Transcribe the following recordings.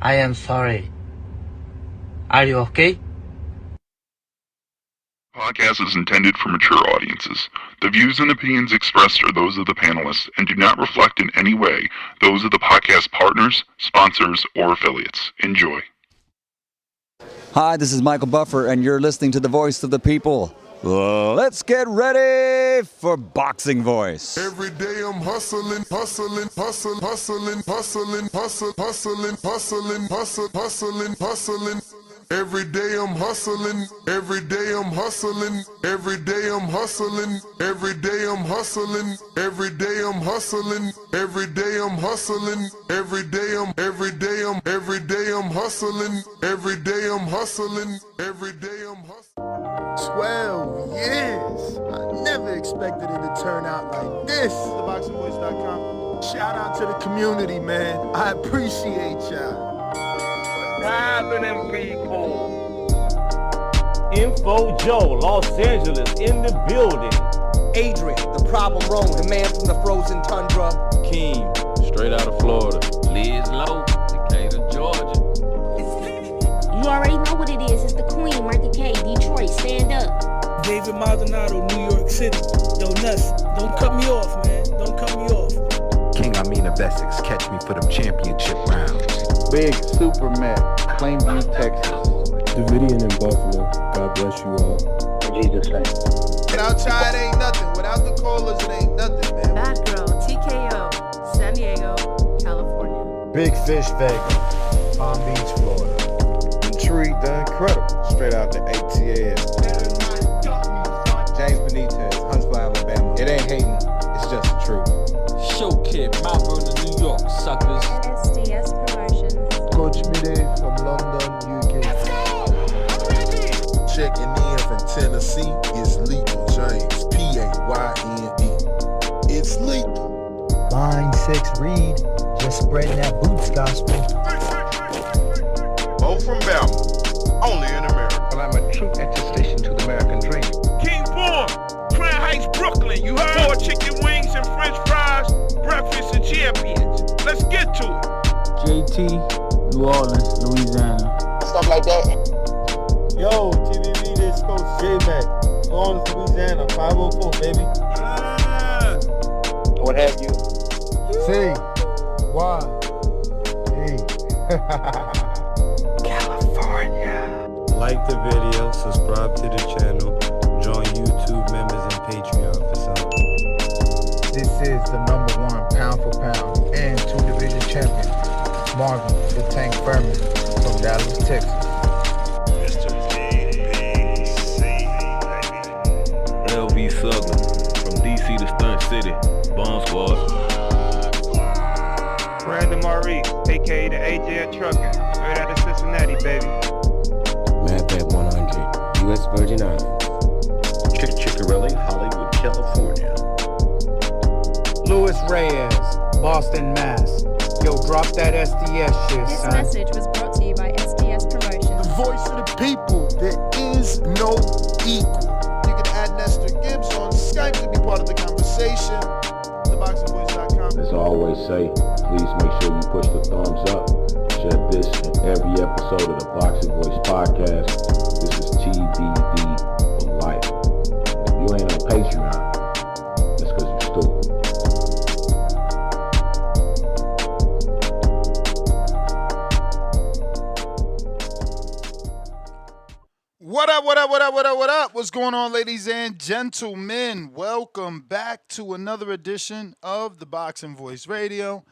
I am sorry. Are you okay? Podcast is intended for mature audiences. The views and opinions expressed are those of the panelists and do not reflect in any way those of the podcast partners, sponsors, or affiliates. Enjoy. Hi, this is Michael Buffer, and you're listening to the Voice of the People. Let's get ready for Boxing Voice. Every day I'm hustling, hustling, hustling, hustling, hustling, hustling, hustling, hustling, hustling, hustling, hustling. Every day I'm hustling, every day I'm hustling, every day I'm hustling, every day I'm hustling, every day I'm hustling, every day I'm hustling, every day I'm hustling, every day I'm hustling, every day I'm hustling. 12 years. I never expected it to turn out like this. TheBoxingVoice.com. Shout out to the community, man. I appreciate y'all. Happening, people. Info Joe, Los Angeles, in the building. Adrian, the problem wrong, the man from the frozen tundra. Keem, straight out of Florida. Liz Lowe, Decatur, Georgia. You already know what it is. It's the Queen, Martha K, Detroit, stand up. David Maldonado, New York City. Yo, Nuss, don't cut me off, man. Don't cut me off. King Amin of Essex, catch me for them championship rounds. Big Superman, Plainview, Texas. Davidian in Buffalo. God bless you all. In Jesus' name. Without Chai, it ain't nothing. Without the callers, it ain't nothing, man. Bad Girl, TKO, San Diego, California. Big Fish, Vegas, Palm Beach, Florida. Intrigue, the Incredible, straight out the ATL. James Benitez, Huntsville, Alabama. It ain't hating, it's just the truth. Show Kid, Mount Vernon, New York, suckers. SDS Promotions. Coach Mide from London, UK. Checking in from Tennessee, it's Lethal James, Payne. It's lethal. Line 6 Reed, just spreading that boots gospel. Bo from Bama, only in America. Well, I'm a true attestation to the American dream. King Born, Crown Heights, Brooklyn. You heard? 4 chicken wings and french fries, breakfast of champions. Let's get to it. JT, New Orleans, Louisiana. Stuff like that. Yo, TVV, this Coach J-Mac. New Orleans, Louisiana, 504, baby. What have you? C. Y. E. California. Like the video, subscribe to the channel, join YouTube members and Patreon for some. This is the #1 pound for pound and 2-division champion, Marvin the Tank Furman from Dallas, Texas. Mr. DBC, baby. LV Southern, from DC to Stunt City, Bomb Squad. Brandon Maurice, aka the AJ Trucking, straight out of Cincinnati, baby. Madbat 100, U.S. Virgin Islands. Chickarelli, Hollywood, California. Luis Reyes, Boston, Mass. Yo, drop that SDS shit, This son. message was brought to you by SDS Promotions. The voice of the people. There is no equal. You can add Nestor Gibbs on Skype to be part of the conversation. TheBoxingVoice.com. As I always say, please make sure you push the thumbs up. Share this in every episode of the Boxing Voice podcast. This is TBV for life. If you ain't on Patreon, that's because you're stupid. What up, what up, what up, what up, what up? What's going on, ladies and gentlemen? Welcome back to another edition of the Boxing Voice Radio.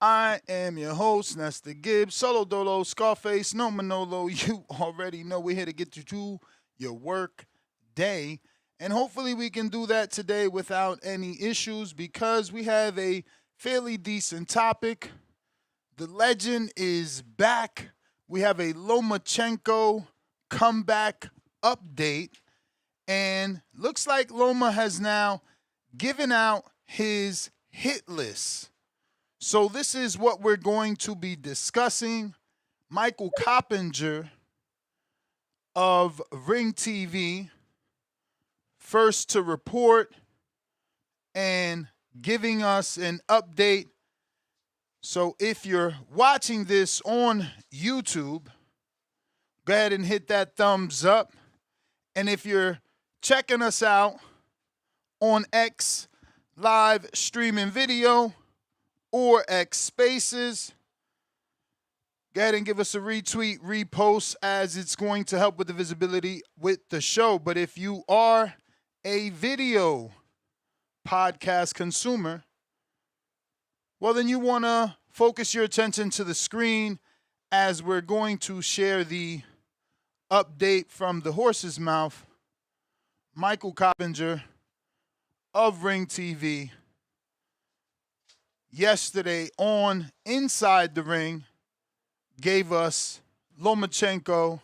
I am your host, Nestor Gibbs, Solo Dolo, Scarface, No Manolo. You already know we're here to get you to your work day. And hopefully we can do that today without any issues because we have a fairly decent topic. The legend is back. We have a Lomachenko comeback update. And looks like Loma has now given out his hit list. So this is what we're going to be discussing. Michael Coppinger of Ring TV, first to report and giving us an update. So if you're watching this on YouTube, go ahead and hit that thumbs up. And if you're checking us out on X live streaming video or X Spaces, go ahead and give us a retweet, repost, as it's going to help with the visibility with the show. But if you are a video podcast consumer, well, then you want to focus your attention to the screen as we're going to share the update from the horse's mouth. Michael Coppinger of Ring TV yesterday on Inside the Ring gave us Lomachenko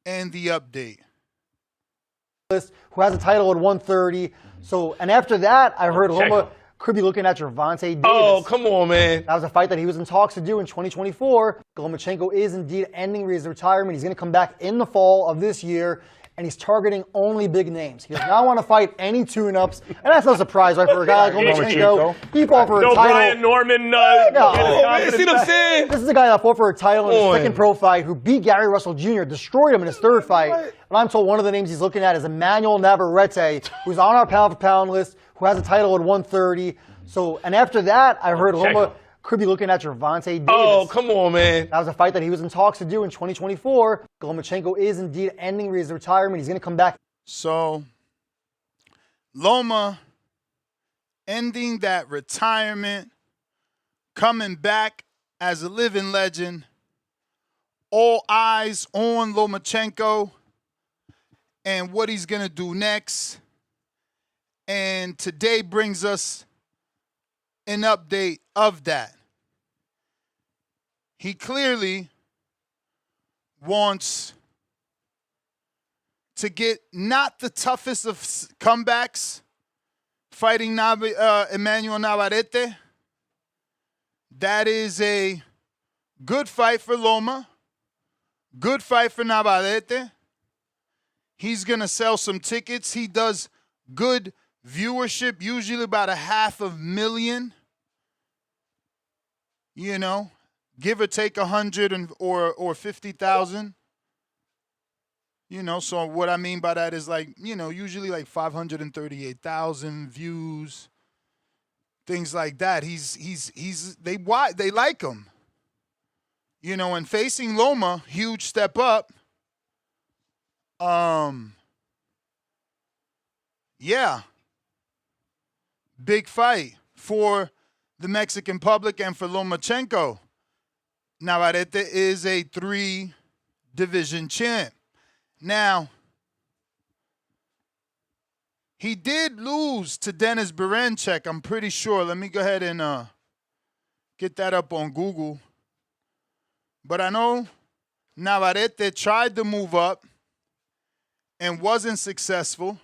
and the update. Who has a title at 130. So, and after that, I heard Loma could be looking at Gervonta Davis. Oh, come on, man. That was a fight that he was in talks to do in 2024. Lomachenko is indeed ending his retirement. He's going to come back in the fall of this year, and he's targeting only big names. He does not want to fight any tune-ups, and that's no surprise, right, for a guy like Lomachenko. He fought for a title. Brian Norman. See what I'm saying? This is a guy that fought for a title in his second pro fight, who beat Gary Russell Jr., destroyed him in his third fight. And I'm told one of the names he's looking at is Emanuel Navarrete, who's on our pound-for-pound list, who has a title at 130. So, and after that, I heard Loma could be looking at Gervonta Davis. Oh, come on, man. That was a fight that he was in talks to do in 2024. Lomachenko is indeed ending his retirement. He's going to come back. So, Loma ending that retirement, coming back as a living legend. All eyes on Lomachenko and what he's going to do next. And today brings us an update of that. He clearly wants to get not the toughest of comebacks, fighting Emanuel Navarrete. That is a good fight for Loma, good fight for Navarrete. He's going to sell some tickets. He does good viewership, usually about 500,000, you know, give or take 100 or 50,000. You know, so what I mean by that is, like, you know, usually like 538,000 views, things like that. They like him. You know, and facing Loma, huge step up. Yeah. Big fight for the Mexican public and for Lomachenko. Navarrete is a 3-division champ. Now, he did lose to Dennis Berancek, I'm pretty sure. Let me go ahead and get that up on Google. But I know Navarrete tried to move up and wasn't successful.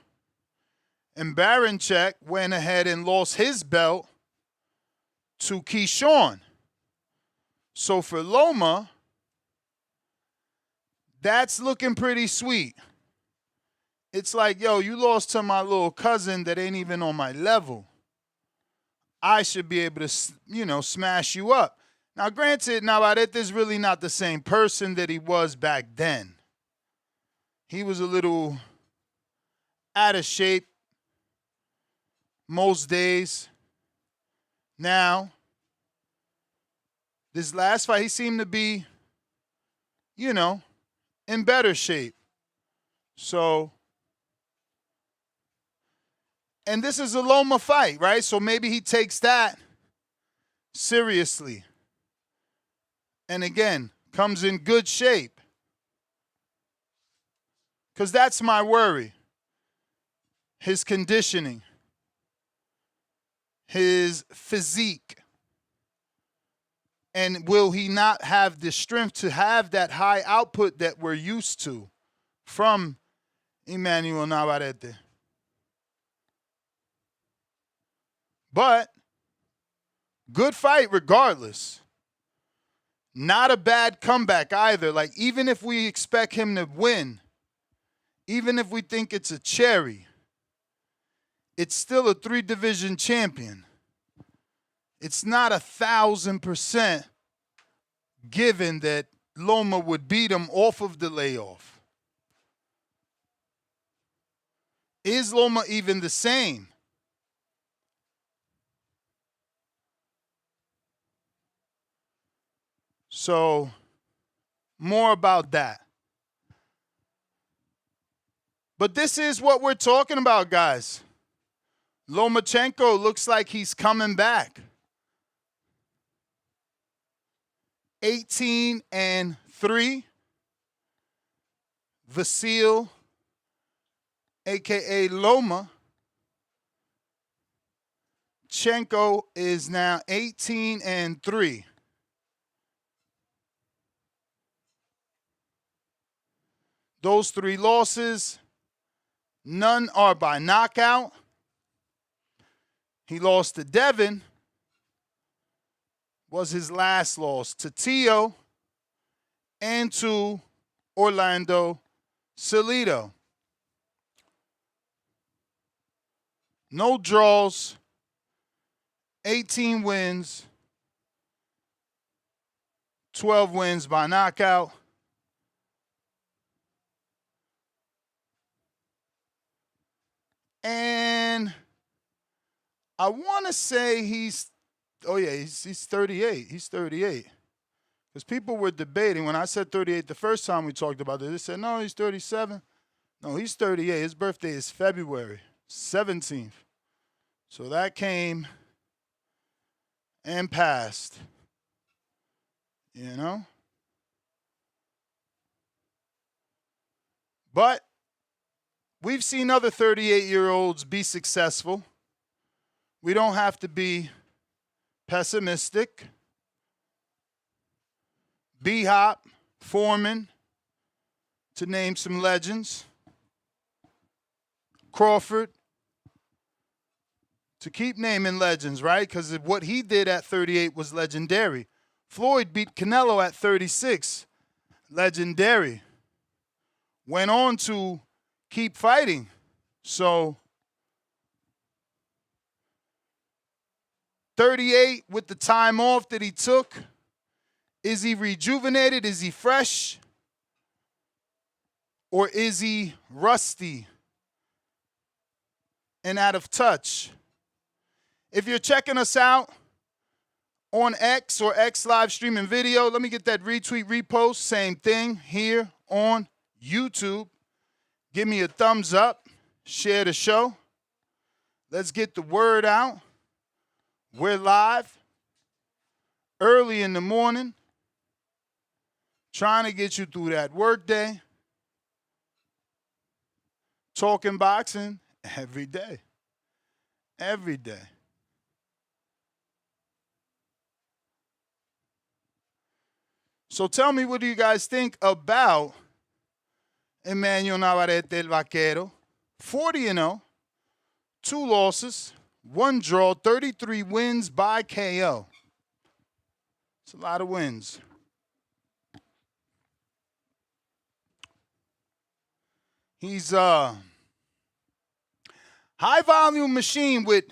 And Berancek went ahead and lost his belt to Keyshawn. So for Loma, that's looking pretty sweet. It's like, yo, you lost to my little cousin that ain't even on my level. I should be able to, you know, smash you up. Now, granted, Navarrete's really not the same person that he was back then. He was a little out of shape most days. Now, this last fight, he seemed to be, you know, in better shape. So, and this is a Loma fight, right? So maybe he takes that seriously. And again, comes in good shape. Because that's my worry. His conditioning. His physique. And will he not have the strength to have that high output that we're used to from Emanuel Navarrete? But good fight regardless. Not a bad comeback either. Like, even if we expect him to win, even if we think it's a cherry, it's still a 3-division champion. it's not 1,000% given that Loma would beat him off of the layoff. Is Loma even the same? So, more about that. But this is what we're talking about, guys. Lomachenko looks like he's coming back. 18-3. Vasiliy, a.k.a. Loma. Chenko is now 18-3. Those 3 losses, none are by knockout. He lost to Devin, was his last loss, to Tio and to Orlando Salido. No draws, 18 wins, 12 wins by knockout. And I want to say he's 38. He's 38. Because people were debating. When I said 38 the first time we talked about this, they said, no, he's 37. No, he's 38. His birthday is February 17th. So that came and passed. You know? But we've seen other 38-year-olds be successful. We don't have to be pessimistic. B-Hop, Foreman, to name some legends. Crawford, to keep naming legends, right? Because what he did at 38 was legendary. Floyd beat Canelo at 36. Legendary. Went on to keep fighting. So 38 with the time off that he took. Is he rejuvenated? Is he fresh? Or is he rusty and out of touch? If you're checking us out on X or X live streaming video, let me get that retweet, repost. Same thing here on YouTube. Give me a thumbs up. Share the show. Let's get the word out. We're live early in the morning, trying to get you through that work day. Talking boxing every day. Every day. So tell me, what do you guys think about Emanuel Navarrete, el Vaquero? 40-0, 2 losses, 1 draw, 33 wins by KO. It's a lot of wins. He's a high-volume machine with,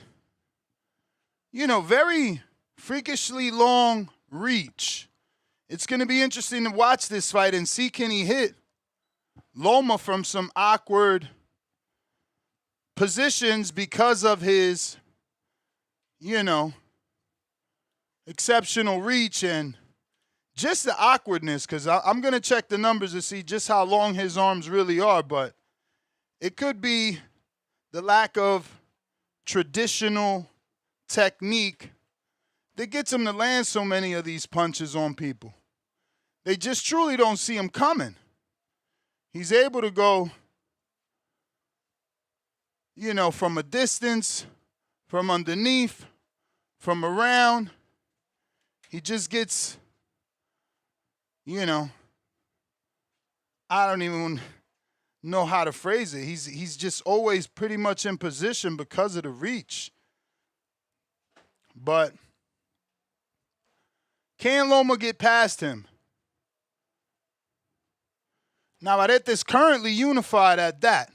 very freakishly long reach. It's going to be interesting to watch this fight and see, can he hit Loma from some awkward positions because of his, exceptional reach and just the awkwardness, because I'm going to check the numbers to see just how long his arms really are, but it could be the lack of traditional technique that gets him to land so many of these punches on people. They just truly don't see him coming. He's able to go, from a distance, from underneath, from around. He just gets, I don't even know how to phrase it. He's just always pretty much in position because of the reach. But can Loma get past him? Navarrete is currently unified at that.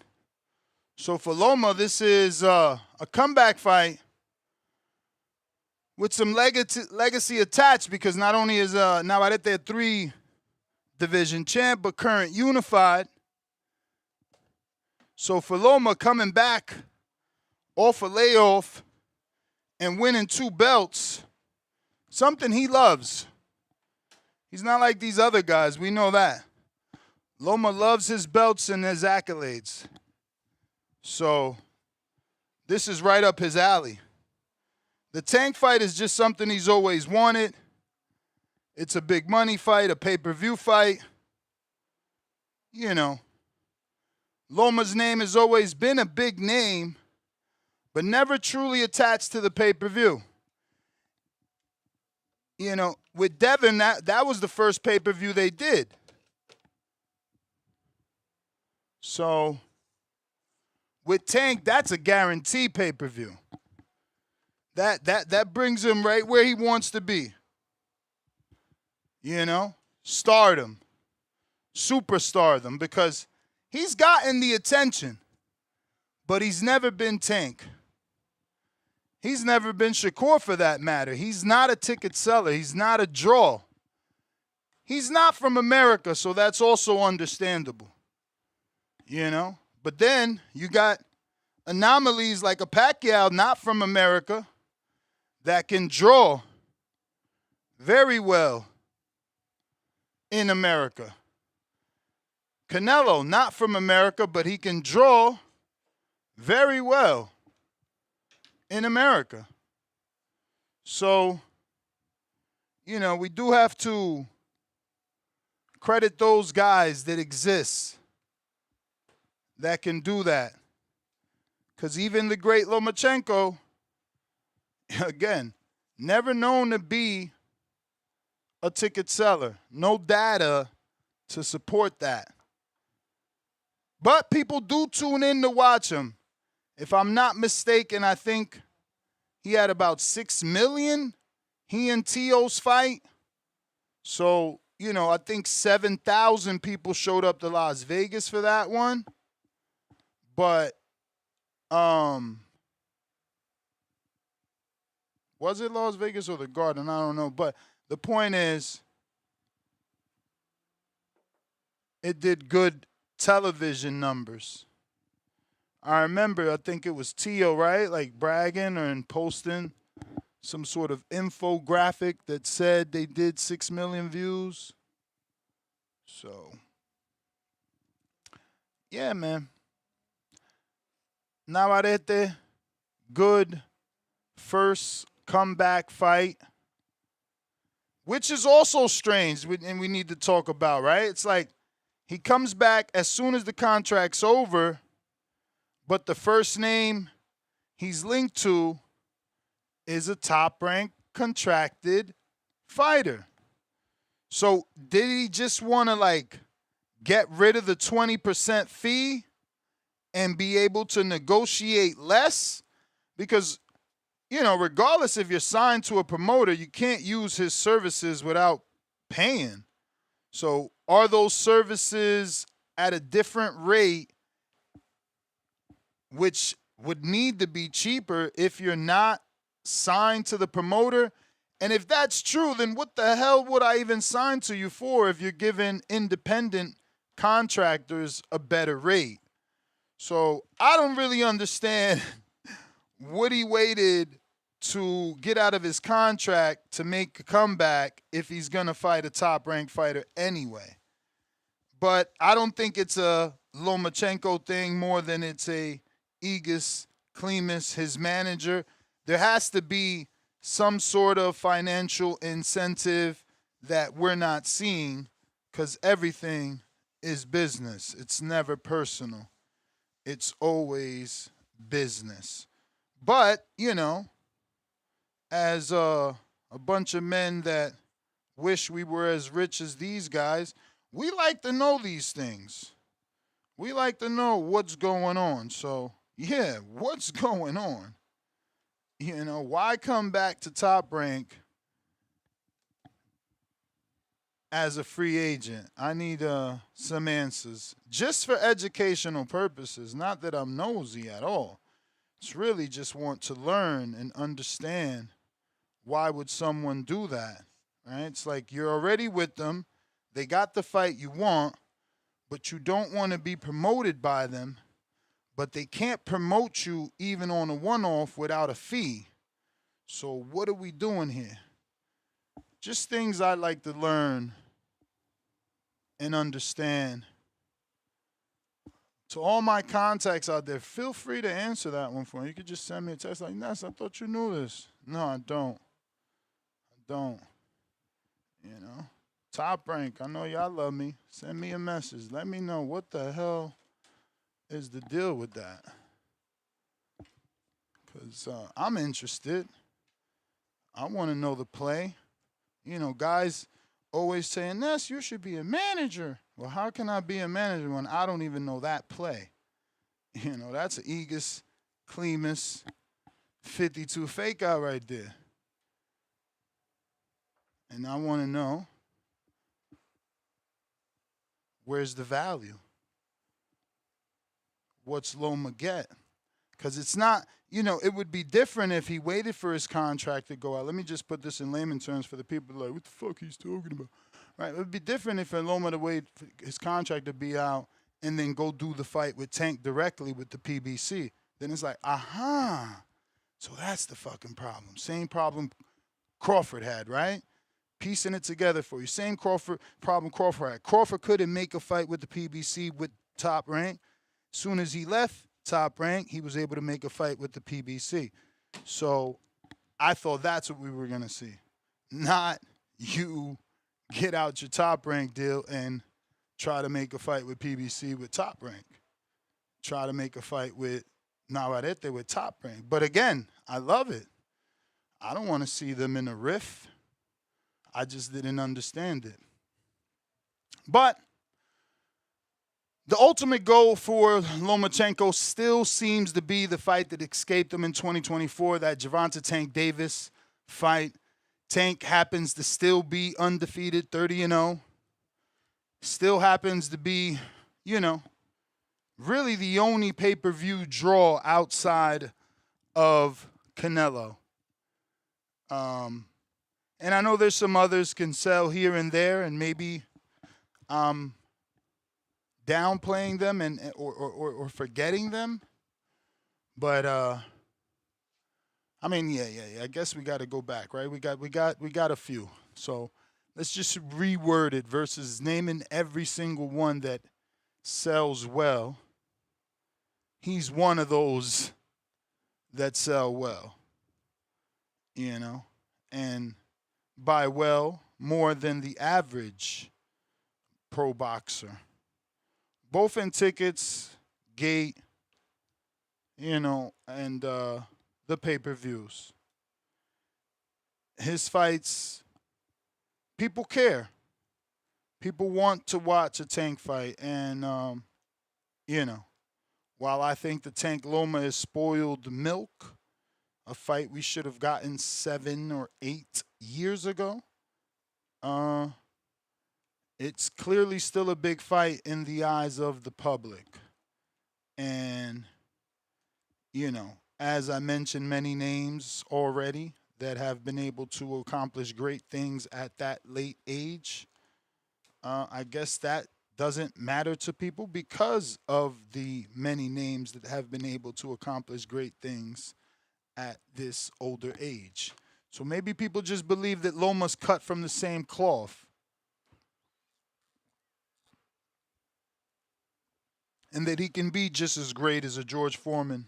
So for Loma, this is a comeback fight with some legacy attached, because not only is Navarrete a 3-division champ, but current unified. So for Loma coming back off a layoff and winning 2 belts, something he loves. He's not like these other guys. We know that. Loma loves his belts and his accolades. So this is right up his alley. The Tank fight is just something he's always wanted. It's a big money fight, a pay-per-view fight. You know, Loma's name has always been a big name, but never truly attached to the pay-per-view. You know, with Devin, that was the first pay-per-view they did. So with Tank, that's a guarantee pay-per-view. That brings him right where he wants to be. You know, stardom, superstardom, because he's gotten the attention, but he's never been Tank. He's never been Shakur for that matter. He's not a ticket seller. He's not a draw. He's not from America, so that's also understandable. You know? But then you got anomalies like a Pacquiao, not from America, that can draw very well in America. Canelo, not from America, but he can draw very well in America. So, you know, we do have to credit those guys that exist that can do that. Because even the great Lomachenko, again, never known to be a ticket seller. No data to support that. But people do tune in to watch him. If I'm not mistaken, I think he had about 6 million, he and Tio's fight. So, you know, I think 7,000 people showed up to Las Vegas for that one. But, was it Las Vegas or the Garden? I don't know. But the point is, it did good television numbers. I remember, I think it was Tio, right? Like bragging and posting some sort of infographic that said they did 6 million views. So, yeah, man. Navarrete, good first comeback fight, which is also strange, and we need to talk about, right? It's like he comes back as soon as the contract's over, but the first name he's linked to is a top-ranked contracted fighter. So did he just want to, like, get rid of the 20% fee and be able to negotiate less? Because, you know, regardless if you're signed to a promoter, you can't use his services without paying. So are those services at a different rate, which would need to be cheaper if you're not signed to the promoter? And if that's true, then what the hell would I even sign to you for if you're giving independent contractors a better rate? So I don't really understand what he waited to get out of his contract to make a comeback if he's going to fight a top-ranked fighter anyway. But I don't think it's a Lomachenko thing more than it's a Egis Klimas, his manager. There has to be some sort of financial incentive that we're not seeing, because everything is business. It's never personal. It's always business. But, you know, as a bunch of men that wish we were as rich as these guys, we like to know these things. We like to know what's going on. So, yeah, what's going on? You know, why come back to Top Rank as a free agent? I need some answers. Just for educational purposes, not that I'm nosy at all. It's really just want to learn and understand why would someone do that? Right? It's like you're already with them. They got the fight you want, but you don't want to be promoted by them. But they can't promote you even on a one-off without a fee. So what are we doing here? Just things I'd like to learn and understand. To all my contacts out there, feel free to answer that one for me. You could just send me a text like, Ness, I thought you knew this. No, I don't. You know? Top Rank, I know y'all love me. Send me a message. Let me know what the hell is the deal with that. Because I'm interested. I want to know the play. You know, guys always saying, Ness, you should be a manager. Well, how can I be a manager when I don't even know that play? You know, that's an Aegis, Clemus, 52 fake out right there. And I want to know, where's the value? What's Loma get? Because it's not, you know, it would be different if he waited for his contract to go out. Let me just put this in layman terms for the people like, what the fuck he's talking about? Right? It would be different if Loma to wait for his contract to be out and then go do the fight with Tank directly with the PBC. Then it's like, aha. So that's the fucking problem. Same problem Crawford had, right? Piecing it together for you. Same problem Crawford had. Crawford couldn't make a fight with the PBC with Top Rank. Soon as he left Top Rank, he was able to make a fight with the PBC. So I thought that's what we were going to see. Not you get out your Top Rank deal and try to make a fight with PBC with Top Rank. Try to make a fight with Navarrete with Top Rank. But again, I love it. I don't want to see them in a riff. I just didn't understand it. But the ultimate goal for Lomachenko still seems to be the fight that escaped him in 2024, that Gervonta Tank Davis fight. Tank happens to still be undefeated, 30-0. Still happens to be, you know, really the only pay-per-view draw outside of Canelo. And I know there's some others can sell here and there, and maybe downplaying them and or forgetting them. But I mean, yeah. I guess we got to go back, right? We got a few. So let's just reword it versus naming every single one that sells well. He's one of those that sell well, you know, and by well, more than the average pro boxer. Both in tickets, gate, you know, and the pay-per-views. His fights, people care. People want to watch a Tank fight. And, you know, while I think the Tank Loma is spoiled milk, a fight we should have gotten 7 or 8 years ago, it's clearly still a big fight in the eyes of the public. And, you know, as I mentioned, many names already that have been able to accomplish great things at that late age. I guess that doesn't matter to people because of the many names that have been able to accomplish great things at this older age. So maybe people just believe that Loma's cut from the same cloth. And that he can be just as great as a George Foreman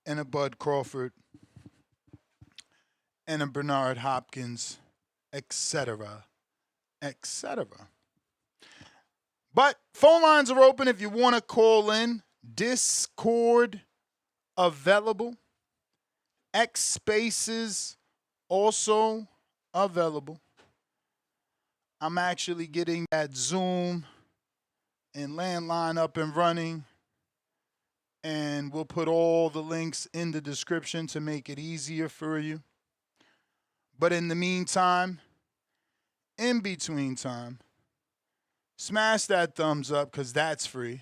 and a Bud Crawford and a Bernard Hopkins, etc., etc. But phone lines are open if you want to call in. Discord available. X Spaces also available. I'm actually getting that Zoom and landline up and running, and we'll put all the links in the description to make it easier for you. But in the meantime, in between time, smash that thumbs up because that's free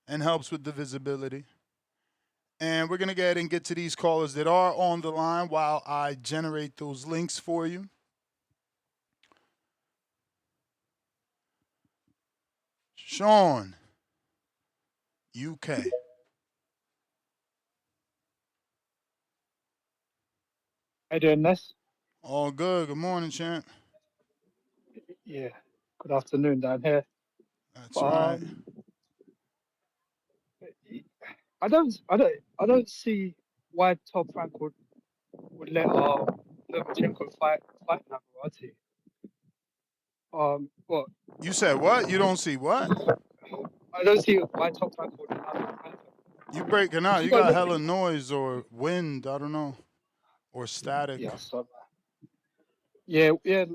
and helps with the visibility. And we're going to go ahead and get to these callers that are on the line while I generate those links for you. Sean, UK. How you doing, Ness? All good. Good morning, champ. Yeah. Good afternoon down here. That's right. I don't see why Top Rank would let Lomachenko fight Navarrete. What? You said what? You don't see what? I don't see why Top Rank would allow him to fight him. You breaking out. You got hella noise or wind. I don't know. Or static. Yeah, so, yeah.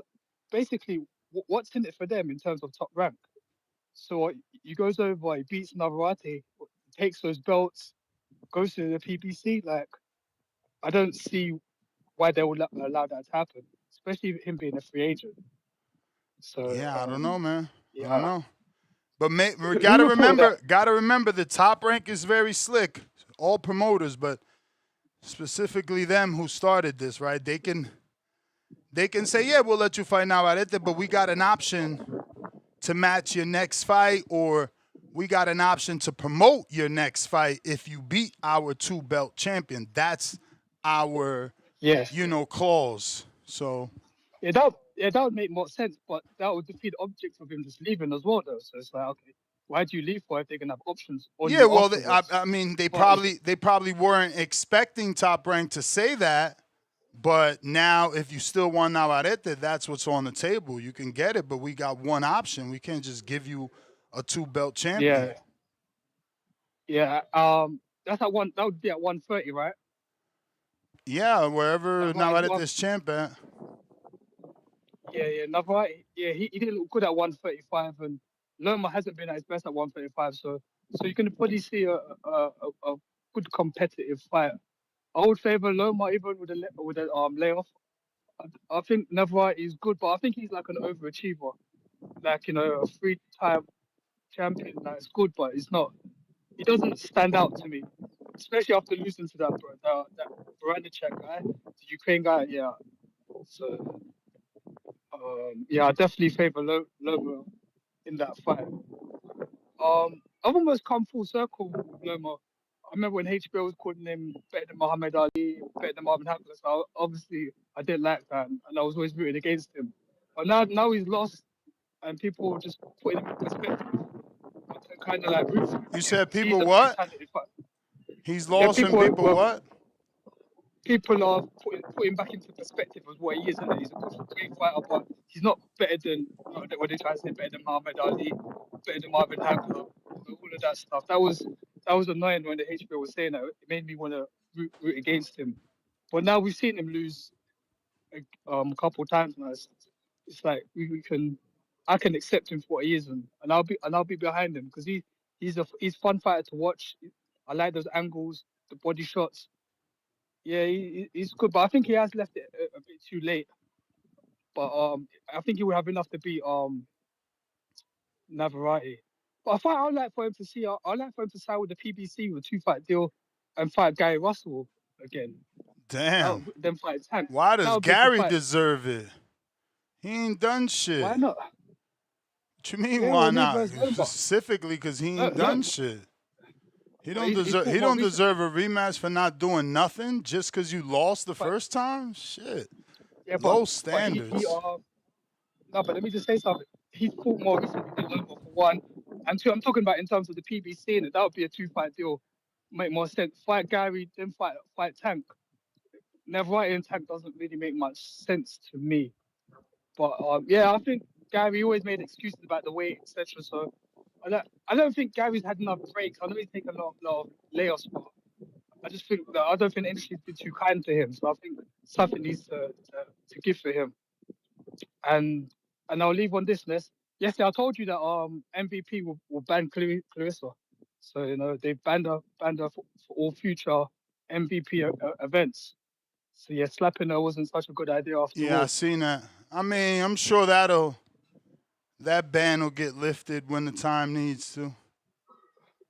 Basically, what's in it for them in terms of Top Rank? So he goes over, he beats Navarrete, takes those belts, goes to the PBC. Like, I don't see why they would allow that to happen, especially him being a free agent. So yeah, I don't know, man. Yeah. I don't know. But we gotta remember the Top Rank is very slick. All promoters, but specifically them who started this, right? They can say, yeah, we'll let you fight Navarrete, but we got an option to match your next fight, or we got an option to promote your next fight if you beat our 2-belt champion. That's our, clause. So that would make more sense, but that would defeat the object of him just leaving as well, though. So it's like, okay, why do you leave for if they can have options? Yeah, well, they probably weren't expecting Top Rank to say that. But now, if you still want Navarrete, that's what's on the table. You can get it, but we got one option. We can't just give you a 2-belt champion. Yeah. That's at one. That would be at 130, right? Yeah, wherever Navarrete's champ at. Yeah. Navarrete. Yeah, he didn't look good at 135, and Loma hasn't been at his best at 135. So you can probably see a good competitive fight. I would favor Loma even with a layoff. I think Navarrete is good, but I think he's like an overachiever. Like, a 3-time champion. That's good, but it's not. He doesn't stand out to me, especially after losing to that Varanchek guy, the Ukraine guy. Yeah. So, I definitely favor Loma in that fight. I've almost come full circle with Loma. I remember when HBO was calling him better than Muhammad Ali, better than Marvin Hagler. So obviously I didn't like that, and I was always rooting against him. But now he's lost, and people just put him in perspective. Kind of like root for him. You said people what? He's lost and people what? People are putting back into perspective of what he is, and he's a great fighter, but he's not better than what they try to say, better than Muhammad Ali, better than Marvin Hagler, all of that stuff. That was annoying when the HBO was saying that. It made me want to root against him. But now we've seen him lose a couple of times now. It's like I can accept him for what he is, and I'll be behind him because he's fun fighter to watch. I like those angles, the body shots. Yeah, he's good, but I think he has left it a bit too late. But I think he would have enough to beat Navarrete. But I fight I'd like for him to sign with the PBC with a 2-fight deal and fight Gary Russell again. Damn. Then fight Tank. Why does Gary deserve it? He ain't done shit. Why not? What you mean, why not? Specifically because he ain't done shit. He don't deserve a rematch for not doing nothing just because you lost the first time? Shit. Yeah, low standards. No, but let me just say something. He's fought more recently than Loma for one. And two, I'm talking about in terms of the PBC, and that would be a 2-fight deal. Make more sense. Fight Gary, then fight Tank. Navarrete and Tank doesn't really make much sense to me. But I think Gary always made excuses about the weight, etc. So I don't think Gary's had enough breaks. I know he's taken a lot of layoffs, but I just think that I don't think the industry's been too kind to him. So I think something needs to give for him. And I'll leave on this, Ness. Yesterday I told you that MVP will ban Clarissa. So they banned her for all future MVP events. So yeah, slapping her wasn't such a good idea after all. Yeah, I seen that. I mean, I'm sure that ban will get lifted when the time needs to.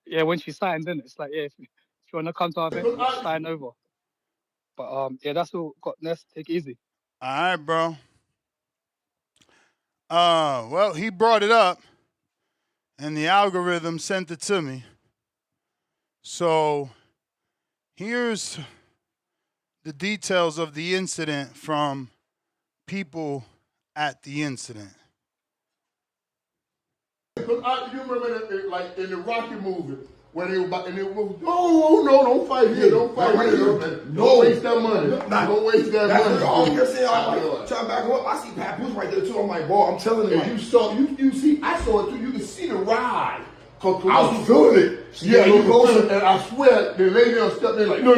Yeah, when she signed, then it's like, yeah, if If you want to come to our event, we'll sign over. But yeah, that's all got. Let's take it easy. All right, bro. Well, he brought it up, and the algorithm sent it to me. So here's the details of the incident from people at the incident. You remember like in the Rocky movie where they were about, and they were, no, don't fight here, don't fight here. Don't waste that money. Don't waste that money. All you're saying, I'm like, trying to back up. I see Papoose right there too. I'm like, boy, I'm telling you. You saw, you see, I saw it too. You can see the ride. I was feeling it. Yeah, you closer, and I swear the lady on stepped in like, no.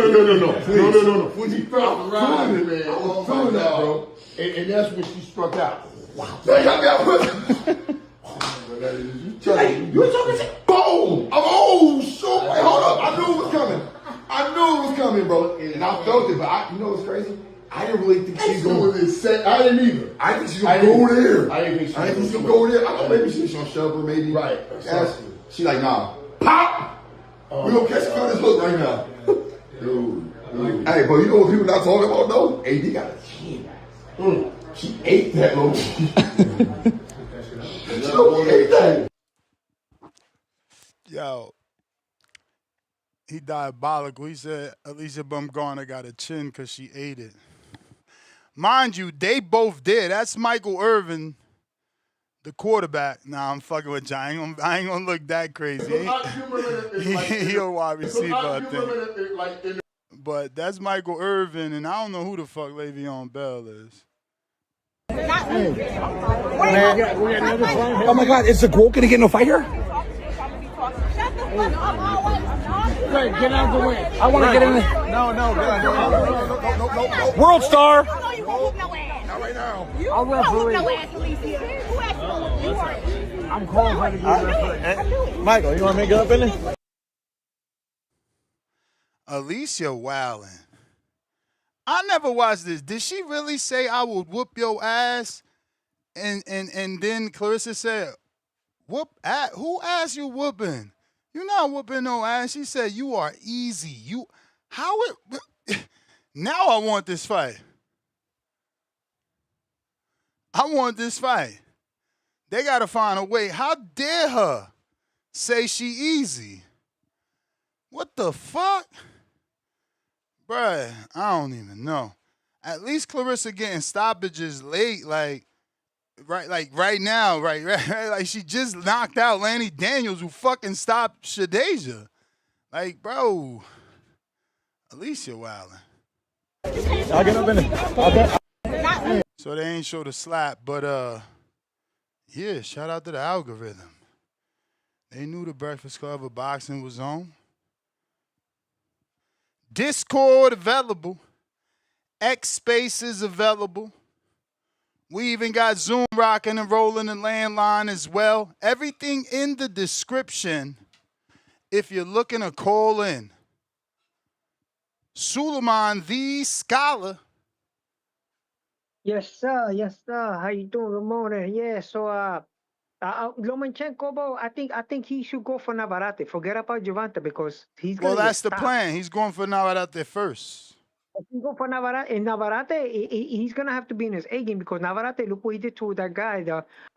When she felt the ride, man, I was feeling that, bro. And that's when she struck out. Wow. They got me out. You talking shit? Boom! Oh, shoot! Wait, hold up! I knew it was coming, bro. And I felt it, but you know what's crazy? I didn't really think she's going to. I didn't either. I didn't think she was going to go there. I didn't think she was going to go there. I thought maybe she was going to shove her, maybe. Right. She like, nah. Pop! We gonna catch her on this hook right now. Dude. Hey, but you know what people not talking about though? AD got a chin. She ate that little. Yo, he diabolical. He said Alicia Bumgarner got a chin because she ate it. Mind you, they both did. That's Michael Irvin, the quarterback. Nah, I'm fucking with you. I ain't gonna look that crazy. He a wide receiver, I think. But that's Michael Irvin, and I don't know who the fuck Le'Veon Bell is. Oh my God, is the girl gonna get in a fight here? Get out of the way. I want to get in the... No. World star! Not right now. I'll referee. I'm calling her to be referee. Michael, you want to make it up in it? Alicia wildin'. I never watched this. Did she really say I would whoop your ass? And then Clarissa said, whoop at who ass you whooping? You're not whooping no ass. She said you are easy. Now I want this fight. They gotta find a way. How dare her say she easy? What the fuck? Bruh, I don't even know. At least Clarissa getting stoppages late, like right now, right? Like she just knocked out Lanny Daniels, who fucking stopped Shadeja. Like, bro, Alicia wildin'. I'll get up in it. Okay. So they ain't show the slap, but yeah, shout out to the algorithm. They knew the Breakfast Club of Boxing was on. Discord available. X Spaces available. We even got Zoom rocking and rolling the landline as well. Everything in the description if you're looking to call in. Suleiman the Scholar. Yes, sir. How you doing? Good morning. Yeah, so Lomachenko, bro, I think he should go for Navarrete. Forget about Gervonta because he's gonna Well, that's get the stopped. plan. He's going for Navarrete first. If you go for Navarrete, and Navarrete, he's gonna have to be in his A game because Navarrete, look what he did to that guy.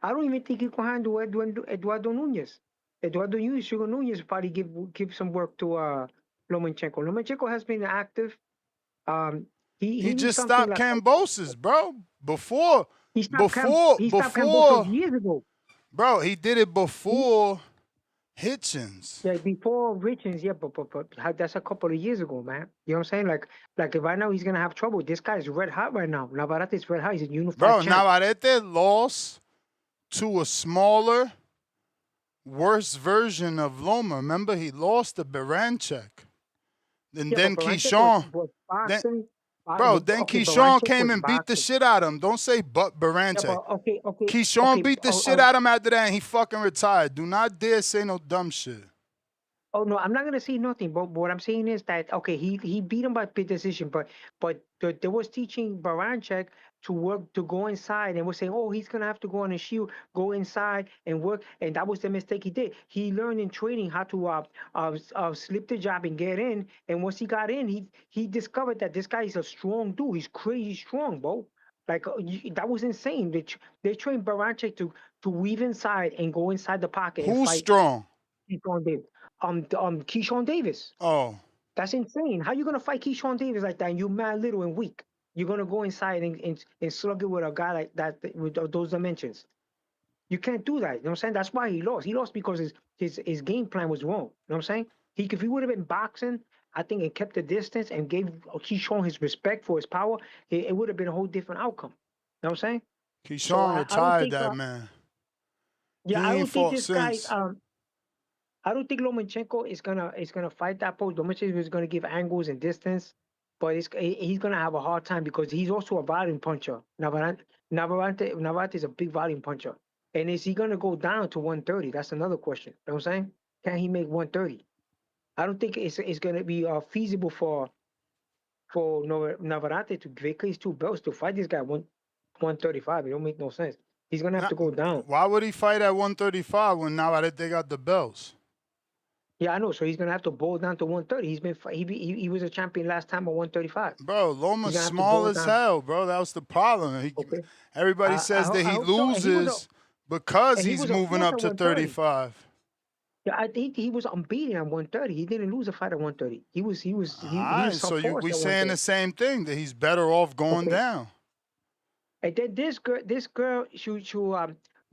I don't even think he can handle Eduardo Nunez. Eduardo Nunez probably give some work to Lomachenko. Lomachenko has been active. He just stopped like Kambosos, bro. Before Kambosos years ago. Bro, he did it before Hitchens. Yeah, before Hitchens, yeah, but that's a couple of years ago, man. You know what I'm saying? Like right now he's gonna have trouble. This guy is red hot right now. Navarrete is red hot. He's a unified champ. Navarrete lost to a smaller, worse version of Loma. Remember, he lost to Baranchek. Then Keyshawn. Keyshawn came and beat the shit out of him. Don't say Baranchek. Yeah, okay. Keyshawn beat the shit out of him after that, and he fucking retired. Do not dare say no dumb shit. Oh no, I'm not gonna say nothing. But what I'm saying is that he beat him by decision, but there was teaching Baranchek to work to go inside, and we're saying, oh, he's gonna have to go on a shield, go inside and work, and that was the mistake he did. He learned in training how to slip the jab and get in, and once he got in, he discovered that this guy is a strong dude. He's crazy strong, bro. Like that was insane. They trained Baranchek to weave inside and go inside the pocket and Who's fight strong? Keyshawn Davis. Keyshawn Davis. Oh, that's insane. How you gonna fight Keyshawn Davis like that? And you mad little and weak. You're gonna go inside and slug it with a guy like that with those dimensions. You can't do that. You know what I'm saying? That's why he lost. He lost because his game plan was wrong. You know what I'm saying? If he would have been boxing, I think, and kept the distance and gave Keyshawn his respect for his power, it would have been a whole different outcome. You know what I'm saying? Keyshawn retired that man. Yeah, he I ain't don't think fought this since. guy. I don't think Lomachenko is gonna fight that pose. Lomachenko is gonna give angles and distance, but he's gonna have a hard time because he's also a volume puncher. Navarrete is a big volume puncher, and is he gonna go down to 130? That's another question. You know what I'm saying? Can he make 130? I don't think it's gonna be feasible for Navarrete to vacate his two belts to fight this guy 135. It don't make no sense. He's gonna have to go down. Why would he fight at 135 when Navarrete got the belts? Yeah, I know. So he's gonna have to boil down to 130. He was a champion last time at 135. Bro, Loma's small as hell, bro. That was the problem. Everybody says that he loses because he's moving up to 35. Yeah, I think he was unbeaten at 130. He didn't lose a fight at 130. He was so we saying the same thing, that he's better off going down. And then this girl, she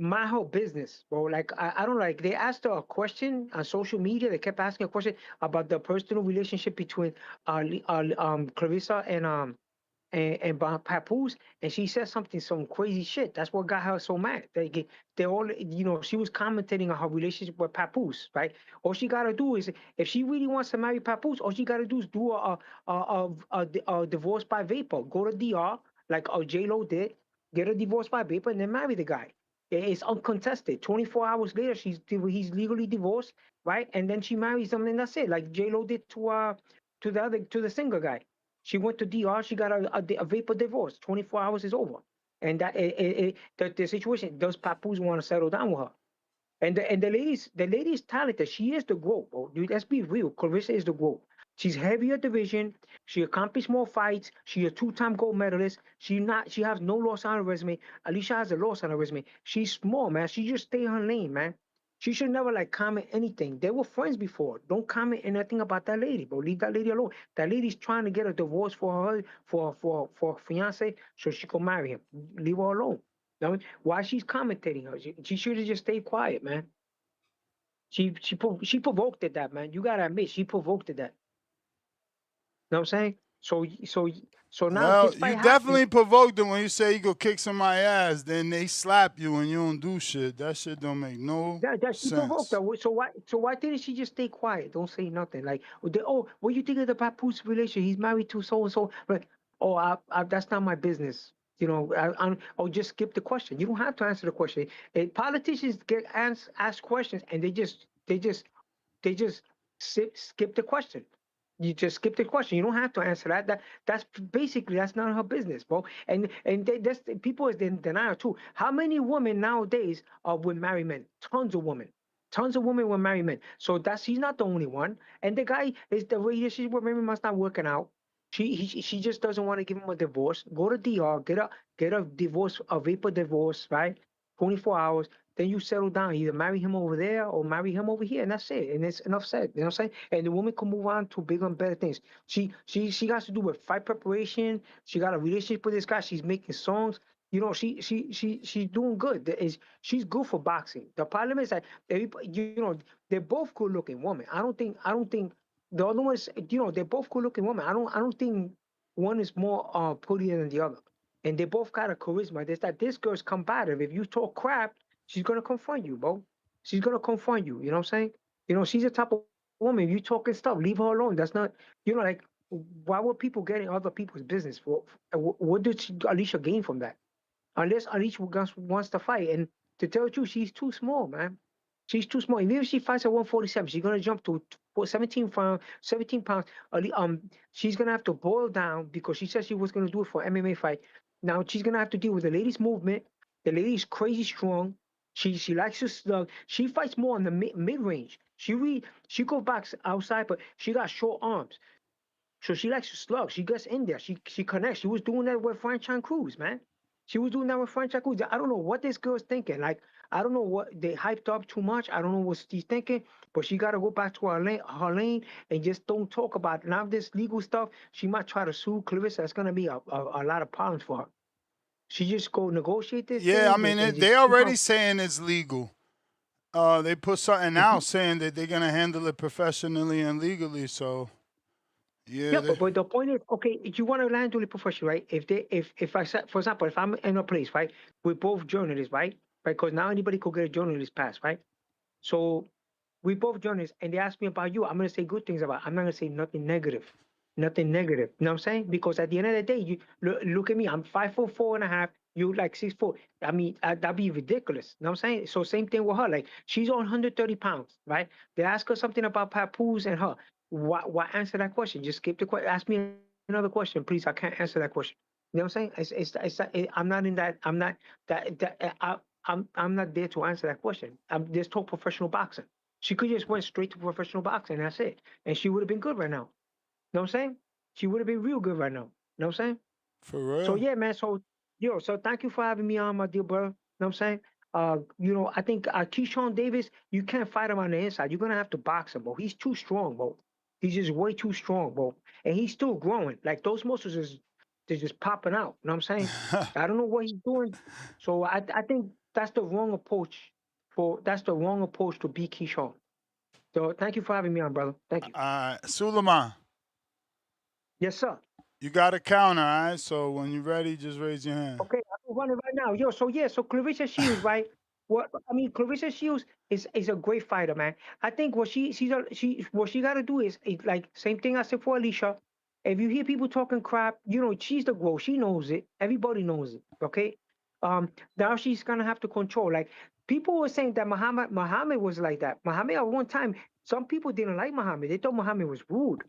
mind her business, bro. Like I don't like. They asked her a question on social media. They kept asking a question about the personal relationship between Clarissa and Papoose, and she said some crazy shit. That's what got her so mad. They all, she was commenting on her relationship with Papoose, right? All she gotta do is, if she really wants to marry Papoose, all she gotta do is do a divorce by vapor. Go to DR like J-Lo did, get a divorce by vapor, and then marry the guy. It's uncontested. 24 hours later, he's legally divorced, right? And then she marries him, and that's it. Like J-Lo did to the singer guy. She went to DR. She got a vapor divorce. 24 hours is over. And that the situation, does Papoose want to settle down with her? And the lady is talented. She is the GOAT, bro. Dude, let's be real. Clarissa is the GOAT. She's heavier division. She accomplished more fights. She's a 2-time gold medalist. She has no loss on her resume. Alicia has a loss on her resume. She's small, man. She just stay in her lane, man. She should never comment anything. They were friends before. Don't comment anything about that lady, bro. Leave that lady alone. That lady's trying to get a divorce for her for fiance so she can marry him. Leave her alone. You know, why she's commentating her? She should have just stayed quiet, man. She provoked it, that, man. You gotta admit, she provoked it, that. You know what I'm saying? So now Well, you definitely provoked them when you say you go kick somebody's ass, then they slap you and you don't do shit. That shit don't make no she provoked sense. her. So why didn't she just stay quiet? Don't say nothing. Like, what do you think of the Papoose relation? He's married to so and so. But that's not my business. Or just skip the question. You don't have to answer the question. Politicians get asked questions and they just skip the question. You just skip the question. You don't have to answer that. That's not her business, bro. And people is in denial too. How many women nowadays are with married men? Tons of women. Tons of women with married men. So he's not the only one. And the guy is the relationship with women must not working out. She just doesn't want to give him a divorce. Go to DR, get a divorce, a vapor divorce, right? 24 hours. Then you settle down. Either marry him over there or marry him over here, and that's it. And it's enough said. You know what I'm saying? And the woman can move on to bigger and better things. She got to do with fight preparation. She got a relationship with this guy. She's making songs. She's doing good. She's good for boxing. The problem is that they're both good looking women. I don't think the other one is, they're both good looking women. I don't think one is more prettier than the other. And they both got a charisma. This girl's combative. If you talk crap, she's gonna confront you, bro. She's gonna confront you. You know what I'm saying? She's the type of woman. If you talking stuff, leave her alone. That's not, like, why would people get in other people's business? What did Alicia gain from that? Unless Alicia wants to fight. And to tell the truth, she's too small, man. She's too small. Even if she fights at 147, she's gonna jump to 17 pounds. She's gonna have to boil down because she said she was gonna do it for MMA fight. Now she's gonna have to deal with the lady's movement. The lady's crazy strong. She likes to slug. She fights more in the mid range. She goes back outside, but she got short arms. So she likes to slug. She gets in there. She connects. She was doing that with Franchon Cruz, man. She was doing that with Franchon Cruz. I don't know what this girl's thinking. Like, I don't know what they hyped up too much. I don't know what she's thinking, but she got to go back to her lane and just don't talk about it. Now this legal stuff. She might try to sue Clarissa. It's gonna be a lot of problems for her. She just go negotiate this Yeah, thing I mean, and they just keep already on. saying it's legal. They put something out saying that they're gonna handle it professionally and legally. So, Yeah, yeah, but the point is, okay, if you want to land to the profession, right? If I said, for example, if I'm in a place, right, we're both journalists, right? Because now anybody could get a journalist pass, right? So we both journalists, and they ask me about you. I'm gonna say good things about. I'm not gonna say nothing negative, nothing negative. You know what I'm saying? Because at the end of the day, you look at me. I'm 5'4.5". You like 6 foot. I mean, that'd be ridiculous. You know what I'm saying? So same thing with her. Like she's on 130 pounds, right? They ask her something about Papoose and her. Why answer that question? Just skip the question. Ask me another question, please. I can't answer that question. You know what I'm saying? I'm not in that. I'm not that. I'm not there to answer that question. I'm just talk professional boxing. She could just went straight to professional boxing. That's it, and she would have been good right now. You know what I'm saying? She would have been real good right now. You know what I'm saying? for So real. yeah, man. So so thank you for having me on, my dear brother. You know what I'm saying? I think Keyshawn Davis, you can't fight him on the inside. You're gonna have to box him, bro. He's too strong, bro. He's just way too strong, bro. And he's still growing. Like those muscles they're just popping out. You know what I'm saying? I don't know what he's doing. So I think that's the wrong approach to beat Keyshawn. So thank you for having me on, brother. Thank you. Suleiman, Yes, sir. you got a counter, all right? So when you're ready, just raise your hand. Okay, I'm running right now. Yo, so Clarissa Shields, right? What I mean, Clarissa Shields is a great fighter, man. I think what she got to do is like same thing I said for Alicia. If you hear people talking crap, she's the girl. She knows it. Everybody knows it. Okay. Now she's gonna have to control. Like people were saying that Muhammad was like that. Muhammad at one time, some people didn't like Muhammad. They thought Muhammad was rude.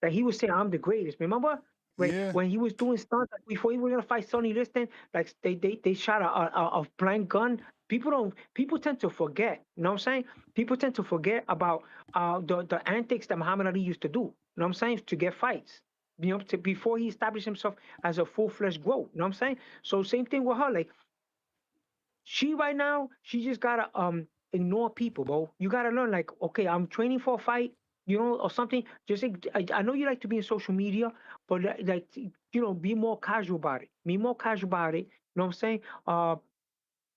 Like he was saying, I'm the greatest. Remember? Yeah. When he was doing stunts like, before he was gonna fight Sonny Liston, like they shot a blank gun. People tend to forget. You know what I'm saying? People tend to forget about the antics that Muhammad Ali used to do. You know what I'm saying? To get fights. Before he established himself as a full-fledged GOAT. You know what I'm saying? So same thing with her. Like she right now, she just gotta ignore people, bro. You gotta learn, like, okay, I'm training for a fight, or something. Just like, I know you like to be in social media, but like, be more casual about it. Be more casual about it. You know what I'm saying?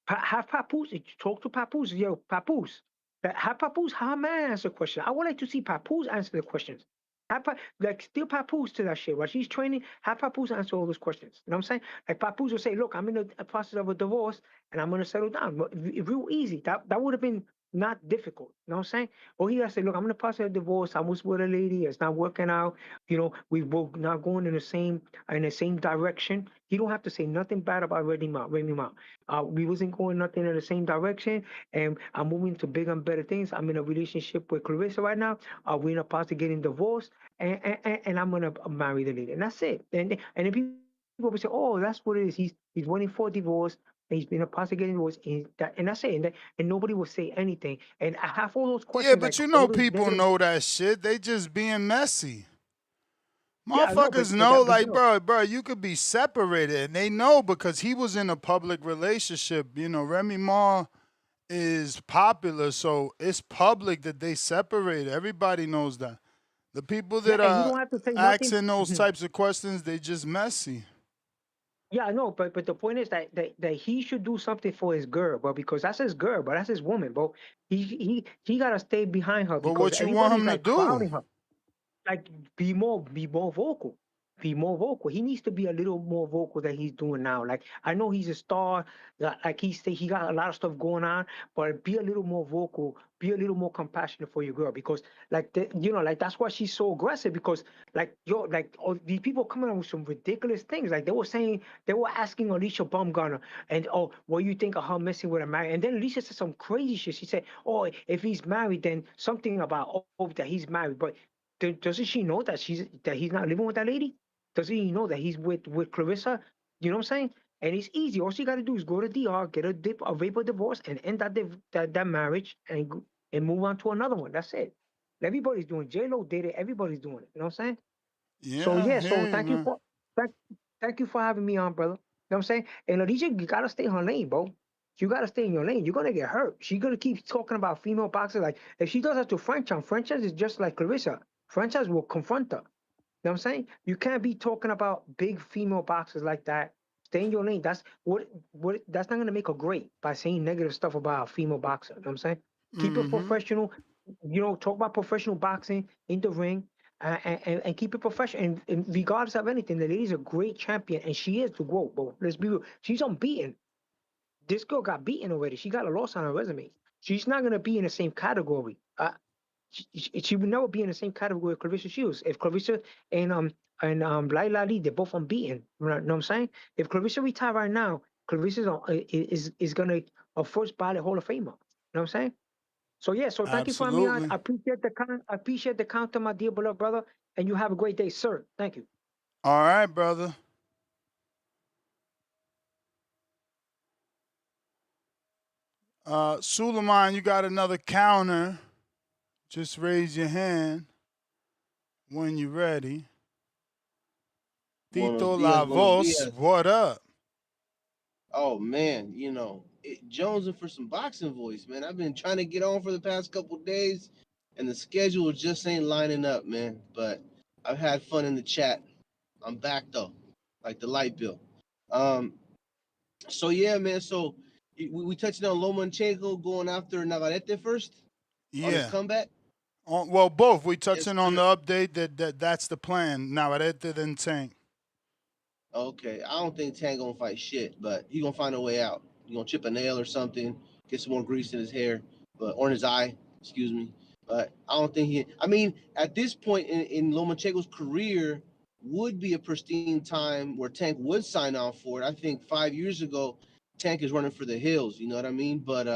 Have Papoose talk to Papoose. Yo, Papoose. Have Papoose. Have man answer the question. I would like to see Papoose answer the questions. Like still Papoose to that shit. While she's training, have Papoose answer all those questions. You know what I'm saying? Like Papoose will say, "Look, I'm in a process of a divorce, and I'm gonna settle down." Real easy. That would have been not difficult. You know what I'm saying? Or he gotta say, "Look, I'm in a process of divorce. I was with a lady. It's not working out. We both not going in the same direction." He don't have to say nothing bad about Remy Ma. We wasn't going nothing in the same direction, and I'm moving to bigger and better things. I'm in a relationship with Clarissa right now. We're in a process of getting divorced, and I'm gonna marry the lady, and that's it. And then people will say, "Oh, that's what it is. He's waiting for a divorce." And he's been a process of getting divorced, and that's it. And nobody will say anything. And I have all those Yeah, questions, but like you all know those people negative. know that shit. They just being messy. Yeah, I know, Motherfuckers but know, that, but like, bro, you could be separated. And they know because he was in a public relationship. Remy Ma is popular, so it's public that they separate. Everybody knows that. The people yeah, that and he are don't have to say nothing. asking those types of questions, they just messy. Yeah, I know, but the point is that he should do something for his girl, bro, because that's his girl, but that's his woman, bro. He gotta stay behind her But because what you want everybody's him to like do? crowding her. Like be more vocal. Be more vocal. He needs to be a little more vocal than he's doing now. Like I know he's a star, like he got a lot of stuff going on, but be a little more vocal, be a little more compassionate for your girl because like that's why she's so aggressive because like all these people coming up with some ridiculous things. Like they were asking Alicia Baumgartner and what you think of her messing with a married, and then Alicia said some crazy shit. She said, "Oh, if he's married, then something about that he's married." But doesn't she know that he's not living with that lady? Doesn't he know that he's with Clarissa? You know what I'm saying? And it's easy. All she got to do is go to DR, get a vapor divorce, and end that marriage and move on to another one. That's it. Everybody's doing. J-Lo did it. Everybody's doing it. You know what I'm saying? So Yeah, yeah. So hey, man. thank you for having me on, brother. You know what I'm saying? And Alicia, you gotta stay in her lane, bro. You gotta stay in your lane. You're gonna get hurt. She's gonna keep talking about female boxers. Like if she does that to franchise is just like Clarissa. Franchise will confront her. You know what I'm saying? You can't be talking about big female boxers like that. Stay in your lane. That's that's not gonna make her great by saying negative stuff about a female boxer. You know what I'm saying? Keep it professional. Talk about professional boxing in the ring and keep it professional. And regardless of anything, the lady's a great champion and she is the GOAT, bro. Let's be real. She's unbeaten. This girl got beaten already. She got a loss on her resume. She's not gonna be in the same category. She would never be in the same category with Clarissa Shields. If Clarissa and Laila Lee, they're both unbeaten. You know what I'm saying? If Clarissa retire right now, Clarissa is gonna a first ballot Hall of Famer. You know what I'm saying? So yeah, so thank you for having me on. Absolutely. I appreciate the count, my dear beloved brother, and you have a great day, sir. Thank you. All right, brother. Suleiman, you got another counter. Just raise your hand when you're ready. Tito La Voz, what up? Oh man, jonesing for some boxing voice, man. I've been trying to get on for the past couple days, and the schedule just ain't lining up, man. But I've had fun in the chat. I'm back though, like the light bill. So yeah, man. So we touched on Lomachenko going after Navarrete first on his Yeah. comeback. Well, both. We touching on the update that's the plan. Navarrete then Tank. Okay, I don't think Tank gonna fight shit, but he gonna find a way out. He gonna chip a nail or something, get some more grease in his hair, or in his eye, excuse me. But I don't think he. I mean, at this point in Lomachenko's career, would be a pristine time where Tank would sign on for it. I think 5 years ago, Tank is running for the hills. You know what I mean? But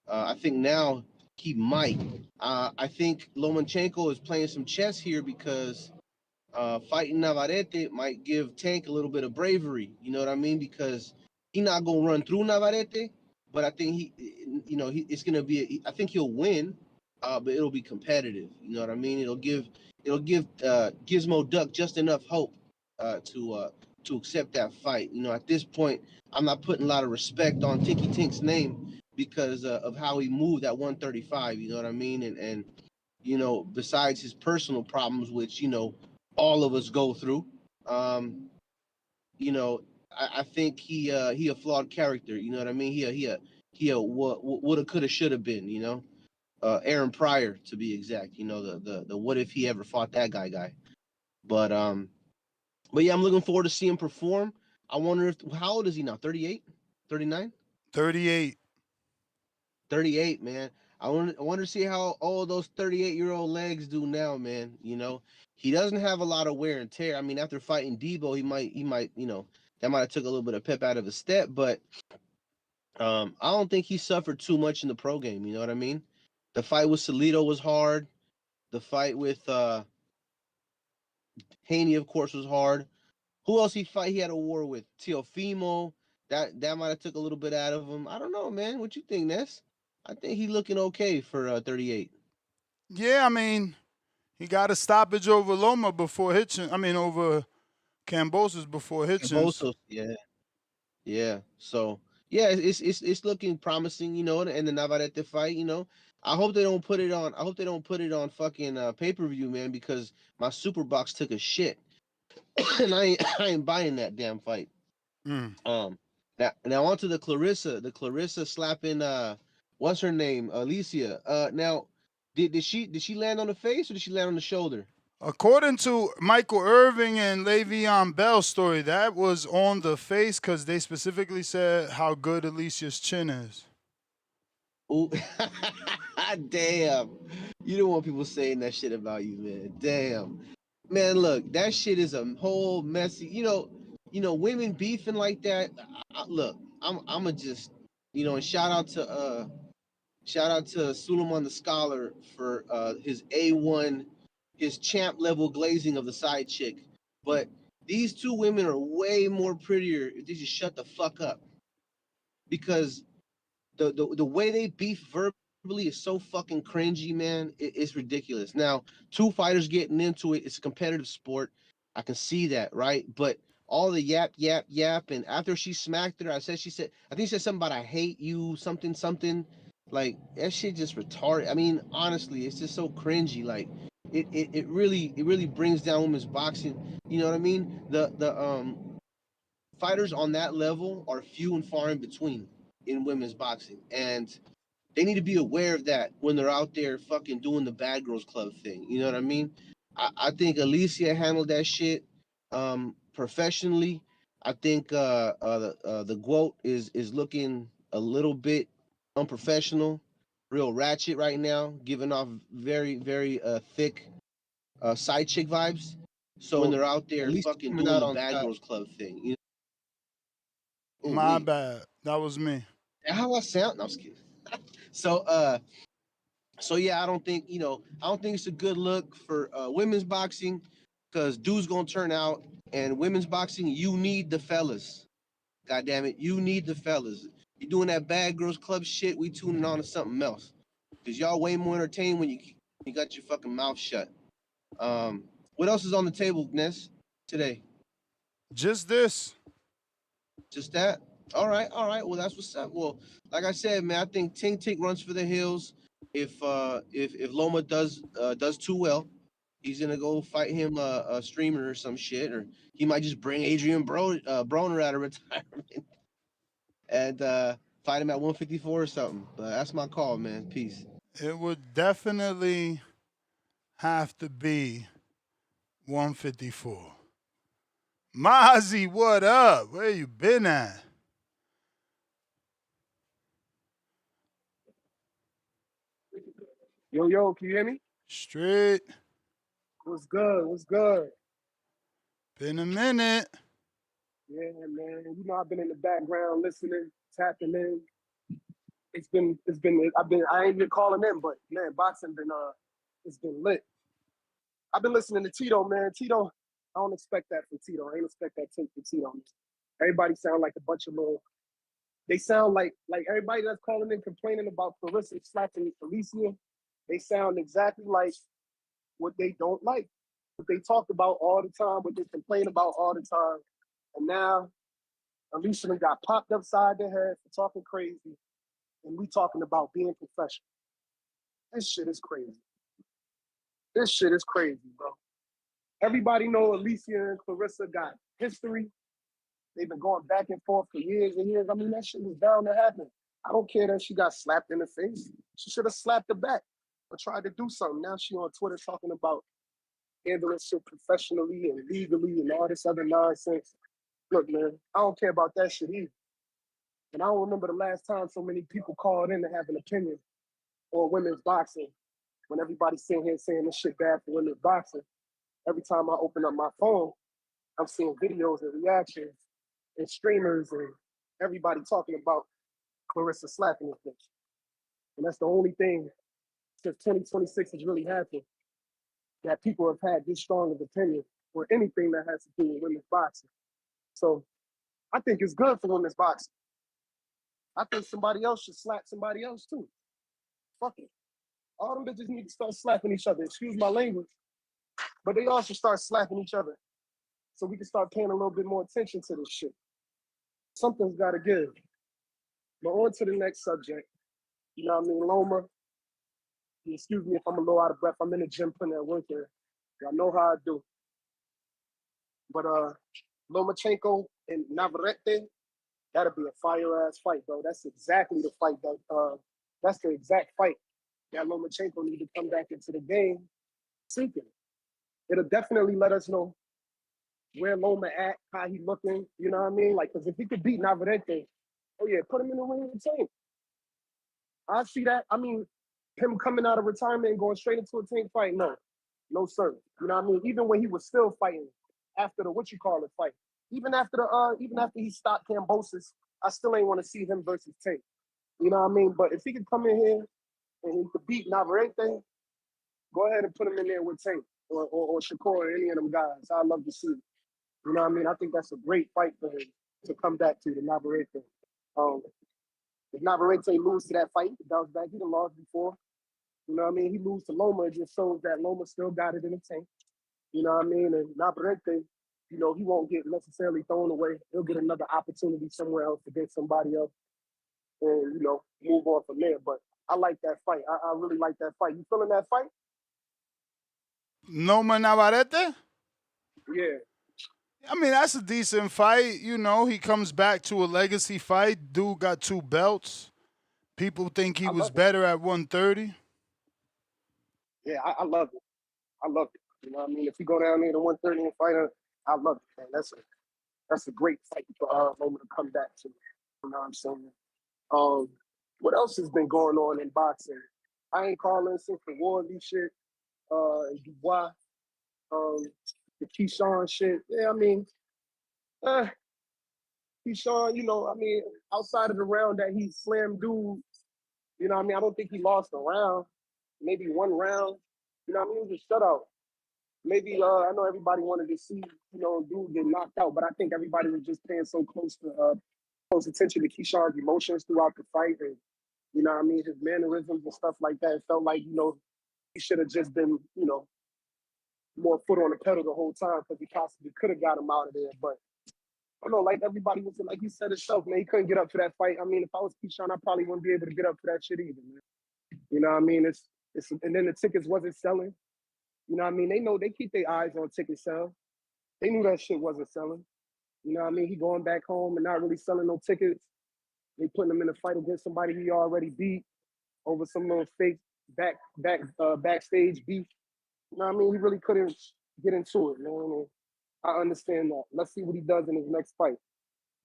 I think now he might. I think Lomachenko is playing some chess here because fighting Navarrete might give Tank a little bit of bravery. You know what I mean? Because he's not gonna run through Navarrete, but I think it's gonna be. I think he'll win, but it'll be competitive. You know what I mean? It'll give Gizmo Duck just enough hope to accept that fight. At this point, I'm not putting a lot of respect on Tinky Tink's name because of how he moved at 135. You know what I mean? And besides his personal problems, which all of us go through. I think he a flawed character. You know what I mean? He a woulda, coulda, shoulda been. Aaron Pryor to be exact. The what if he ever fought that guy. But yeah, I'm looking forward to seeing him perform. I wonder how old is he now? 38, 39? 38. 38, man. I want to see how all those 38-year-old legs do now, man. He doesn't have a lot of wear and tear. I mean, after fighting Debo, he might, that might have took a little bit of pep out of his step, but I don't think he suffered too much in the pro game. You know what I mean? The fight with Salido was hard. The fight with Haney, of course, was hard. Who else he fight? He had a war with Teofimo. That might have took a little bit out of him. I don't know, man. What you think, Ness? I think he's looking okay for 38. Yeah, I mean, he got a stoppage over Loma before Hitchens. I mean, over Kambosos before Hitchens. Yeah. So yeah, it's looking promising, and the Navarrete fight, I hope they don't put it on. I hope they don't put it on fucking pay-per-view, man, because my super box took a shit, and I ain't buying that damn fight. Now onto the Clarissa slapping what's her name, Alicia. Now did she land on the face or did she land on the shoulder? According to Michael Irving and Le'Veon Bell's story, that was on the face because they specifically said how good Alicia's chin is. Ooh, damn! You don't want people saying that shit about you, man. Damn, man. Look, that shit is a whole messy. Women beefing like that. Look, I'ma just, and shout out to Suleiman the Scholar for his A1, his champ level glazing of the side chick. But These two women are way more prettier if they just shut the fuck up. Because the way they beef verbally is so fucking cringy, man. It's ridiculous. Now, two fighters getting into it, it's a competitive sport. I can see that, right? But all the yap, and after she smacked her, I think she said something about I hate you, something. Like, that shit just retarded. I mean, honestly, it's just so cringy. Like, it really brings down women's boxing. You know what I mean? The fighters on that level are few and far in between in women's boxing, and they need to be aware of that when they're out there fucking doing the bad girls club thing. You know what I mean? I think Alicia handled that shit professionally. I think the GOAT is looking a little bit unprofessional, real ratchet right now, giving off very thick side chick vibes. So when they're out there fucking doing the bad girls club thing, you know? My bad. That was me. How I sound? No, I'm just kidding. So yeah, I don't think it's a good look for women's boxing, because dudes gonna turn out, and women's boxing, you need the fellas. God damn it, you need the fellas. You doing that bad girls club shit, we tuning on to something else, because y'all way more entertained when you got your fucking mouth shut. What else is on the table, Ness, today? Just this. Just that? All right. Well, that's what's up. Well, like I said, man, I think Tink runs for the hills. If Loma does too well, he's gonna go fight him a streamer or some shit, or he might just bring Adrian Broner out of retirement and fight him at 154 or something. But that's my call, man. Peace. It would definitely have to be 154. Mozzie, what up? Where you been at? Yo, can you hear me? Straight. What's good? What's good? Been a minute. Yeah, man. You know, I've been in the background listening, tapping in. I ain't been calling in, but man, boxing it's been lit. I've been listening to Tito, man. Tito, I don't expect that from Tito. I ain't expect that take for Tito. Everybody sound like a bunch of little. They sound like everybody that's calling in complaining about Clarissa slapping Alicia. They sound exactly like what they don't like, what they talk about all the time, what they complain about all the time. And now Alicia got popped upside the head for talking crazy, and we talking about being professional. This shit is crazy. This shit is crazy, bro. Everybody know Alicia and Clarissa got history. They've been going back and forth for years and years. I mean, that shit was bound to happen. I don't care that she got slapped in the face. She should have slapped her back or tried to do something. Now she on Twitter talking about handling shit professionally and legally and all this other nonsense. Look, man, I don't care about that shit either. And I don't remember the last time so many people called in to have an opinion on women's boxing when everybody's sitting here saying this shit bad for women's boxing. Every time I open up my phone, I'm seeing videos and reactions and streamers and everybody talking about Clarissa slapping this bitch. And that's the only thing since 2026 has really happened that people have had this strong of opinion or anything that has to do with women's boxing. So I think it's good for women's boxing. I think somebody else should slap somebody else too. Fuck it. All them bitches need to start slapping each other. Excuse my language. But they all should start slapping each other so we can start paying a little bit more attention to this shit. Something's got to give. But on to the next subject. You know what I mean? Loma. Excuse me if I'm a little out of breath. I'm in the gym putting that work in. Y'all know how I do. But Lomachenko and Navarrete, that'll be a fire-ass fight, bro. That's exactly the fight that's the exact fight that Lomachenko need to come back into the game seeking. It'll definitely let us know where Loma at, how he looking, you know what I mean? Like, because if he could beat Navarrete, oh yeah, put him in the ring with the team. I see that. I mean, him coming out of retirement and going straight into a team fight, no sir. You know what I mean? Even when he was still fighting after the fight, even after he stopped Cambosis, I still ain't want to see him versus Tank. You know what I mean? But if he could come in here and he could beat Navarrete, go ahead and put him in there with Tank or Shakur or any of them guys. I'd love to see it. You know what I mean? I think that's a great fight for him to come back to the Navarrete. If Navarrete lose to that fight, bounce back, he done lost before. You know what I mean? He lose to Loma, it just shows that Loma still got it in the tank. You know what I mean? And Navarrete, he won't get necessarily thrown away. He'll get another opportunity somewhere else against somebody else and, move on from there. But I like that fight. I really like that fight. You feeling that fight? Loma Navarrete? Yeah. I mean, that's a decent fight. He comes back to a legacy fight. Dude got 2 belts. People think he was better at 130. Yeah, I love it. I love it. You know what I mean? If you go down there to 130 and fight her, I love it, man. That's a great fight for Loma to come back to. You know what I'm saying? What else has been going on in boxing? I ain't calling since the Wardley shit, Dubois, the Keyshawn shit. Yeah, I mean, Keyshawn, outside of the round that he slammed dude, I don't think he lost a round. Maybe 1 round. It was a shutout. Maybe I know everybody wanted to see, dude get knocked out, but I think everybody was just paying so close attention to Keyshawn's emotions throughout the fight and his mannerisms and stuff like that. It felt like, he should have just been, more foot on the pedal the whole time because he possibly could have got him out of there. But I don't know, like everybody was like you said himself, man, he couldn't get up for that fight. I mean, if I was Keyshawn, I probably wouldn't be able to get up for that shit either, man. You know what I mean? It's and then the tickets wasn't selling. You know what I mean? They know they keep their eyes on ticket sales. They knew that shit wasn't selling. You know what I mean? He going back home and not really selling no tickets. They putting him in a fight against somebody he already beat over some little fake backstage beef. You know what I mean? He really couldn't get into it, man. And I understand that. Let's see what he does in his next fight.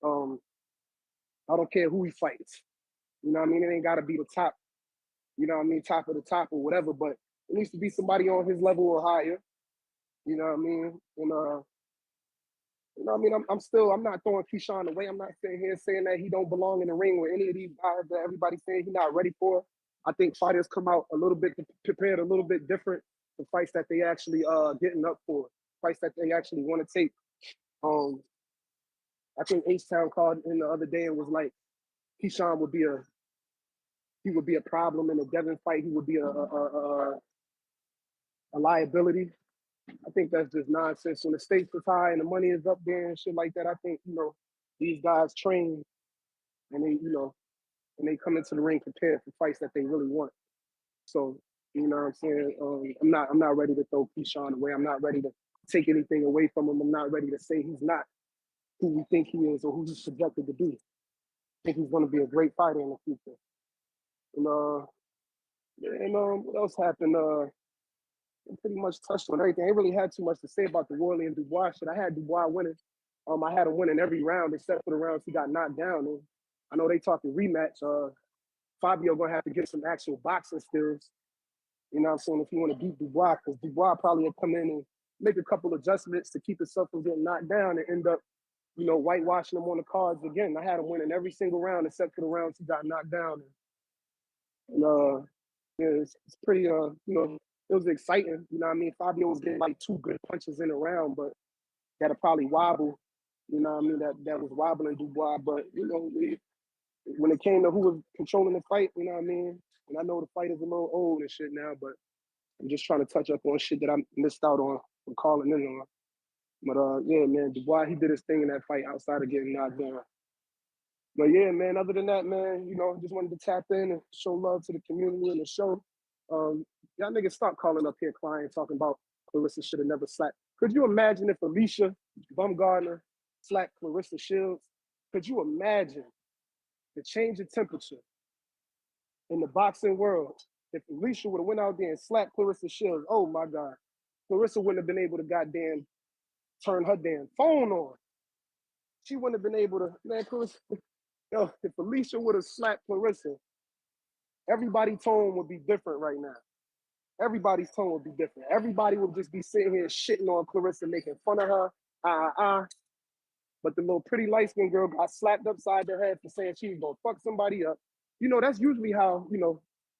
I don't care who he fights. You know what I mean? It ain't got to be the top, top of the top or whatever, but it needs to be somebody on his level or higher. You know what I mean? And I'm not throwing Keyshawn away. I'm not sitting here saying that he don't belong in the ring with any of these guys that everybody's saying he's not ready for. I think fighters come out a little bit prepared, a little bit different for fights that they actually getting up for, fights that they actually want to take. I think H-Town called in the other day and was like, Keyshawn would be a problem in a Devin fight. He would be a liability. I think that's just nonsense. When the stakes is high and the money is up there and shit like that, I think, these guys train and they come into the ring prepared for fights that they really want. So, you know what I'm saying? I'm not ready to throw Keyshawn away. I'm not ready to take anything away from him. I'm not ready to say he's not who we think he is or who he's projected to be. I think he's going to be a great fighter in the future. And what else happened? I pretty much touched on everything. I ain't really had too much to say about the Wardley and Dubois shit. I had Dubois winning. I had him winning every round except for the rounds he got knocked down. And I know they talking rematch. Fabio gonna have to get some actual boxing skills. You know what I'm saying? If you want to beat Dubois, because Dubois probably will come in and make a couple adjustments to keep himself from getting knocked down and end up, whitewashing him on the cards again. I had him winning every single round except for the rounds he got knocked down. And yeah, it's pretty, it was exciting. You know what I mean? Fabio was getting like 2 good punches in a round, but that'll probably wobble. You know what I mean? That was wobbling Dubois. But, when it came to who was controlling the fight, you know what I mean? And I know the fight is a little old and shit now, but I'm just trying to touch up on shit that I missed out on from calling in on. But, yeah, man, Dubois, he did his thing in that fight outside of getting knocked down. But, yeah, man, other than that, man, just wanted to tap in and show love to the community and the show. Y'all niggas stop calling up here crying, talking about Clarissa should have never slapped. Could you imagine if Alicia Bumgardner slapped Clarissa Shields? Could you imagine the change of temperature in the boxing world if Alicia would have went out there and slapped Clarissa Shields? Oh my God. Clarissa wouldn't have been able to goddamn turn her damn phone on. She wouldn't have been able to, man, Clarissa, if Alicia would have slapped Clarissa, everybody's tone would be different right now. Everybody's tone would be different. Everybody would just be sitting here shitting on Clarissa, making fun of her. But the little pretty light-skinned girl got slapped upside the head for saying she was going to fuck somebody up. That's usually how,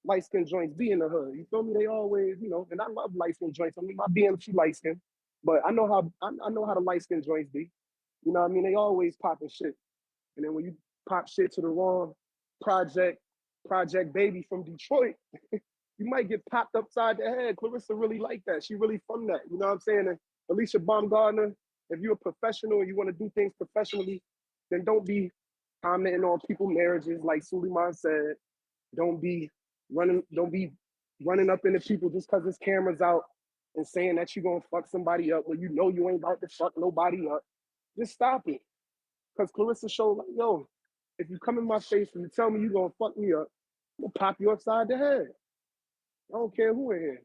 light-skinned joints be in the hood. You feel me? They always, and I love light-skinned joints. I mean, my BM, she light-skinned. But I know how the light skin joints be. You know what I mean? They always popping shit. And then when you pop shit to the wrong project baby from Detroit, you might get popped upside the head. Clarissa really like that. She really from that. You know what I'm saying? And Alicia Baumgartner, if you're a professional and you want to do things professionally, then don't be commenting on people's marriages like Suleiman said. Don't be running up into people just because his camera's out and saying that you're gonna fuck somebody up when you know you ain't about to fuck nobody up. Just stop it. Because Clarissa showed like, yo, if you come in my face and you tell me you're gonna fuck me up, I'm gonna pop you upside the head. I don't care who in here.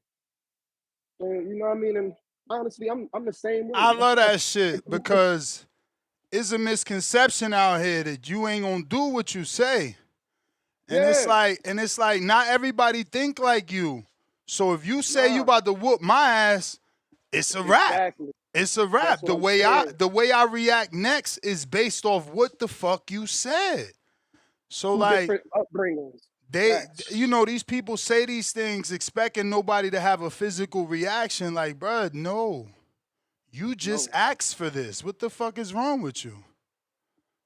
And you know what I mean? And honestly, I'm the same way. I love that shit because it's a misconception out here that you ain't gonna do what you say. And it's like not everybody think like you. So if you say you about to whoop my ass, it's a wrap. Exactly. It's a wrap. The way I react next is based off what the fuck you said. So Two like different upbringings. These people say these things expecting nobody to have a physical reaction. Like, bruh, no. You just asked for this. What the fuck is wrong with you?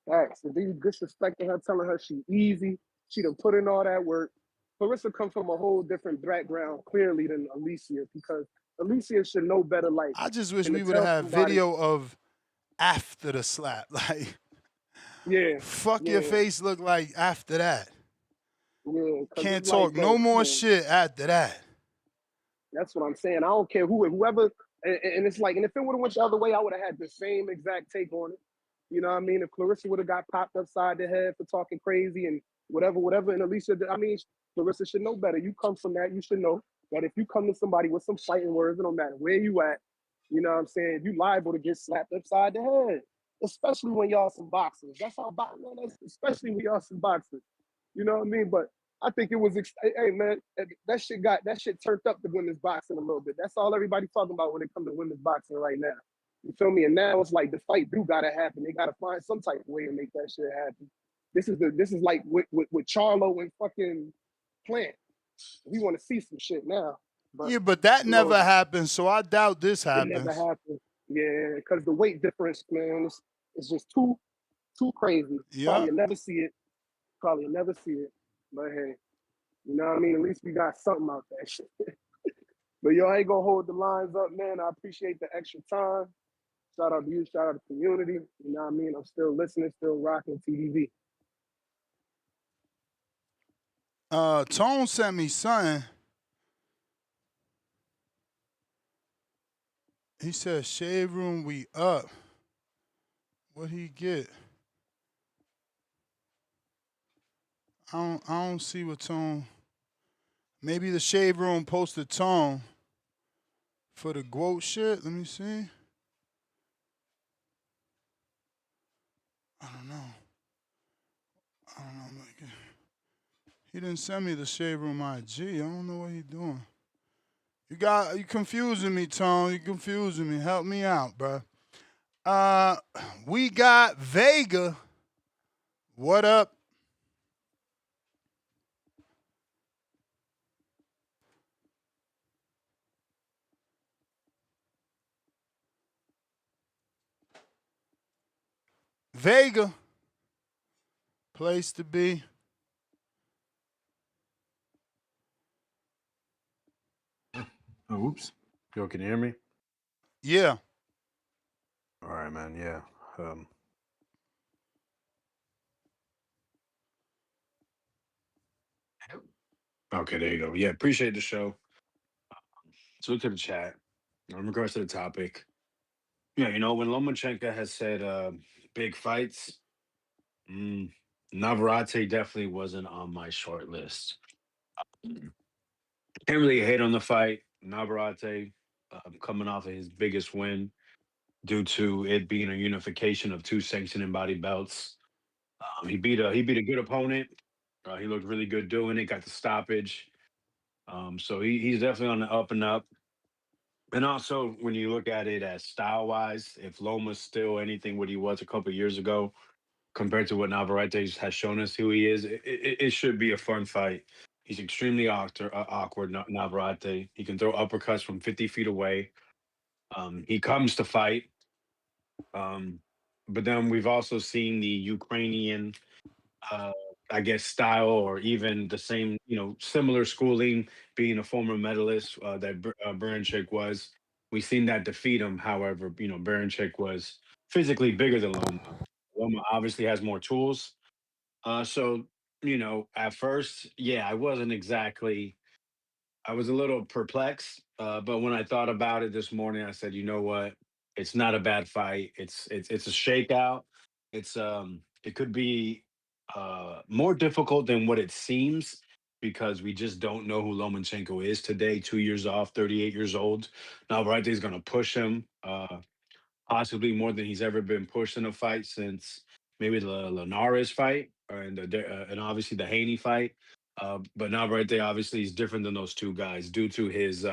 Facts. If they disrespecting her, telling her she easy, she done put in all that work. Clarissa come from a whole different background, clearly, than Alicia, because Alicia should know better life. I just wish we would have had video of after the slap. Like, fuck your face look like after that. Yeah. Can't talk no more shit after that. That's what I'm saying. I don't care whoever, and it's like, and if it would have went the other way, I would have had the same exact take on it. You know what I mean? If Clarissa would have got popped upside the head for talking crazy and whatever, and Alicia, I mean, Clarissa should know better. You come from that, you should know that if you come to somebody with some fighting words, it don't matter where you at, you know what I'm saying, you liable to get slapped upside the head, especially when y'all some boxers. That's how, especially when y'all some boxers. You know what I mean? But I think it was, hey man, that shit turned up the women's boxing a little bit. That's all everybody talking about when it comes to women's boxing right now. You feel me? And now it's like the fight do gotta happen. They gotta find some type of way to make that shit happen. This is like with Charlo and fucking Plant. We want to see some shit now. But that never happened, so I doubt this happens. It never happened. Yeah, because the weight difference, man, it's just too crazy. Yeah. Probably never see it. But hey, you know what I mean? At least we got something out that shit. But yo, I ain't gonna hold the lines up, man. I appreciate the extra time. Shout out to you, shout out to the community. You know what I mean? I'm still listening, still rocking TDV. Tone sent me something. He said, shade room, we up. What'd he get? I don't see what Tone. Maybe the shade room posted Tone for the quote shit. Let me see. I don't know. He didn't send me the shade room IG. I don't know what he's doing. You confusing me, Tone. You confusing me. Help me out, bro. We got Vega. What up? Vega. Place to be. Oh, oops. Yo, can you hear me? Yeah. All right, man. Yeah. Okay, there you go. Yeah, appreciate the show. So look to the chat. In regards to the topic, yeah, you know, when Lomachenko has said big fights, Navarrete definitely wasn't on my short list. Can't really hate on the fight. Navarrete coming off of his biggest win due to it being a unification of two sanctioned and body belts. He beat a good opponent. He looked really good doing it. Got the stoppage. So he's definitely on the up and up. And also, when you look at it as style wise, if Loma's still anything what he was a couple years ago, compared to what Navarrete has shown us who he is, it should be a fun fight. He's extremely awkward, Navarrete. He can throw uppercuts from 50 feet away. He comes to fight. Um, but then we've also seen the Ukrainian, uh, I guess, style, or even the same, similar schooling, being a former medalist that Berinchik was. We've seen that defeat him. However, Berinchik was physically bigger than Loma. Loma obviously has more tools. So, at first, yeah, I was a little perplexed, but when I thought about it this morning, I said, you know what? It's not a bad fight. It's a shakeout. It could be more difficult than what it seems because we just don't know who Lomachenko is today. 2 years off, 38 years old. Navarrete is going to push him. Possibly more than he's ever been pushed in a fight since maybe the Linares fight and obviously the Haney fight. But Navarrete obviously is different than those two guys due to his,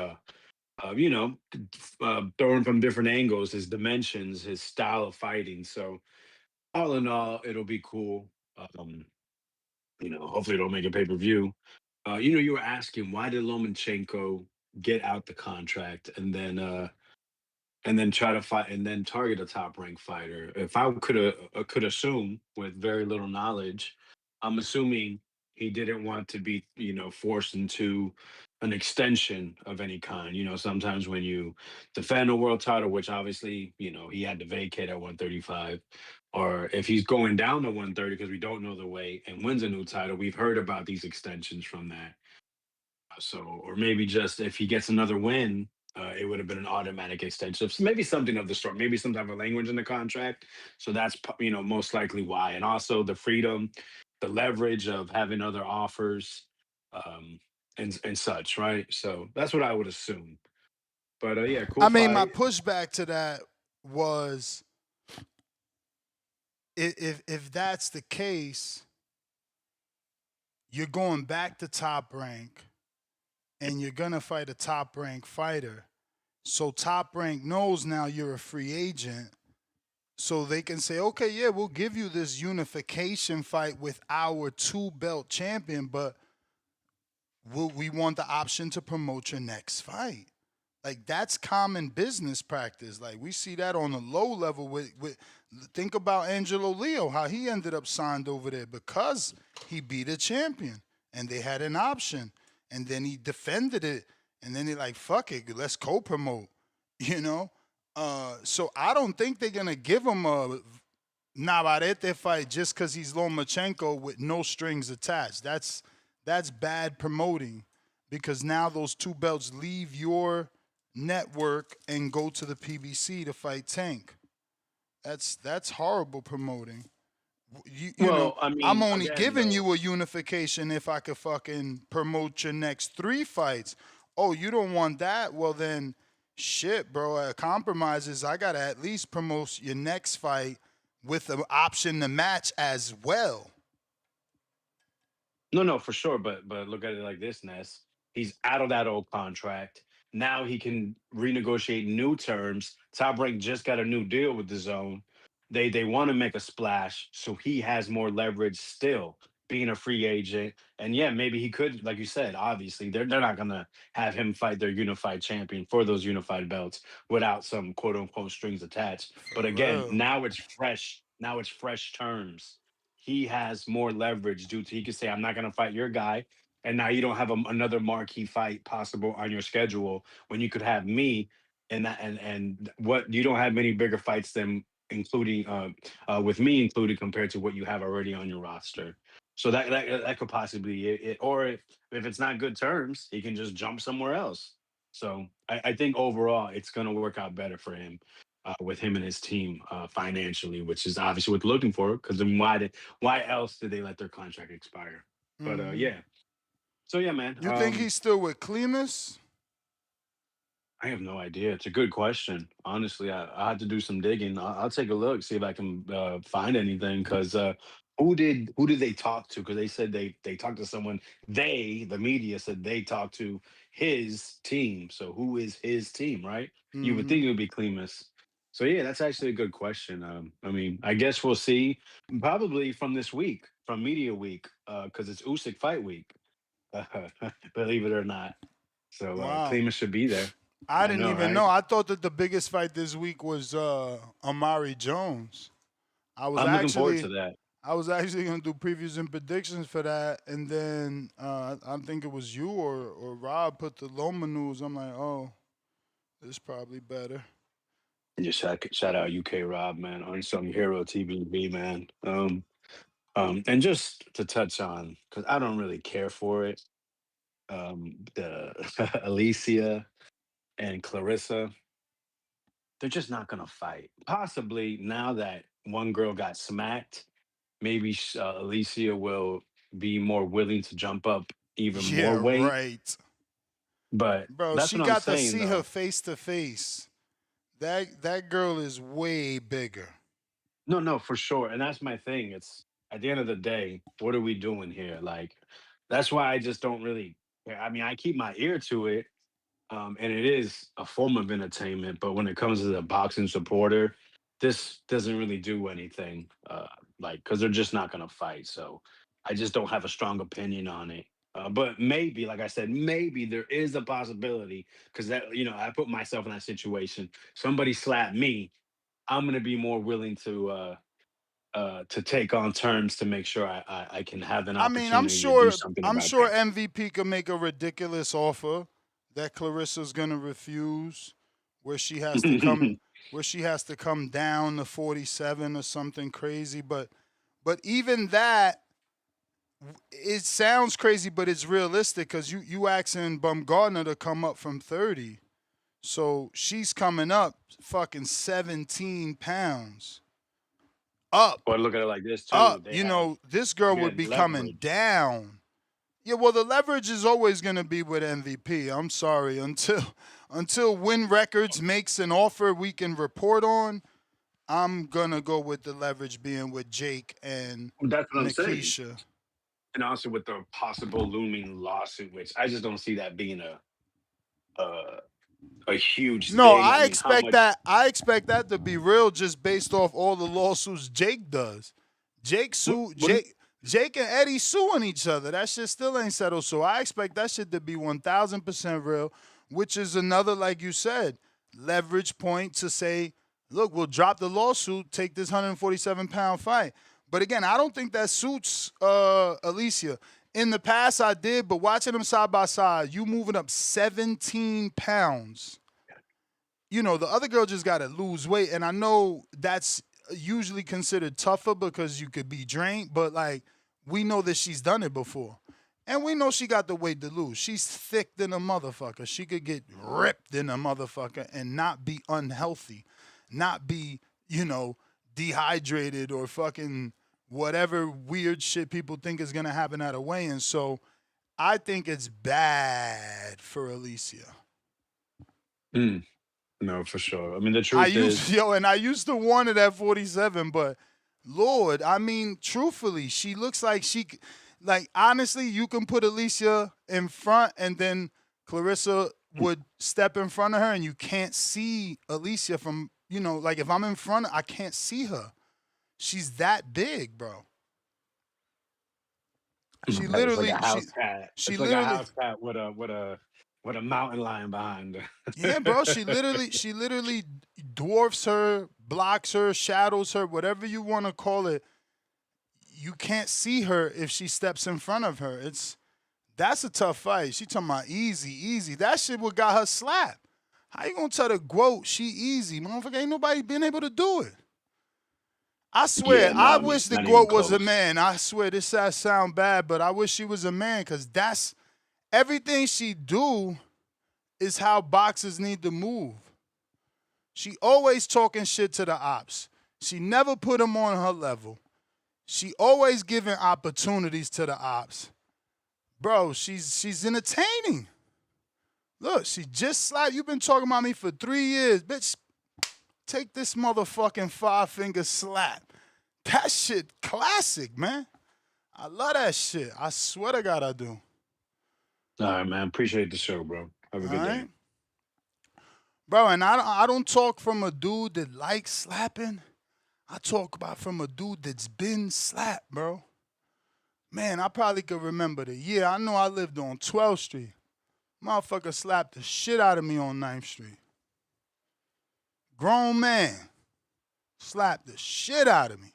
you know, throwing from different angles, his dimensions, his style of fighting. So all in all, it'll be cool. Um, hopefully it'll make a pay per view. You were asking why did Lomachenko get out the contract and then try to fight and then target a top ranked fighter. If I could assume with very little knowledge, I'm assuming he didn't want to be, forced into an extension of any kind. Sometimes when you defend a world title, which obviously, he had to vacate at 135, or if he's going down to 130 because we don't know the weight and wins a new title, we've heard about these extensions from that. So, or maybe just if he gets another win, it would have been an automatic extension. So maybe something of the sort, maybe some type of language in the contract. So that's most likely why, and also the freedom, the leverage of having other offers, um, and such, right? So that's what I would assume. But yeah, cool I mean, my fight. pushback to that was if that's the case, you're going back to top rank and you're gonna fight a top rank fighter. So top rank knows now you're a free agent. So they can say, okay, yeah, we'll give you this unification fight with our 2-belt champion, but we want the option to promote your next fight. Like that's common business practice. Like we see that on a low level with think about Angelo Leo, how he ended up signed over there because he beat a champion and they had an option. And then he defended it. And then he like, fuck it, let's co-promote. So I don't think they're gonna give him a Navarrete fight just because he's Lomachenko with no strings attached. That's bad promoting because now those 2 belts leave your network and go to the PBC to fight Tank. That's horrible promoting. I mean, I'm only again, giving though, you a unification if I could fucking promote your next 3 fights. Oh, you don't want that? Well then, shit, bro. Compromises. I gotta at least promote your next fight with an option to match as well. No, for sure. But look at it like this, Ness. He's out of that old contract. Now he can renegotiate new terms. Top Rank just got a new deal with the zone. They want to make a splash, so he has more leverage still, being a free agent. And yeah, maybe he could, like you said, obviously they're not gonna have him fight their unified champion for those unified belts without some quote unquote strings attached. But again, Real. now it's fresh. Now it's fresh terms. He has more leverage due to he can say, I'm not going to fight your guy. And now you don't have another marquee fight possible on your schedule when you could have me and that and what you don't have many bigger fights than including with me included compared to what you have already on your roster. So that could possibly be it. Or if it's not good terms, he can just jump somewhere else. So I think overall it's going to work out better for him with him and his team financially, which is obviously what they're looking for. Because then why else did they let their contract expire? But Mm-hmm. yeah, so yeah, man. You think he's still with Clemus? I have no idea. It's a good question. Honestly, I had to do some digging. I'll take a look, see if I can find anything. Because who did they talk to? Because they said they talked to someone. The media said they talked to his team. So who is his team, right? You would think Mm-hmm. it would be Clemus. So yeah, that's actually a good question. I mean, I guess we'll see probably from this week, from media week, because it's Usyk fight week. Believe it or not. So Wow. Clemus should be there. I I didn't know, even right? know. I thought that the biggest fight this week was Amari Jones. I was I'm looking forward actually to that. I was actually gonna do previews and predictions for that, and then I think it was you or Rob put the Loma news. I'm like, oh, this probably better. Just shout out UK Rob, man, unsung hero TBB, man. And just to touch on, because I don't really care for it. The Alicia and Clarissa, they're just not gonna fight. Possibly now that one girl got smacked, maybe Alicia will be more willing to jump up even more Yeah, weight. right, But bro. that's She what I'm got to saying, see her though. face to face. That girl is way bigger. No, no, for sure. And that's my thing. It's at the end of the day, what are we doing here? Like, that's why I just don't really. I mean, I keep my ear to it, and it is a form of entertainment. But when it comes to the boxing supporter, this doesn't really do anything. Like, because they're just not gonna fight. So I just don't have a strong opinion on it. But maybe, like I said, maybe there is a possibility because that I put myself in that situation. Somebody slapped me. I'm gonna be more willing to take on terms to make sure I can have an I mean, opportunity to do something I'm about sure that. MVP could make a ridiculous offer that Clarissa's gonna refuse, where she has to come down to 47 or something crazy. But even that, it sounds crazy, but it's realistic because you asking Bumgardner to come up from 30, so she's coming up fucking 17 pounds up. But look at it like this too. They have This girl would good be coming leverage. down. Yeah, well, the leverage is always going to be with MVP. I'm sorry, until Win Records makes an offer we can report on, I'm gonna go with the leverage being with Jake and That's what I'm saying. Nikisha. And also with the possible looming lawsuit, which I just don't see that being a, a huge No, thing. I I mean, how expect much? that. I expect that to be real, just based off all the lawsuits Jake does. What Jake and Eddie suing each other. That shit still ain't settled. So I expect that shit to be 1,000% real, which is another, like you said, leverage point to say, look, we'll drop the lawsuit, take this 147-pound fight. But again, I don't think that suits Alicia. In the past, I did, but watching them side by side, you moving up 17 pounds. The other girl just got to lose weight. And I know that's usually considered tougher because you could be drained, but like, we know that she's done it before. And we know she got the weight to lose. She's thick than a motherfucker. She could get ripped in a motherfucker and not be unhealthy, not be, dehydrated or fucking whatever weird shit people think is going to happen at a weigh-in. So I think it's bad for Alicia. No, for sure. I mean, the I truth used is, I used to want it at 47, but Lord, I mean, truthfully, she looks like honestly, you can put Alicia in front and then Clarissa would step in front of her and you can't see Alicia from, like if I'm in front, I can't see her. She's that big, bro. She it's like literally, a house cat. she It's like a literally, house cat with a mountain lion behind her. yeah, bro. She literally dwarfs her, blocks her, shadows her, whatever you want to call it. You can't see her if she steps in front of her. That's a tough fight. She talking about easy. That shit what got her slapped. How you gonna tell the GOAT she easy? Motherfucker, ain't nobody been able to do it. I swear, Yeah, I no, wish the not even GOAT was a close. man. I swear, this sound bad, but I wish she was a man because that's everything she do is how boxers need to move. She always talking shit to the ops. She never put them on her level. She always giving opportunities to the ops. Bro, she's entertaining. Look, she just slapped. You've been talking about me for 3 years. Bitch, take this motherfucking 5-finger slap. That shit classic, man. I love that shit. I swear to God I do. All right, man. Appreciate the show, bro. Have a All good day. right? Bro, and I don't talk from a dude that likes slapping. I talk about from a dude that's been slapped, bro. Man, I probably could remember the year. I know I lived on 12th Street. Motherfucker slapped the shit out of me on 9th Street. Grown man slapped the shit out of me.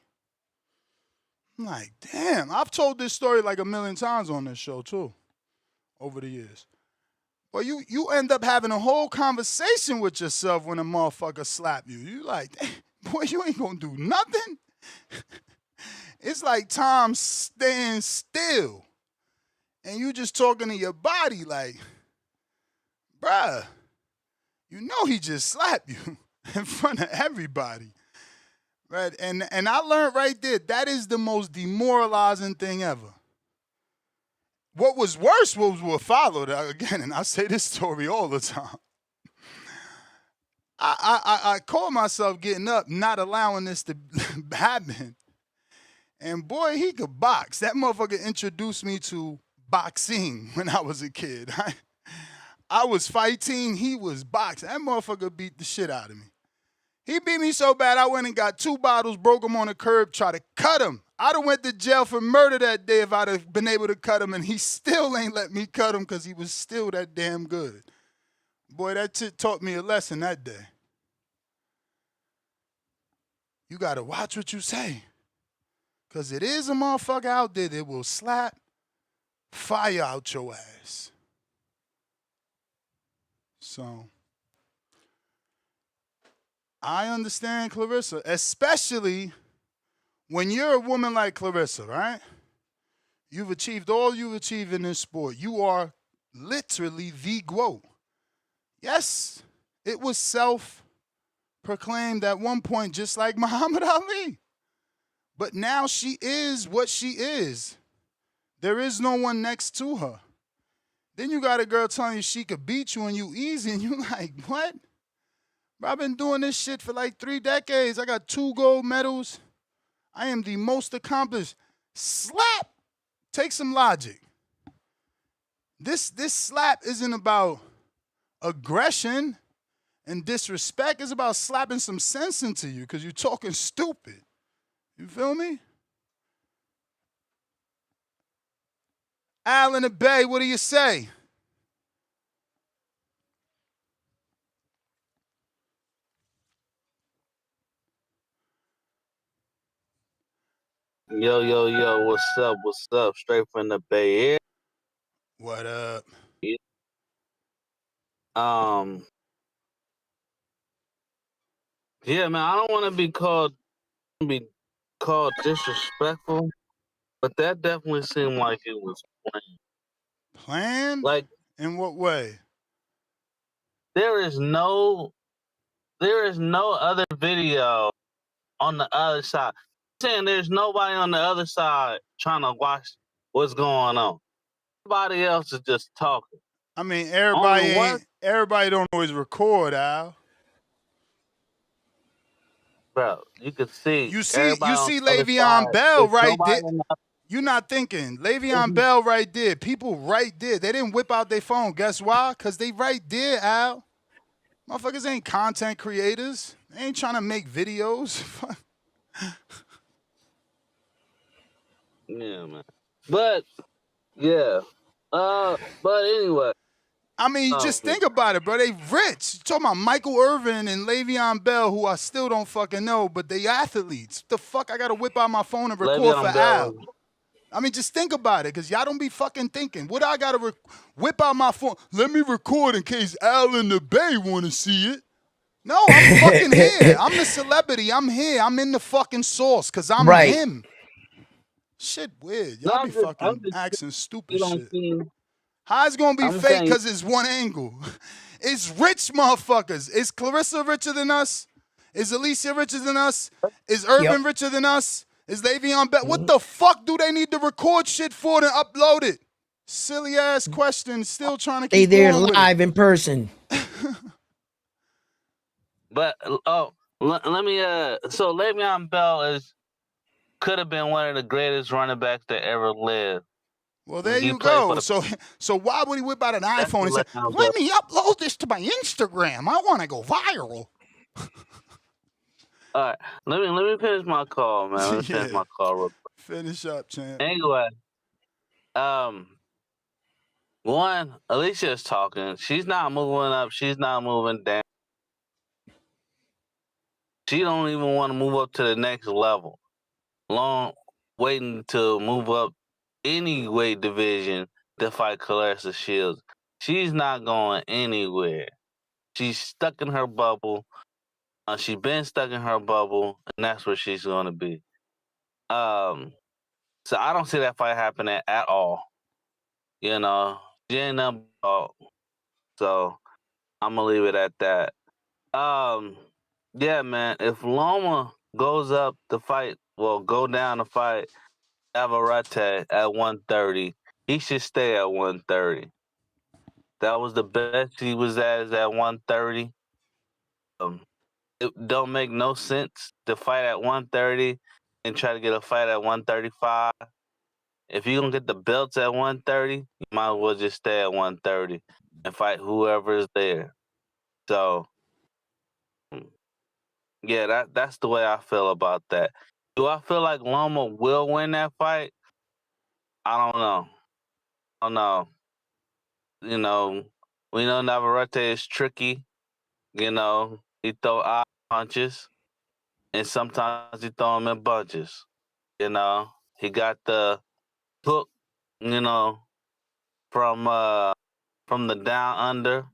I'm like, damn. I've told this story like a million times on this show, too, over the years. But you end up having a whole conversation with yourself when a motherfucker slap you. You like, boy, you ain't gonna do nothing. It's like time stands still. And you just talking to your body like, bruh, you know he just slapped you in front of everybody. Right? And I learned right there, that is the most demoralizing thing ever. What was worse was what followed. Again, and I say this story all the time. I caught myself getting up, not allowing this to happen. And boy, he could box. That motherfucker introduced me to boxing when I was a kid. I was fighting, he was boxing. That motherfucker beat the shit out of me. He beat me so bad, I went and got 2 bottles, broke him on the curb, tried to cut him. I'd have went to jail for murder that day if I'd have been able to cut him, and he still ain't let me cut him because he was still that damn good. Boy, that shit taught me a lesson that day. You got to watch what you say, because it is a motherfucker out there that will slap fire out your ass. So I understand Clarissa, especially when you're a woman like Clarissa, right? You've achieved all you've achieved in this sport. You are literally the GOAT. Yes, it was self-proclaimed at one point, just like Muhammad Ali. But now she is what she is. There is no one next to her. Then you got a girl telling you she could beat you and you easy, and you like, what? Bro, I've been doing this shit for like 3 decades. I got 2 gold medals. I am the most accomplished. Slap. Take some logic. This slap isn't about aggression and disrespect. It's about slapping some sense into you because you're talking stupid. You feel me? Al in the Bay, what do you say? Yo, yo, yo, what's up? What's up? Straight from the Bay Area. What up? Yeah. Yeah, man, I don't want to be called disrespectful, but that definitely seemed like it was planned. Planned? Like, in what way? There is no other video on the other side. I'm saying there's nobody on the other side trying to watch what's going on. Everybody else is just talking. I mean, everybody don't always record, Al. Bro, you could see. You see Le'Veon Bell right there. You're not thinking. Le'Veon Bell right there. People right there. They didn't whip out their phone. Guess why? Because they right there, Al. Motherfuckers ain't content creators. They ain't trying to make videos. Yeah, man. But, yeah. But anyway. I mean, just think about it, bro. They rich. You're talking about Michael Irvin and Le'Veon Bell, who I still don't fucking know, but they athletes. What the fuck? I got to whip out my phone and record Le'Veon for Al. I mean, just think about it, because y'all don't be fucking thinking. What I got to whip out my phone? Let me record in case Al in the Bay want to see it. No, I'm fucking here. I'm the celebrity. I'm here. I'm in the fucking sauce because I'm him. Shit weird. Y'all be fucking asking stupid shit. How it's going to be fake because it's one angle? It's rich motherfuckers. Is Clarissa richer than us? Is Alicia richer than us? Is Irvin richer than us? Is Le'Veon Bell? What the fuck do they need to record shit for and upload it? Silly ass question. Still trying to keep there going live in person. But let me so Le'Veon Bell could have been one of the greatest running backs that ever lived. Well, there you go. So why would he whip out an iPhone and say, "Let me upload this to my Instagram. I want to go viral." All right, let me finish my call, man. Let me finish my call real quick. Finish up, champ. Anyway, One, Alicia's talking. She's not moving up. She's not moving down. She don't even want to move up to the next level. Long waiting to move up any weight division to fight Clarissa Shields. She's not going anywhere. She's stuck in her bubble. She's been stuck in her bubble, and that's where she's going to be. So I don't see that fight happening at all. You know, she ain't nothing but, so I'm gonna leave it at that. Yeah, man. If Loma goes up to fight, well, go down to fight Navarrete at 130, he should stay at 130. That was the best he was at, is at 130. It don't make no sense to fight at 130 and try to get a fight at 135. If you're going to get the belts at 130, you might as well just stay at 130 and fight whoever is there. So, yeah, that's the way I feel about that. Do I feel like Loma will win that fight? I don't know. I don't know. You know, we know Navarrete is tricky. You know, he throw odd punches, and sometimes he throw them in bunches. You know, he got the hook, you know, from the down under.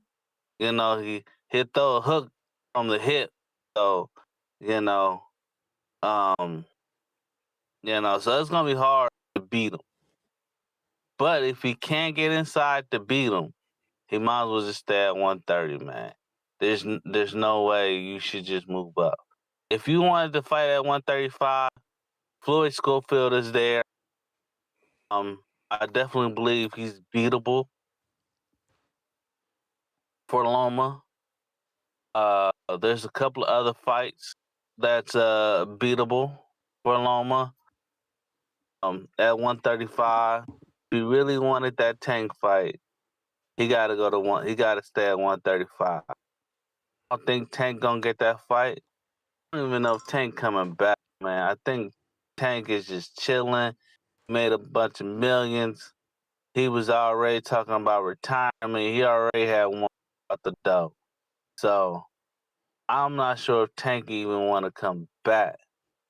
You know, he'll throw a hook from the hip. So, you know, so it's gonna be hard to beat him. But if he can't get inside to beat him, he might as well just stay at 130, man. There's no way you should just move up. If you wanted to fight at 135, Floyd Schofield is there. I definitely believe he's beatable for Loma. There's a couple of other fights that's beatable for Loma. At 135, if he really wanted that Tank fight, he got to go to one. He got to stay at 135. I don't think Tank gonna get that fight. I don't even know if Tank coming back, man. I think Tank is just chilling. Made a bunch of millions. He was already talking about retirement. He already had one out the dough. So I'm not sure if Tank even want to come back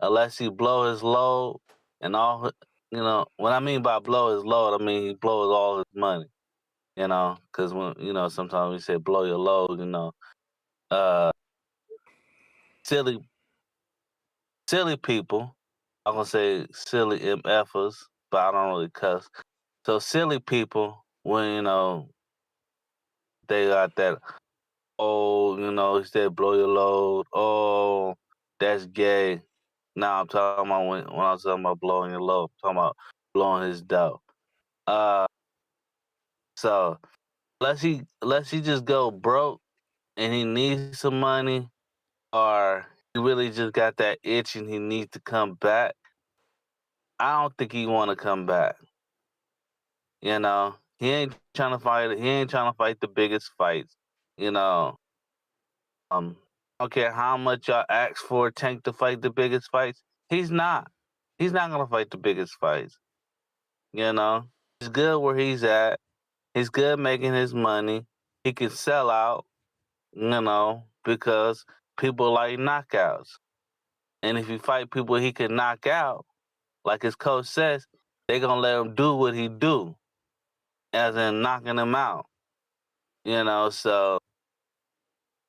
unless he blow his load and all. You know, what I mean by blow his load, I mean he blows all his money. You know, because when sometimes we say blow your load. You know, silly people. I'm gonna say silly MFers, but I don't really cuss. So silly people, when they got that. Oh, he said blow your load. Oh, that's gay. Now I'm talking about when I was talking about blowing your load, I'm talking about blowing his dough. So unless he just go broke and he needs some money, or he really just got that itch and he needs to come back, I don't think he want to come back. You know, he ain't trying to fight. He ain't trying to fight the biggest fights. You know, I don't care how much y'all ask for Tank to fight the biggest fights. He's not. He's not gonna fight the biggest fights. You know, he's good where he's at. He's good making his money. He can sell out. You know, because people like knockouts. And if you fight people he can knock out, like his coach says, they gonna let him do what he do, as in knocking him out. You know, so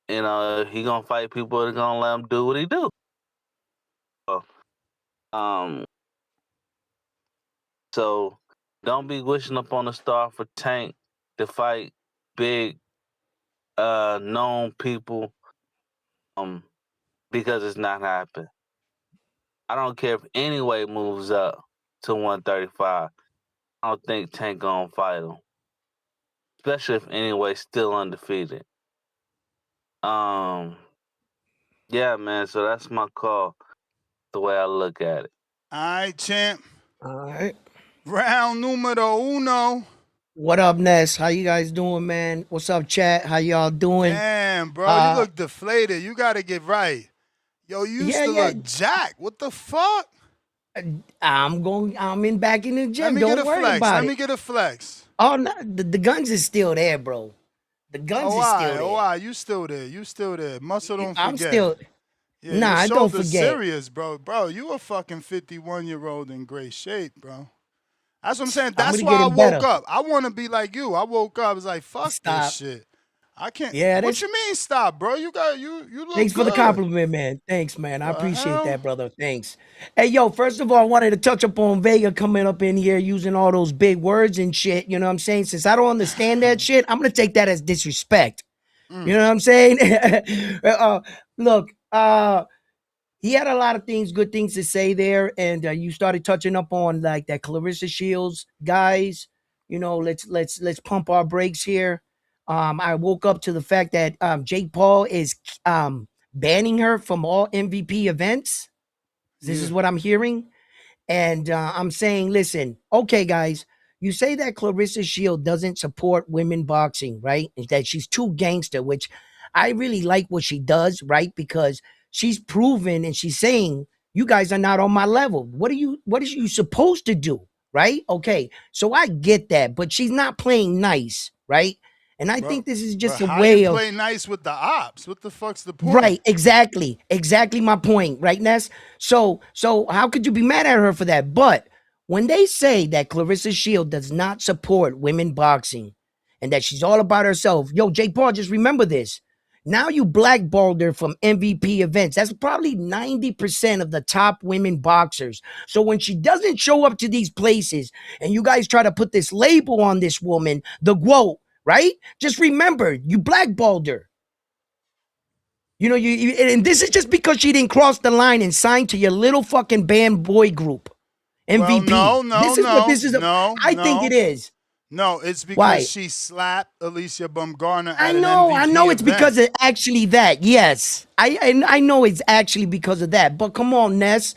if he gonna fight people that gonna let him do what he do. So don't be wishing upon a star for Tank to fight big, known people, because it's not happening. I don't care if anyway moves up to 135. I don't think Tank gonna fight him, especially if anyway still undefeated. Yeah, man. So that's my call. The way I look at it. All right, champ. All right. Round numero uno. What up, Ness? How you guys doing, man? What's up, chat? How y'all doing? Damn, bro, you look deflated. You got to get right. Yo, you used to look jacked. What the fuck? I'm back in the gym. Let me Don't get a worry flex. about Let it. me get a flex. Oh, no, the guns is still there, bro. The guns Oh, is still why? there. Oh, why? You still there? You still there? Muscle don't I'm forget. still. Yeah, Nah, your I don't shoulder's forget. serious, bro. Bro, you a fucking 51-year-old in great shape, bro. That's what I'm saying. I'm That's gonna why get I him woke better. up. I want to be like you. I woke up. I was like, fuck this Stop. shit. I can't. Yeah, What that's. you mean stop, bro? You look Thanks for good. the compliment, man. Thanks, man. I The appreciate hell? that, brother. Thanks. Hey, yo, first of all, I wanted to touch upon Vega coming up in here using all those big words and shit. You know what I'm saying? Since I don't understand that shit, I'm gonna take that as disrespect. You know what I'm saying? Look, he had a lot of things, good things to say there, and you started touching up on like that Clarissa Shields, guys. You know, let's pump our brakes here. I woke up to the fact that Jake Paul is banning her from all MVP events. This is what I'm hearing. And I'm saying, listen, okay, guys, you say that Clarissa Shield doesn't support women boxing, right? That she's too gangster, which I really like what she does, right? Because she's proven and she's saying, you guys are not on my level. What is you supposed to do? Right? Okay. So I get that, but she's not playing nice, right? And I think this is just a how you way of play nice with the ops? What the fuck's the point? right, exactly my point, right, Ness? So how could you be mad at her for that? But when they say that Clarissa Shield does not support women boxing and that she's all about herself, yo, Jake Paul, just remember this. Now you blackballed her from MVP events. That's probably 90% of the top women boxers. So when she doesn't show up to these places and you guys try to put this label on this woman, the GWOAT, right? Just remember, you blackballed her. You know, and this is just because she didn't cross the line and sign to your little fucking band boy group. MVP. Well, no, this is what this is. I think it is. No, it's because Why? she slapped Alicia Baumgartner at I an know MVP it's event. because of actually that. Yes. I know it's actually because of that. But come on, Ness.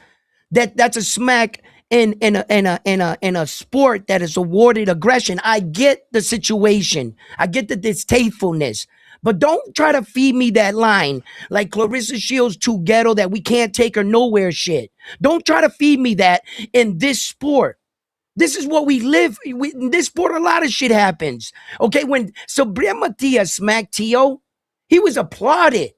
That's a smack in a sport that is awarded aggression. I get the situation. I get the distastefulness. But don't try to feed me that line like Clarissa Shields too ghetto that we can't take her nowhere shit. Don't try to feed me that in this sport. This is what we live. In this sport, a lot of shit happens. Okay, when Sabrina Matias smacked Tio, he was applauded.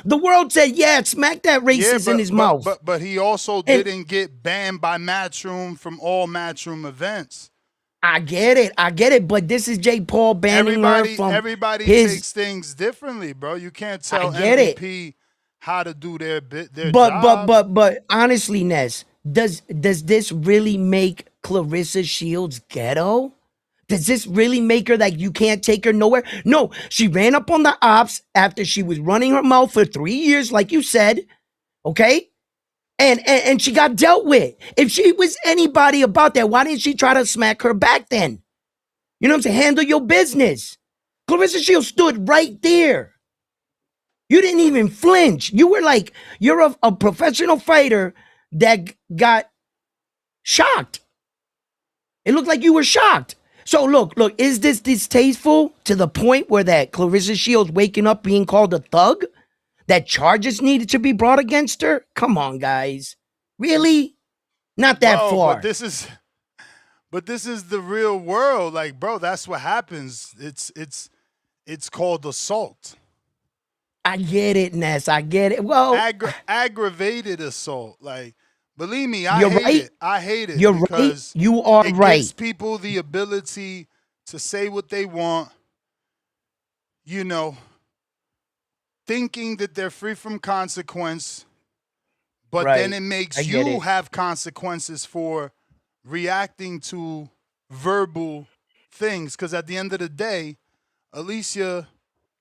The world said, yeah, smack that racist in his mouth. But he also didn't get banned by Matchroom from all Matchroom events. I get it, but this is Jake Paul banning her from everybody his... takes things differently, bro. You can't tell MVP how to do their job. But honestly, Ness, does this really make Clarissa Shields ghetto? Does this really make her like you can't take her nowhere? No, she ran up on the ops after she was running her mouth for 3 years, like you said, okay? And she got dealt with. If she was anybody about that, why didn't she try to smack her back then? You know what I'm saying? Handle your business. Clarissa Shields stood right there. You didn't even flinch. You were like, you're a professional fighter that got shocked. It looked like you were shocked. So look, is this distasteful to the point where that Clarissa Shields waking up being called a thug? That charges needed to be brought against her? Come on, guys. Really? Not that far. But this is the real world. Like, bro, that's what happens. It's called assault. I get it, Ness. I get it. Well, aggravated assault. Like, believe me, I hate it. You're because right. You are right. It gives people the ability to say what they want, you know, thinking that they're free from consequence, but then it makes you have consequences for reacting to verbal things. Because at the end of the day, Alicia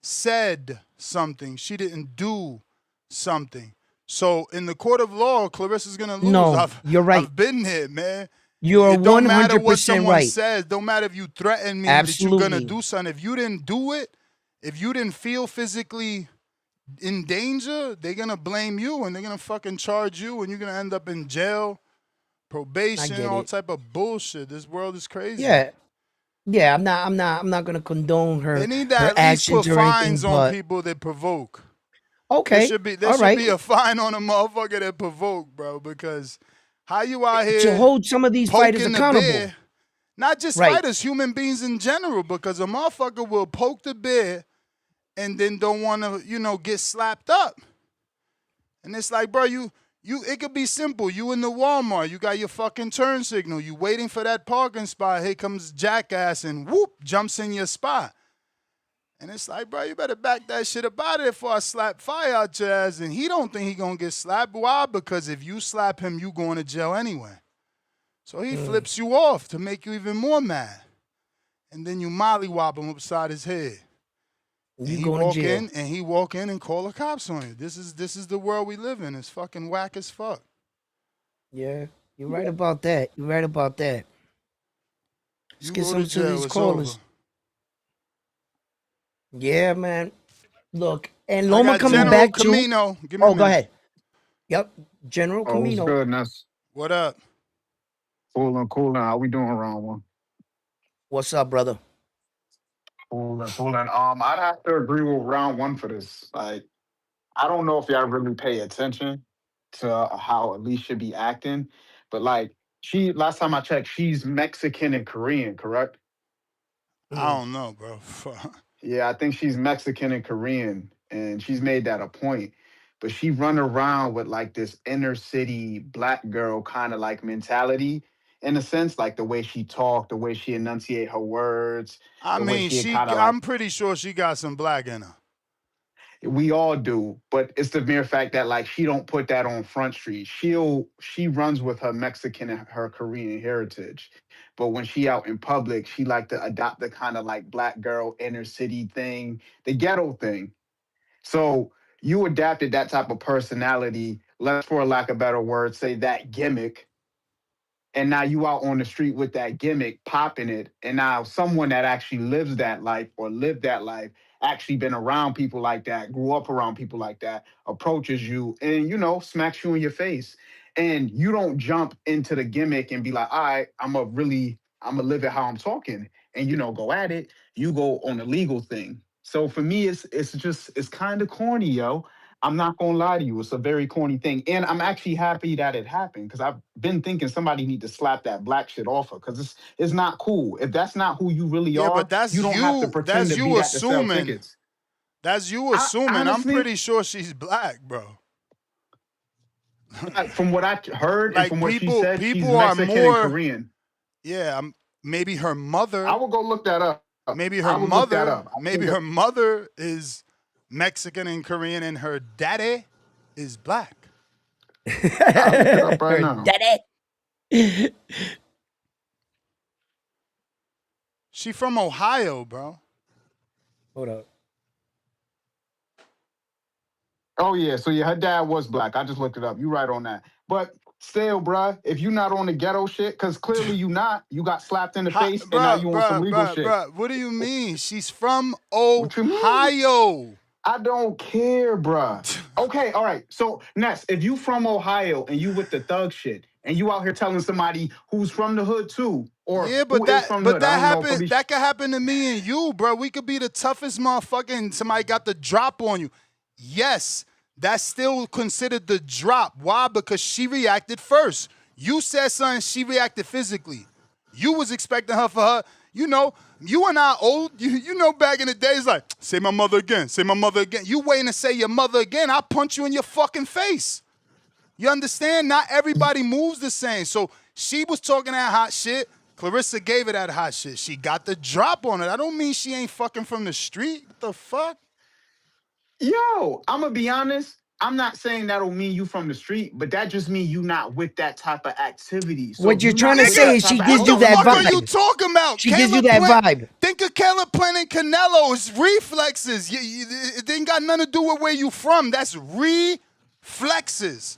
said something. She didn't do something. So in the court of law, Clarissa's going to lose. No, you're right. I've been there, man. You're 100% right. It don't matter what someone says. Don't matter if you threaten me that you're going to do something. If you didn't do it, if you didn't feel physically in danger, they're going to blame you and they're going to fucking charge you and you're going to end up in jail, probation, all type of bullshit. This world is crazy. Yeah, I'm not going to condone her. They need to her at least put fines anything, on people that provoke. Okay. There should be a fine on a motherfucker that provoke, bro, because how you out here to hold some of these fighters accountable? Not just Right. fighters, human beings in general, because a motherfucker will poke the bear and then don't want to, get slapped up. And it's like, bro, it could be simple. You in the Walmart, you got your fucking turn signal. You waiting for that parking spot. Here comes jackass and whoop, jumps in your spot. And it's like, bro, you better back that shit up out of there before I slap fire out your ass. And he don't think he gonna get slapped. Why? Because if you slap him, you going to jail anyway. So he flips you off to make you even more mad. And then you mollywop him upside his head. And he walk in and call the cops on you. This is the world we live in. It's fucking whack as fuck. Yeah, you're right about that. You're right about that. Let's get some to these callers. Yeah, man. Look, and Loma coming General back Camino. too. Oh, go ahead. Yep, General Camino. What's good, Ness? What up? Coolin'. How we doing, round one? What's up, brother? Coolin'. I'd have to agree with round one for this. Like, I don't know if y'all really pay attention to how Alicia be acting, but like, last time I checked, she's Mexican and Korean, correct? I don't know, bro. Yeah, I think she's Mexican and Korean, and she's made that a point. But she run around with like this inner city black girl kind of like mentality, in a sense, like the way she talked, the way she enunciate her words. I'm pretty sure she got some black in her. We all do, but it's the mere fact that like she don't put that on Front Street. She runs with her Mexican and her Korean heritage. But when she out in public, she like to adopt the kind of like black girl inner city thing, the ghetto thing. So you adapted that type of personality, let's for lack of a better word, say that gimmick. And now you out on the street with that gimmick, popping it. And now someone that actually lives that life or lived that life, actually been around people like that, grew up around people like that, approaches you and, smacks you in your face. And you don't jump into the gimmick and be like, all right, I'm going to live it how I'm talking and, go at it. You go on the legal thing. So for me, it's kind of corny, yo. I'm not going to lie to you. It's a very corny thing. And I'm actually happy that it happened because I've been thinking somebody need to slap that black shit off her because it's not cool. If that's not who you really are, but that's you don't have to pretend to be that to sell tickets. That's you assuming. Honestly, I'm pretty sure she's black, bro. From what I heard like and from what she said, she's people are Mexican more and Korean. Yeah, maybe her mother. I will go look that up. Maybe her mother is Mexican and Korean, and her daddy is black. I'll look it up right now. Daddy. She from Ohio, bro. Hold up. Oh yeah, so her dad was black. I just looked it up. You right on that. But still, bruh, if you not on the ghetto shit, because clearly you not. You got slapped in the face, and now you on some legal shit. What do you mean? She's from Ohio. I don't care, bruh. Okay, all right. So, Ness, if you from Ohio and you with the thug shit, and you out here telling somebody who's from the hood too, or that could happen to me and you, bro. We could be the toughest motherfucker, and somebody got the drop on you. Yes, that's still considered the drop. Why? Because she reacted first. You said something, she reacted physically. You was expecting her for her. You and I old. You back in the days, like, say my mother again. Say my mother again. You waiting to say your mother again, I'll punch you in your fucking face. You understand? Not everybody moves the same. So she was talking that hot shit. Clarissa gave her that hot shit. She got the drop on it. I don't mean she ain't fucking from the street. What the fuck? Yo, I'm going to be honest. I'm not saying that'll mean you from the street, but that just means you not with that type of activity. So what you're trying to say is she gives you that vibe. What are you talking about? She gives you that vibe. Think of Caleb Plant and Canelo. It's reflexes. It ain't got nothing to do with where you from. That's reflexes.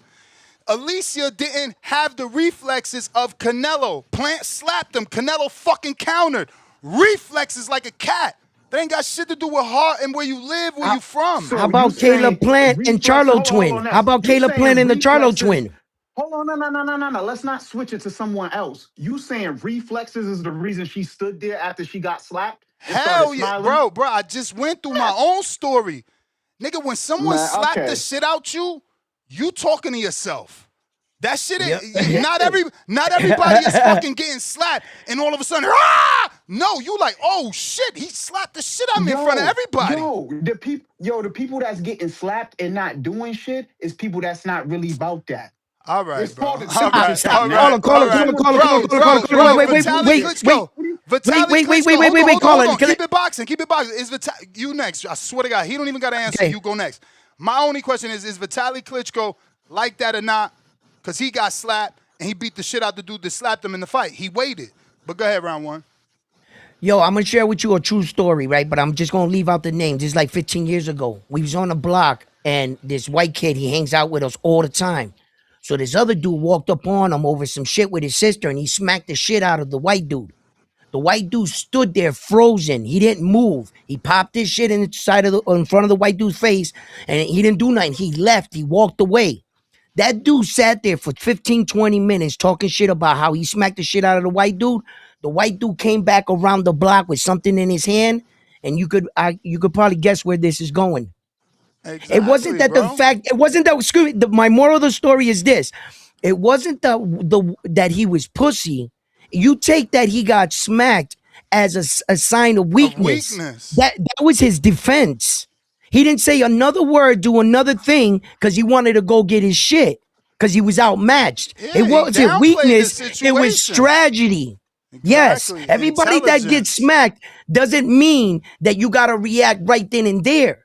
Alicia didn't have the reflexes of Canelo. Plant slapped him. Canelo fucking countered. Reflexes like a cat. That ain't got shit to do with heart and where you live, where you from. How about Caleb Plant and Charlo Twin? How about Caleb Plant and the Charlo Twin? Hold on, no. Let's not switch it to someone else. You saying reflexes is the reason she stood there after she got slapped? Hell yeah, bro. I just went through my own story. Nigga, when someone slapped the shit out you talking to yourself. That shit Yep. not everybody is fucking getting slapped and all of a sudden, no, you like, oh shit, he slapped the shit out of me in front of everybody. The people that's getting slapped and not doing shit is people that's not really about that. All right, It's bro. called the All simple right, shit. all right, Call him. Vitaly Klitschko. Vitaly Klitschko. Hold on. Keep it boxing. Is you next? I swear to God, he don't even got to answer. You go next. My only question is Vitaly Klitschko like that or not? Because he got slapped and he beat the shit out the dude that slapped him in the fight. He waited. But go ahead, round one. Yo, I'm gonna share with you a true story, right? But I'm just gonna leave out the names. It's like 15 years ago. We was on the block, and this white kid, he hangs out with us all the time. So this other dude walked up on him over some shit with his sister, and he smacked the shit out of the white dude. The white dude stood there frozen. He didn't move. He popped his shit in front of the white dude's face, and he didn't do nothing. He left. He walked away. That dude sat there for 15, 20 minutes talking shit about how he smacked the shit out of the white dude. The white dude came back around the block with something in his hand, and you could probably guess where this is going. Exactly, it wasn't that bro. My moral of the story is this. It wasn't that he was pussy. You take that he got smacked as a sign of weakness. That was his defense. He didn't say another word, do another thing, because he wanted to go get his shit, because he was outmatched. Yeah, it wasn't weakness, it was situation. strategy. Yes, everybody that gets smacked doesn't mean that you got to react right then and there.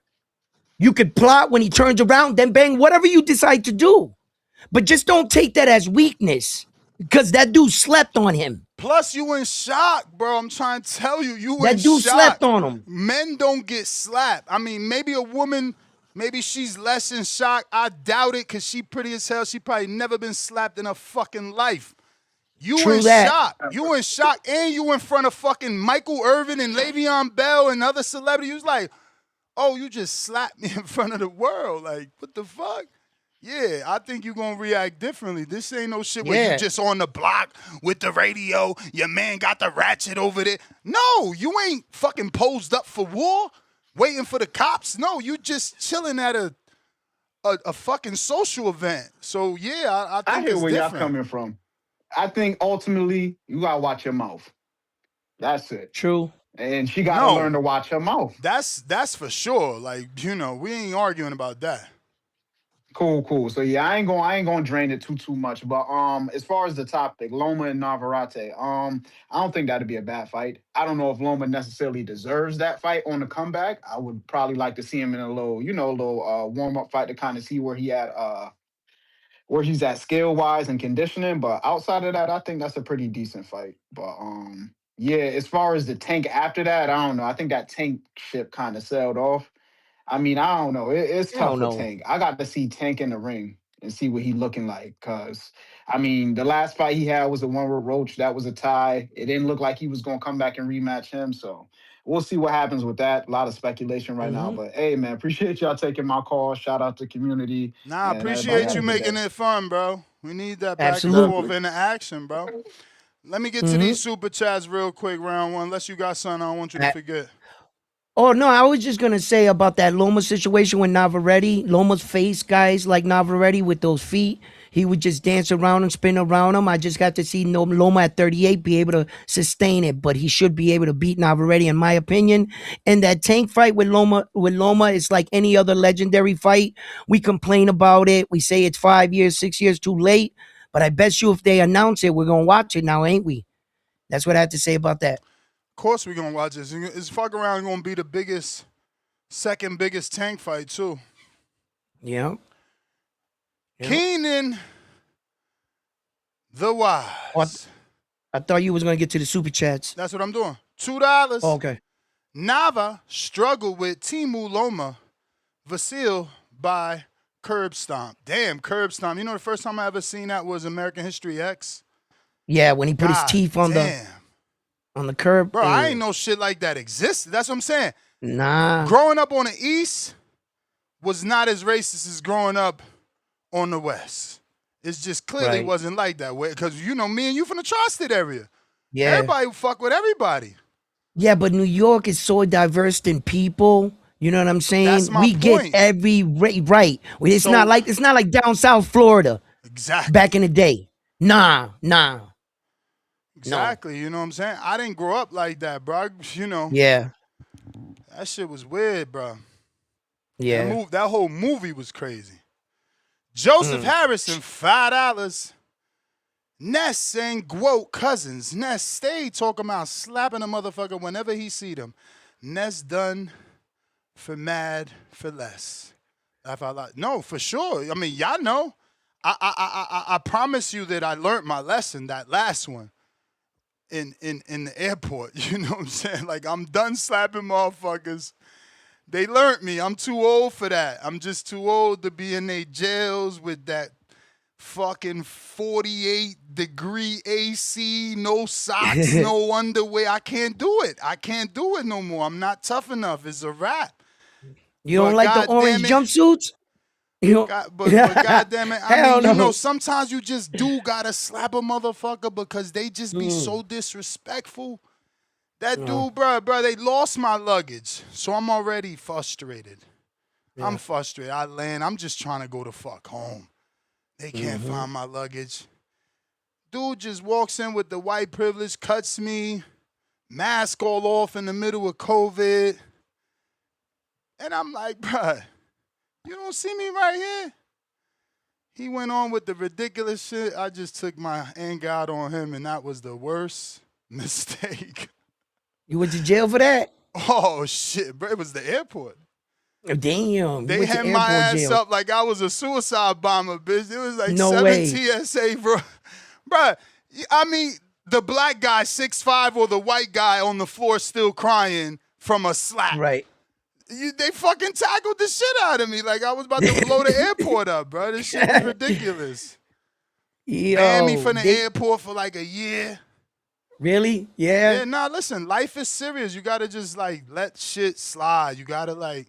You could plot when he turns around, then bang, whatever you decide to do. But just don't take that as weakness, because that dude slept on him. Plus, you in shock, bro. I'm trying to tell you, you in shock. That dude slept on him. Men don't get slapped. I mean, maybe a woman, maybe she's less in shock. I doubt it, because she pretty as hell. She probably never been slapped in her fucking life. You in shock. You in shock, and you in front of fucking Michael Irvin and Le'Veon Bell and other celebrities. You was like, oh, you just slapped me in front of the world. Like, what the fuck? Yeah, I think you're going to react differently. This ain't no shit where you just on the block with the radio. Your man got the ratchet over there. No, you ain't fucking posed up for war, waiting for the cops. No, you just chilling at a fucking social event. So, yeah, I think I hear where different. y'all coming from. I think ultimately you got to watch your mouth. That's it. True. And she got to learn to watch her mouth. That's for sure. Like, we ain't arguing about that. Cool. So yeah, I ain't gonna drain it too much. But as far as the topic, Loma and Navarrete, I don't think that'd be a bad fight. I don't know if Loma necessarily deserves that fight on the comeback. I would probably like to see him in a little warm-up fight to kind of see where he's at skill-wise and conditioning. But outside of that, I think that's a pretty decent fight. But yeah, as far as the Tank after that, I don't know. I think that Tank ship kind of sailed off. I mean, I don't know. It's tough for Tank. I got to see Tank in the ring and see what he looking like. Because, I mean, the last fight he had was the one with Roach. That was a tie. It didn't look like he was going to come back and rematch him. So we'll see what happens with that. A lot of speculation right now. But, hey, man, appreciate y'all taking my call. Shout out to the community. Nah, appreciate you making it fun, bro. We need that back and forth interaction, bro. Let me get to these super chats real quick, round one. Unless you got something I don't want you to forget. Oh, no, I was just going to say about that Loma situation with Navarrete. Loma's face, guys, like Navarrete with those feet. He would just dance around and spin around him. I just got to see Loma at 38 be able to sustain it, but he should be able to beat Navarrete, in my opinion. And that Tank fight with Loma is like any other legendary fight. We complain about it. We say it's 5 years, 6 years too late. But I bet you if they announce it, we're going to watch it now, ain't we? That's what I have to say about that. Of course we're going to watch this. It's fuck around going to be the second biggest Tank fight, too. Yeah. Keenan the Wise. I thought you was going to get to the super chats. That's what I'm doing. $2. Oh, okay. Nava struggled with Timu Loma. Vasiliy by Curb Stomp. Damn, Curb Stomp. You know the first time I ever seen that was American History X? Yeah, when he put his teeth on the curb. Bro, I ain't know shit like that existed. That's what I'm saying. Nah. Growing up on the East was not as racist as growing up on the West. It's just clearly wasn't like that way. Because, me and you from the tri-state area. Yeah. Everybody fuck with everybody. Yeah, but New York is so diverse in people. You know what I'm saying? That's my we point. Get every right. It's not like down South Florida. Exactly. Back in the day. Nah. Exactly. You know what I'm saying? I didn't grow up like that, bro. You know, Yeah. that shit was weird, bro. Yeah. That whole movie was crazy. Joseph Harrison, $5. Ness and Guo cousins. Ness stayed talking about slapping a motherfucker whenever he see them. Ness done for mad for less. Laugh out loud. No, for sure. I mean, y'all know. I promise you that I learned my lesson, that last one, in the airport. You know what I'm saying? Like, I'm done slapping motherfuckers. They learned me. I'm too old for that. I'm just too old to be in their jails with that fucking 48-degree AC, no socks, no underwear. I can't do it. I can't do it no more. I'm not tough enough. It's a wrap. You don't like the orange jumpsuits? But goddamn it, I mean, no. you know, sometimes you just do gotta slap a motherfucker because they just be so disrespectful. That dude, bro, they lost my luggage, so I'm already frustrated. Yeah. I'm frustrated. I land. I'm just trying to go the fuck home. They can't find my luggage. Dude just walks in with the white privilege, cuts me, mask all off in the middle of COVID. And I'm like, bruh, you don't see me right here? He went on with the ridiculous shit. I just took my anger out on him, and that was the worst mistake. You went to jail for that? Oh, shit, bro. It was the airport. Damn. They had my ass up like I was a suicide bomber, bitch. It was like no 7 way. TSA, bro. Bro, I mean, the black guy, 6'5", or the white guy on the floor still crying from a slap. Right. They fucking tackled the shit out of me like I was about to blow the airport up, bro. This shit was ridiculous. Banned me from the airport for like a year. Really? Yeah. Yeah, nah, listen, life is serious. You gotta just like let shit slide. You gotta like,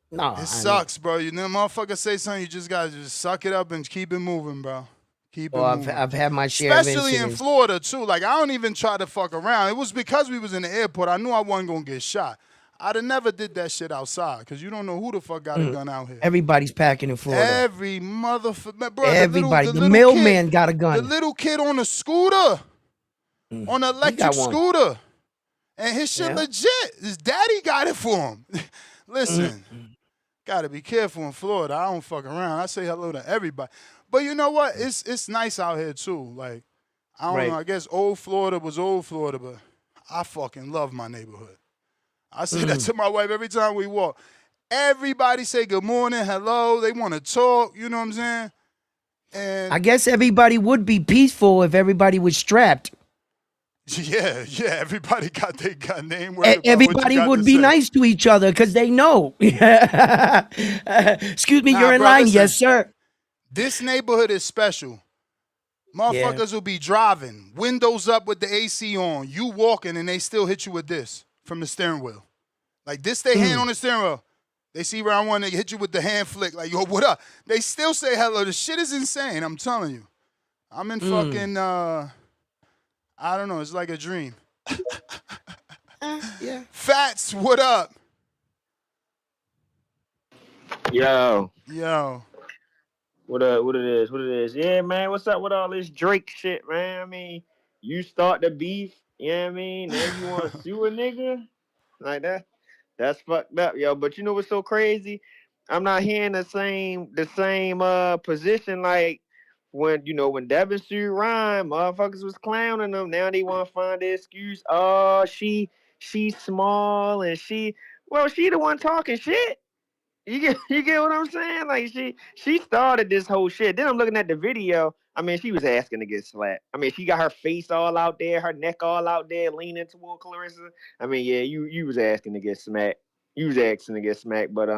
it sucks, bro. You know, motherfucker say something, you just gotta just suck it up and keep it moving, bro. Keep it moving. I've had my share especially of in Florida too. Like, I don't even try to fuck around. It was because we was in the airport. I knew I wasn't gonna get shot. I'd have never did that shit outside because you don't know who the fuck got a gun out here. Everybody's packing in Florida. Every motherfucker, bro. Everybody. The mailman got a gun. The little kid on the scooter, on the electric scooter, and his shit legit. His daddy got it for him. Listen, gotta be careful in Florida. I don't fuck around. I say hello to everybody. But you know what? It's nice out here too. Like, I don't know. I guess old Florida was old Florida, but I fucking love my neighborhood. I say that to my wife every time we walk. Everybody say good morning, hello. They want to talk. You know what I'm saying? And I guess everybody would be peaceful if everybody was strapped. Yeah. Everybody got their gun name. Everybody would be nice to each other because they know. Excuse me, you're in line. Listen, yes, sir. This neighborhood is special. Motherfuckers will be driving, windows up with the AC on. You walking and they still hit you with this from the steering wheel. Like this, they hand on the steering wheel. They see round one, they hit you with the hand flick. Like, yo, what up? They still say hello. The shit is insane. I'm telling you. I'm in fucking, I don't know. It's like a dream. Yeah. Fats, what up? Yo. What it is. Yeah, man, what's up with all this Drake shit, man? I mean, you start the beef, you know what I mean? Then you want to sue a nigga? Like that? That's fucked up, yo. But you know what's so crazy? I'm not hearing the same position like when Devin sued Ryan, motherfuckers was clowning them. Now they want to find the excuse. Oh, she's small and she the one talking shit. You get what I'm saying? Like she started this whole shit. Then I'm looking at the video. I mean, she was asking to get slapped. I mean, she got her face all out there, her neck all out there, leaning toward Clarissa. I mean, yeah, you was asking to get smacked. You was asking to get smacked, but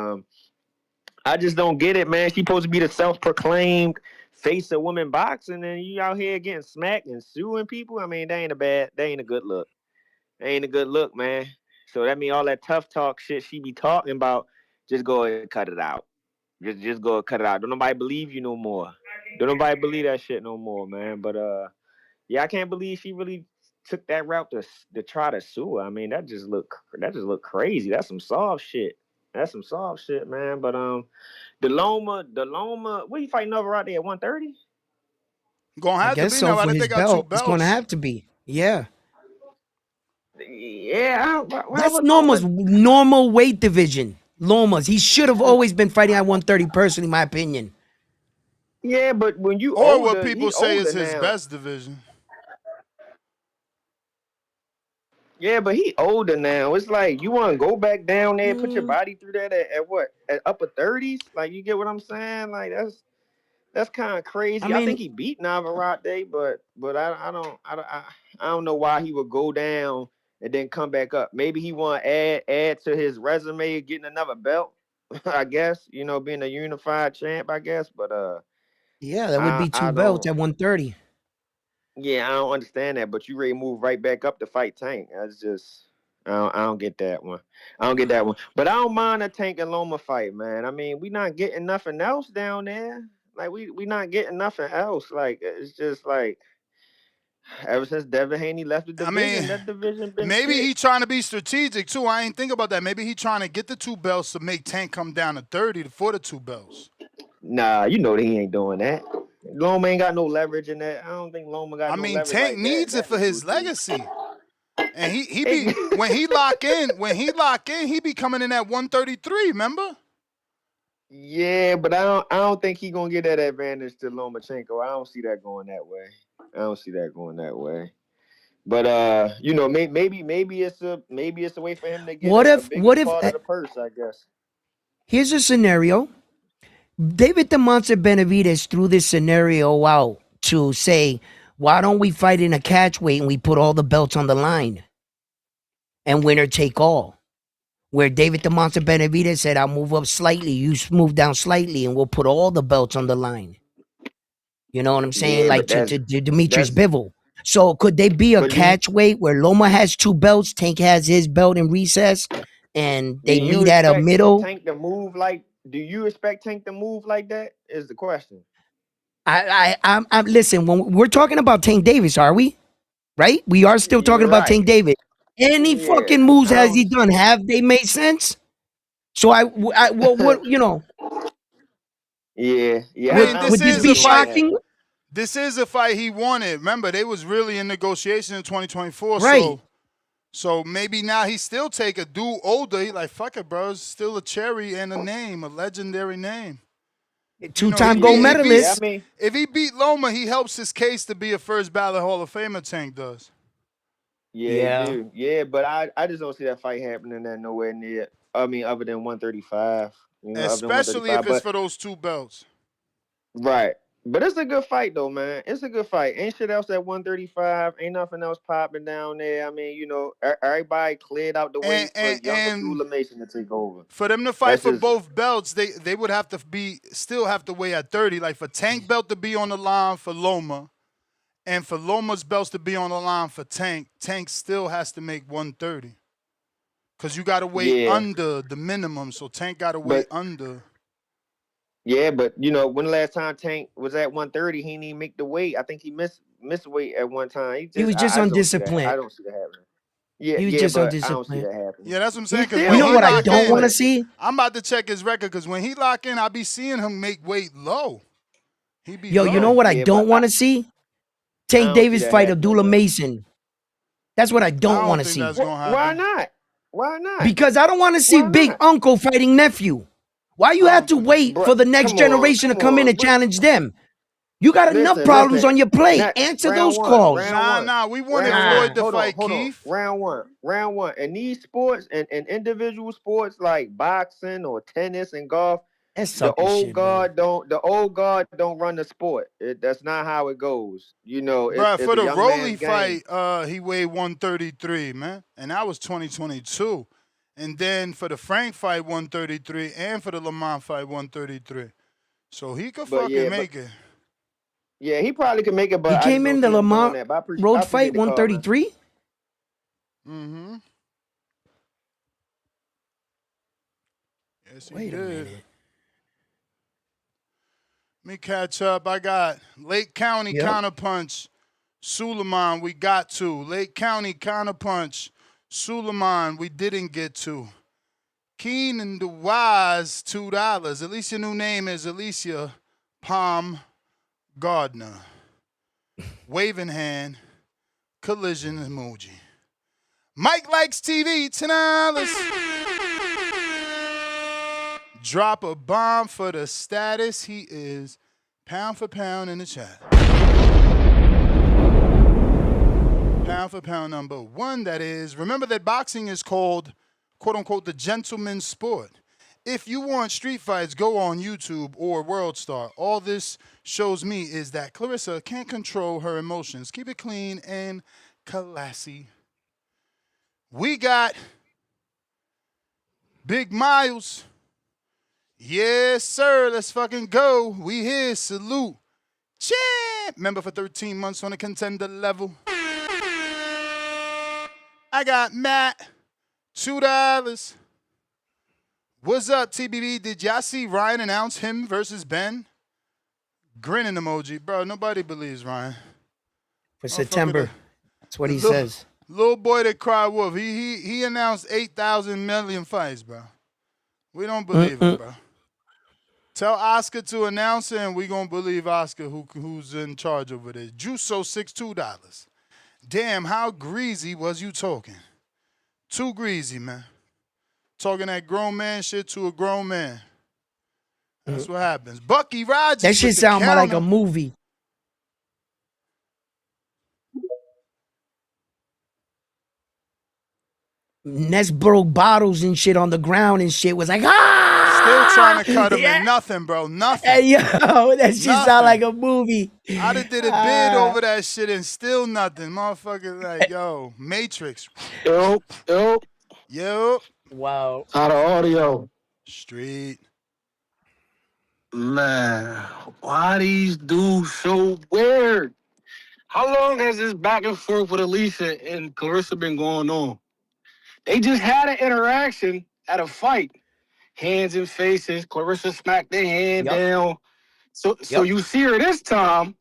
I just don't get it, man. She supposed to be the self-proclaimed face of women boxing, and you out here getting smacked and suing people. I mean, that ain't a good look. That ain't a good look, man. So that mean all that tough talk shit she be talking about, just go ahead and cut it out. Just go and cut it out. Don't nobody believe you no more. Don't nobody believe that shit no more, man. But yeah, I can't believe she really took that route to try to sue her. I mean, that just look crazy. That's some soft shit. That's some soft shit, man. But the Loma, what you fighting over out there at 130? Gonna I have to guess be. so. For Navarrete his got 2 belt, it's gonna belts. have to be. Yeah. Yeah, why That's would Loma? Loma's normal weight division. Loma's. He should have always been fighting at 130, personally, in my opinion. Yeah, but when you Or what older, people he say is older his now. best division. Yeah, but he older now. It's like you want to go back down there, put your body through that at what? At upper 30s? Like you get what I'm saying? Like that's kind of crazy. I think mean, he beat Navarrete, but I don't know why he would go down and then come back up. Maybe he want to add to his resume, getting another belt. I guess being a unified champ. I guess, but yeah, that would I be 2 I belts don't. at 130. Yeah, I don't understand that. But you ready to move right back up to fight Tank? That's just I don't get that one. I don't get that one. But I don't mind a Tank and Loma fight, man. I mean, we not getting nothing else down there. Like we not getting nothing else. Like it's just like ever since Devin Haney left the I division, mean, that division been maybe shit. he trying to be strategic too. I ain't think about that. Maybe he trying to get the 2 belts to make Tank come down to 30 for the 2 belts. Nah, you know that he ain't doing that. Loma ain't got no leverage in that. I don't think Loma got I no mean, leverage Tank like that in needs it that for his negotiation. legacy. And he be when he lock in, he be coming in at 133, remember? Yeah, but I don't think he gonna get that advantage to Lomachenko. I don't see that going that way. I don't see that going that way. But maybe it's a way for him to get What a if, bigger part of the purse, I guess. here's a scenario. David the Monster Benavidez threw this scenario out to say, why don't we fight in a catch weight and we put all the belts on the line and winner take all? Where David the Monster Benavidez said, I'll move up slightly, you move down slightly, and we'll put all the belts on the line. You know what I'm saying? Yeah, Like but to Demetrius that's Bivol. So could they be a but do catch weight where Loma has 2 belts, Tank has his belt in recess, and they you meet at a expect middle? Tank to move like? Do you expect Tank to move like that? Is the question. I'm listen, when we're talking about Tank Davis, are we? Right? We are still talking You're about right. Tank Davis. Any Yeah, fucking moves I has he don't. done? Have they made sense? So what Yeah, I yeah. mean, I don't this would see this is him be a doing fight. that. shocking? This is a fight he wanted. Remember, they was really in negotiation in 2024, Right. so maybe now he still take a dude older. He like, fuck it, bro. It's still a cherry and a name, a legendary name. You know, Two-time gold Yeah, yeah. I medalist. mean, if he beat Loma, he helps his case to be a first ballot Hall of Famer. Tank does. yeah, he Yeah. do. Yeah, but I just don't see that fight happening there nowhere near. I mean, other than 135. Other than Especially if 135. it's But for those 2 belts. right. But it's a good fight though, man. It's a good fight. Ain't shit else at 135. Ain't nothing else popping down there. I mean, everybody cleared out the way And for and young and Abdullah Mason to take over. for them to fight That's for just both belts, they would have to still have to weigh at 30. Like for Tank belt to be on the line for Loma, and for Loma's belts to be on the line for Tank, Tank still has to make 130. Cause you gotta weigh yeah. under the minimum, so Tank gotta weigh But under. yeah, but when the last time Tank was at 130, he didn't even make the weight. I think he missed weight at one time. He was just I just don't see that. undisciplined. I don't see that happening. Yeah, He was yeah, just but I don't see undisciplined. that happening. Yeah, that's what I'm He saying. Cause You when still know he what I lock don't want to in, undisciplined. see? I'm about to check his record. Cause when he lock in, I be seeing him make weight low. He be Yo, you know low. what I Yeah, but don't want to see? I Tank don't see Davis that fight happening, Abdullah man. Mason. That's what I I don't want don't to think see. that's gonna Why happen. not? Why not? Because I don't want to see Why big not? uncle fighting nephew. Why you I have don't to think that's wait Bro, for the next generation to come come in on. and challenge them? You got enough problems Listen. on your plate. Not Answer round those one, calls. round one, Nah. We wanted round one. Floyd Ah, to Hold on, fight hold on. Keith. Round one. In these sports and individual sports like boxing or tennis and golf, that's sucker shit, man. the old guard don't run the sport. That's not how it goes. Bruh, It's for a the young Rolly man's game. fight, he weighed 133, man. And that was 2022. And then for the Frank fight, 133. And for the Lamont fight, 133. So he could But fucking yeah, make it. he probably can make it, He but I just came don't in the see him doing Lamont that. But I Road appreciate fight the call, man. 133. Mm-hmm. Yes, he Wait a did. minute. Let me catch up. I got Lake County Yep. counterpunch. Suleiman, we got to. Lake County counterpunch. Suleiman, we didn't get to. Keen and the Wise, $2. At least your new name is Alicia Palm Gardner. waving hand, collision emoji. Mike likes TV, $10. Drop a bomb for the status. He is pound for pound in the chat. Pound for pound number 1, that is. Remember that boxing is called, quote unquote, the gentleman's sport. If you want street fights, go on YouTube or World Star. All this shows me is that Clarissa can't control her emotions. Keep it clean and classy. We got Big Miles. Yes, sir. Let's fucking go. We here. Salute. Champ. Member for 13 months on the contender level. I got Matt. $2. What's up, TBB? Did y'all see Ryan announce him versus Ben? Grinning emoji. Bro, nobody believes Ryan. For September. That's what he says. Little boy that cried wolf. He announced 8,000 million fights, bro. We don't believe him, bro. Tell Oscar to announce it, and we gonna believe Oscar who's in charge over there. Juso $62. Damn, how greasy was you talking? Too greasy, man. Talking that grown man shit to a grown man. That's what happens. Bucky Rogers. That shit sound more like a movie. Ness broke bottles and shit on the ground and shit. Was like, Still trying to cut him in nothing, bro. Nothing. Hey, yo, that shit sound like a movie. I done did a bid over that shit and still nothing. Motherfucker, like, yo, Matrix. Yo. Wow. Out of audio. Street. Man, why these dudes so weird? How long has this back and forth with Alicia and Clarissa been going on? They just had an interaction at a fight. Hands and faces. Clarissa smacked their hand down. So you see her this time,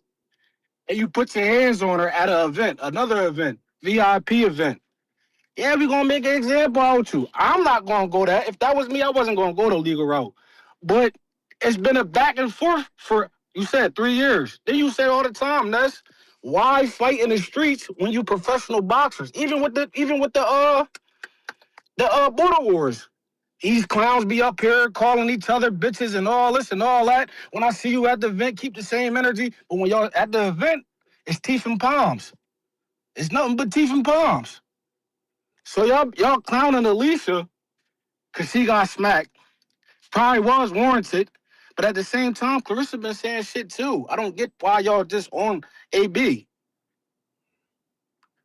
and you put your hands on her at an event, another event, VIP event. Yeah, we're going to make an example out you. I'm not going to go there. If that was me, I wasn't going to go the legal route. But it's been a back and forth for, you said, 3 years. Then you say all the time, Ness, why fight in the streets when you professional boxers? Even with the border wars. These clowns be up here calling each other bitches and all this and all that. When I see you at the event, keep the same energy. But when y'all at the event, it's teeth and palms. It's nothing but teeth and palms. So y'all clowning Alicia because she got smacked. Probably was warranted. But at the same time, Clarissa been saying shit too. I don't get why y'all just on AB.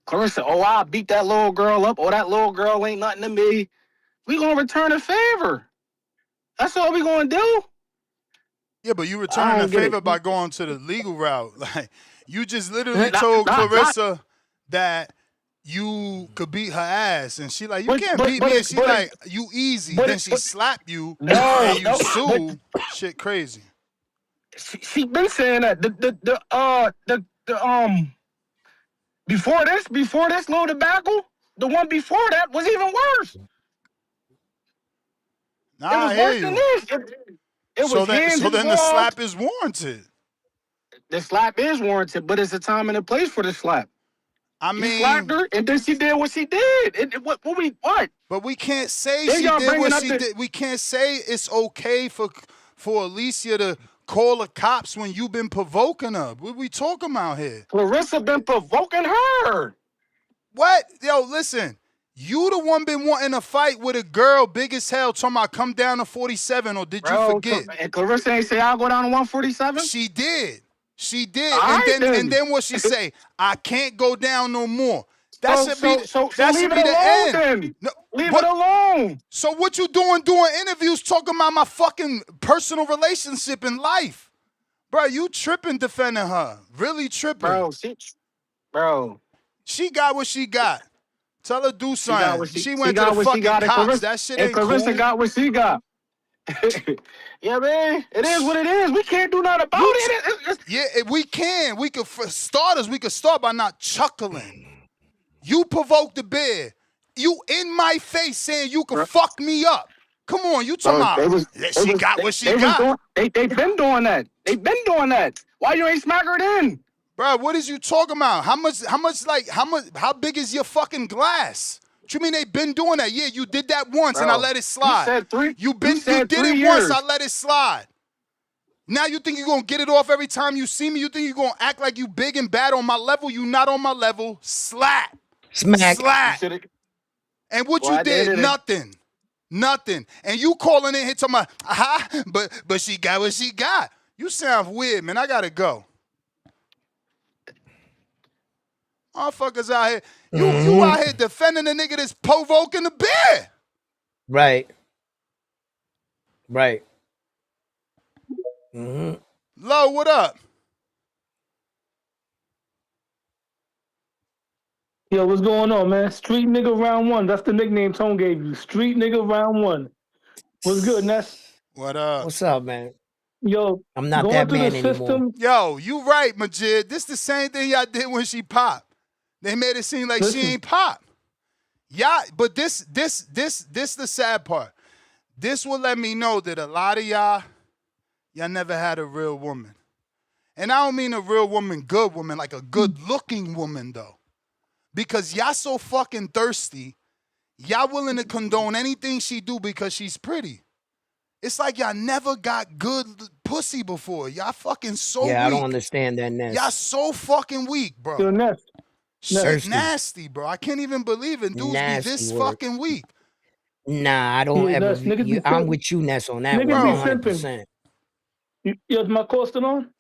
Clarissa, I beat that little girl up. That little girl ain't nothing to me. We gonna return a favor. That's all we gonna do. Yeah, but you returning a favor by going to the legal route. Like, you just literally told Clarissa that you could beat her ass, and she like, you can't beat me, and she like, you easy. Then she slap you, and you sue. Shit crazy. She been saying that before this little debacle, the one before that was even worse. Nah, I hear you. So then the slap is warranted. The slap is warranted, but it's a time and a place for the slap. I mean, he slapped her, and then she did what she did. What? But we can't say she did what she did. We can't say it's okay for Alicia to call the cops when you've been provoking her. What we talking about here? Clarissa been provoking her. What? Yo, listen. You the one been wanting to fight with a girl big as hell talking about come down to 47, or did you forget? And Clarissa ain't say I'll go down to 147? She did. And then what she say? I can't go down no more. That should be the end. Then. No, leave it alone. So what you doing interviews talking about my fucking personal relationship in life? Bro, you tripping defending her. Really tripping. Bro. She got what she got. Tell her do something. She went to the fucking cops. That shit ain't cool. Clarissa got what she got. Yeah, man. It is what it is. We can't do nothing about it. Yeah, we can. We could, for starters, we could start by not chuckling. You provoked the bear. You in my face saying you could fuck me up. Come on, you talking about she got what she got. They been doing that. Why you ain't smack her then? Bro, what is you talking about? How big is your fucking glass? What you mean they been doing that? Yeah, you did that once and I Bro, let it you slide. said three. You You said did 3 it once, years. I let it slide. Now you think you're gonna get it off every time you see me? You think you're gonna act like you big and bad on my level? You not on my level. Slap. Smack. Slap. And what you did? Nothing. Nothing. And you calling in here talking about, but she got what she got. You sound weird, man. I gotta go. Motherfuckers out here. You out here defending the nigga that's provoking the bear. Right. Right. Mm-hmm. Lo, what up? Yo, what's going on, man? Street nigga round one. That's the nickname Tone gave you. Street nigga round one. What's good, Ness? What up? What's up, man? Yo, I'm not going that through man the anymore. system. Yo, you right, Majid. This the same thing y'all did when she popped. They made it seem like she ain't pop. Y'all, but this the sad part. This will let me know that a lot of y'all never had a real woman. And I don't mean a real woman, good woman, like a good looking woman though. Because y'all so fucking thirsty, y'all willing to condone anything she do because she's pretty. It's like y'all never got good pussy before. Y'all fucking so weak. I don't understand that, Ness. Y'all so fucking weak, bro. Yo, Ness. Shit nasty, bro. I can't even believe it. Dudes Nasty be this work. fucking weak. Nah, I don't ever. I'm with you, Ness, on that one, 100%. Yo, is my call still on?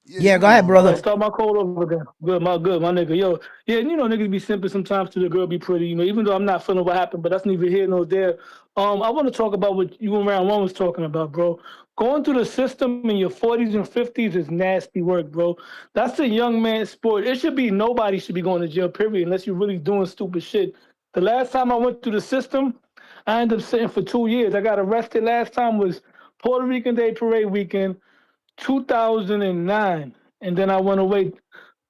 Yeah, go ahead, brother. Let's start my call over again. Good, my nigga. Yo, yeah, you know, niggas be simping sometimes to the girl be pretty, you know, even though I'm not feeling what happened, but that's neither here nor there. I want to talk about what you and round one was talking about, bro. Going through the system in your 40s and 50s is nasty work, bro. That's a young man's sport. It should be nobody should be going to jail, period, unless you're really doing stupid shit. The last time I went through the system, I ended up sitting for 2 years. I got arrested last time was Puerto Rican Day Parade weekend, 2009, and then I went away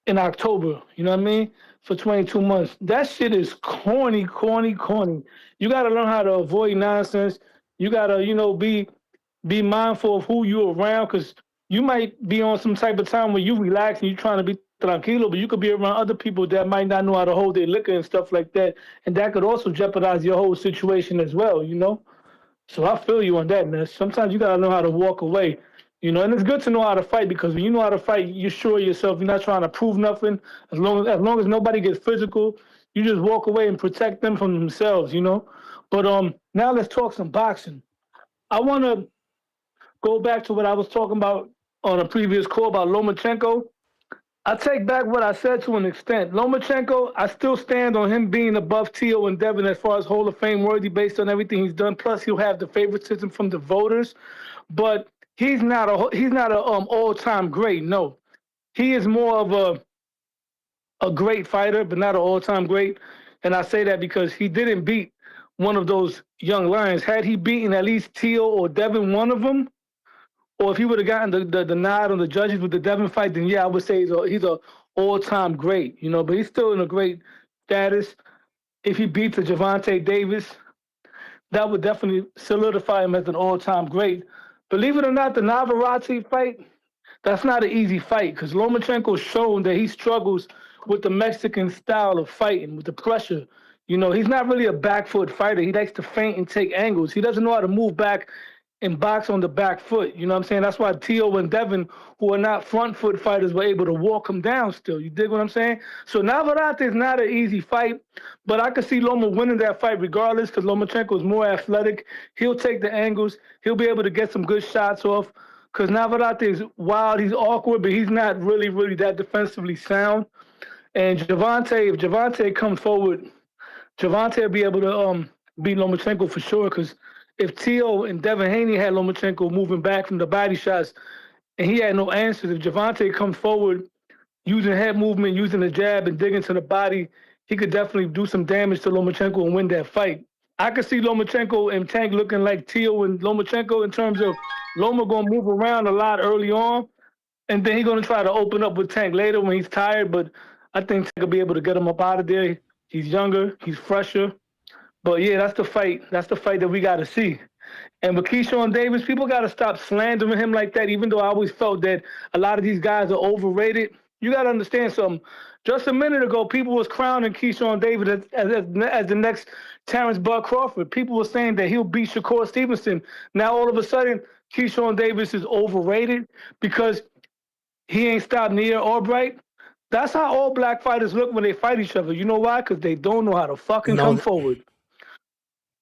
in October, you know what I mean, for 22 months. That shit is corny. You got to learn how to avoid nonsense. You got to, you know, be mindful of who you're around, because you might be on some type of time where you relax and you're trying to be tranquilo, but you could be around other people that might not know how to hold their liquor and stuff like that, and that could also jeopardize your whole situation as well, you know? So I feel you on that, man. Sometimes you got to know how to walk away. You know, and it's good to know how to fight, because when you know how to fight, you're sure of yourself. You're not trying to prove nothing. As long as nobody gets physical, you just walk away and protect them from themselves, you know. But now let's talk some boxing. I want to go back to what I was talking about on a previous call about Lomachenko. I take back what I said to an extent. Lomachenko, I still stand on him being above Tio and Devin as far as Hall of Fame worthy based on everything he's done. Plus, he'll have the favoritism from the voters. But he's not a all-time great. No, he is more of a great fighter, but not an all-time great. And I say that because he didn't beat one of those young lions. Had he beaten at least Tio or Devin, one of them, or if he would have gotten the nod on the judges with the Devin fight, then yeah, I would say he's a all-time great, you know. But he's still in a great status. If he beats a Gervonta Davis, that would definitely solidify him as an all-time great. Believe it or not, the Navarrete fight, that's not an easy fight, because Lomachenko's shown that he struggles with the Mexican style of fighting, with the pressure. You know, he's not really a back foot fighter. He likes to feint and take angles. He doesn't know how to move back and box on the back foot. You know what I'm saying? That's why Tio and Devin, who are not front foot fighters, were able to walk him down still. You dig what I'm saying? So Navarrete is not an easy fight, but I could see Loma winning that fight regardless, because Lomachenko is more athletic. He'll take the angles. He'll be able to get some good shots off, because Navarrete is wild. He's awkward, but he's not really that defensively sound. And if Gervonta comes forward, Gervonta will be able to beat Lomachenko for sure, because if Tio and Devin Haney had Lomachenko moving back from the body shots and he had no answers, if Gervonta comes forward using head movement, using the jab and digging to the body, he could definitely do some damage to Lomachenko and win that fight. I could see Lomachenko and Tank looking like Tio and Lomachenko in terms of Loma going to move around a lot early on, and then he's going to try to open up with Tank later when he's tired, but I think Tank will be able to get him up out of there. He's younger, he's fresher. But yeah, that's the fight. That's the fight that we got to see. And with Keyshawn Davis, people got to stop slandering him like that, even though I always felt that a lot of these guys are overrated. you got to understand something. Just a minute ago, people was crowning Keyshawn Davis as the next Terrence Bud Crawford. People were saying that he'll beat Shakur Stevenson. Now all of a sudden, Keyshawn Davis is overrated because he ain't stopped near Albright. That's how all black fighters look when they fight each other. You know why? Because they don't know how to fucking come No, forward.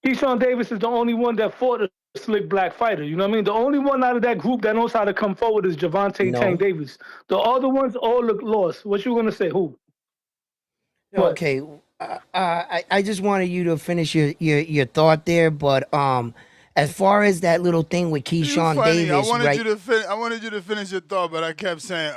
Keyshawn Davis is the only one that fought a slick black fighter. You know what I mean? The only one out of that group that knows how to come forward is Gervonta Tank no. Davis. The other ones all look lost. What you gonna say? Who? What? Okay. I just wanted you to finish your thought there, but as far as that little thing with You Keyshawn funny. Davis, right? I wanted you to finish your thought, but I kept saying,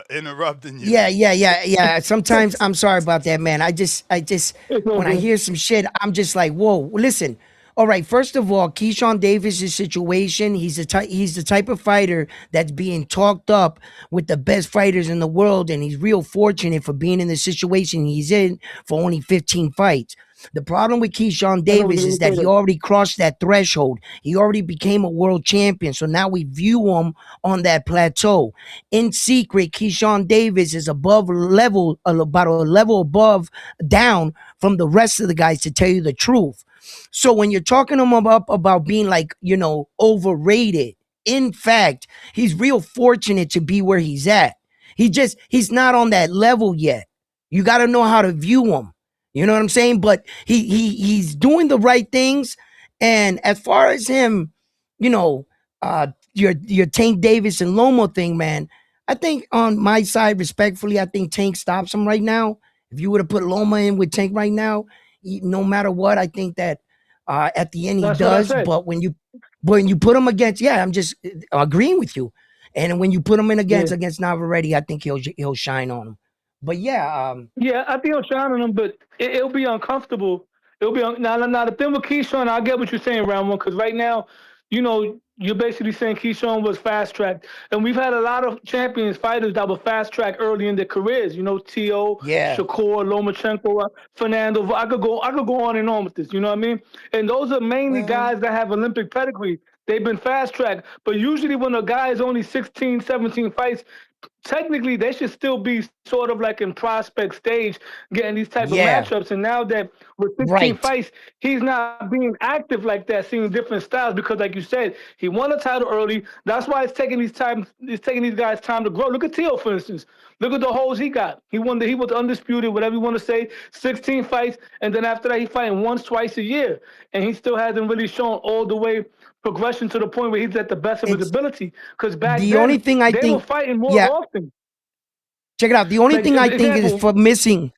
interrupting you. Yeah. Sometimes I'm sorry about that, man. I just when I hear some shit, I'm just like, whoa. Listen, all right. First of all, Keyshawn Davis' situation, he's the type of fighter that's being talked up with the best fighters in the world, and he's real fortunate for being in the situation he's in for only 15 fights. The problem with Keyshawn Davis is that he already crossed that threshold. He already became a world champion. So now we view him on that plateau. In secret, Keyshawn Davis is about a level above down from the rest of the guys, to tell you the truth. So when you're talking him about being like, overrated, in fact, he's real fortunate to be where he's at. He's not on that level yet. You got to know how to view him. You know what I'm saying? But he's doing the right things. And as far as him, your Tank Davis and Loma thing, man, I think on my side, respectfully, I think Tank stops him right now. If you were to put Loma in with Tank right now, no matter what, I think that at the end he does. But when you put him against, I'm just agreeing with you. And when you put him in against Navarrete, I think he'll shine on him. But yeah, I think he'll shine on him, but it'll be uncomfortable. It'll be now. The thing with Keyshawn, I get what you're saying, round one, because right now, you're basically saying Keyshawn was fast tracked, and we've had a lot of champions fighters that were fast tracked early in their careers. T.O., Shakur, Lomachenko, Fernando. I could go on and on with this. You know what I mean? And those are mainly guys that have Olympic pedigree. They've been fast tracked, but usually when a guy is only 16, 17 fights, technically they should still be sort of like in prospect stage getting these type of matchups. And now that with 16 fights, he's not being active like that, seeing different styles, because like you said, he won a title early. That's why it's taking these guys time to grow. Look at Teo, for instance. Look at the holes he got. He was undisputed, whatever you want to say, 16 fights, and then after that he's fighting once, twice a year. And he still hasn't really shown all the way progression to the point where he's at the best of his ability. Because back then, only thing they were fighting more often. Check it out. The only thing I think is for missing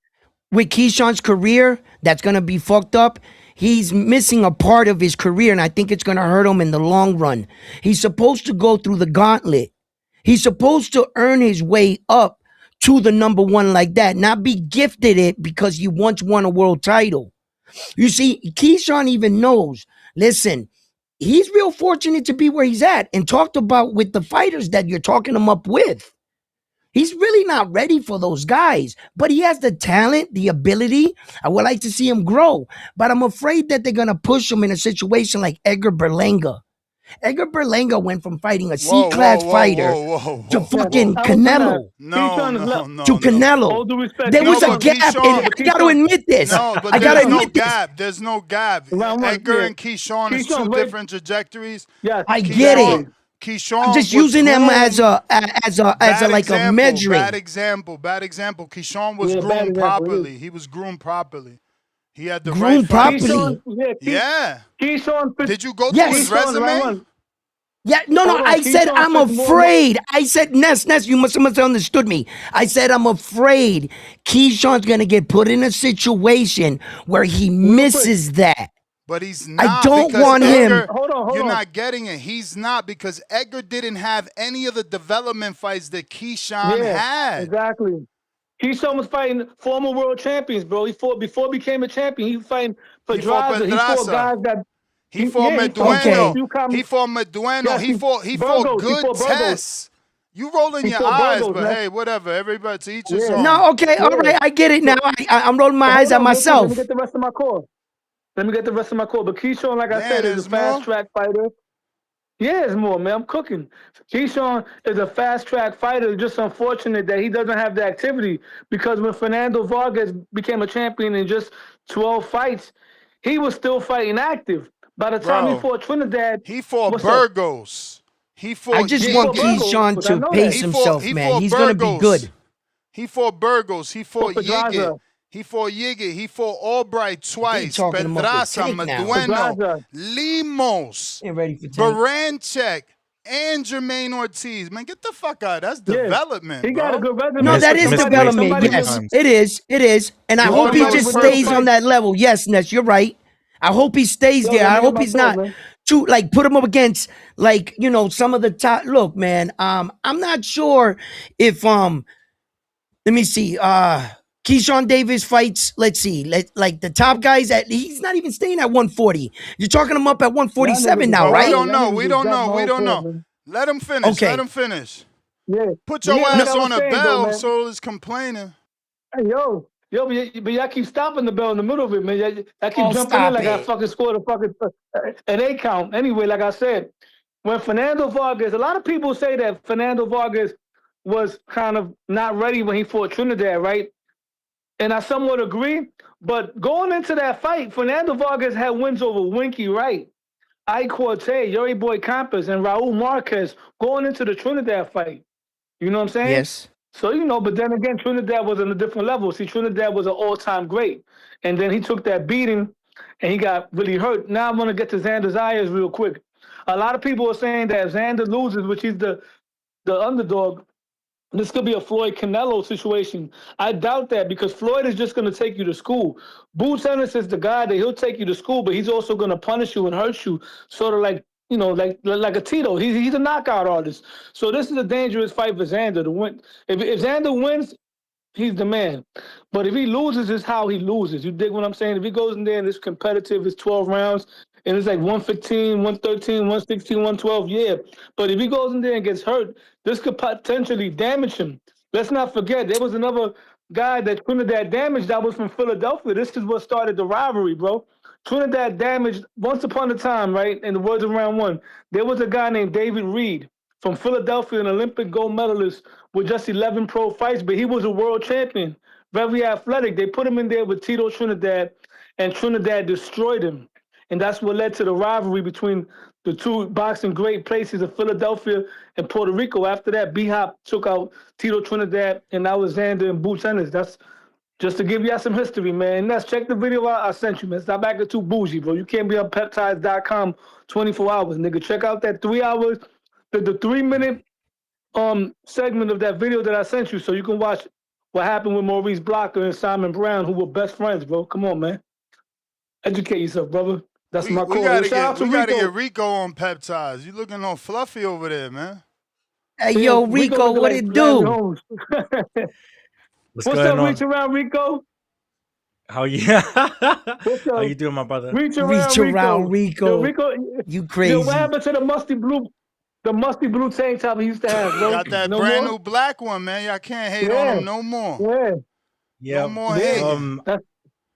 with Keyshawn's career that's going to be fucked up, he's missing a part of his career, and I think it's going to hurt him in the long run. He's supposed to go through the gauntlet. He's supposed to earn his way up to the number one like that, not be gifted it because he once won a world title. You see, Keyshawn even knows, listen, he's real fortunate to be where he's at, and talked about with the fighters that you're talking him up with. He's really not ready for those guys, but he has the talent, the ability. I would like to see him grow, but I'm afraid that they're going to push him in a situation like Edgar Berlanga. Edgar Berlanga went from fighting a C-class fighter to fucking Canelo. To Canelo. There was a gap, and I got to admit this. I got to admit this. There's no gap. Edgar and Keyshawn is two different trajectories. I get it. Keyshawn, I'm just using him as a measuring. Bad example. Keyshawn was groomed properly. He was groomed properly. He had the groomed right properly. Keyshawn. Did you go through his resume? Yeah, no. I said I'm afraid. I said Ness, you must have understood me. I said I'm afraid Keyshawn's gonna get put in a situation where he misses that. But he's not. I don't want him. Hold on. You're not getting it. He's not, because Edgar didn't have any of the development fights that Keyshawn had. Exactly. Keyshawn was fighting former world champions, bro. He fought before he became a champion. He was fighting Pedraza. He fought guys that. He fought Medueno. He fought Medueno. Yes, he fought good tests. You rolling your eyes, but hey, whatever. Everybody to each his own. No, okay, all right. I get it now. I'm rolling my eyes at myself. Let me get the rest of my core. But Keyshawn, like I said, is a fast track fighter. Yeah, it's more, man. I'm cooking. Keyshawn is a fast track fighter. It's just unfortunate that he doesn't have the activity because when Fernando Vargas became a champion in just 12 fights, he was still fighting active. By the time he Bro, fought Trinidad, he fought what's up? Burgos. He I fought just He want fought Yiggy. Burgos, Keyshawn but I to know pace that. himself, He man. fought He's gonna be Burgos. good. He fought Burgos. He fought Pedraza. Yiggy. He fought Yiggy. He fought Albright They twice. talking him up with Pedraza, Tank now. Medueno, Pedraza. Limos, Ain't ready for Tank. Baranchek, and Jermaine Ortiz. Man, get the fuck out. That's Yeah. development, He got a bro. good resume. No, that but is Missed somebody, weight development. somebody three with, Yes, times. it is. It is. And I You hope want he my somebody just with those stays perfect? on fights. that level. Yes, Ness, you're right. I hope he stays Yo, there. let I me get hope my he's thought, not man. too like put him up against like, you know, some of the top. Look, man, I'm not sure if let me see. Keyshawn Davis fights, let's see, like the top guys at he's not even staying at 140. You're talking him up at Y'all 147 niggas is now, Bro, we right? wild. don't Y'all know. niggas We just don't jacked know. my We whole don't point, know. man. Let him finish. Let Okay. him finish. Yeah. Put But your yeah, ass I on was a saying though, bell man. so it's complaining. Hey, yo, but y'all keep stopping the bell in the middle of it, man. Y'all keep Oh, jumping in stop like I it. fucking scored a fucking an 8 count. Anyway, like I said, when Fernando Vargas, a lot of people say that Fernando Vargas was kind of not ready when he fought Trinidad, right? And I somewhat agree. But going into that fight, Fernando Vargas had wins over Winky Wright, Ike Cortez, Yuri Boy Campos, and Raul Marquez going into the Trinidad fight. You know what I'm saying? Yes. So, but then again, Trinidad was on a different level. See, Trinidad was an all-time great. And then he took that beating and he got really hurt. Now I'm going to get to Xander Zayas real quick. A lot of people are saying that if Xander loses, which he's the underdog, this could be a Floyd Canelo situation. I doubt that because Floyd is just going to take you to school. Boots Ennis is the guy that he'll take you to school, but he's also going to punish you and hurt you, sort of like like a Tito. He's a knockout artist. So this is a dangerous fight for Xander to win. If Xander wins, he's the man. But if he loses, it's how he loses. You dig what I'm saying? If he goes in there and it's competitive, it's 12 rounds, and it's like 115, 113, 116, 112, yeah. But if he goes in there and gets hurt, this could potentially damage him. Let's not forget, there was another guy that Trinidad damaged that was from Philadelphia. This is what started the rivalry, bro. Trinidad damaged once upon a time, right? In the words of round one, there was a guy named David Reed from Philadelphia, an Olympic gold medalist with just 11 pro fights, but he was a world champion, very athletic. They put him in there with Tito Trinidad, and Trinidad destroyed him. And that's what led to the rivalry between the two boxing great places of Philadelphia and Puerto Rico. After that, B-Hop took out Tito Trinidad, and that was Xander and Boots Ennis. That's just to give y'all some history, man. Let's check the video I sent you, man. Stop acting too bougie, bro. You can't be on peptides.com 24 hours, nigga. Check out that 3 hours, the 3-minute segment of that video that I sent you so you can watch what happened with Maurice Blocker and Simon Brown, who were best friends, bro. Come on, man. Educate yourself, brother. That's my We call. gotta Shout out get to we gotta Rico. get Rico on peptides. You looking all fluffy over there, man. Hey, Yeah, yo, Rico Rico, looking what like it Larry do? Holmes. What's What's up, going Reach on? Around Rico? How you? What's How up? you doing, my brother? Reach Reach Around around Rico. Yo, Rico. Rico, You yo, what crazy. happened to the musty blue tank top he used to have, He bro? got that No brand more? new black one, man. Y'all can't hate on Yeah, him no more. yeah, No Yeah. more yeah. hating. That's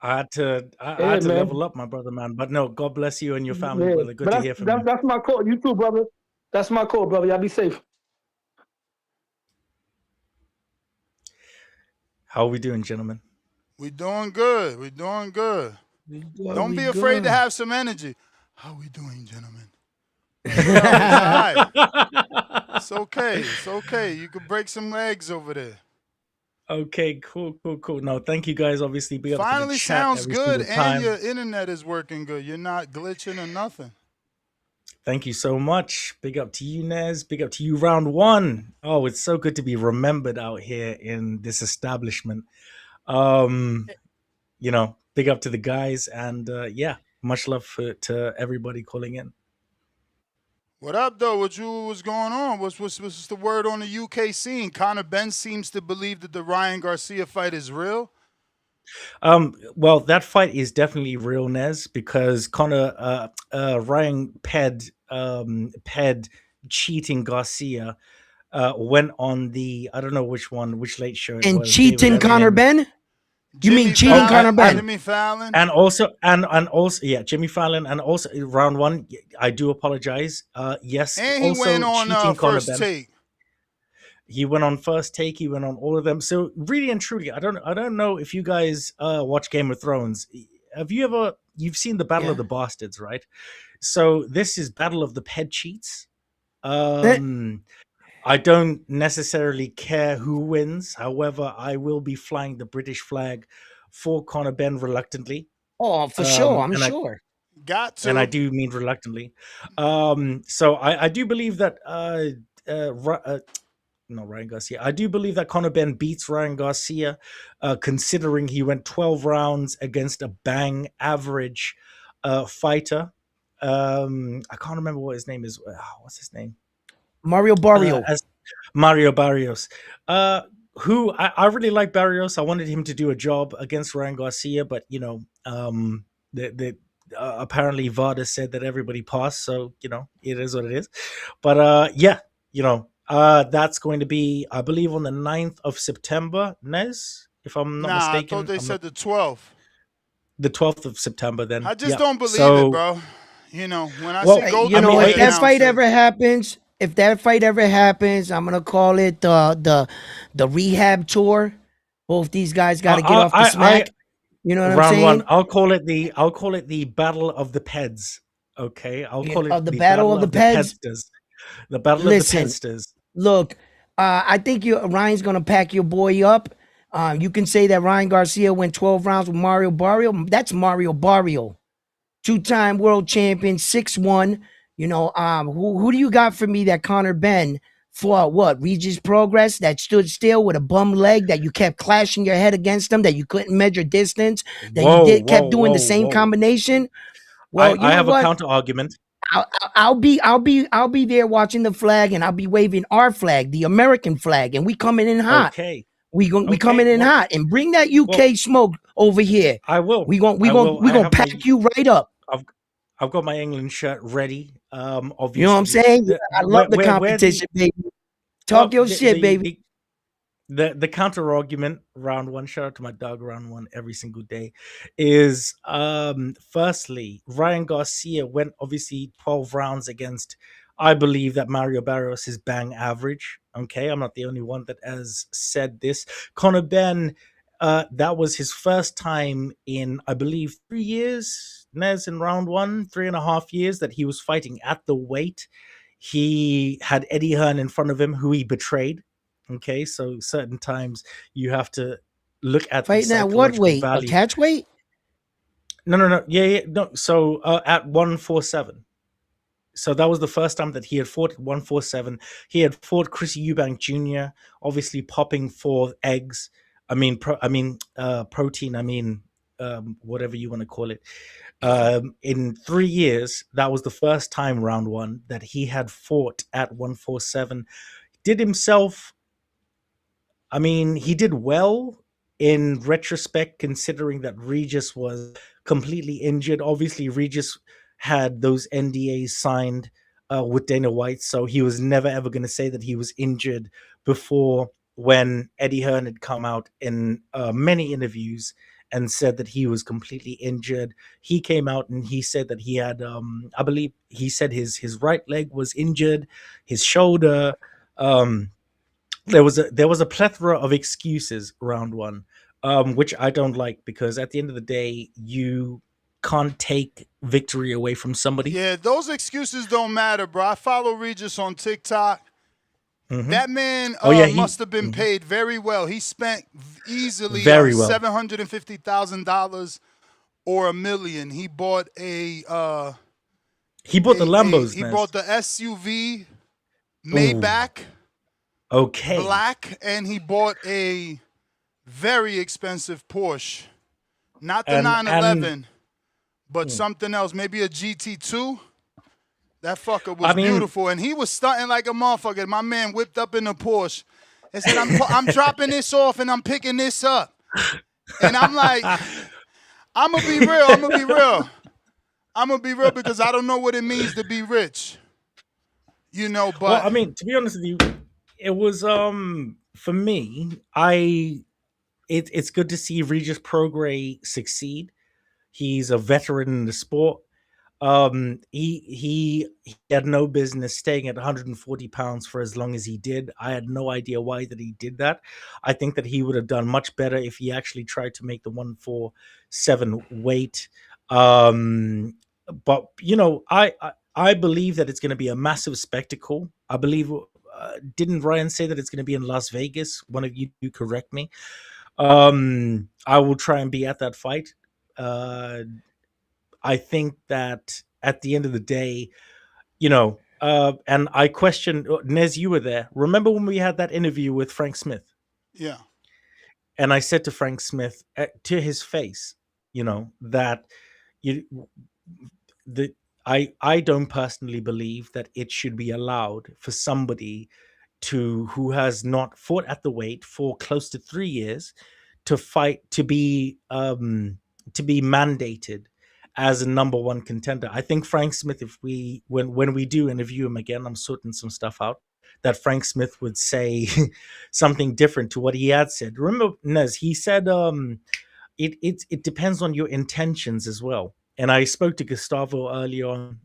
I yeah, had to man. level up, my brother, man. But no, God bless you and your family, Yeah. brother. Good But to that's hear from that's you. that's my call. You too, brother. That's my call, brother. Y'all be safe. How are we doing, gentlemen? We doing good. We doing good. Don't We be afraid to good. have some energy. How we doing, gentlemen? Like, yo, it's all right. It's okay. It's okay. You could break some legs over there. Okay, cool. No, thank you guys. Obviously, big up to the Finally chat sounds every good, single and time. your internet is working good. You're not glitching or nothing. Thank you so much. Big up to you, Nez. Big up to you, round one. Oh, it's so good to be remembered out here in this establishment. Big up to the guys, and yeah, much love to everybody calling in. What up, though? What's going on? What's the word on the UK scene? Conor Benn seems to believe that the Ryan Garcia fight is real. Well, that fight is definitely real, Nez, because Ryan Ped cheating Garcia went on the, I don't know which late show it And was, David cheating Connor Letterman. Ben? You mean Jimmy cheating Fallon? Conor Ben? Jimmy Fallon. And also, yeah, Jimmy Fallon, and also round one. I do apologize. Yes, And he went also on cheating Conor First Ben. Take. He went on First Take. He went on all of them. So really and truly, I don't know if you guys watch Game of Thrones. Have you ever? You've seen the Battle of the Bastards, right? So this is Battle of the Ped Cheats. I don't necessarily care who wins. However, I will be flying the British flag for Conor Ben reluctantly. Oh, for sure. I'm and sure. Got to. And I do mean reluctantly. So I do believe that no, Ryan Garcia. I do believe that Conor Ben beats Ryan Garcia, considering he went 12 rounds against a bang average fighter. I can't remember what his name is. What's his name? Mario Barrio. As Mario Barrios, who I really like Barrios. I wanted him to do a job against Ryan Garcia, but you know, apparently VADA said that everybody passed, so you know, it is what it is. But yeah, you know, that's going to be, I believe, on the 9th of September, Nez, if I'm not mistaken. I thought they said the 12th. The 12th of September, then. I just yeah. don't believe so, it, bro. You know, when I well, see Gold, You know, if that announce fight it. ever happens, I'm gonna call it the rehab tour. Both these guys got to get off the smack. You know what I'm round saying? one. I'll call it the Battle of the Peds. Okay, I'll call it the Battle of the Peds. Pedsters. The Battle Listen, of the Pedsters. Look, I think Ryan's gonna pack your boy up. You can say that Ryan Garcia went 12 rounds with Mario Barrio. That's Mario Barrio, 2-time world champion, 6'1". You know, who do you got for me that Conor Ben fought what? Regis Progress, that stood still with a bum leg, that you kept clashing your head against him, that you couldn't measure distance, that kept doing the same combination. Well, I have a counter argument. I'll be there watching the flag, and I'll be waving our flag, the American flag, and we coming in hot. Okay. We coming in hot, and bring that UK smoke over here. I will. We gonna pack you right up. I've got my England shirt ready. Obviously, you know what I'm saying? I love the competition, baby. Talk your shit, baby. The counter argument, round one, shout out to my dog, round one every single day, is firstly, Ryan Garcia went obviously 12 rounds against, I believe that Mario Barrios is bang average. Okay, I'm not the only one that has said this. Conor Ben, that was his first time in, I believe, 3 years, Nez, in round one, 3.5 years that he was fighting at the weight. He had Eddie Hearn in front of him, who he betrayed. Okay, so certain times you have to look at fighting at what weight? Value. A catch weight? No. Yeah, no. So at 147. So that was the first time that he had fought at 147. He had fought Chris Eubank Jr., obviously popping for eggs. Protein. Whatever you want to call it. In 3 years, that was the first time, round one, that he had fought at 147. Did himself. He did well in retrospect, considering that Regis was completely injured. Obviously, Regis had those NDAs signed with Dana White, so he was never ever going to say that he was injured before, when Eddie Hearn had come out in many interviews and said that he was completely injured. He came out and he said that he had, I believe he said his right leg was injured, his shoulder. There was a plethora of excuses round one, which I don't like, because at the end of the day, you can't take victory away from somebody. Yeah, those excuses don't matter, bro. I follow Regis on TikTok. Mm-hmm. That man must have been paid very well. He spent easily $750,000 or $1 million. He bought the Lambos. He bought the SUV Maybach. Okay. Black, and he bought a very expensive Porsche. Not the 911, but something else. Maybe a GT2. That fucker was beautiful, and he was stunting like a motherfucker. My man whipped up in the Porsche and said, I'm dropping this off and I'm picking this up. And I'm like, I'm going to be real. I'm going to be real because I don't know what it means to be rich. You know, but... Well, to be honest with you, it was, for me, it's good to see Regis Prograis succeed. He's a veteran in the sport. He had no business staying at 140 pounds for as long as he did. I had no idea why that he did that. I think that he would have done much better if he actually tried to make the 147 weight. But I believe that it's going to be a massive spectacle. I believe. Didn't Ryan say that it's going to be in Las Vegas? One of you correct me. I will try and be at that fight. I think that at the end of the day, and I question, Nez, you were there. Remember when we had that interview with Frank Smith? Yeah. And I said to Frank Smith to his face, that you, the I don't personally believe that it should be allowed for somebody who has not fought at the weight for close to 3 years to fight to be mandated as a number one contender. I think Frank Smith, if when we do interview him again, I'm sorting some stuff out, that Frank Smith would say something different to what he had said. Remember, Nez, he said it depends on your intentions as well. And I spoke to Gustavo earlier on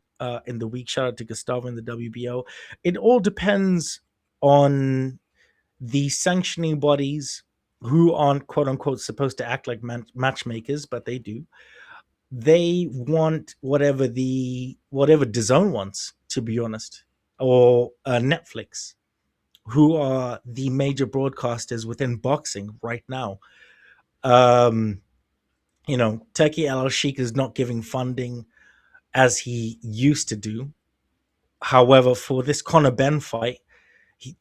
in the week. Shout out to Gustavo in the WBO. It all depends on the sanctioning bodies who aren't quote unquote supposed to act like matchmakers, but they do. They want whatever DAZN wants, to be honest, or Netflix, who are the major broadcasters within boxing right now. Turkey Al Sheikh is not giving funding as he used to do. However, for this Conor Ben fight,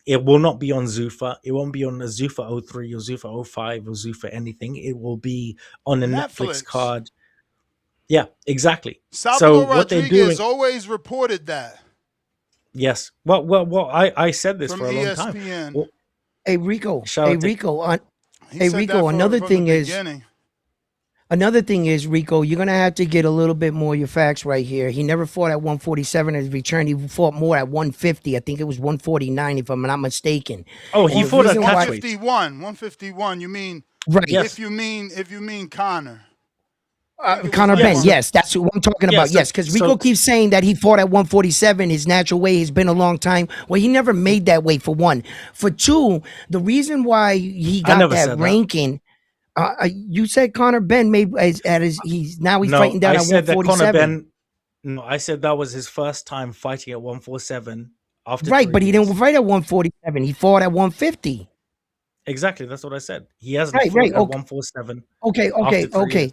it will not be on Zuffa. It won't be on a Zuffa 03 or Zuffa 05 or Zuffa anything. It will be on a Netflix card. Yeah, exactly. Salvador what they're Rodriguez doing, always reported that. Yes. Well. I said this From for a long time. ESPN. Well, Hey Rico. shout Hey out to- Rico. He Hey said Rico. that Another from thing the is. beginning. Another thing is, Rico, you're gonna have to get a little bit more of your facts right here. He never fought at 147 in his return. He fought more at 150. I think it was 149, if I'm not mistaken. Oh, he fought at catch weight. 151. You mean right? If you mean Conor. Conor Ben, yes, that's what I'm talking about. Yes, because Rico keeps saying that he fought at 147. His natural weight has been a long time. Well, he never made that weight, for one. For two, the reason why he got that ranking. You said Conor Ben made he's fighting down at 147. I said that was his first time fighting at 147 after right, but he didn't fight at 147. He fought at 150. Exactly, that's what I said. He hasn't fought at 147. Okay. Years.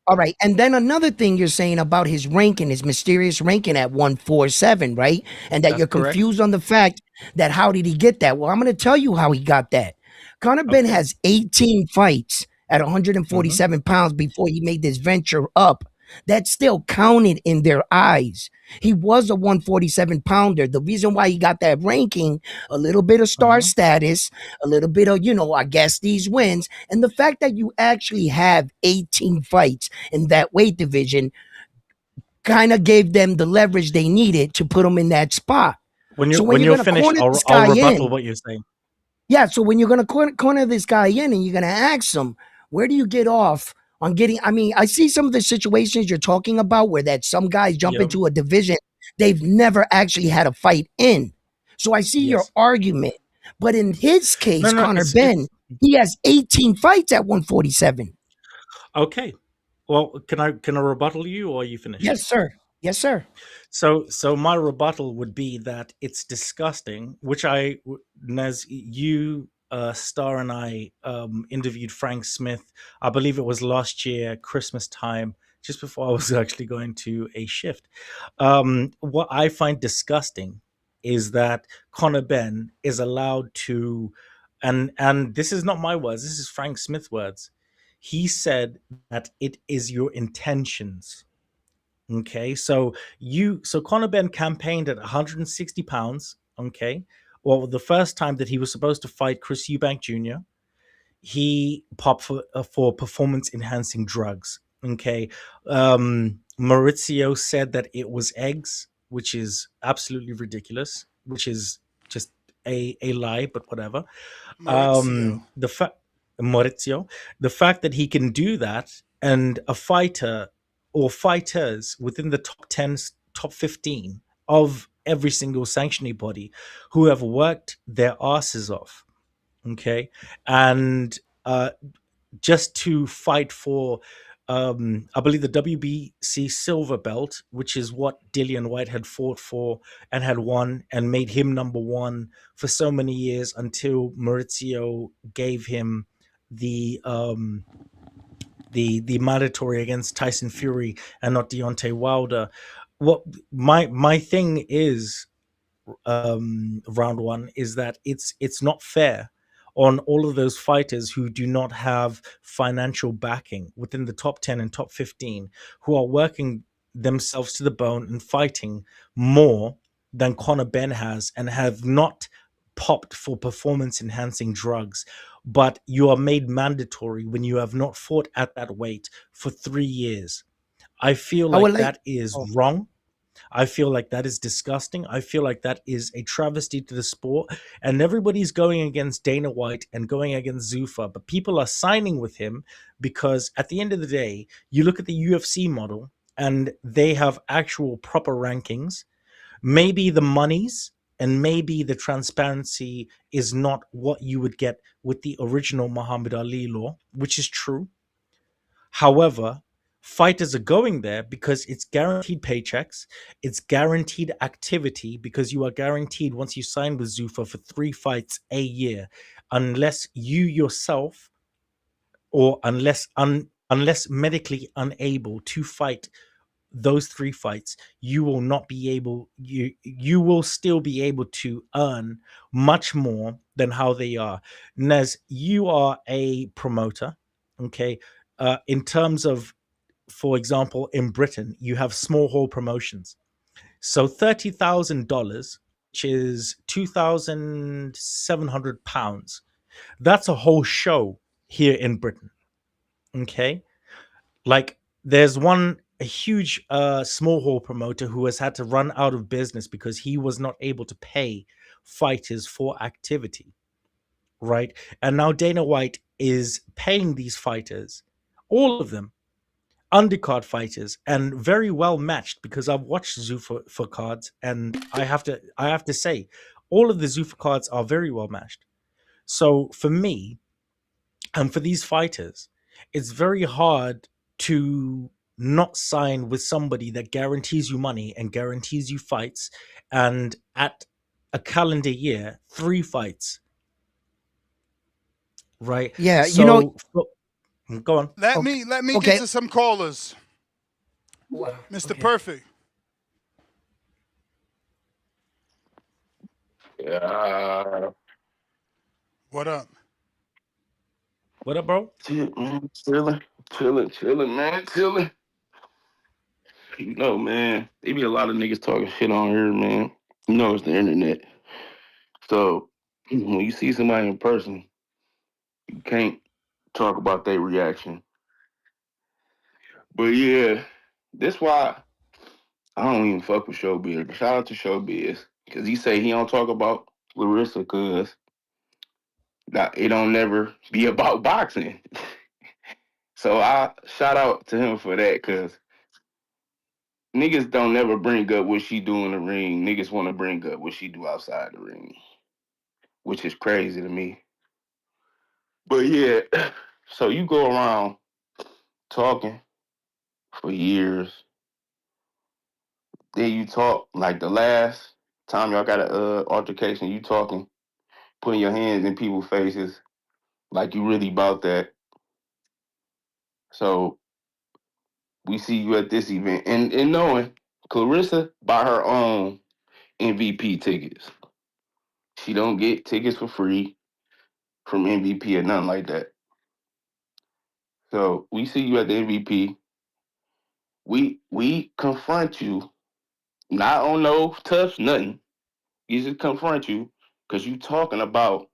All right, and then another thing you're saying about his ranking, his mysterious ranking at 147, right? And that you're confused on the fact that how did he get that? Well, I'm going to tell you how he got that. Conor Ben has 18 fights at 147 pounds before he made this venture up. That still counted in their eyes. He was a 147 pounder. The reason why he got that ranking, a little bit of star status, a little bit of, I guess these wins, and the fact that you actually have 18 fights in that weight division kind of gave them the leverage they needed to put them in that spot. When you're finished, I'll rebuttal what you're saying. Yeah, so when you're going to corner this guy in and you're going to ask him, where do you get off on getting, I see some of the situations you're talking about where that some guys jump into a division they've never actually had a fight in. So I see your argument. But in his case, Conor Ben, he has 18 fights at 147. Okay. Well, can I rebuttal you, or are you finished? Yes, sir. Yes, sir. So my rebuttal would be that it's disgusting, which Nez, you, Star, and I interviewed Frank Smith. I believe it was last year, Christmas time, just before I was actually going to a shift. What I find disgusting is that Conor Ben is allowed to, and this is not my words, this is Frank Smith's words. He said that it is your intentions. Okay, so Conor Ben campaigned at 160 pounds. Okay, well, the first time that he was supposed to fight Chris Eubank Jr., he popped for performance enhancing drugs. Okay, Maurizio said that it was eggs, which is absolutely ridiculous, which is just a lie, but whatever. Maurizio, the fact that he can do that, and a fighter or fighters within the top 10, top 15 of every single sanctioning body who have worked their asses off, okay, and just to fight for, I believe, the WBC silver belt, which is what Dillian White had fought for and had won and made him number one for so many years until Maurizio gave him the the mandatory against Tyson Fury and not Deontay Wilder. What my thing is, round one, is that it's not fair on all of those fighters who do not have financial backing within the top 10 and top 15, who are working themselves to the bone and fighting more than Conor Ben has and have not popped for performance enhancing drugs, but you are made mandatory when you have not fought at that weight for 3 years. I feel I would like like. that is Oh, wrong. I feel like that is disgusting. I feel like that is a travesty to the sport. And everybody's going against Dana White and going against Zuffa, but people are signing with him because at the end of the day, you look at the UFC model and they have actual proper rankings. Maybe the monies and maybe the transparency is not what you would get with the original Muhammad Ali law, which is true. However, fighters are going there because it's guaranteed paychecks, it's guaranteed activity because you are guaranteed once you sign with Zuffa for 3 fights a year, unless you yourself or unless medically unable to fight those 3 fights, you will not be able you will still be able to earn much more than how they are. Nez, you are a promoter, okay? In terms of, for example, in Britain, you have small hall promotions. So $30,000, which is £2,700, that's a whole show here in Britain. Okay, like there's one a huge small hall promoter who has had to run out of business because he was not able to pay fighters for activity, right? And now Dana White is paying these fighters, all of them, undercard fighters, and very well matched, because I've watched Zuffa for cards, and I have to say, all of the Zuffa cards are very well matched. So for me and for these fighters, it's very hard to not sign with somebody that guarantees you money and guarantees you fights, and at a calendar year, 3 fights, right? yeah, So go on. Let Okay, me get okay. to some callers. Wow, Mr. okay. Perfect. Yeah. What up? What up, bro? Shit, man. Chilling, man. Chilling. You know, man, there be a lot of niggas talking shit on here, man. You know, it's the internet. So when you see somebody in person, you can't talk about their reaction. But yeah, that's why I don't even fuck with Showbiz. But shout out to Showbiz. Because he say he don't talk about Larissa because it don't never be about boxing. So I shout out to him for that because niggas don't never bring up what she do in the ring. Niggas want to bring up what she do outside the ring, which is crazy to me. But yeah, so you go around talking for years, then you talk like the last time y'all got a altercation, you talking, putting your hands in people's faces like you really about that. So we see you at this event, and knowing Clarissa buy her own MVP tickets. She don't get tickets for free from MVP or nothing like that. So we see you at the MVP. We confront you, not on no tough nothing. We just confront you because you talking about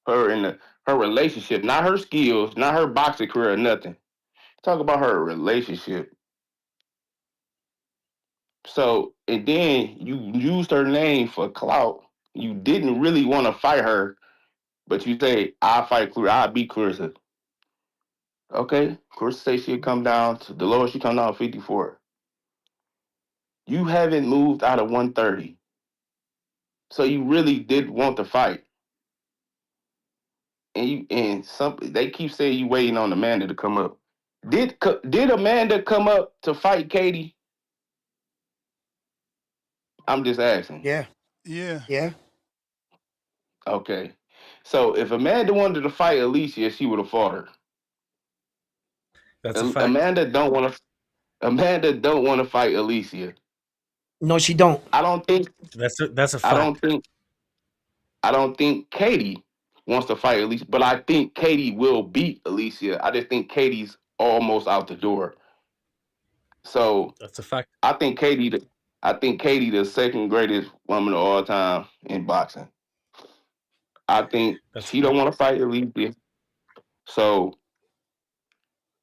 her and her relationship, not her skills, not her boxing career, or nothing. Talk about her relationship. So and then you used her name for clout. You didn't really want to fight her But you say I beat Clarissa. Okay, Clarissa say she'll come down to the lowest she come down 54. You haven't moved out of 130, so you really did want to fight. And they keep saying you waiting on Amanda to come up. Did Amanda come up to fight Katie? I'm just asking. Yeah. Yeah. Yeah. Okay. So if Amanda wanted to fight Alicia, she would have fought her. That's a fact. Amanda don't want to fight Alicia. No, she don't. I don't think That's a I fact. don't think Katie wants to fight Alicia, but I think Katie will beat Alicia. I just think Katie's almost out the door. So That's a fact. I think Katie the second greatest woman of all time in boxing. I think That's a she don't fact. want to fight Alicia. So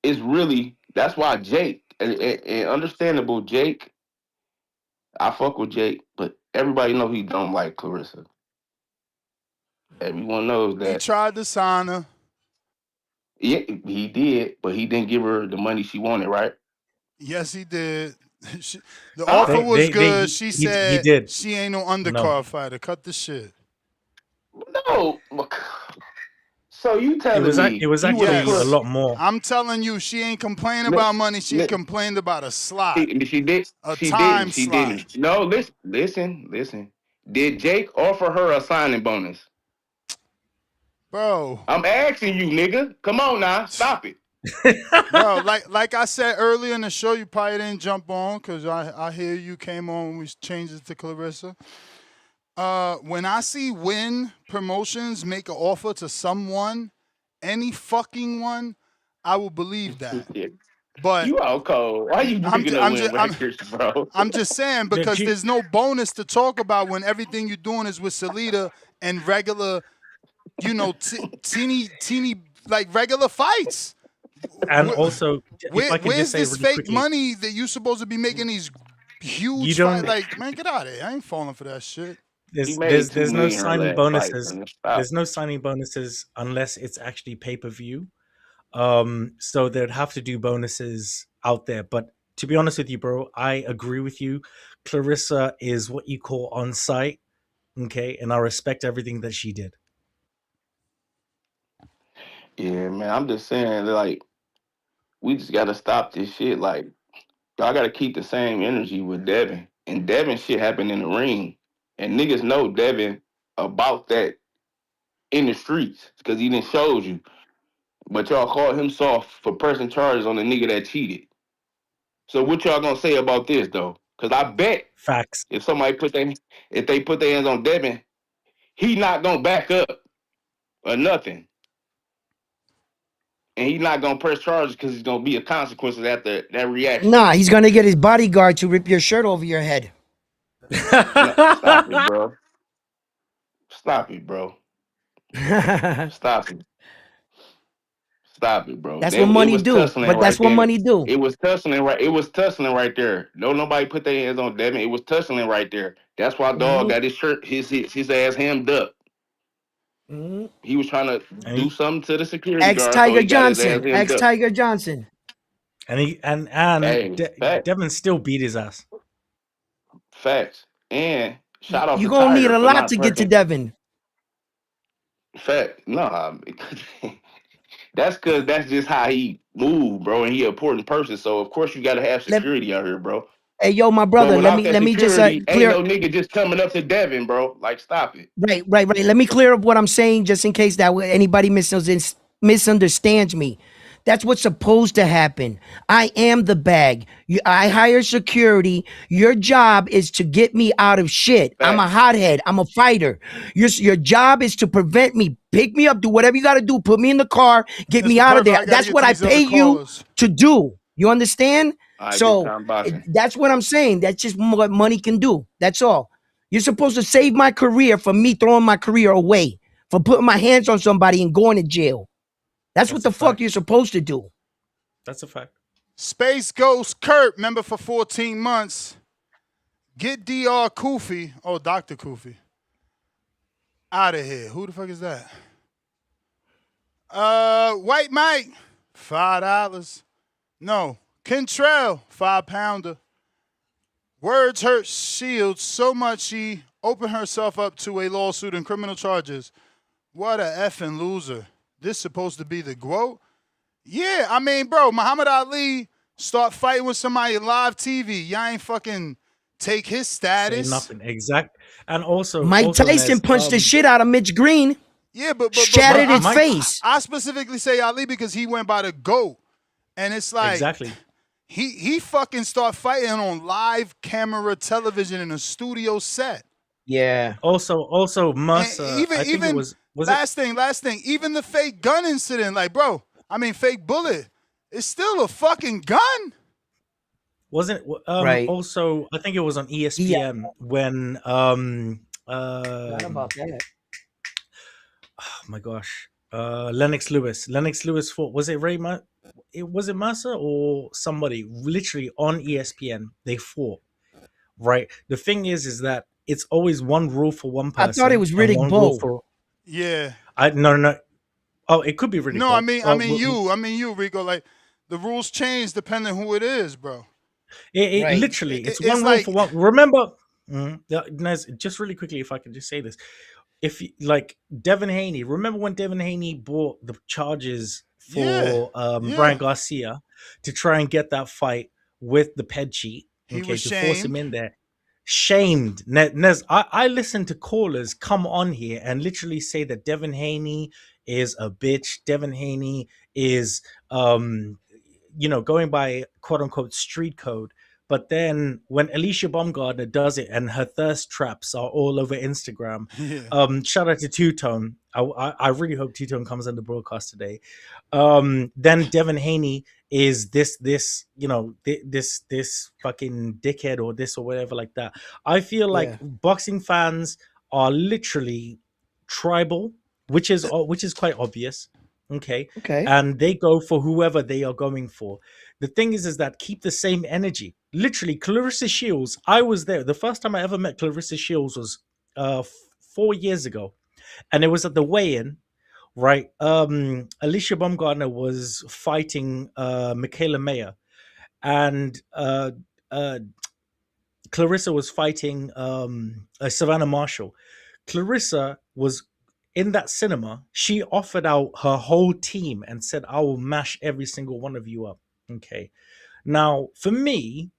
that's why Jake and understandable Jake. I fuck with Jake, but everybody know he don't like Clarissa. Everyone knows He that. tried to sign her. Yeah, he did, but he didn't give her the money she wanted, right? Yes, he did. The Huh? offer was good. She He said did. she ain't no No. undercard fighter. Cut the shit. No. So you It telling was me it was you would have actually a put? Yes. lot more. I'm telling you, she ain't complaining No, about money. She no, complained about a slot, she did. a She didn't. time She slot. didn't. No, listen. Did Jake offer her a signing bonus? Bro. I'm asking you, nigga. Come on now, stop it. Bro, like I said earlier in the show, you probably didn't jump on because I hear you came on when we changed it to Clarissa. When I see Win Promotions make an offer to someone, any fucking one, I will believe that. But You out cold. Why you bringing up Win Records, bro? I'm just saying because there's no bonus to talk about when everything you're doing is with Salida and regular, teeny like regular fights. And also, if I could just Where's say this really fake quickly, money that you supposed to be making these you huge fights? don't. Like, man, get out of here! I ain't falling for that shit. He There's made there's 2 there's no million her signing last fight, bonuses. man. Stop. There's no signing bonuses unless it's actually pay per view. So they'd have to do bonuses out there. But to be honest with you, bro, I agree with you. Clarissa is what you call on site, okay, and I respect everything that she did. Yeah, man. I'm just saying, like, we just gotta stop this shit. Like, y'all gotta keep the same energy with Devin. And Devin shit happened in the ring. And niggas know Devin about that in the streets because he didn't shows you. But y'all called him soft for pressing charges on the nigga that cheated. So what y'all gonna say about this though? Because I bet Facts. if they put their hands on Devin, he not gonna back up or nothing. And he's not gonna press charges because it's gonna be a consequences after that reaction. Nah, he's gonna get his bodyguard to rip your shirt over your head. No, stop it, bro. Stop it, bro. Stop it. Stop it, bro. That's what It money was do. tussling But that's right what there. money do. It was tussling right. It was tussling right there. No, nobody put their hands on Devin. It was tussling right there. That's why dog got his shirt, his ass hemmed up. He was trying to do something to the security Ex guard, so Tiger he got his ass Johnson. hemmed Ex up. Tiger Johnson. And Hey, Devin still beat his ass. facts. And shout out You to gonna need Tiger a for lot not to get to pressing. Devin. Fact. No, that's because that's just how he move, bro. And he an important person, so of course you got to have security out here, bro. Hey, yo, my But brother, without that let me just security, ain't clear. no nigga just coming up to Devin, bro. Like, stop it. Right. Let me clear up what I'm saying, just in case that anybody misunderstands me. That's what's supposed to happen. I am the bag. I hire security. Your job is to get me out of shit. I'm a hothead. I'm a fighter. Your job is to prevent me. Pick me up. Do whatever you got to do. Put me in the car. Get me out of there. That's what I pay you to do. You understand? All right, big So time boxing. that's what I'm saying. That's just what money can do. That's all. You're supposed to save my career from me throwing my career away, for putting my hands on somebody and going to jail. That's what the fuck you're supposed to do. That's a fact. Space Ghost Kurt, member for 14 months. Get Dr. Kufi, Dr. Kufi, out of here. Who the fuck is that? White Mike, $5. No, Kentrell, 5-pounder. Words hurt Shields so much she opened herself up to a lawsuit and criminal charges. What a effing loser. This supposed to be the GOAT? Yeah, I mean, bro, Muhammad Ali start fighting with somebody live TV. Y'all ain't fucking take his Say status. nothing. Exact. And also, Mike Tyson Nez, punched the shit out of Mitch Green. Yeah, but shattered his face. I specifically say Ali because he went by the GOAT. And it's like exactly. He fucking start fighting on live camera television in a studio set. Yeah. Also Mercer. I think it was last thing. Even the fake gun incident, like, bro, I mean, fake bullet. It's still a fucking gun. Wasn't Right. Also, I think it was on ESPN when What about that? oh my gosh, Lennox Lewis fought. Was it was it Mercer or somebody? Literally on ESPN, they fought. Right. The thing is that it's always one rule for one person. I thought it was and Riddick one rule Bowe. for. Yeah. No. Oh, it could be Riddick. No, Bowe. I mean you, Rico. Like the rules change depending who it is, bro. It literally, it's one rule for one. Remember, Nez, just really quickly, if I could just say this. If like Devin Haney, remember when Devin Haney brought the charges for Brian Garcia to try and get that fight with the ped cheat, He to was force him in there. Shamed. Nez, I listened to callers come on here and literally say that Devin Haney is a bitch. Devin Haney is going by quote unquote street code. But then when Alicia Baumgartner does it and her thirst traps are all over Instagram, shout out to Two-Tone. I really hope Two-Tone comes on the broadcast today. Then Devin Haney is this fucking dickhead or this or whatever like that. I feel like boxing fans are literally tribal, which is quite obvious. Okay. And they go for whoever they are going for. The thing is that keep the same energy. Literally, Clarissa Shields, I was there. The first time I ever met Clarissa Shields was 4 years ago. And it was at the weigh-in, right? Alicia Baumgartner was fighting Michaela Mayer. And Clarissa was fighting Savannah Marshall. Clarissa was in that cinema. She offered out her whole team and said, I will mash every single one of you up. Okay. Now, for me,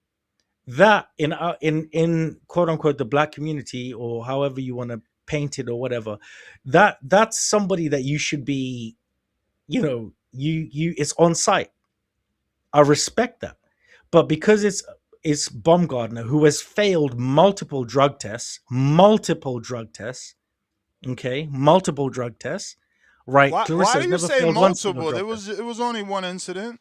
that in quote unquote the black community, or however you want to paint it or whatever, that's somebody that you should be, you it's on site. I respect that. But because it's Baumgartner, who has failed multiple drug tests, okay, multiple drug tests, right? Why do you say multiple? It was only one incident.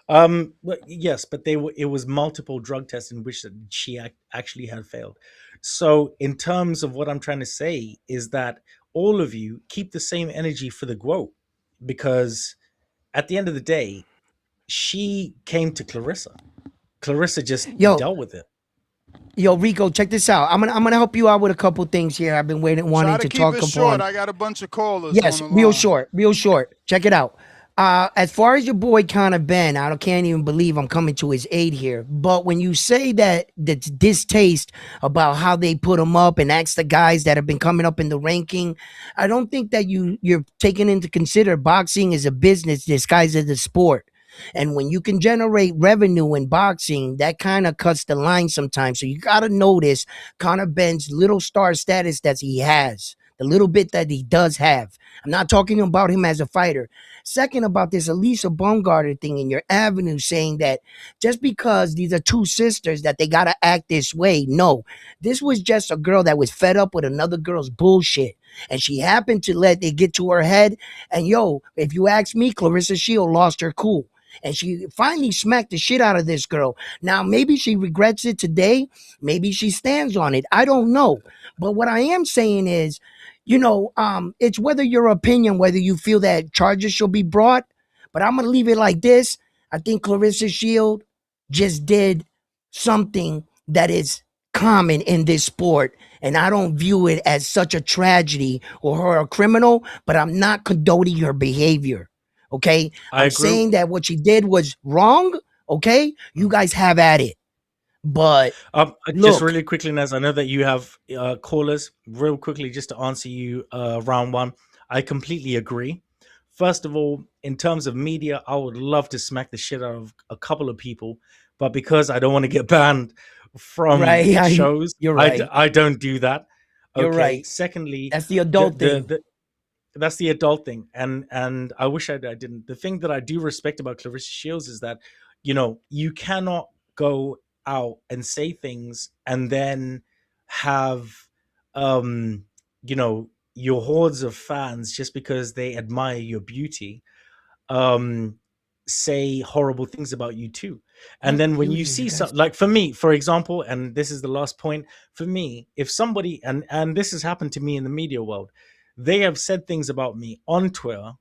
But yes, but it was multiple drug tests in which she actually had failed. So in terms of what I'm trying to say is that all of you keep the same energy for the GOAT, because at the end of the day, she came to Clarissa. Clarissa just dealt with it. Yo, Rico, check this out. I'm gonna help you out with a couple things here. I've been wanting to talk about. Short. I got a bunch of callers. Yes, on the real short. Check it out. As far as your boy Conor Ben, I can't even believe I'm coming to his aid here. But when you say that distaste about how they put him up and ask the guys that have been coming up in the ranking, I don't think that you're taking into consider boxing as a business disguised as a sport. And when you can generate revenue in boxing, that kind of cuts the line sometimes. So you got to notice Conor Ben's little star status that he has, the little bit that he does have. I'm not talking about him as a fighter. Second, about this Alicia Baumgartner thing in your avenue, saying that just because these are two sisters that they got to act this way. No, this was just a girl that was fed up with another girl's bullshit. And she happened to let it get to her head. And if you ask me, Clarissa Shields lost her cool. And she finally smacked the shit out of this girl. Now, maybe she regrets it today. Maybe she stands on it. I don't know. But what I am saying is, it's whether your opinion, whether you feel that charges should be brought. But I'm going to leave it like this. I think Clarissa Shields just did something that is common in this sport. And I don't view it as such a tragedy or her a criminal, but I'm not condoning her behavior. Okay. I I'm agree. saying that what she did was wrong. Okay. You guys have at it. But Just look, really quickly, Nez, I know that you have callers. Real quickly, just to answer you, round one, I completely agree. First of all, in terms of media, I would love to smack the shit out of a couple of people, but because I don't want to get banned from right. shows, You're right. I don't do that. You're Okay. right. Secondly, That's the adult thing. that's the adult thing, and I wish I didn't. The thing that I do respect about Clarissa Shields is that, you cannot go out and say things and then have um your hordes of fans, just because they admire your beauty, um say horrible things about you too. And What then when beauty you are you see guys something, like for me, for example, and this is the last point, for me, if somebody, and this has happened to me in the media world, they have said things about me on Twitter,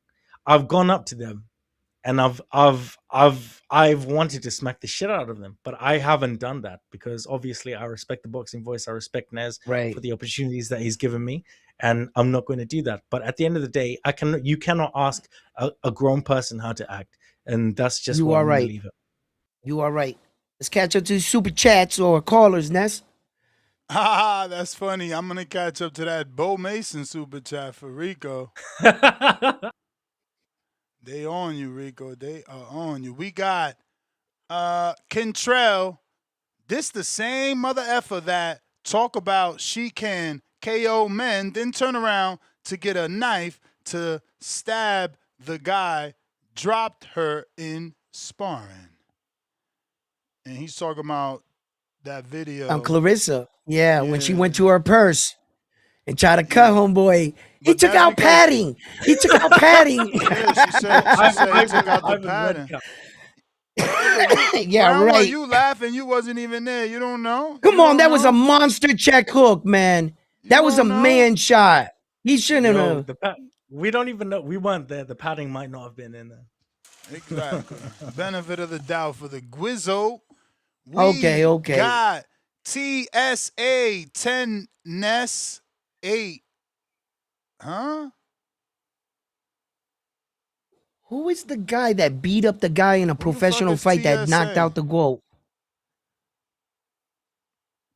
I've gone up to them and I've wanted to smack the shit out of them, but I haven't done that because obviously I respect the boxing voice. I respect Nez right? for the opportunities that he's given me, and I'm not going to do that. But at the end of the day, you cannot ask a grown person how to act, and that's just You where are I'm going to right. leave it. You are right. Let's catch up to super chats or callers, Ness. That's funny. I'm gonna catch up to that Bo Mason super chat for Rico. They on you, Rico. They are on you. We got Kentrell. This the same mother effer that talk about she can KO men, then turn around to get a knife to stab the guy, dropped her in sparring. And he's talking about that video. Clarissa. Yeah, when she went Yeah. to her purse and tried to cut homeboy. He But took that's out because padding. He took out padding. yeah, she said he took out the I've read pattern. cut. Yeah, but you Yeah, round one, right. you laughing, you wasn't even there. You don't know. Come You on, don't that was a know. monster check hook, man. You That was a don't know. man shot. He shouldn't Yo, have. we don't even know. We weren't there. The padding might not have been in there. Exactly. Benefit of the doubt for the Guizzo. Okay, We okay. got TSA 10 Ness 8. Huh? Who is the guy that beat up the guy in a Who the fuck professional is fight that knocked TSA? out the GOAT?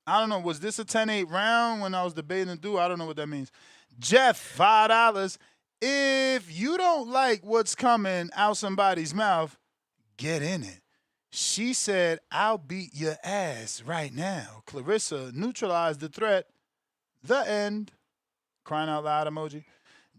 I don't know. Was this a 10-8 round when I was debating the dude? I don't know what that means. Jeff, $5. If you don't like what's coming out somebody's mouth, get in it. She said, I'll beat your ass right now. Clarissa neutralized the threat. The end. Crying out loud emoji.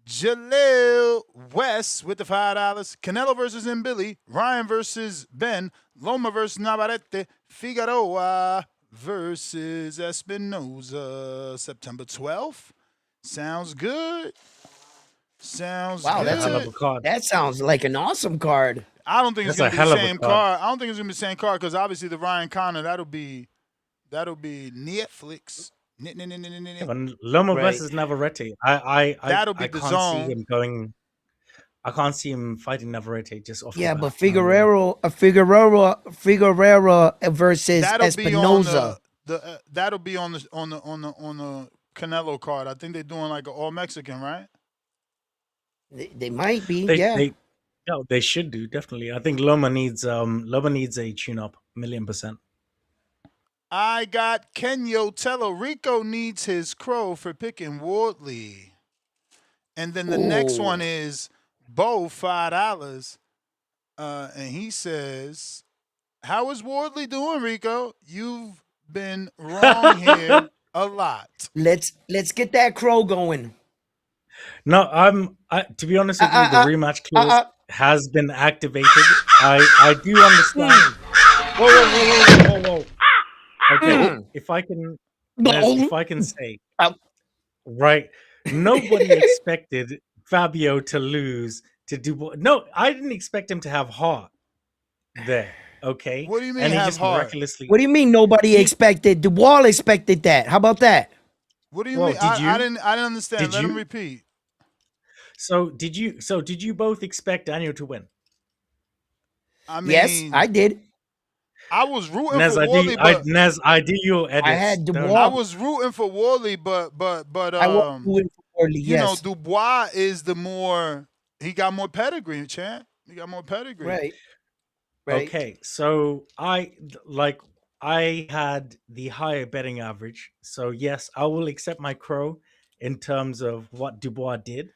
Jaleel West with the $5. Canelo versus Billy. Ryan versus Ben. Loma versus Navarrete. Figueroa versus Espinoza. September 12th. Sounds good. Sounds Wow, good. that sounds like an awesome card. I don't think it's That's gonna a be the hell of a same card. card. I don't think it's gonna be the same card because obviously the Ryan Connor that'll be Netflix. When Loma Right. versus Navarrete, I That'll be I the can't zone. see him going. I can't see him fighting Navarrete just off Yeah, the but bat. Figueroa versus That'll be on Espinoza. that'll be on the Canelo card. I think they're doing like an all Mexican, right? They might be, They no, they should do, definitely. I think Loma needs a tune up, 1,000,000%. I got Kenyo Tello. Rico needs his crow for picking Wardley. And then the next Ooh. one is Bo, $5. And he says, how is Wardley doing, Rico? You've been wrong here a lot. Let's get that crow going. No, to be honest with you, the rematch clause has been activated. I do understand. Whoa. Okay, if I can, if I can say, right, nobody expected Fabio to lose to do. No, I didn't expect him to have heart there. Okay, What do you mean and he have just heart? miraculously. What do you mean nobody expected? The wall expected that. How about that? What do you Well, mean? I didn't understand. Let him repeat. So did you both expect Daniel to win? I mean, Yes, I did. I was rooting Nez, for I do. Wally, but I do your I edits. had Don't. I Dubois. was rooting for Wally, but I was doing for Orly, you know, yes. Dubois is the more he got more pedigree, champ. He got more pedigree. Right. Right. Okay, so I had the higher betting average. So yes, I will accept my crow in terms of what Dubois did.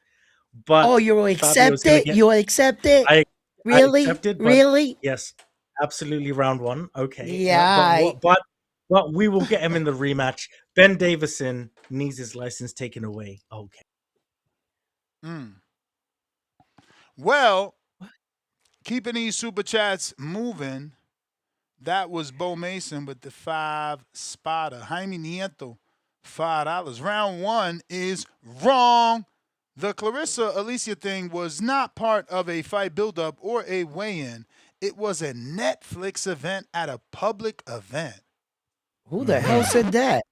But Oh, you Fabio's accept gonna it? get. You accept it? I Really? accepted, but Really? yes, absolutely round one. Okay, Yeah. but we will get him in the rematch. Ben Davison needs his license taken away. Okay. Well, keeping these super chats moving. That was Bo Mason with the 5-spotter. Jaime Nieto, $5. Round one is wrong. The Clarissa Alicia thing was not part of a fight buildup or a weigh-in. It was a Netflix event at a public event. Who the hell said that?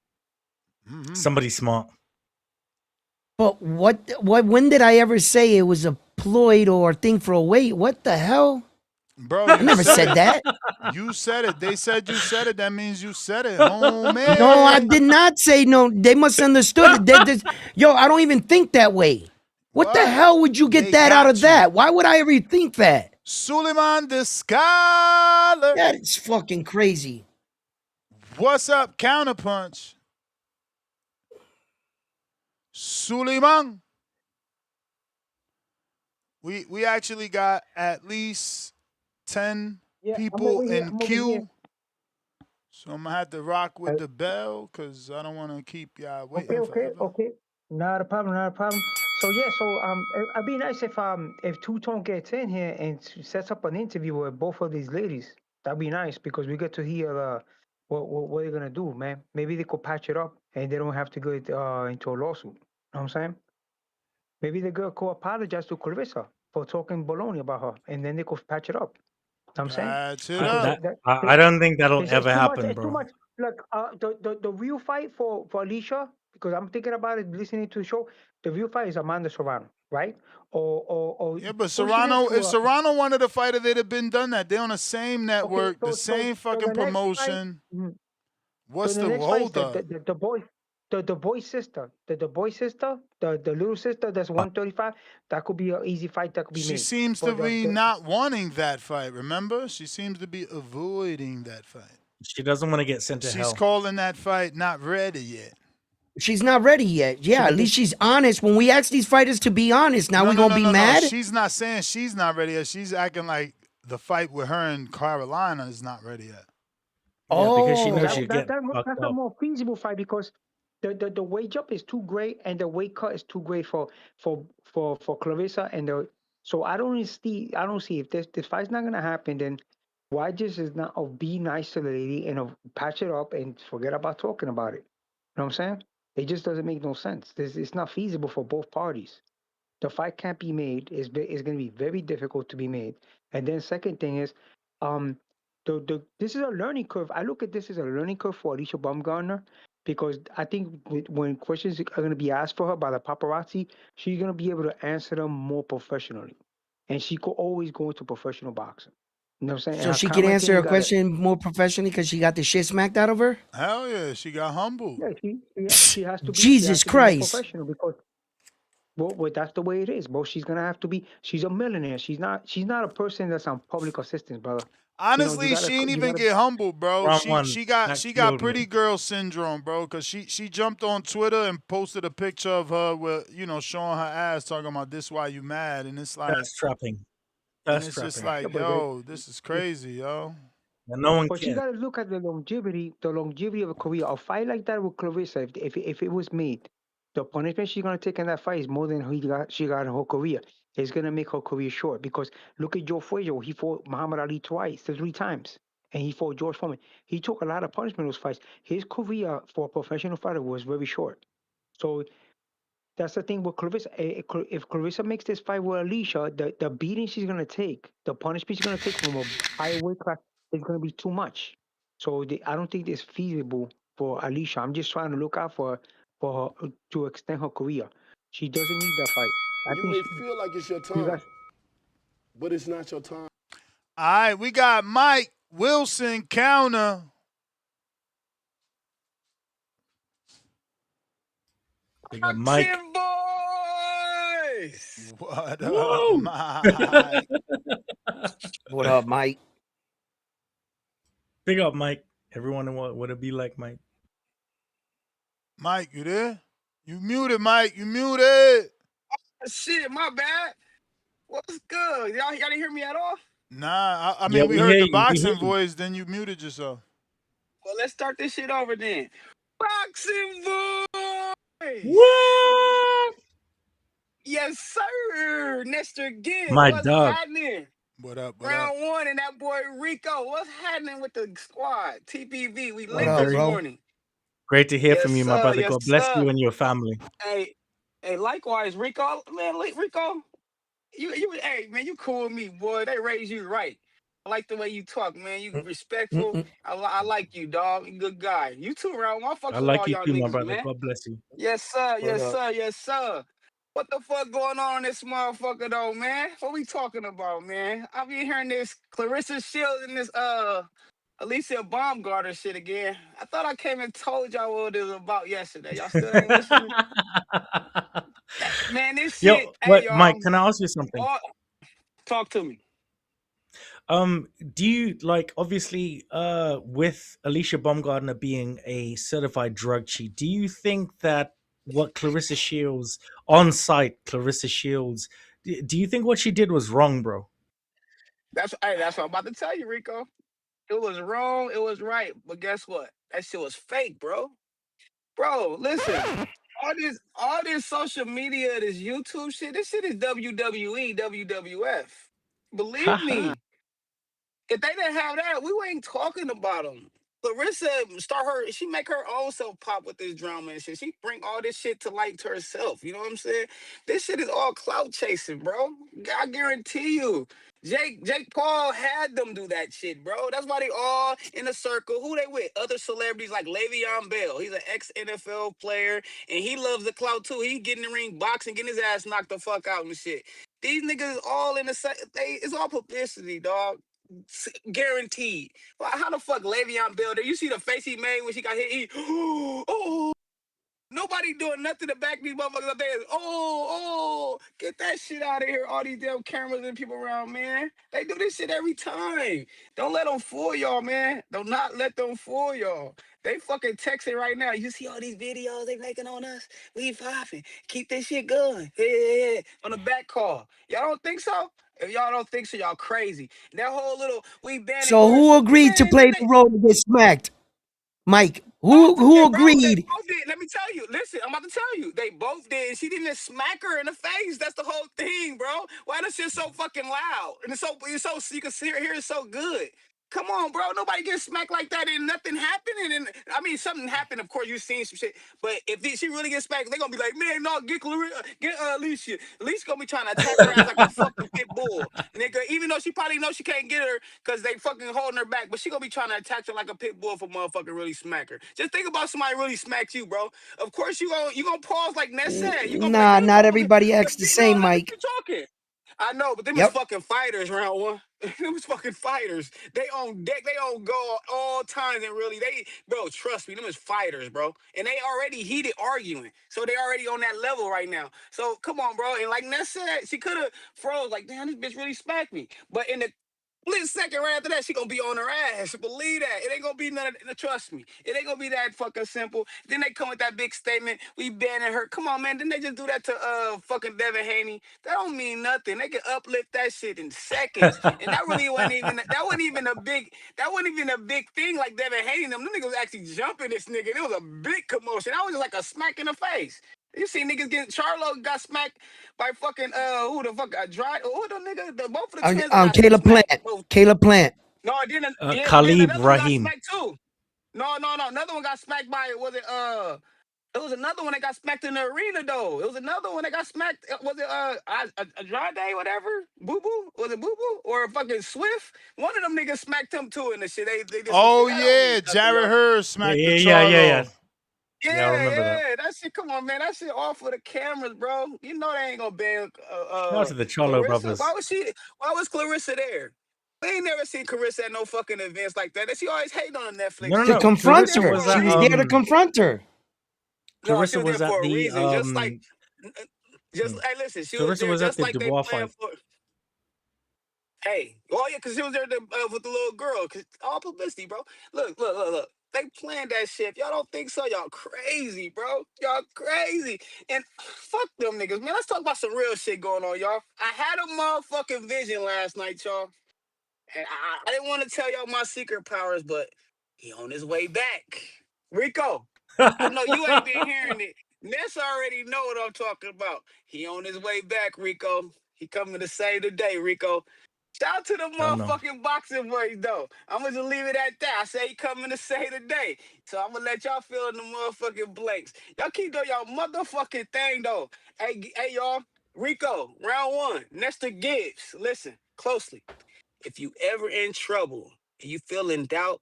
Somebody smart. But when did I ever say it was a ploy or thing for a weight? What the hell? Bro, I never said that. You said it. They said you said it. That means you said it, homie. No, I did not say no. They must have understood it. Yo, I don't even think that way. What the hell would you get that out of that? Why would I ever think that? Suleiman the Scholar. That's fucking crazy. What's up, Counterpunch? Suleiman. We actually got at least 10 people in queue. So I'm gonna have to rock with the bell because I don't want to keep y'all waiting forever. Okay. Not a problem. So yeah, it'd be nice if Two Tone gets in here and sets up an interview with both of these ladies. That'd be nice because we get to hear what they're gonna do, man. Maybe they could patch it up and they don't have to go into a lawsuit. You know what I'm saying? Maybe the girl could apologize to Clarissa for talking baloney about her, and then they could patch it up. You know what I'm saying? Patch it up. I don't think that'll It's ever too happen, much. It's too bro. much. Look, the real fight for Alicia, because I'm thinking about it, listening to the show. The real fight is Amanda Serrano, right? Or Yeah, but pushing it Serrano, to if Serrano wanted to fight her, they'd have been done that. They're on the same network, the same fucking the next promotion. Fight, What's so the next fight is hold up? the boy. The boy sister, the little sister that's 135, that could be an easy fight that could be She made. seems to be not wanting that fight, remember? She seems to be avoiding that fight. She doesn't want to get sent to hell. She's calling that fight not ready yet. She's not ready yet. Yeah, at least she's honest. When we ask these fighters to be honest, now we gonna be mad? She's not saying she's not ready yet. She's acting like the fight with her in Carolina is not ready yet. Yeah, because she knows that's she'll get fucked a up. more feasible fight because the wage up is too great and the weight cut is too great for Clarissa so I don't see if this fight's not gonna happen, then why just is not be nice to the lady and patch it up and forget about talking about it. You know what I'm saying? It just doesn't make no sense. It's not feasible for both parties. The fight can't be made. It's going to be very difficult to be made. And then second thing is, um, this is a learning curve. I look at this as a learning curve for Alicia Baumgartner because I think when questions are going to be asked for her by the paparazzi, she's going to be able to answer them more professionally, and she could always go into professional boxing. You know what I'm saying? So she can answer a question more professionally because she got the shit smacked out of her? Hell yeah, she got humbled. Yeah, she has to be. Jesus Christ. Professional because. Well, that's the way it is, bro. She's gonna have to be. She's a millionaire. She's not a person that's on public assistance, brother. Honestly, she ain't even get humbled, bro. She got pretty me. girl syndrome, bro. Cause she jumped on Twitter and posted a picture of her with showing her ass, talking about this why you mad, and it's like That's trapping. and it's just like, yo, this is crazy, yo. And no one But cares. you gotta look at the longevity of a career. A fight like that with Clarissa, if it was made, the punishment she's gonna take in that fight is more than she got in her career. It's gonna make her career short because look at Joe Frazier. He fought Muhammad Ali three times, and he fought George Foreman. He took a lot of punishment in those fights. His career for a professional fighter was very short. So that's the thing with Clarissa. If Clarissa makes this fight with Alicia, the beating she's gonna take, the punishment she's gonna take from a higher weight class is gonna be too much. So I don't think it's feasible for Alicia. I'm just trying to look out for her to extend her career. She doesn't need that fight. You may feel like it's your time, but it's not your time. All right, we got Mike Wilson counter. Big up Mike. Boys! What up, Woo! Mike? What up, Mike? Big up Mike. Everyone would it be like Mike? Mike, you there? You muted, Mike. You muted. Shit, my bad. What's good? Y'all didn't hear me at all? Nah, I Yeah, mean, we we heard hear the you. We hear boxing you. voice, then you muted yourself. Well, let's start this shit over then. Boxing boys! What? Yes, sir. Nestor Gibbs, My what's dog. happening? What up? What up? Round one and that boy Rico. What's happening with the squad? TPV, we What lit up, this Very bro? morning. great to hear Yes, from you, my sir. brother. Yes, God bless sir. you and your family. Hey, likewise, Rico. Man, Rico, hey, man, you cool with me, boy. They raised you right. I like the way you talk, man. You respectful. Mm-mm. I like you, dog. You good guy. You too, round. I I fucks with like all you y'all too, my niggas, brother. man. God bless you. Yes, sir. What Yes, up? sir. Yes, sir. What the fuck going on in this motherfucker though, man? What we talking about, man? I be hearing this Clarissa Shields and this Alicia Baumgartner shit again. I thought I came and told y'all what it was about yesterday. Y'all still ain't listening? Man, this shit, Yo, hey what, Mike? y'all. Can I ask you something? Talk to me. Do you like obviously with Alicia Baumgartner being a certified drug cheat, do you think that what Clarissa Shields on site, Clarissa Shields, do you think what she did was wrong, bro? That's what I'm about to tell you, Rico. It was wrong, it was right. But guess what? That shit was fake, bro. Bro, listen. All this social media, this YouTube shit, this shit is WWE, WWF. Believe me. If they didn't have that, we ain't talking about them. Clarissa she make her own self pop with this drama and shit. She bring all this shit to light to herself. You know what I'm saying? This shit is all clout chasing, bro. I guarantee you. Jake Paul had them do that shit, bro. That's why they all in a circle. Who they with? Other celebrities like Le'Veon Bell. He's an ex-NFL player, and he loves the clout too. He get in the ring boxing, getting his ass knocked the fuck out and shit. These niggas all in the same. It's all publicity, dog. Guaranteed. Well, how the fuck Le'Veon Bell? You see the face he made when she got hit? Oh, nobody doing nothing to back these motherfuckers up there. Get that shit out of here. All these damn cameras and people around, man. They do this shit every time. Don't let them fool y'all, man. Do not let them fool y'all. They fucking texting right now. You see all these videos they making on us? We popping. Keep this shit going. Yeah. On the back call. Y'all don't think so? If y'all don't think so, y'all crazy. That whole little we banning So who Clarissa, agreed to man, play the role to get smacked? Mike, both who did, bro. They agreed? both did. Let me tell you. Listen, I'm about to tell you. They both did. She didn't even smack her in the face. That's the whole thing, bro. Why this shit so fucking loud? And it's so you can hear it so good. Come on, bro. Nobody gets smacked like that and nothing happened. And I mean, something happened. Of course, you've seen some shit. But if she really gets smacked, they're gonna be like, man, no, get Alicia. Alicia gonna be trying to attack her ass like a fucking pit bull, nigga. Even though she probably knows she can't get her because they fucking holding her back, but she gonna be trying to attack her like a pit bull if a motherfucker really smack her. Just think about somebody really smacked you, bro. Of course you gonna pause like Ness said. You gonna be like, Nah, man, this not motherfucker. everybody acts the No, same, let me Mike. keep talking. I know, but them is Yep. fucking fighters round one. Them is fucking fighters. They on deck, they on go all times, and really, bro, trust me, them is fighters, bro. And they already heated arguing. So they already on that level right now. So come on, bro. And like Ness said, she could have froze, like, damn, this bitch really smacked me. But in the split second right after that, she gonna be on her ass. Believe that. It ain't gonna be none of, trust me. It ain't gonna be that fucking simple. Then they come with that big statement, we banning her. Come on, man. Didn't they just do that to fucking Devin Haney? That don't mean nothing. They can uplift that shit in seconds. And that really wasn't even a big thing like Devin Haney. Them niggas was actually jumping this nigga. It was a big commotion. That was just like a smack in the face. You see niggas getting Charlo got smacked by fucking who the fuck got dry? Who the nigga? Both of the twins got Caleb smacked. Plant. Both. Caleb Plant. No, then Khalib another one got Rahim. smacked too. No. Another one got smacked by it was another one that got smacked in the arena though. It was another one that got smacked. Was it a dry day, whatever? Boo Boo? Was it Boo Boo? Or fucking Swift? One of them niggas smacked him too in the shit. They did some shit. Oh That don't mean yeah, nothing, Jared y'all. Hurd smacked the Yeah. Charlo. Yeah, I remember that. Yeah, that shit. Come on, man. That shit off for the cameras, bro. You know they ain't gonna ban Shout out to the Cholo Clarissa. brothers. Why was Clarissa there? We ain't never seen Carissa at no fucking events like that. And she always hating on the Netflix To shit. She was confront there her. for a She was there to reason. confront her. No, she Clarissa was there was at for a the reason. Just hey, listen, she was Clarissa there was at just the like they Dubois planned fight. for. Hey, oh yeah, because she was there with the little girl. Cause all publicity, bro. Look. They planned that shit. If y'all don't think so, y'all crazy, bro. Y'all crazy. And fuck them niggas, man. Let's talk about some real shit going on, y'all. I had a motherfucking vision last night, y'all. And I didn't want to tell y'all my secret powers, but he on his way back. Rico, I know you ain't been hearing it. Ness already know what I'm talking about. He on his way back, Rico. He coming to save the day, Rico. Shout out to the Oh no. motherfucking boxing boys, though. I'm gonna just leave it at that. I say he coming to save the day. So I'm gonna let y'all fill in the motherfucking blanks. Y'all keep doing y'all motherfucking thing, though. Hey, y'all. Rico, round one. Nestor Gibbs. Listen closely. If you ever in trouble and you feel in doubt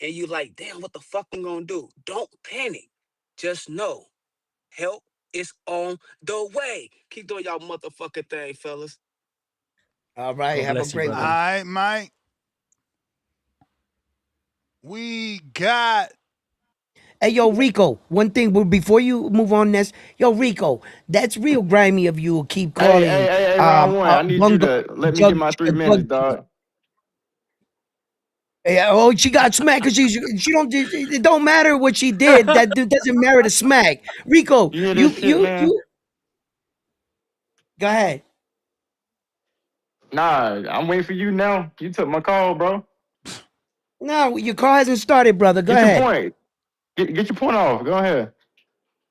and you like, damn, what the fuck I'm gonna do? Don't panic. Just know help is on the way. Keep doing y'all motherfucking thing, fellas. All right. God Have a bless you, great All brother. one. right, Mike. We got. Hey, yo, Rico, one thing before you move on this, yo, Rico, that's real grimy of you to keep calling round one. I need you Bungo to let me get jug, my 3 minutes, jug. dog. Yeah, oh, she got smacked because she don't. It don't matter what she did. That doesn't merit a smack. Rico, You hear you this shit, you man? you. Go ahead. Nah, I'm waiting for you now. You took my call, bro. No, your car hasn't started, brother. Go Get your ahead. point. Get your point off. Go ahead.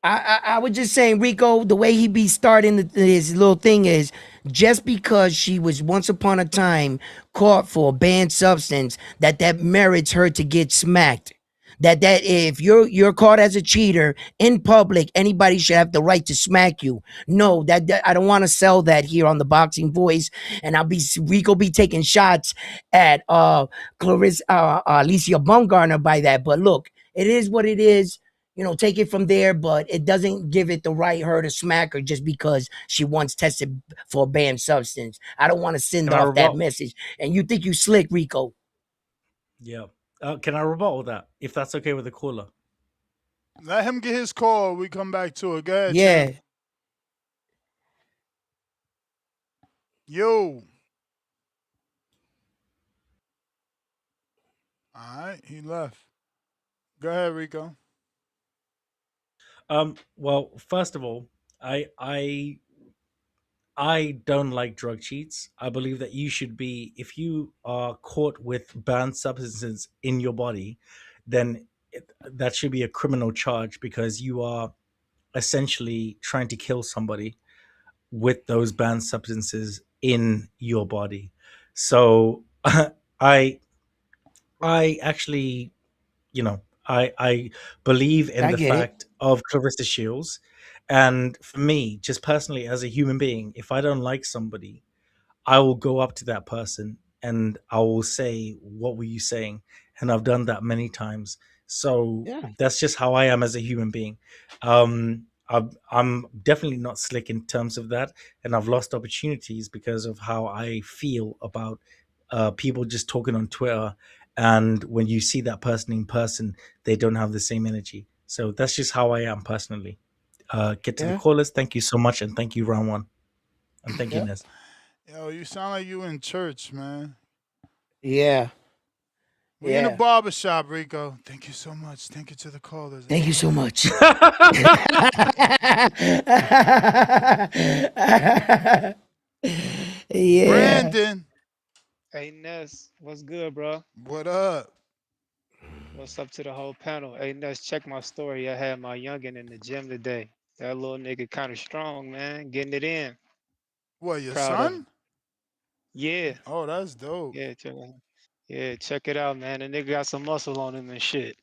I was just saying, Rico, the way he be starting his little thing is just because she was once upon a time caught for a banned substance, that merits her to get smacked. That if you're caught as a cheater in public, anybody should have the right to smack you. No, that I don't want to sell that here on the Boxing Voice, and Rico be taking shots at Clarissa Alicia Bumgarner by that. But look, it is what it is. Take it from there, but it doesn't give it the right her to smack her just because she once tested for a banned substance. I don't want to send Can I off that rebut? message. And you think you slick, Rico? Yeah. Can I rebuttal that? If that's okay with the caller. Let him get his call. We come back to it. Go ahead, champ. Yeah. Yo. All right, he left. Go ahead, Rico. Well, first of all, I don't like drug cheats. I believe that you should be, if you are caught with banned substances in your body, then that should be a criminal charge because you are essentially trying to kill somebody with those banned substances in your body. So I I actually, I believe in I the get it. fact of Clarissa Shields. And for me, just personally as a human being, if I don't like somebody, I will go up to that person and I will say, "What were you saying?" And I've done that many times. So Yeah. that's just how I am as a human being. I'm definitely not slick in terms of that, and I've lost opportunities because of how I feel about people just talking on Twitter. And when you see that person in person, they don't have the same energy. So that's just how I am personally. Get to the Yeah. callers. Thank you so much, and thank you, round one, and thank you, Yeah. Nez. Yo, you sound like you in church, man. Yeah. We in a Yeah. barber shop, Rico. Thank you so much. Thank you to the callers. Thank you so Amen. much. Yeah. Brandon, Hey Ness, what's good, bro? what up? What's up to the whole panel? Hey Ness, check my story. I had my youngin in the gym today. That little nigga kind of strong, man. Getting it in. What, your Proud of him. son? Yeah, Oh, that's dope. check it out, man. The nigga got some muscle on him and shit.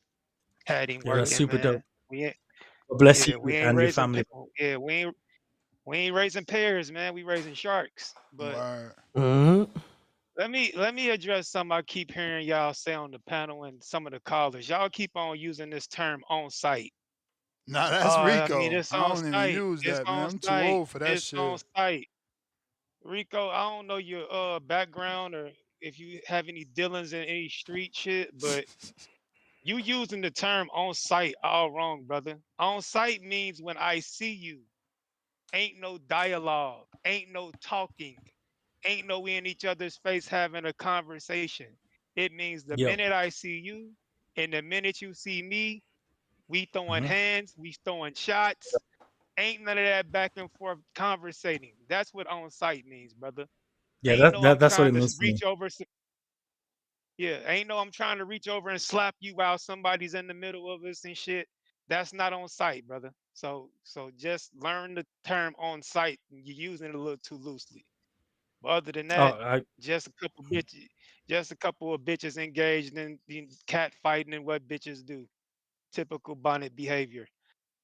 Had him Yeah, that's working, super dope. man. We ain't, God bless yeah, we you ain't and your raising, family. yeah, we ain't raising pears, man. We raising sharks. But Word. Hmm. let me address something I keep hearing y'all say on the panel and some of the callers. Y'all keep on using this term on site. Nah, that's Rico. It's I on don't even site. use It's that, man. on I'm too site. old for that It's on shit. site. Rico, I don't know your background or if you have any dealings in any street shit, but you using the term on site all wrong, brother. On site means when I see you. Ain't no dialogue, ain't no talking, ain't no we in each other's face having a conversation. It means the Yep. minute I see you and the minute you see me, we throwing Mhm. hands, we throwing shots. Ain't none of that back and forth conversating. That's what on site means, brother. Yeah, Ain't no I'm that's what it trying to means to me. reach over. Yeah, ain't no I'm trying to reach over and slap you while somebody's in the middle of us and shit. That's not on site, brother. So just learn the term on site. You're using it a little too loosely. But other than Oh, that, just a couple bitches, just a couple of bitches engaged in cat fighting and what bitches do. Typical bonnet behavior.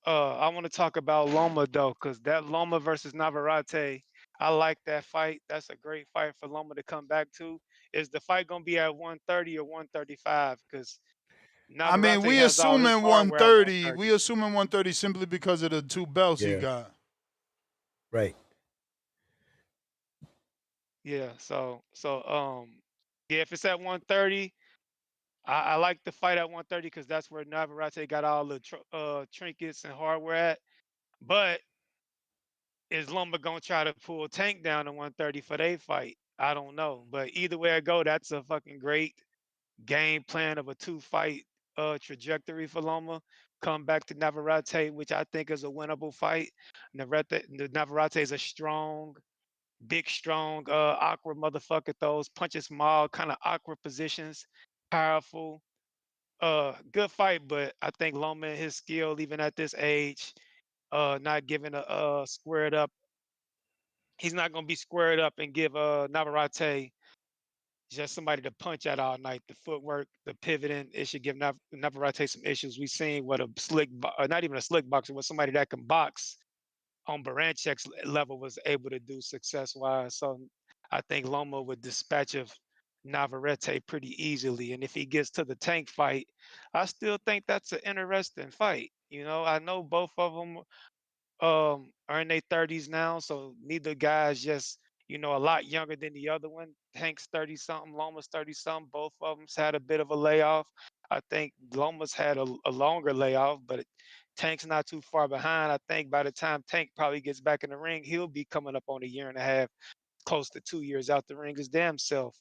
I want to talk about Loma though, because that Loma versus Navarrete, I like that fight. That's a great fight for Loma to come back to. Is the fight gonna be at 130 or 135? Because I mean, Navarrete we has all his assuming hardware at 130. We 130. assuming 130 simply because of the two belts he Yeah. got. Right. Yeah, yeah, if it's at 130, I like the fight at 130 because that's where Navarrete got all the trinkets and hardware at. But is Loma gonna try to pull Tank down to 130 for they fight? I don't know. But either way I go, that's a fucking great game plan of a two-fight trajectory for Loma. Come back to Navarrete, which I think is a winnable fight. Navarrete is a strong, big, strong, awkward motherfucker. Those punches small, kind of awkward positions, powerful. Good fight, but I think Loma and his skill, even at this age, not giving a squared up. He's not gonna be squared up and give Navarrete just somebody to punch at all night. The footwork, the pivoting, it should give Navarrete some issues. We've seen what a not even a slick boxer, but somebody that can box on Baranchek's level was able to do success-wise. So I think Loma would dispatch of Navarrete pretty easily. And if he gets to the Tank fight, I still think that's an interesting fight. You know, I know both of them are in their 30s now, so neither guy's just a lot younger than the other one. Hank's 30 something, Loma's 30 something. Both of them's had a bit of a layoff. I think Loma's had a longer layoff, but Tank's not too far behind. I think by the time Tank probably gets back in the ring, he'll be coming up on a year and a half, close to 2 years out the ring his damn self.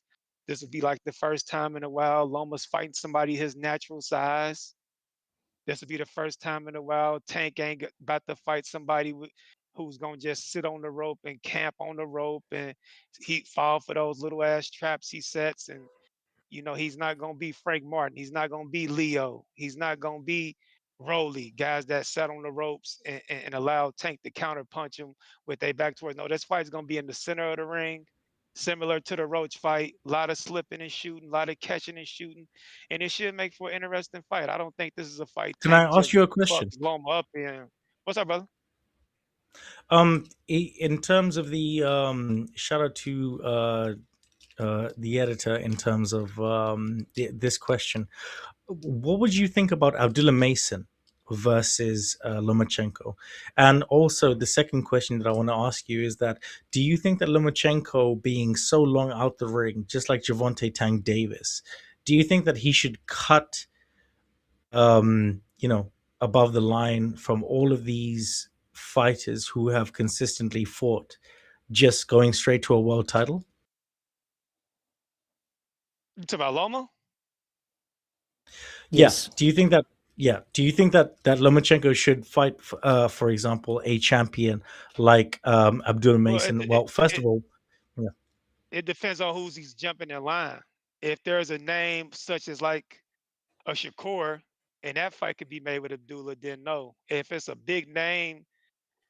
This would be like the first time in a while Loma's fighting somebody his natural size. This will be the first time in a while Tank ain't about to fight somebody who's gonna just sit on the rope and camp on the rope and he fall for those little ass traps he sets. And he's not gonna be Frank Martin. He's not gonna be Leo. He's not gonna be Rolly, guys that sat on the ropes and allow Tank to counter punch him with their back towards. No, this fight's gonna be in the center of the ring, similar to the Roach fight. A lot of slipping and shooting, a lot of catching and shooting, and it should make for an interesting fight. I don't think this is a fight Can I Tank ask just you a question? fucks Loma up in. What's up, brother? In terms of the shout out to the editor in terms of this question. What would you think about Abdullah Mason versus Lomachenko? And also, the second question that I want to ask you is that do you think that Lomachenko being so long out the ring, just like Gervonta Tank Davis, do you think that he should cut, you know, above the line from all of these fighters who have consistently fought, just going straight to a world title? You talking about Loma? Yeah. Yes. Do you think that? Yeah. Do you think that Lomachenko should fight, for example, a champion like Abdul Well, Mason? Well, first of all, yeah. it depends on who's he's jumping in line. If there's a name such as like a Shakur, and that fight could be made with Abdullah, then no. If it's a big name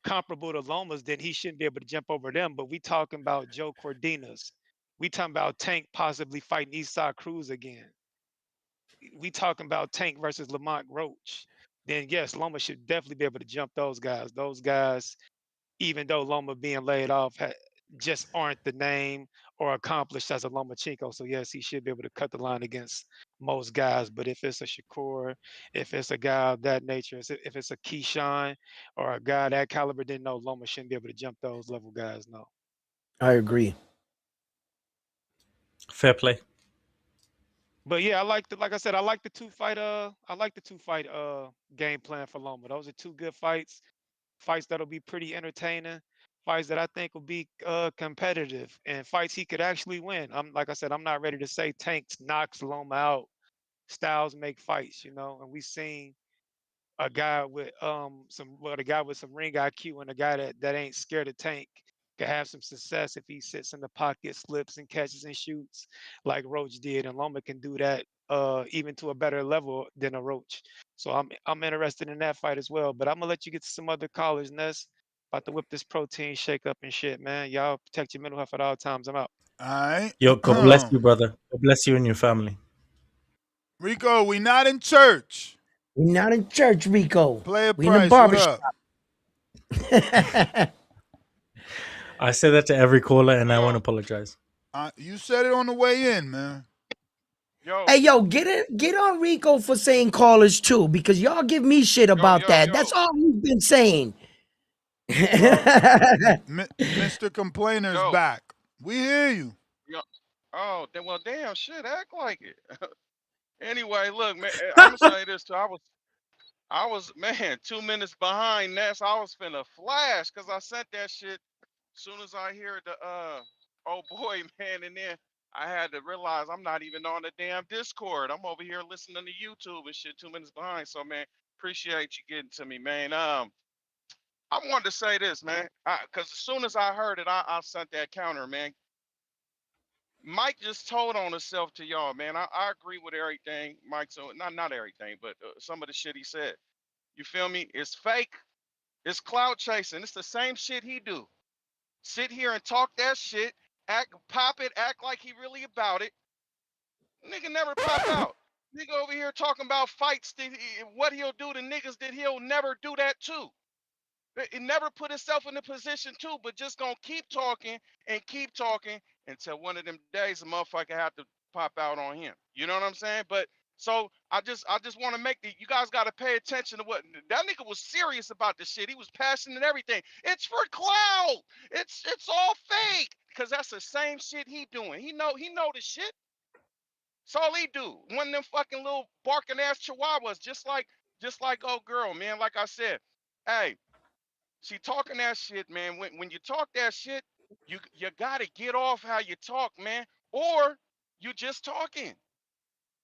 comparable to Lomas, then he shouldn't be able to jump over them. But we talking about Joe Cordinas. We talking about Tank possibly fighting Eastside Cruz again. We talking about Tank versus Lamont Roach. Then yes, Loma should definitely be able to jump those guys. Those guys, even though Loma being laid off, just aren't the name or accomplished as a Lomachenko. So yes, he should be able to cut the line against most guys. But if it's a Shakur, if it's a guy of that nature, if it's a Keyshawn or a guy that caliber, then no, Loma shouldn't be able to jump those level guys. No. I agree. Fair play. But yeah, like I said, I like the 2 fight game plan for Loma. Those are 2 good fights. Fights that'll be pretty entertaining. Fights that I think will be competitive and fights he could actually win. I'm like I said, I'm not ready to say Tanks knocks Loma out. Styles make fights, and we seen a guy with a guy with some ring IQ and a guy that ain't scared of Tank can have some success if he sits in the pocket, slips and catches and shoots like Roach did, and Loma can do that even to a better level than a Roach. So I'm interested in that fight as well. But I'm gonna let you get to some other callers, Ness. About to whip this protein shake up and shit, man. Y'all protect your mental health at all times. I'm out. All right. Yo, God bless you, brother. God bless you and your family. Rico, we not in church. We're not in church, Rico. Player We in the Price, what barbershop. up? I say that to every caller, and I want to apologize. You said it on the way in, man. Hey, yo, get on Rico for saying callers too, because y'all give me shit about that. That's all we've been saying. Mr. Complainer's back. We hear you. Yo, oh, well, damn, shit, act like it. Anyway, look, man, I'm gonna say this too. I was, man, 2 minutes behind Ness. I was finna flash because I sent that shit soon as I hear the oh boy, man, and then I had to realize I'm not even on the damn Discord. I'm over here listening to YouTube and shit. 2 minutes behind. So, man, appreciate you getting to me, man. I wanted to say this, man, because as soon as I heard it, I sent that counter, man. Mike just told on himself to y'all, man. I agree with everything Mike. So not everything, but some of the shit he said. You feel me? It's fake. It's cloud chasing. It's the same shit he do. Sit here and talk that shit, pop it, act like he really about it. Nigga never pop out. Nigga over here talking about fights, what he'll do to niggas that he'll never do that too. It never put itself in a position to, but just gonna keep talking until one of them days a motherfucker have to pop out on him. You know what I'm saying? But so I just want to make you guys got to pay attention to what that nigga was serious about the shit. He was passionate and everything. It's for clout. It's all fake because that's the same shit he doing. He know the shit. That's all he do. One of them fucking little barking ass chihuahuas, just like old girl, man. Like I said, hey. She talking that shit, man. When you talk that shit, you gotta get off how you talk, man. Or you just talking.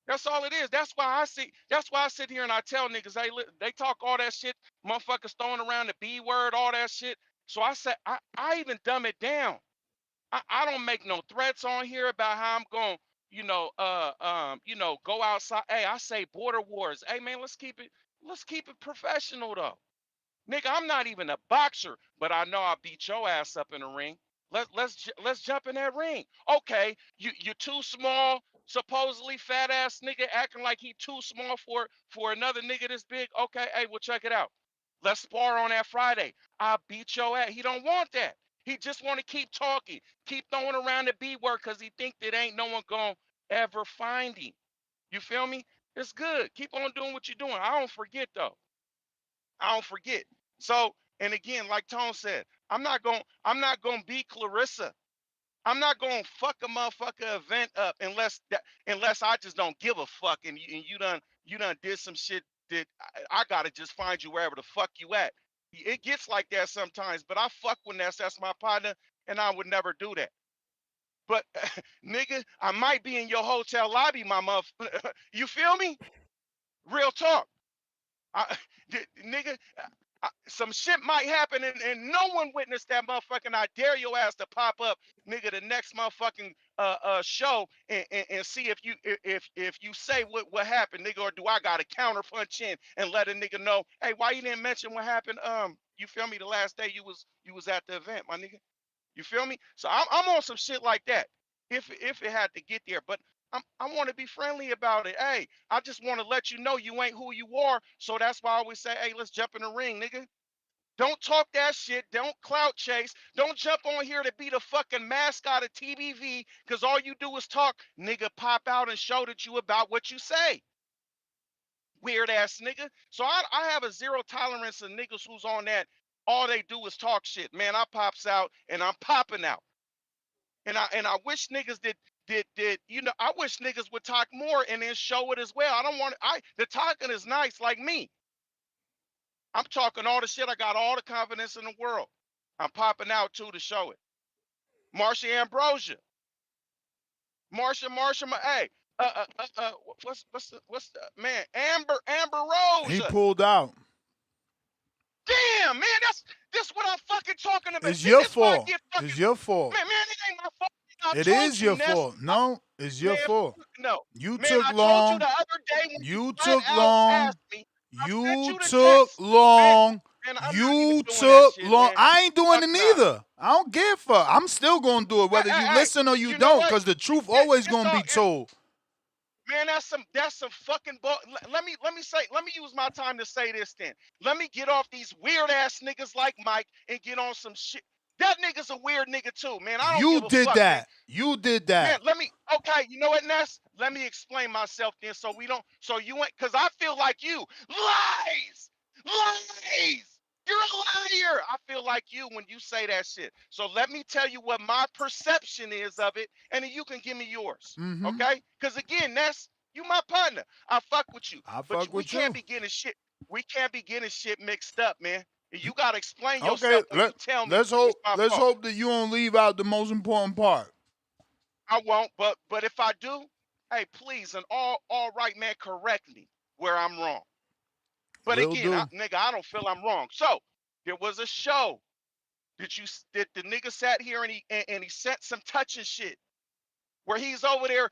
That's all it is. That's why I sit here and I tell niggas, they talk all that shit, motherfuckers throwing around the B word, all that shit. So I said, I even dumb it down. I don't make no threats on here about how I'm going, go outside. Hey, I say border wars. Hey man, let's keep it professional though. Nigga, I'm not even a boxer, but I know I'll beat your ass up in the ring. Let's jump in that ring. Okay, you're too small, supposedly fat ass nigga acting like he too small for another nigga this big. Okay, hey, well check it out. Let's spar on that Friday. I'll beat your ass. He don't want that. He just want to keep talking, keep throwing around the B word because he think that ain't no one gonna ever find him. You feel me? It's good. Keep on doing what you're doing. I don't forget though. I don't forget. So, and again, like Tone said, I'm not gonna be Clarissa. I'm not gonna fuck a motherfucker event up unless I just don't give a fuck and you done did some shit that I gotta just find you wherever the fuck you at. It gets like that sometimes, but I fuck with that's my partner, and I would never do that. But nigga, I might be in your hotel lobby, my motherfucker. You feel me? Real talk. I, nigga, some shit might happen and no one witnessed that motherfucking. I dare your ass to pop up, nigga, the next motherfucking show and see if you say what happened, nigga, or do I gotta counter punch in and let a nigga know, hey, why you didn't mention what happened? You feel me? The last day you was at the event, my nigga. You feel me? So I'm on some shit like that. If it had to get there, but I want to be friendly about it. Hey, I just want to let you know you ain't who you are. So that's why I always say, hey, let's jump in the ring, nigga. Don't talk that shit. Don't clout chase. Don't jump on here to be the fucking mascot of TBV because all you do is talk. Nigga, pop out and show that you about what you say. Weird ass nigga. So I have a zero tolerance of niggas who's on that. All they do is talk shit. Man, I pops out and I'm popping out. And I wish niggas did you know? I wish niggas would talk more and then show it as well. I don't want the talking is nice like me. I'm talking all the shit. I got all the confidence in the world. I'm popping out too to show it. Marsha Ambrosia. Marsha, hey, what's the man? Amber He Rose. pulled out. Damn, man, this what I'm fucking talking about. It's See, your this why I fault. get It's fucking your fault. man, it ain't my fault. I It told is you, your Ness. fault. No, it's your Man, fault. no. You Man, took I told you the long. other day when you You flat took out long. asked me. I sent You you the took text. long. Man, I'm not even You doing that took shit, long. man. I ain't doing Fuck it nah. neither. I don't give a fuck. I'm still gonna do it whether you Hey, listen or you you know don't, what? because the truth Yeah, always it's gonna all be told. man, that's some fucking bull. Let me use my time to say this then. Let me get off these weird ass niggas like Mike and get on some shit. That nigga's a weird nigga too, man. I don't You give a did fuck, man. that. You did Man, that. okay, you know what, Ness? Let me explain myself then so you ain't, cause I feel like you. Lies! Lies! You're a liar! I feel like you when you say that shit. So let me tell you what my perception is of it, and then you can give me yours. Mm-hmm. Okay? Cause again, Ness, you my partner. I fuck with you. I But fuck we with can't you. be getting shit. We can't be getting shit mixed up, man. You gotta explain Okay, yourself when you tell me let's it's hope my let's fault. hope that you don't leave out the most important part. I won't, but if I do, hey, please, and all right, man, correct me where I'm wrong. But Will again, do. nigga, I don't feel I'm wrong. So there was a show that the nigga sat here and he sent some touching shit where he's over there.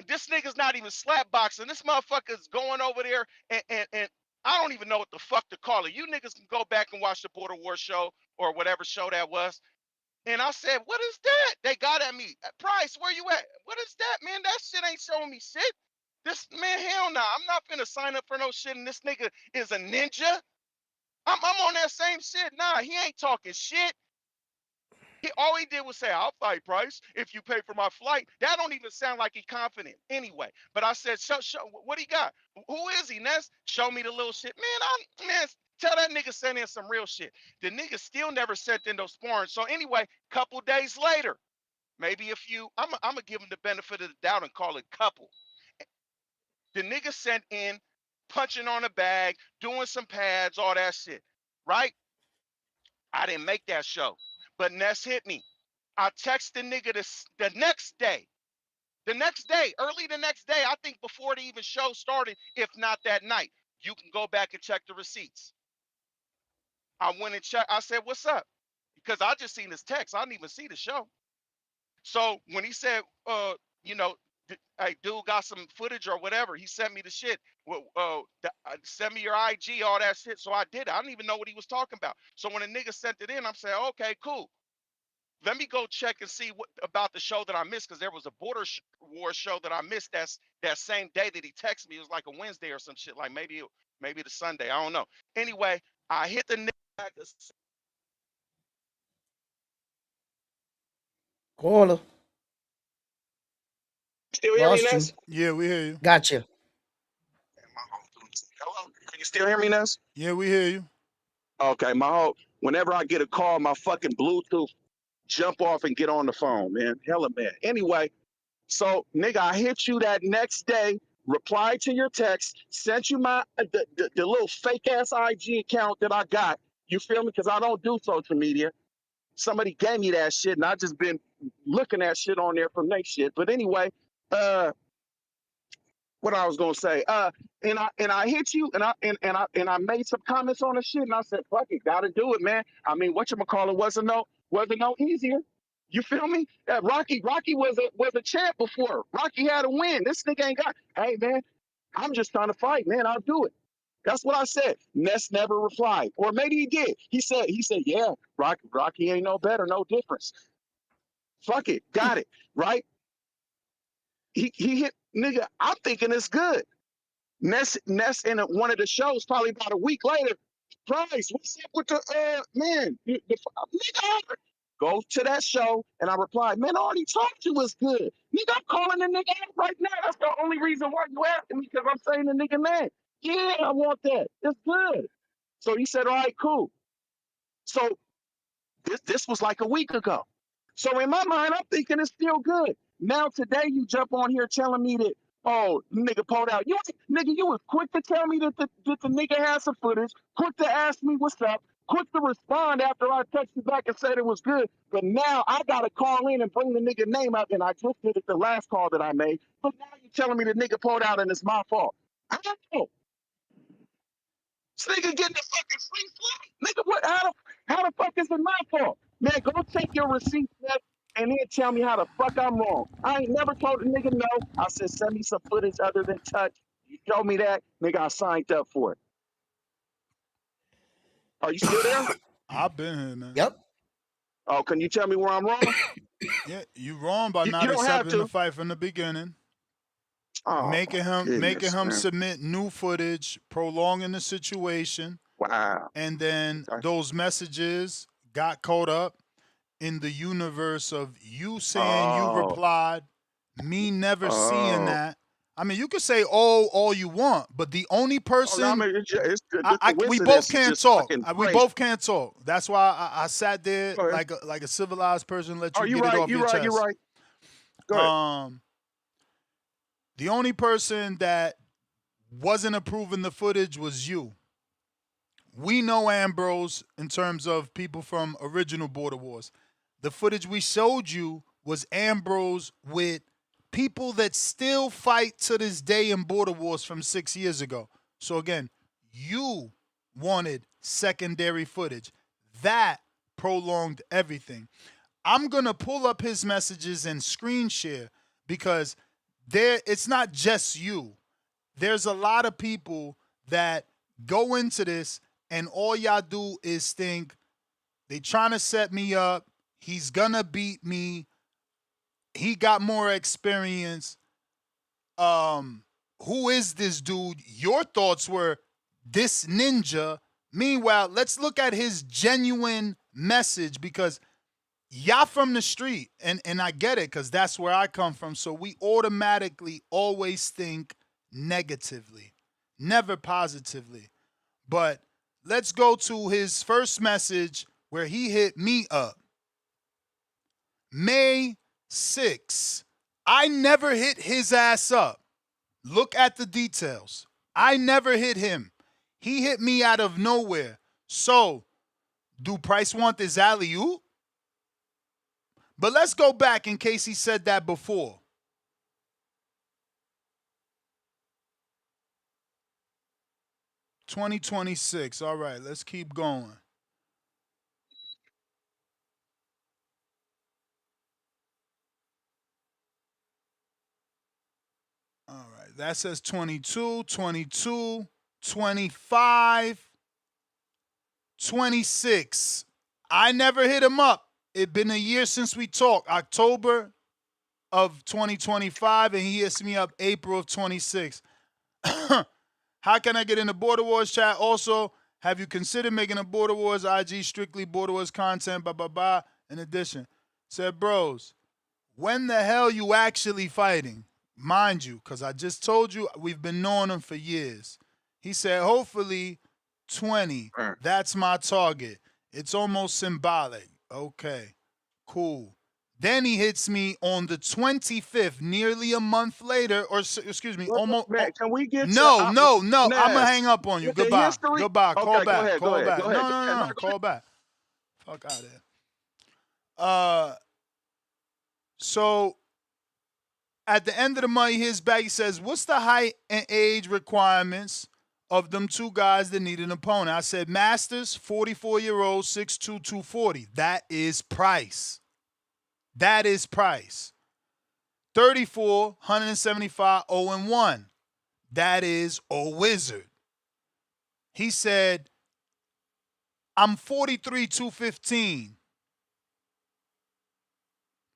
This nigga's not even slap boxing. This motherfucker's going over there and I don't even know what the fuck to call it. You niggas can go back and watch the Border War show or whatever show that was. And I said, what is that? They got at me. Price, where you at? What is that, man? That shit ain't showing me shit. This man, hell nah. I'm not finna sign up for no shit. And this nigga is a ninja. I'm on that same shit. Nah, he ain't talking shit. All he did was say, I'll fight Price if you pay for my flight. That don't even sound like he confident anyway. But I said, show, what he got? Who is he, Ness? Show me the little shit. Man, tell that nigga send in some real shit. The nigga still never sent in those sparring. So anyway, couple days later, maybe a few, I'm going to give him the benefit of the doubt and call it couple. The nigga sent in punching on a bag, doing some pads, all that shit, right? I didn't make that show, but Ness hit me. I text the nigga the next day. Early the next day, I think before the even show started, if not that night. You can go back and check the receipts. I went and checked. I said, what's up? Because I just seen his text. I didn't even see the show. So when he said, you know, hey, dude got some footage or whatever, he sent me the shit. Send me your IG, all that shit. So I did it. I didn't even know what he was talking about. So when a nigga sent it in, I'm saying, okay, cool. Let me go check and see what about the show that I missed, because there was a Border War show that I missed that same day that he texted me. It was like a Wednesday or some shit, like maybe the Sunday. I don't know. Anyway, I hit the nigga back. Caller, Still hear me, lost you. Ness? Yeah, we hear you. Gotcha. Hello? Can you still hear me, Ness? Yeah, we hear you. Okay, whenever I get a call, my fucking Bluetooth jump off and get on the phone, man. Hella man. Anyway, so nigga, I hit you that next day, replied to your text, sent you my the little fake ass IG account that I got. You feel me? Because I don't do social media. Somebody gave me that shit, and I just been looking at shit on there from that shit. But anyway, what I was gonna say, and I hit you, and I made some comments on the shit, and I said, fuck it, gotta do it, man. I mean, whatchamacallit wasn't no easier. You feel me? Rocky was a champ before. Rocky had a win. This nigga ain't got. Hey man, I'm just trying to fight, man. I'll do it. That's what I said. Ness never replied, or maybe he did. He said, yeah, Rocky ain't no better, no difference. Fuck it, got it right. He hit nigga. I'm thinking it's good. Ness in one of the shows, probably about a week later. Price, what's up with the man? Nigga, go to that show, and I replied, man, I already talked to you was good. Nigga, I'm calling the nigga out right now. That's the only reason why you asking me, because I'm saying the nigga name. Yeah, I want that. It's good. So he said, all right, cool. So this was like a week ago. So in my mind, I'm thinking it's still good. Now today you jump on here telling me that, oh, nigga pulled out. You was quick to tell me that the nigga had some footage, quick to ask me what's up, quick to respond after I texted back and said it was good. But now I gotta call in and bring the nigga name up, and I just did it the last call that I made. But now you telling me the nigga pulled out and it's my fault. I don't know. This nigga getting the fucking free flight. Nigga, what? How the fuck is it my fault? Man, go take your receipt back and then tell me how the fuck I'm wrong. I ain't never told the nigga no. I said, send me some footage other than touch. You show me that, nigga, I signed up for it. Are you still there? I've been here, man. Yep. Oh, can you tell me where I'm wrong? Yeah, you wrong by You not don't have accepting the to. fight from the beginning. Oh, making him man. submit new footage, prolonging the situation. Wow. And then those messages got caught up in the universe of you saying you replied, me never seeing that. I mean, you could say all you want, but the only person I mean, we both can't talk. We crazy. both can't talk. That's why I sat there like a civilized person, let you get it off your chest. You're right. Go ahead. The only person that wasn't approving the footage was you. We know Ambrose in terms of people from original Border Wars. The footage we showed you was Ambrose with people that still fight to this day in Border Wars from 6 years ago. So again, you wanted secondary footage. That prolonged everything. I'm going to pull up his messages and screen share because it's not just you. There's a lot of people that go into this and all y'all do is think they trying to set me up. He's gonna beat me. He got more experience. Who is this dude? Your thoughts were this ninja. Meanwhile, let's look at his genuine message because y'all from the street, and I get it because that's where I come from. So we automatically always think negatively, never positively. But let's go to his first message where he hit me up. May 6th. I never hit his ass up. Look at the details. I never hit him. He hit me out of nowhere. So, do Price want this alley-oop? But let's go back in case he said that before. $2026. All right, let's keep going. All right, that says 22, 22, 25, 26. I never hit him up. It's been a year since we talked. October of 2025, and he hits me up April of 26. How can I get in the Border Wars chat? Also, have you considered making a Border Wars IG strictly Border Wars content? Blah, blah, blah. In addition, said, bros, when the hell you actually fighting? Mind you, because I just told you we've been knowing him for years. He said, hopefully 20. That's my target. It's almost symbolic. Okay, cool. Then he hits me on the 25th, nearly a month later, or excuse me, almost. Man, can we get No. I'm gonna Naz, hang up on you. with the Goodbye. history- Goodbye. Call Okay, back. go ahead. No. Call back. Fuck out of here. So at the end of the month, he hits back. He says, "What's the height and age requirements of them two guys that need an opponent?" I said, "Masters, 44-year-old, 6'2", 240. That is Price. 34, 175, 0-1. That is a wizard." He said, "I'm 43, 215.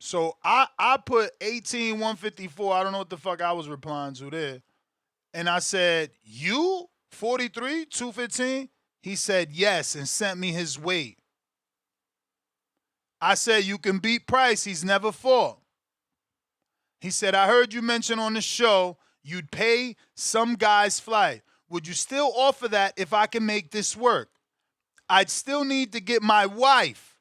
So I put 18, 154. I don't know what the fuck I was replying to there. And I said, "You 43, 215? He said, "Yes," and sent me his weight. I said, "You can beat Price. He's never fought." He said, "I heard you mention on the show you'd pay some guy's flight. Would you still offer that if I can make this work? I'd still need to get my wife.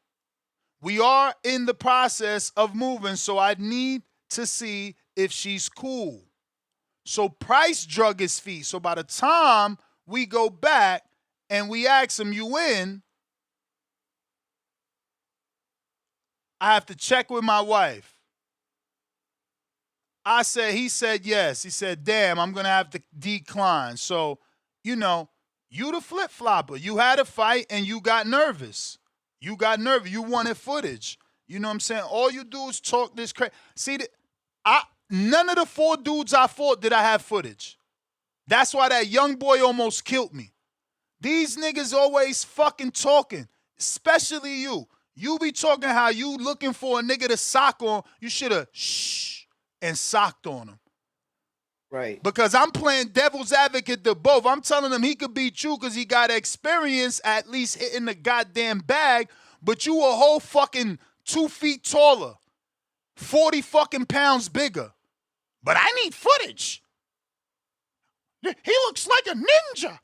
We are in the process of moving, so I'd need to see if she's cool. So Price drug his feet. So by the time we go back and we ask him, you in? I have to check with my wife. He said yes. He said, damn, I'm going to have to decline. So, you the flip-flopper. You had a fight and you got nervous. You wanted footage. You know what I'm saying? All you do is talk this crazy. See, none of the 4 dudes I fought did I have footage. That's why that young boy almost killed me. These niggas always fucking talking, especially you. You be talking how you looking for a nigga to sock on. You should have and socked on him. Right. Because I'm playing devil's advocate to both. I'm telling him he could beat you because he got experience at least hitting the goddamn bag, but you a whole fucking 2 feet taller, 40 fucking pounds bigger. But I need footage. He looks like a ninja.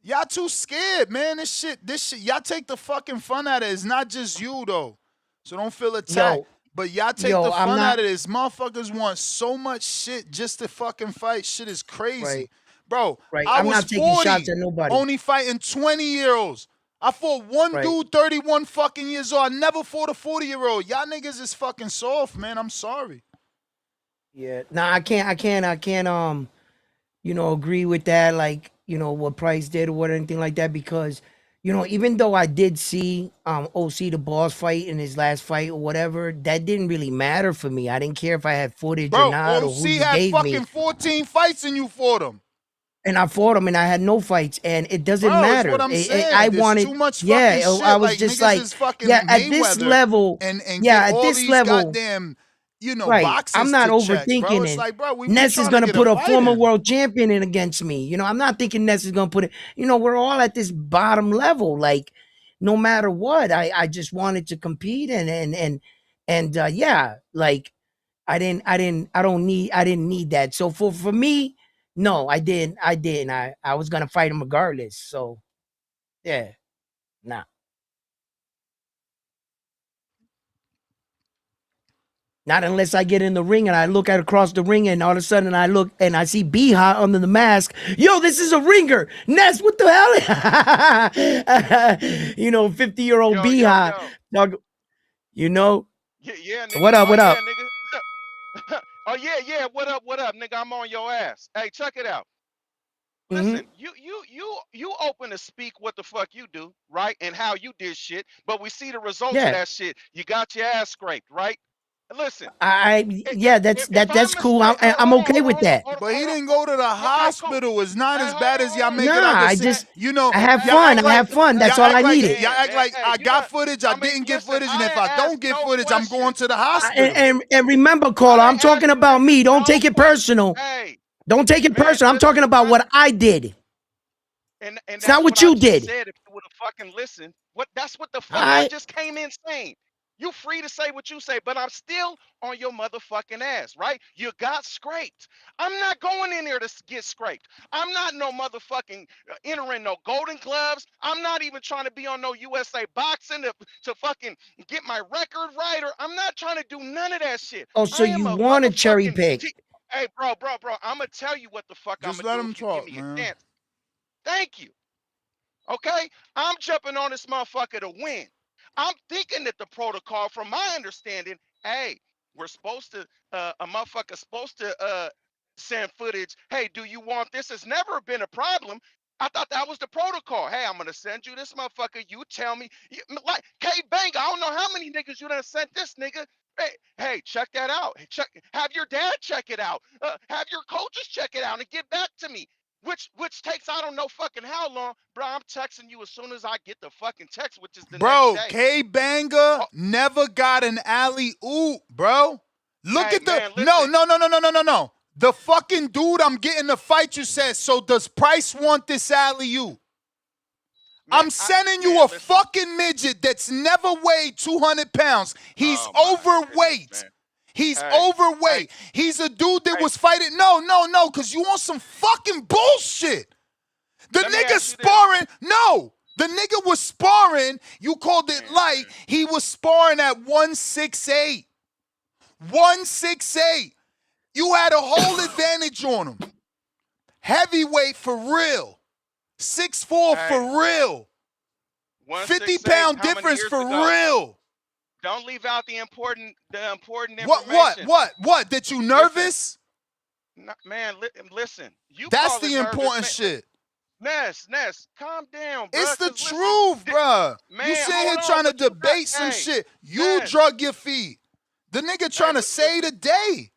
Y'all too scared, man. This shit, y'all take the fucking fun out of it. It's not just you, though. So don't feel attacked. But y'all take the fun out of this. Motherfuckers want so much shit just to fucking fight. Shit is crazy. Right. Bro, Right. I I'm was not taking 40, shots at nobody. only fighting 20-year-olds. I fought one dude 31 fucking years old. I never fought a 40-year-old. Y'all niggas is fucking soft, man. I'm sorry. Yeah. Nah, I can't agree with that, like, what Price did or anything like that, because, even though I did see OC the Boss fight in his last fight or whatever, that didn't really matter for me. I didn't care if I had footage or not, or who OC you had gave fucking me. 14 fights and you fought him. And I fought him and I had no fights, and it doesn't matter. That's what I'm saying. I There's wanted too much fucking shit. I was like, just niggas like, is fucking at Mayweather this level, and yeah, get at all this these level, goddamn, right. boxes I'm not to check, bro. overthinking It's it. like, bro, we Ness is trying to gonna get put a fight former in. world champion in against me. I'm not thinking Ness is gonna put it. We're all at this bottom level. Like, no matter what, I just wanted to compete and yeah, like I didn't need that. So for me, no, I didn't. I was gonna fight him regardless. So yeah, nah. Not unless I get in the ring and I look at across the ring and all of a sudden I look and I see Beha under the mask. Yo, this is a ringer. Ness, what the hell? 50-year-old Beha. Yeah, nigga. What up? Oh What yeah, up? nigga. Oh yeah. What up, nigga? I'm on your ass. Hey, check it out. Mm-hmm. Listen, you open to speak what the fuck you do, right? And how you did shit, but we see the results of Yeah. that shit. You got your ass scraped, right? Listen, if That's I'm cool. mistaken, I'm okay with that. But he didn't go to the Okay, cool. hospital. It's not Hey, as bad as y'all make it Nah, out. I Cause just I Hey, have y'all fun. act I like have fun. That's y'all all act I like needed. y'all act like I you got got. footage. I didn't get Listen, footage, and I if ain't I don't asked get no footage, I'm going questions. to the hospital. And remember, caller, I I'm ain't talking asked you about me. Don't no take it questions. personal. Hey, Don't take it man, personal. I'm talking listen, about what I did. and It's not that's what what I you just did. said. If you would have fucking listened, that's what the fuck I I just came in saying. You free to say what you say, but I'm still on your motherfucking ass, right? You got scraped. I'm not going in there to get scraped. I'm not no motherfucking entering no golden gloves. I'm not even trying to be on no USA boxing to fucking get my record right, or I'm not trying to do none of that shit. Oh, so I am you a want to cherry motherfucking pick? hey, bro. I'm gonna tell you what the fuck I'm Just gonna let do him if you give talk, me a man. chance. Thank you. Okay? I'm jumping on this motherfucker to win. I'm thinking that the protocol, from my understanding, hey, we're supposed to, a motherfucker's supposed to send footage. Hey, do you want this? It's never been a problem. I thought that was the protocol. Hey, I'm gonna send you this motherfucker. You tell me, like K Bang. I don't know how many niggas you done sent this nigga. Hey, check that out. Hey, have your dad check it out. Have your coaches check it out and get back to me. Which takes I don't know fucking how long, bro. I'm texting you as soon as I get the fucking text, which is the next Bro, day. K Banger Oh, never got an alley oop, bro. Look hey at the man, listen, no. The fucking dude I'm getting the fight, you said, so does Price want this alley oop? man, I'm sending you man, a listen. fucking midget that's never weighed 200 pounds. He's Oh my goodness, overweight. man. He's Hey, hey, overweight. He's a dude that hey. was fighting. No, because you want some fucking bullshit. The Let me nigga ask you this. sparring. No. The nigga was sparring. You called it Man, light. He was sparring at 168. 168. You had a whole advantage on him. Heavyweight for real. 6'4" Hey, for real. 168. 50-pound How many difference years for ago? real. Don't leave out the important What? information. That you Listen, nervous? man. Listen. You That's call it the nervous, important man. shit. Ness, calm down, bro. It's the Cause listen, truth, bruh. You man, sitting here hold on. trying to But you got, debate some hey, shit. You Ness, drug your feet. The nigga hey, trying to but say listen, the day.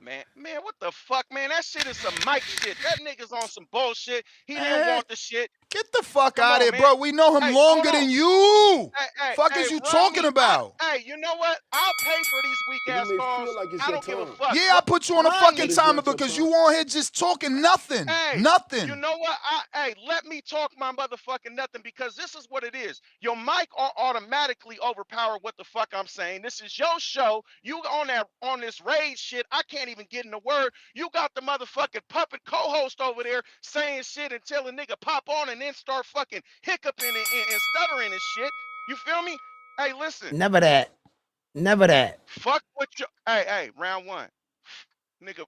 man, what the fuck, man? That shit is some Mike shit. That nigga's on some bullshit. He didn't Man, want the shit. get the fuck Come out of on, here, man. bro. We know him Hey, hold longer on. than you. Fuck Hey, is you run talking me. about? Hey, you know what? I'll pay for these weak You ass may feel phones. like it's I your don't give a time, fuck. Yeah, I put you on a Run fucking but me. it's timer not your because you time. on here just talking nothing. Hey, you Nothing. know what? Hey, let me talk my motherfucking nothing because this is what it is. Your mic automatically overpower what the fuck I'm saying. This is your show. You on this rage shit. I can't even get in a word. You got the motherfucking puppet co-host over there saying shit until a nigga pop on and then start fucking hiccuping and stuttering and shit. You feel me? Hey, listen. Never that. Never that. Fuck what you. Hey, round one, nigga.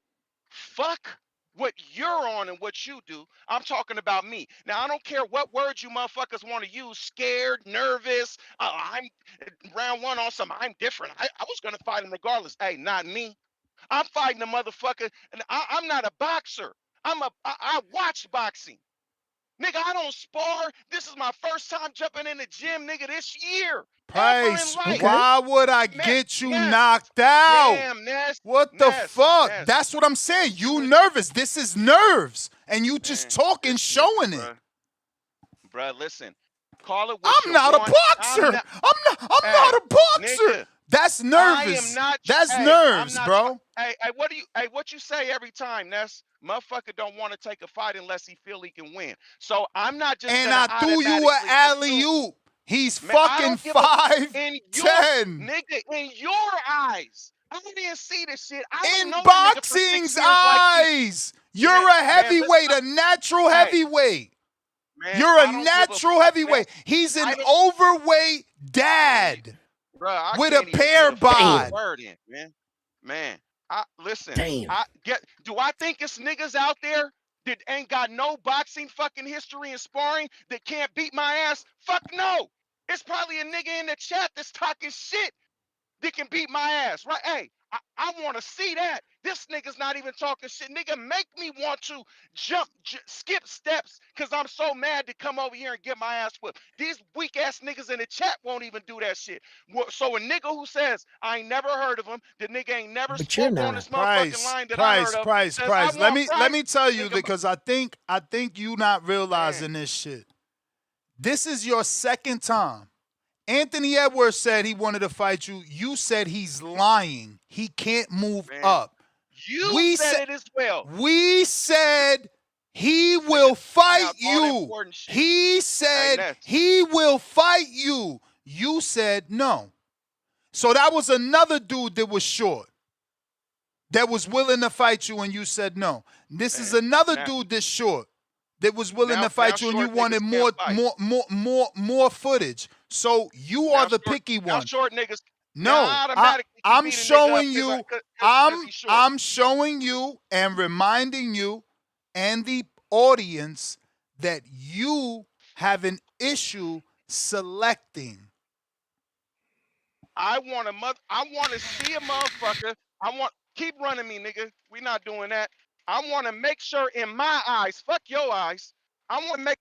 Fuck what you're on and what you do. I'm talking about me. Now I don't care what words you motherfuckers want to use. Scared, nervous. I'm round one on some. I'm different. I was gonna fight him regardless. Hey, not me. I'm fighting a motherfucker, and I'm not a boxer. I watch boxing. Nigga, I don't spar. This is my first time jumping in the gym, nigga, this year. Ever in Price, life. Okay. why would I Man, get you Ness. knocked out? Damn, Ness. What the Ness. fuck? Ness. That's what I'm saying. You You, nervous. This is nerves. And you just man, talking, this nigga, showing it. bruh, listen. Call it what I'm you not a want. boxer. I'm not, I'm not hey, a boxer. nigga, That's I am nervous. not, That's hey, I'm nerves, not, bro. what you say every time, Ness? Motherfucker don't want to take a fight unless he feel he can win. So I'm not just And gonna I threw you an automatically alley assume. oop. He's Man, I fucking don't give a in your 5'10". nigga in your eyes. I didn't see this shit. I don't In know the nigga for 6 boxing's years like you. eyes, you're Man, a man, listen. heavyweight, a natural Hey, heavyweight. man, You're a I don't give a natural fuck, heavyweight. Ness. He's an I don't, overweight man, dad bro. I with a can't even get pear a fucking Damn. bod. word in, man. Man, I listen. Damn. Do I think it's niggas out there that ain't got no boxing fucking history and sparring that can't beat my ass? Fuck no. It's probably a nigga in the chat that's talking shit that can beat my ass, right? Hey, I want to see that. This nigga's not even talking shit. Nigga, make me want to skip steps because I'm so mad to come over here and get my ass whipped. These weak ass niggas in the chat won't even do that shit. So a nigga who says, I ain't never heard of him, the nigga ain't never But you're spoke on not. this motherfucking line that I heard of, says, I Let want me price, tell you nigga, because I think you not man. realizing this shit. This is your second time. Anthony Edwards said he wanted to fight you. You said he's lying. He can't move Man, up. you said it as well. We said he Nigga, will leaving fight out all the you. important shit. He Hey, said Ness. he will fight you. You said no. So that was another dude that was short, that was willing to fight you, and you said no. This is Man, another dude that's short, that was willing to now fight you, and you short niggas wanted can't fight. more footage. So you are the picky Now one. short niggas. Now No, I automatically can I'm beat a nigga up showing because you. he's short. I'm showing you and reminding you and the audience that you have an issue selecting. I want to see a motherfucker. Keep running me, nigga. We not doing that. I want to make sure in my eyes, fuck your eyes. I want to make.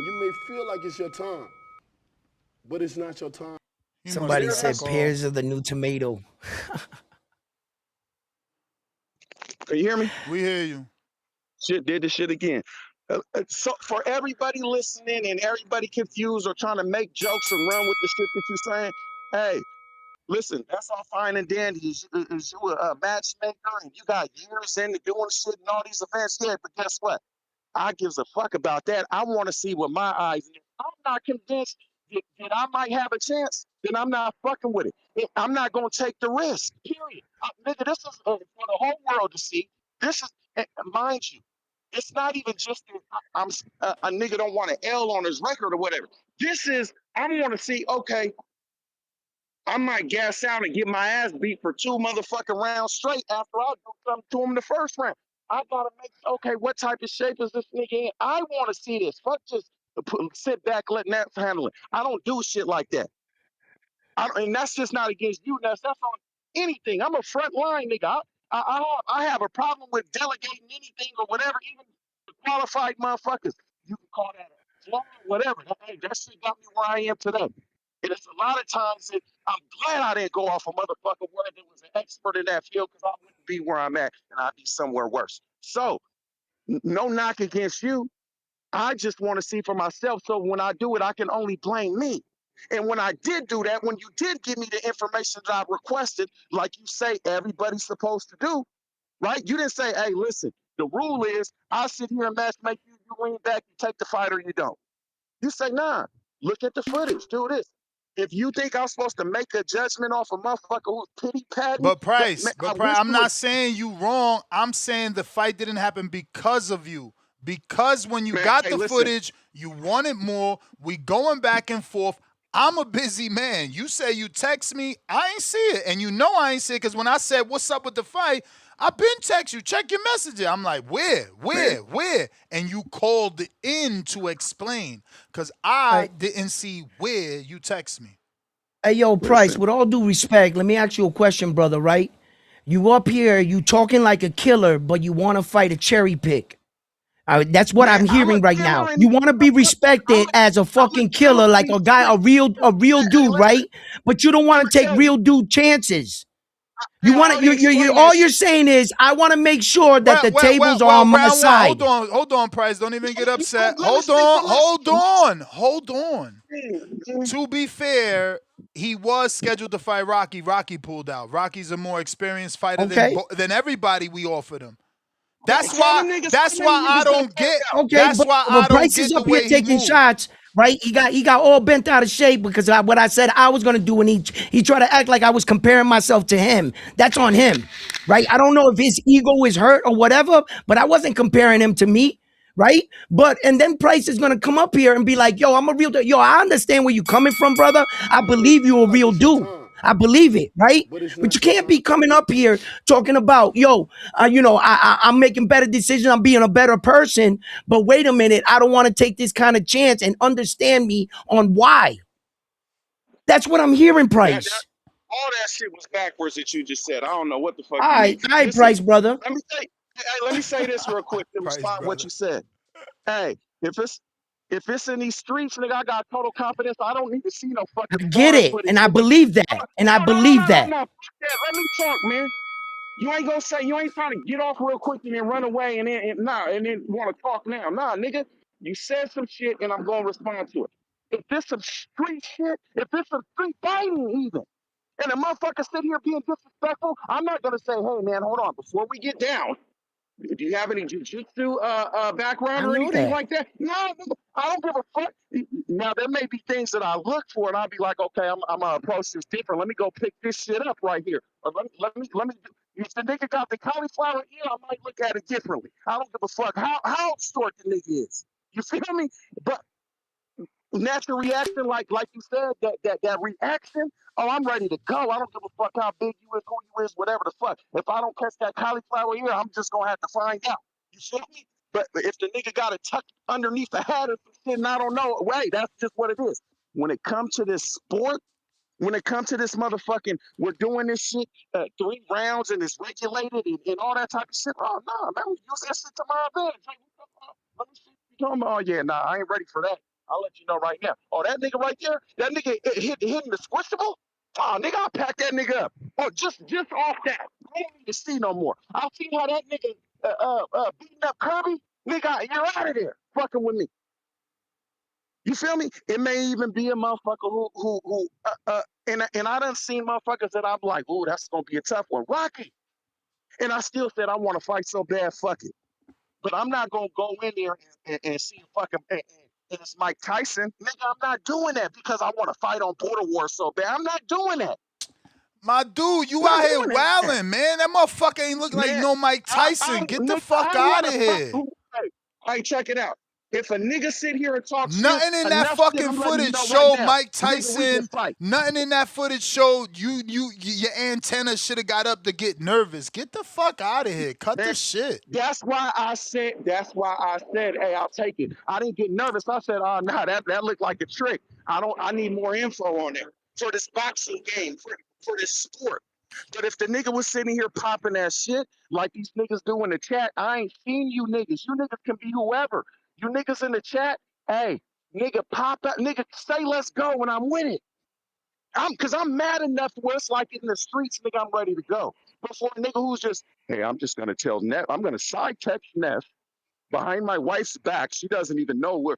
You may feel like it's your time, but it's not your time. He must Somebody be said alcohol. pears are the new tomato. Can you hear me? We hear you. Shit did the shit again. So for everybody listening and everybody confused or trying to make jokes and run with the shit that you're saying, hey, listen, that's all fine and dandy. Is you a matchmaker and you got years into doing shit and all these events? Yeah, but guess what? I gives a fuck about that. I want to see with my eyes. If I'm not convinced that I might have a chance, then I'm not fucking with it. I'm not going to take the risk, period. Nigga, this is for the whole world to see. This is, mind you, it's not even just that I'm a nigga don't want to L on his record or whatever. This is, I want to see, okay, I might gas out and get my ass beat for 2 motherfucking rounds straight after I do something to him in the first round. I gotta make okay, what type of shape is this nigga in? I want to see this. Fuck just sit back, letting that handle it. I don't do shit like that. And that's just not against you. That's on anything. I'm a front line nigga. I have a problem with delegating anything or whatever, even qualified motherfuckers. You can call that a flaw, whatever. Hey, that shit got me where I am today. And it's a lot of times that I'm glad I didn't go off a motherfucker word that was an expert in that field, because I wouldn't be where I'm at and I'd be somewhere worse. So, no knock against you. I just want to see for myself. So when I do it, I can only blame me. And when I did do that, when you did give me the information that I requested, like you say, everybody's supposed to do, right? You didn't say, hey, listen, the rule is I sit here and match make you, you lean back, you take the fight or you don't. You say, nah, look at the footage, do this. If you think I'm supposed to make a judgment off a motherfucker who's pity patty, But Price, I wish I'm you would. not saying you wrong. I'm saying the fight didn't happen because of you. Because when you Man, got hey, the listen, footage, you wanted more. We going back and forth. I'm a busy man. You say you text me, I ain't see it. And you know I ain't see it because when I said, what's up with the fight, I been text you, check your messages. I'm like, where? man. And you called in to explain because I didn't see where you text me. Hey, yo, Price, Listen. with all due respect, let me ask you a question, brother, right? You up here, you talking like a killer, but you want to fight a cherry pick. That's what Man, I'm I'm a hearing right now. killer and You want to be I'm respected as a I'm a fucking killer killer, in like these a guy, streets. a real Hey, dude, listen, right? But you don't I'm want gonna to take tell you. real dude chances. Hey, You I want to, already you explained that all you're shit. saying is, I want to make sure that the tables are on my Round one. side. Hold on, Price. Don't even get upset. Let me speak for Hold on. myself. To be fair, he was scheduled to fight Rocky. Rocky pulled out. Rocky's a more experienced fighter Okay. than everybody we offered him. Tell them niggas how many I niggas that don't pulled get. out. Okay, That's why I but don't Price is get the up here way he taking moved. shots, right? He got all bent out of shape because what I said I was gonna do, and he tried to act like I was comparing myself to him. That's on him, right? I don't know if his ego is hurt or whatever, but I wasn't comparing him to me, right? But and then Price is gonna come up here and be like, "Yo, I'm a real dude. Yo, I understand where you're coming from, brother. I believe you a real dude." I believe it, right? But you can't be coming up here talking about, yo, I'm making better decisions. I'm being a better person. But wait a minute, I don't want to take this kind of chance and understand me on why. That's what I'm hearing, That Price. all that shit was backwards that you just said. I don't know what the fuck you mean. All right, Listen, Price, brother. let me say, hey, let me say this real quick to Price, respond to what brother. you said. Hey, if it's in these streets, nigga, I got total confidence. I don't need to see no I fucking get sparring it, footage and I with the. believe that, and I believe that. No. Fuck that. Let me talk, man. You ain't gonna say you ain't trying to get off real quick and then run away and then want to talk now. Nah, nigga, you said some shit and I'm gonna respond to it. If this some street shit, if this some street fighting even, and a motherfucker sit here being disrespectful, I'm not gonna say, hey man, hold on, before we get down. Do you have any jujitsu background I or know anything that. like that? No, I don't give a fuck. Now there may be things that I look for, and I'll be like, okay, I'm gonna approach this different. Let me go pick this shit up right here. Or let me. If the nigga got the cauliflower ear, I might look at it differently. I don't give a fuck how short the nigga is. You feel me? But natural reaction, like you said, that reaction. Oh, I'm ready to go. I don't give a fuck how big you is, who you is, whatever the fuck. If I don't catch that cauliflower ear, I'm just gonna have to find out. You feel me? But if the nigga got it tucked underneath the hat or some shit, and I don't know, wait, that's just what it is. When it comes to this sport, when it comes to this motherfucking, we're doing this shit 3 rounds and it's regulated and all that type of shit. Oh no, man, we use that shit to my advantage. Like, let me see what you talking about. Oh yeah, nah, I ain't ready for that. I'll let you know right now. Oh, that nigga right there, that nigga hitting the squishable. Oh, nigga, I'll pack that nigga up. Oh, just off that. I don't need to see no more. I'll see how that nigga beating up Kirby. Nigga, you're out of there fucking with me. You feel me? It may even be a motherfucker who and I done seen motherfuckers that I'm like, ooh, that's gonna be a tough one. Rocky. And I still said I want to fight so bad, fuck it. But I'm not gonna go in there and see fucking and it's Mike Tyson. Nigga, I'm not doing that because I want to fight on Border War so bad. I'm not doing that. My dude, you I'm not out here doing that. wilding, man. That motherfucker ain't look like Man, no Mike Tyson. Get the fuck I out want of to fight. here. Hey, check it out. If a nigga sit here and talk shit, Nothing in that enough shit, fucking I'm letting you footage know right showed now. Mike Nigga, we can Tyson. fight. Nothing in that footage showed your antenna should have got up to get nervous. Get the fuck out of here. Cut the shit. That's why I said, hey, I'll take it. I didn't get nervous. I said, oh no, that looked like a trick. I need more info on it for this boxing game, for this sport. But if the nigga was sitting here popping that shit like these niggas do in the chat, I ain't seen you niggas. You niggas can be whoever. You niggas in the chat, hey, nigga, pop up, nigga, say let's go when I'm with it. Cause I'm mad enough where it's like in the streets, nigga, I'm ready to go. But for a nigga who's just, hey, I'm just gonna tell Ness, I'm gonna side text Ness behind my wife's back. She doesn't even know where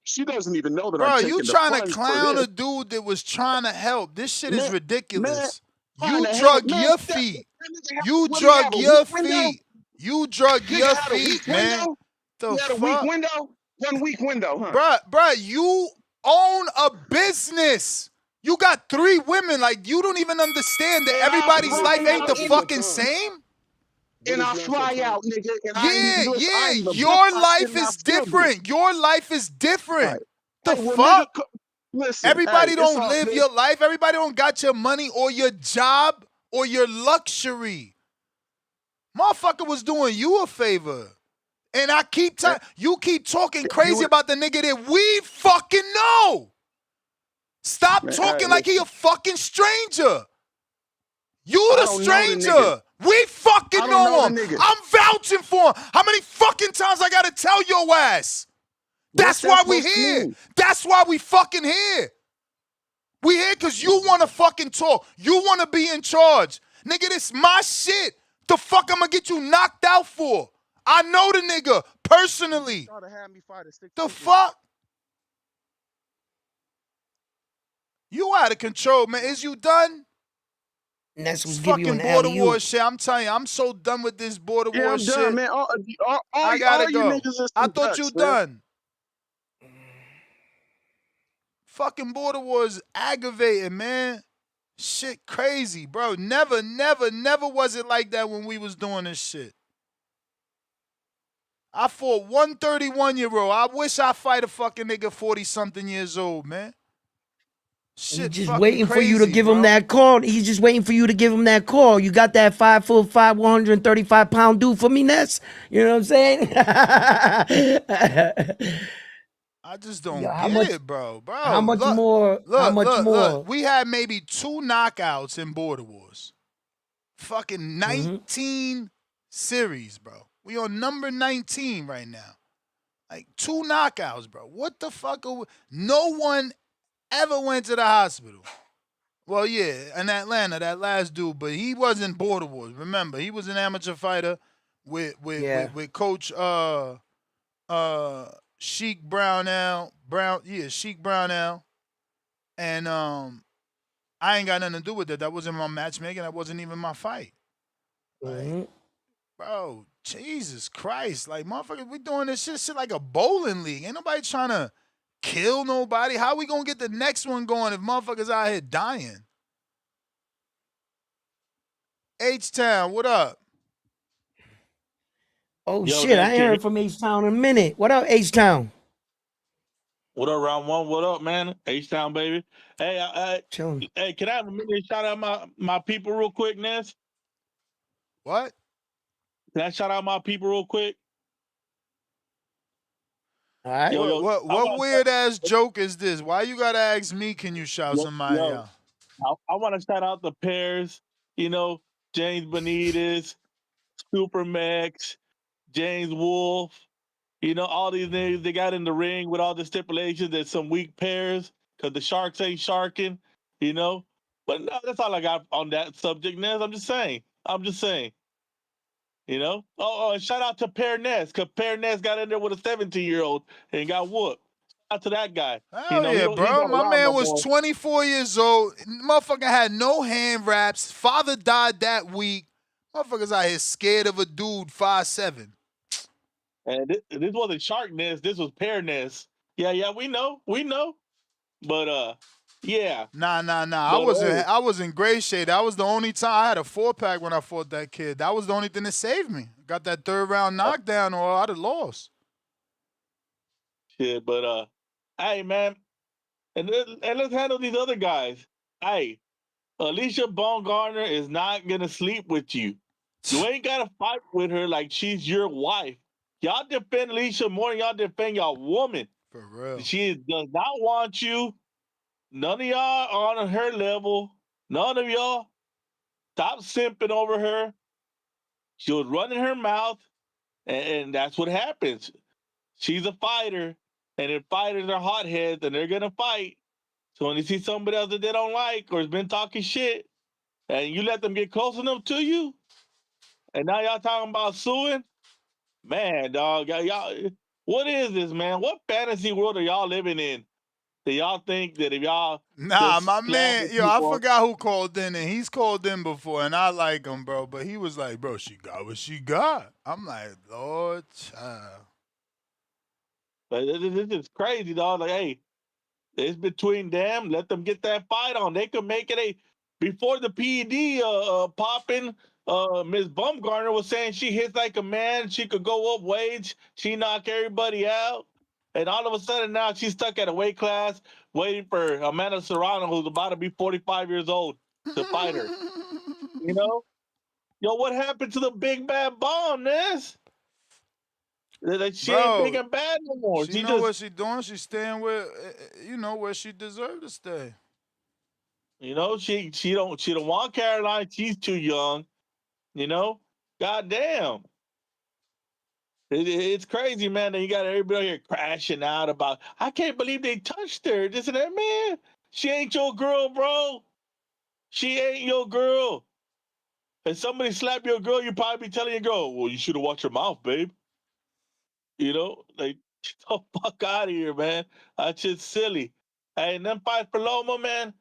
she doesn't even know that I'm Bro, you taking the trying to funds for clown this. a dude that was trying to help. This shit is Man, ridiculous. trying You to help, drug man. your That feet. nigga You what do you have, drug a week your window? feet. You drug Nigga your had a week feet, man. window? The You had a week fuck? window? 1 week window, huh? Bruh, you own a business. You got 3 women. Like, you don't even understand that And I everybody's fly life ain't out the in the fucking same. and I fly out, nigga, and I ain't Yeah, even listen, I yeah. ain't even booked Your my shit life and I is still do it. different. Your life is All different. right. The Hey, well, nigga, fuck? listen, hey, Everybody it's don't all live good. your life. Everybody don't got your money or your job or your luxury. Motherfucker was doing you a favor. And I keep Eh, you keep talking You crazy would, about the nigga that we fucking know. Stop man, hey, talking like he a listen, fucking stranger. You I the don't know the nigga. stranger. We I fucking don't know know the him. nigga. I'm vouching for him. How many fucking times I gotta tell your ass? What's That's that why we supposed to here. mean? That's why we fucking here. We here because you want to fucking talk. You want to be in charge. Nigga, this my shit. The fuck I'm going to get you knocked out for? I know the nigga personally. Try to have me fight a 6'2" The nigga. fuck? You out of control, man. Is you done? Ness This was give you fucking an border alley war oop. shit. I'm telling you, I'm so done with this border Yeah, war I'm done, shit. man. I gotta You go. niggas is I some thought you ducks, man. done. Fucking border war is aggravating, man. Shit crazy, bro. Never was it like that when we was doing this shit. I fought 131-year-old. I wish I fight a fucking nigga 40-something years old, man. He's Shit just fucking waiting for you to crazy, give him bro. that call. He's just waiting for you to give him that call. You got that 5'5", 135-pound dude for me, Ness? You know what I'm saying? I just Yo, don't how get much? it, bro. How Bro, much more? How much more? We had maybe 2 knockouts in border wars. Fucking Mm-hmm. 19 series, bro. We on number 19 right now. Like 2 knockouts, bro. What the fuck? No one ever went to the hospital. Well, yeah, in Atlanta, that last dude, but he wasn't border wars. Remember, he was an amateur fighter with Yeah. Coach Sheik Brownell. Sheik Brownell. And I ain't got nothing to do with that. That wasn't my matchmaking. That wasn't even my fight. Like, Mm-hmm. bro, Jesus Christ. Like, motherfucker, we doing this shit like a bowling league. Ain't nobody trying to kill nobody. How we gonna get the next one going if motherfuckers out here dying? H-Town, what up? Oh Yo, shit! I that ain't kid. heard from H-Town in a minute. What up, H-Town? What up, round one? What up, man? H-Town, baby. Hey, Chilling. hey, can I have a minute to shout out my people real quick, Ness? What? Can I shout out my people real quick? All right. Yo, I What want weird ass joke is this? Why you gotta ask me? Can you shout somebody yo, out? I want to shout out the pairs. You know, James Benitez, Super Max, James Wolf. You know, all these niggas they got in the ring with all the stipulations. There's some weak pairs because the sharks ain't sharking. You know, but no, that's all I got on that subject, Ness. I'm just saying. You know? And shout out to Pear Ness, because Pear Ness got in there with a 17-year-old and got whooped. Shout out to that guy. You Hell know, he yeah, don't he ain't bro. not My around man no was more. 24 years old. Motherfucker had no hand wraps. Father died that week. Motherfuckers out here scared of a dude 5'7". And this wasn't Shark Ness, this was Pear Ness. Yeah, we know. But yeah. Nah. But hey, I was in great shape. That was the only time I had a 4-pack when I fought that kid. That was the only thing that saved me. Got that 3rd round knockdown or I'd have lost. Shit, but hey man, and let's handle these other guys. Hey, Alicia Baumgartner is not gonna sleep with you. You ain't gotta fight with her like she's your wife. Y'all defend Alicia more than y'all defend y'all woman. For real. She does not want you. None of y'all are on her level. None of y'all. Stop simping over her. She was running her mouth, and that's what happens. She's a fighter, and if fighters are hotheads, and they're gonna fight. So when you see somebody else that they don't like or has been talking shit, and you let them get close enough to you, and now y'all talking about suing, man, dog, y'all, what is this, man? What fantasy world are y'all living in? That y'all think that if y'all Nah, just my slander man, yo, I people, forgot who called in, and he's called in before, and I like him, bro. But he was like, bro, she got what she got. I'm like, Lord, child. but this is crazy, dog. Like, hey, it's between them. Let them get that fight on. They could make it a before the PED popping. Miss Bumgarner was saying she hits like a man. She could go up weights. She knock everybody out. And all of a sudden now she's stuck at a weight class waiting for Amanda Serrano, who's about to be 45 years old, to fight her. You know? Yo, what happened to the big bad bomb, Ness? Like she ain't big Bro, and bad no more. she She know just what she doing. She's staying where, where she deserved to stay. You know, she don't want Caroline. She's too young. You know, goddamn, it's crazy, man. That you got everybody here crashing out about. I can't believe they touched her. This and that, man. She ain't your girl, bro. She ain't your girl. If somebody slap your girl, you probably be telling your girl, "Well, you should have watched your mouth, babe." You know, like get the fuck out of here, man. That's just silly. Hey, and then fight for Loma, man.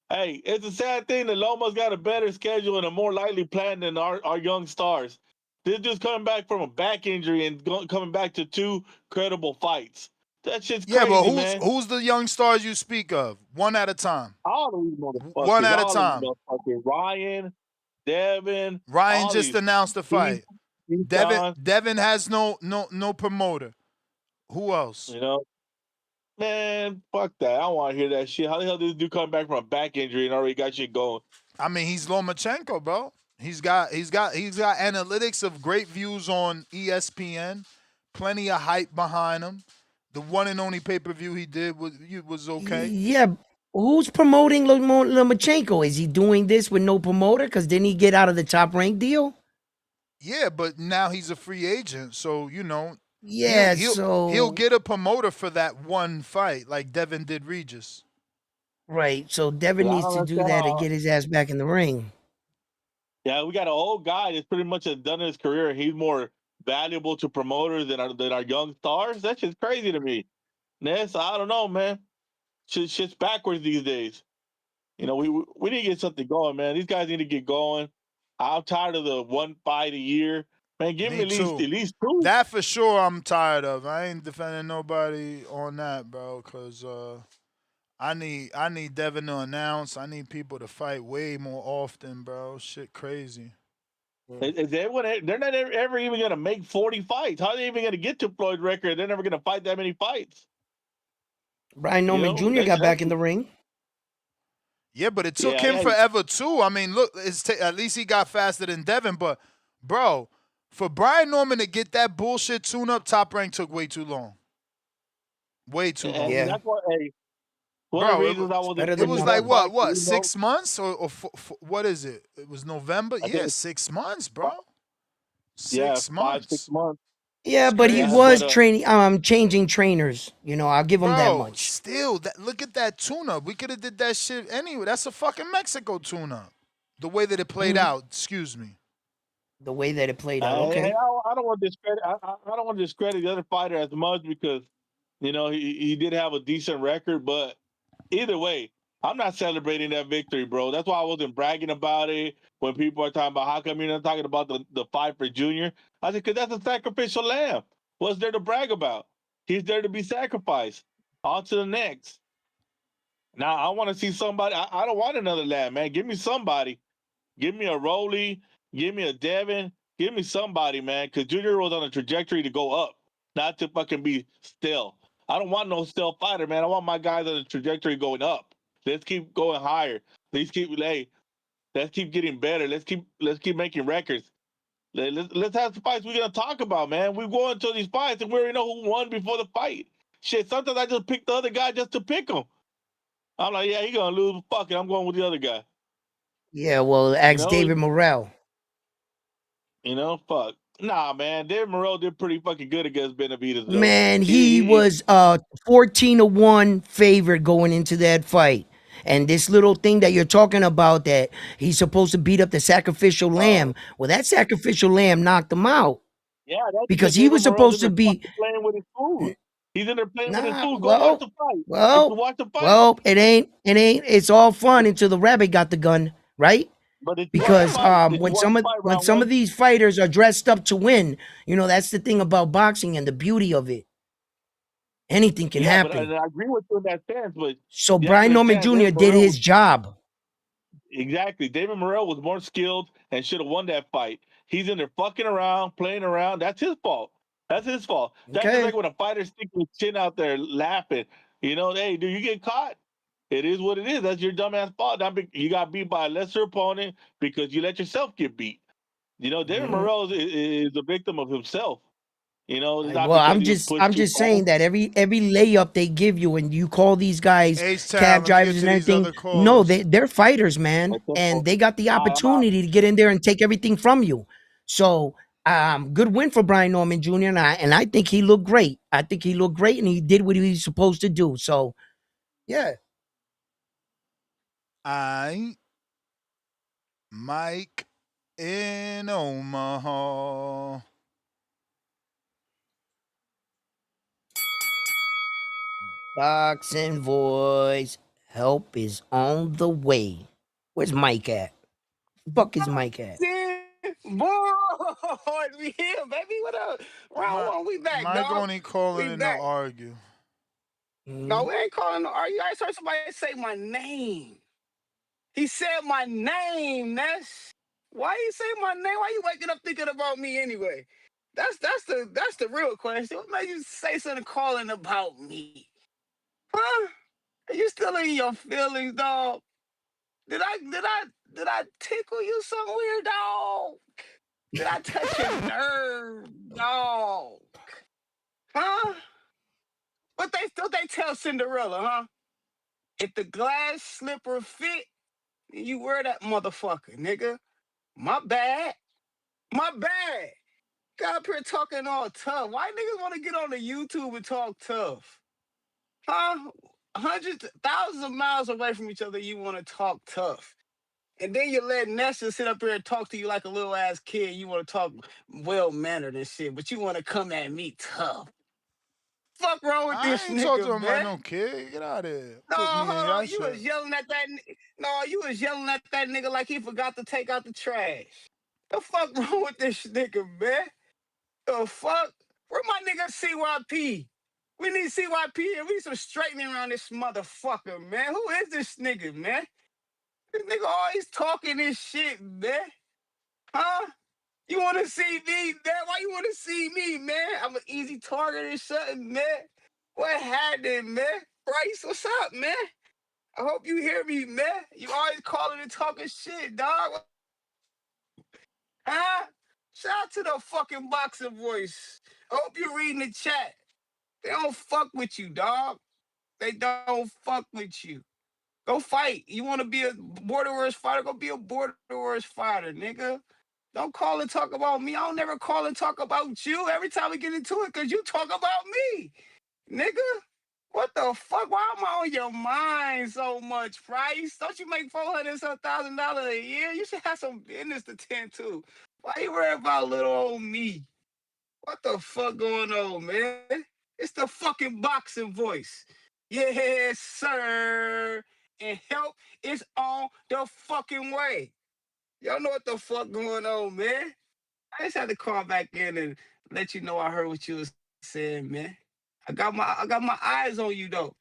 Hey, it's a sad thing that Loma's got a better schedule and a more lightly planned than our young stars. They're just coming back from a back injury and coming back to 2 credible fights. That shit's Yeah, but crazy, who's man. who's the young stars you speak of? One at a time. All of these One motherfuckers, at a all of these time. motherfuckers. Ryan, Devin, Ryan all just these. announced the These, fight. these Devin Johns, Devin has no promoter. Who else? you know. Man, fuck that. I don't want to hear that shit. How the hell did this dude come back from a back injury and already got shit going? I mean, he's Lomachenko, bro. He's got analytics of great views on ESPN, plenty of hype behind him. The one and only pay per view he did was okay. Yeah, who's promoting Lomachenko? Is he doing this with no promoter? Because didn't he get out of the Top Rank deal? Yeah, but now he's a free agent, so he'll Yeah, he'll he'll so get a promoter for that one fight, like Devin did Regis. right, so But Devin I needs don't to do understand that to how. get his ass back in the ring. Yeah, we got an old guy that's pretty much done his career. He's more valuable to promoters than our young stars. That's just crazy to me. Ness, I don't know, man. Shit's backwards these days. You know, we need to get something going, man. These guys need to get going. I'm tired of the one fight a year. Man, give me Me too. at least 2. That for sure I'm tired of. I ain't defending nobody on that, bro, cause I need Devin to announce. I need people to fight way more often, bro. Shit crazy. They're not ever even going to make 40 fights. How are they even going to get to Floyd record? They're never going to fight that many fights. Brian You Norman know, Jr. got back in the ring. Yeah, but it took him yeah. forever too. I mean, look, at least he got faster than Devin. But, bro, for Brian Norman to get that bullshit tune up, Top Rank took way too long. Way too long. And Yeah, that's why, hey, one of the Bro, reasons I it's wasn't better it than was expecting that like nothing. fight, what you know, 6 months or what is it? It was November. I think Yeah, it's 6 months, bro. yeah, Six 5, 6 months. months. Yeah, It's but he Yeah, crazy, was but changing trainers. I'll give him that bro. much. Still, look at that tune up. We could have did that shit anyway. That's a fucking Mexico tune up. The way that it played Mhm. out. Excuse me. The way that it played out. I Okay. don't want to discredit. I don't want to discredit the other fighter as much because he did have a decent record, but either way, I'm not celebrating that victory, bro. That's why I wasn't bragging about it when people are talking about how come you're not talking about the fight for Junior. I said, because that's a sacrificial lamb. What's there to brag about? He's there to be sacrificed. On to the next. Now I want to see somebody. I don't want another lamb, man. Give me somebody. Give me a Rolly. Give me a Devin. Give me somebody, man. Because Junior was on a trajectory to go up, not to fucking be still. I don't want no stealth fighter, man. I want my guys on the trajectory going up. Let's keep going higher. Let's keep getting better. Let's keep making records. Let's have the fights we're gonna talk about, man. We go into these fights and we already know who won before the fight. Shit, sometimes I just pick the other guy just to pick him. I'm like, yeah, he gonna lose. Fuck it, I'm going with the other guy. Yeah, well, You ask know, David Morrell. fuck. Nah, man, David Moreau did pretty fucking good against Benavidez though. Man, he was 14-1 favorite going into that fight. And this little thing that you're talking about that he's supposed to beat up the sacrificial lamb. Well, that sacrificial lamb knocked him out Yeah, that's because because he David was Moreau's in supposed there to be fucking playing with his food. He's in there playing with his nah. food. Go watch the fight. If you watch the fight, It's all fun until the rabbit got the gun, right? but if you watch the Because fight, if you watch the fight when round some of one, these fighters are dressed up to win, that's the thing about boxing and the beauty of it. Anything can yeah, but happen. I agree with you in that stance. But So you have to Brian Norman understand, Jr. David did Moreau was his job. exactly. David Morrell was more skilled and should have won that fight. He's in there fucking around, playing around. That's his fault. That's his fault. That's just Okay. like when a fighter sticks his chin out there laughing. Hey, dude, you get caught. It is what it is. That's your dumbass fault. You got beat by a lesser opponent because you let yourself get beat. David Mhm. Morrell is a victim of himself. It's not Well, because he was pushed I'm too just fast. saying that every layup they give you and you call these guys H-Town, cab let me get drivers to and these everything. other No, callers. they're fighters, man, That's simple. and they got the All right, opportunity to get in there and take everything from you. So, good win for Brian Norman Jr. and I think he looked great. I think he looked great and he did what he was supposed to do. So, yeah. Mike in Omaha. Boxing voice, help is on the way. Where's Mike at? Fuck is Mike at? Boy, we here, baby. What up? Round one, we back, Mike dog. only calling We in to back. argue. No, we ain't calling no argue. I just heard somebody say my name. He said my name, Ness. Why you say my name? Why you waking up thinking about me anyway? That's the real question. What made you say something calling about me? Huh? Are you still in your feelings, dog? Did I tickle you some weird, dog? Did I touch your nerve, dog? Huh? What they tell Cinderella, huh? If the glass slipper fit, you wear that motherfucker, nigga. My bad. My bad. Got up here talking all tough. Why niggas want to get on the YouTube and talk tough? Huh? Hundreds, thousands of miles away from each other, you want to talk tough. And then you let Nessa sit up here and talk to you like a little ass kid. You want to talk well mannered and shit, but you want to come at me tough. Fuck wrong with I this ain't talk to nigga, him like man? no kid. Get out of here. No, Put me in hold your on. You was shit. yelling at that. No, you was yelling at that nigga like he forgot to take out the trash. The fuck wrong with this nigga, man? The fuck? Where my nigga CYP? We need CYP and we need some straightening around this motherfucker, man. Who is this nigga, man? This nigga always talking this shit, man. Huh? You want to see me, man? Why you want to see me, man? I'm an easy target or something, man. What happened, man? Bryce, what's up, man? I hope you hear me, man. You always calling and talking shit, dog. Huh? Shout out to the fucking boxer voice. I hope you're reading the chat. They don't fuck with you, dog. They don't fuck with you. Go fight. You want to be a border wars fighter? Go be a border wars fighter, nigga. Don't call and talk about me. I don't never call and talk about you every time we get into it because you talk about me, nigga. What the fuck? Why am I on your mind so much, Price? Don't you make $400,000 a year? You should have some business to tend to. Why you worry about little old me? What the fuck going on, man? It's the fucking boxing voice. Yes, sir. And help is on the fucking way. Y'all know what the fuck going on, man. I just had to call back in and let you know I heard what you was saying, man. I got my eyes on you though.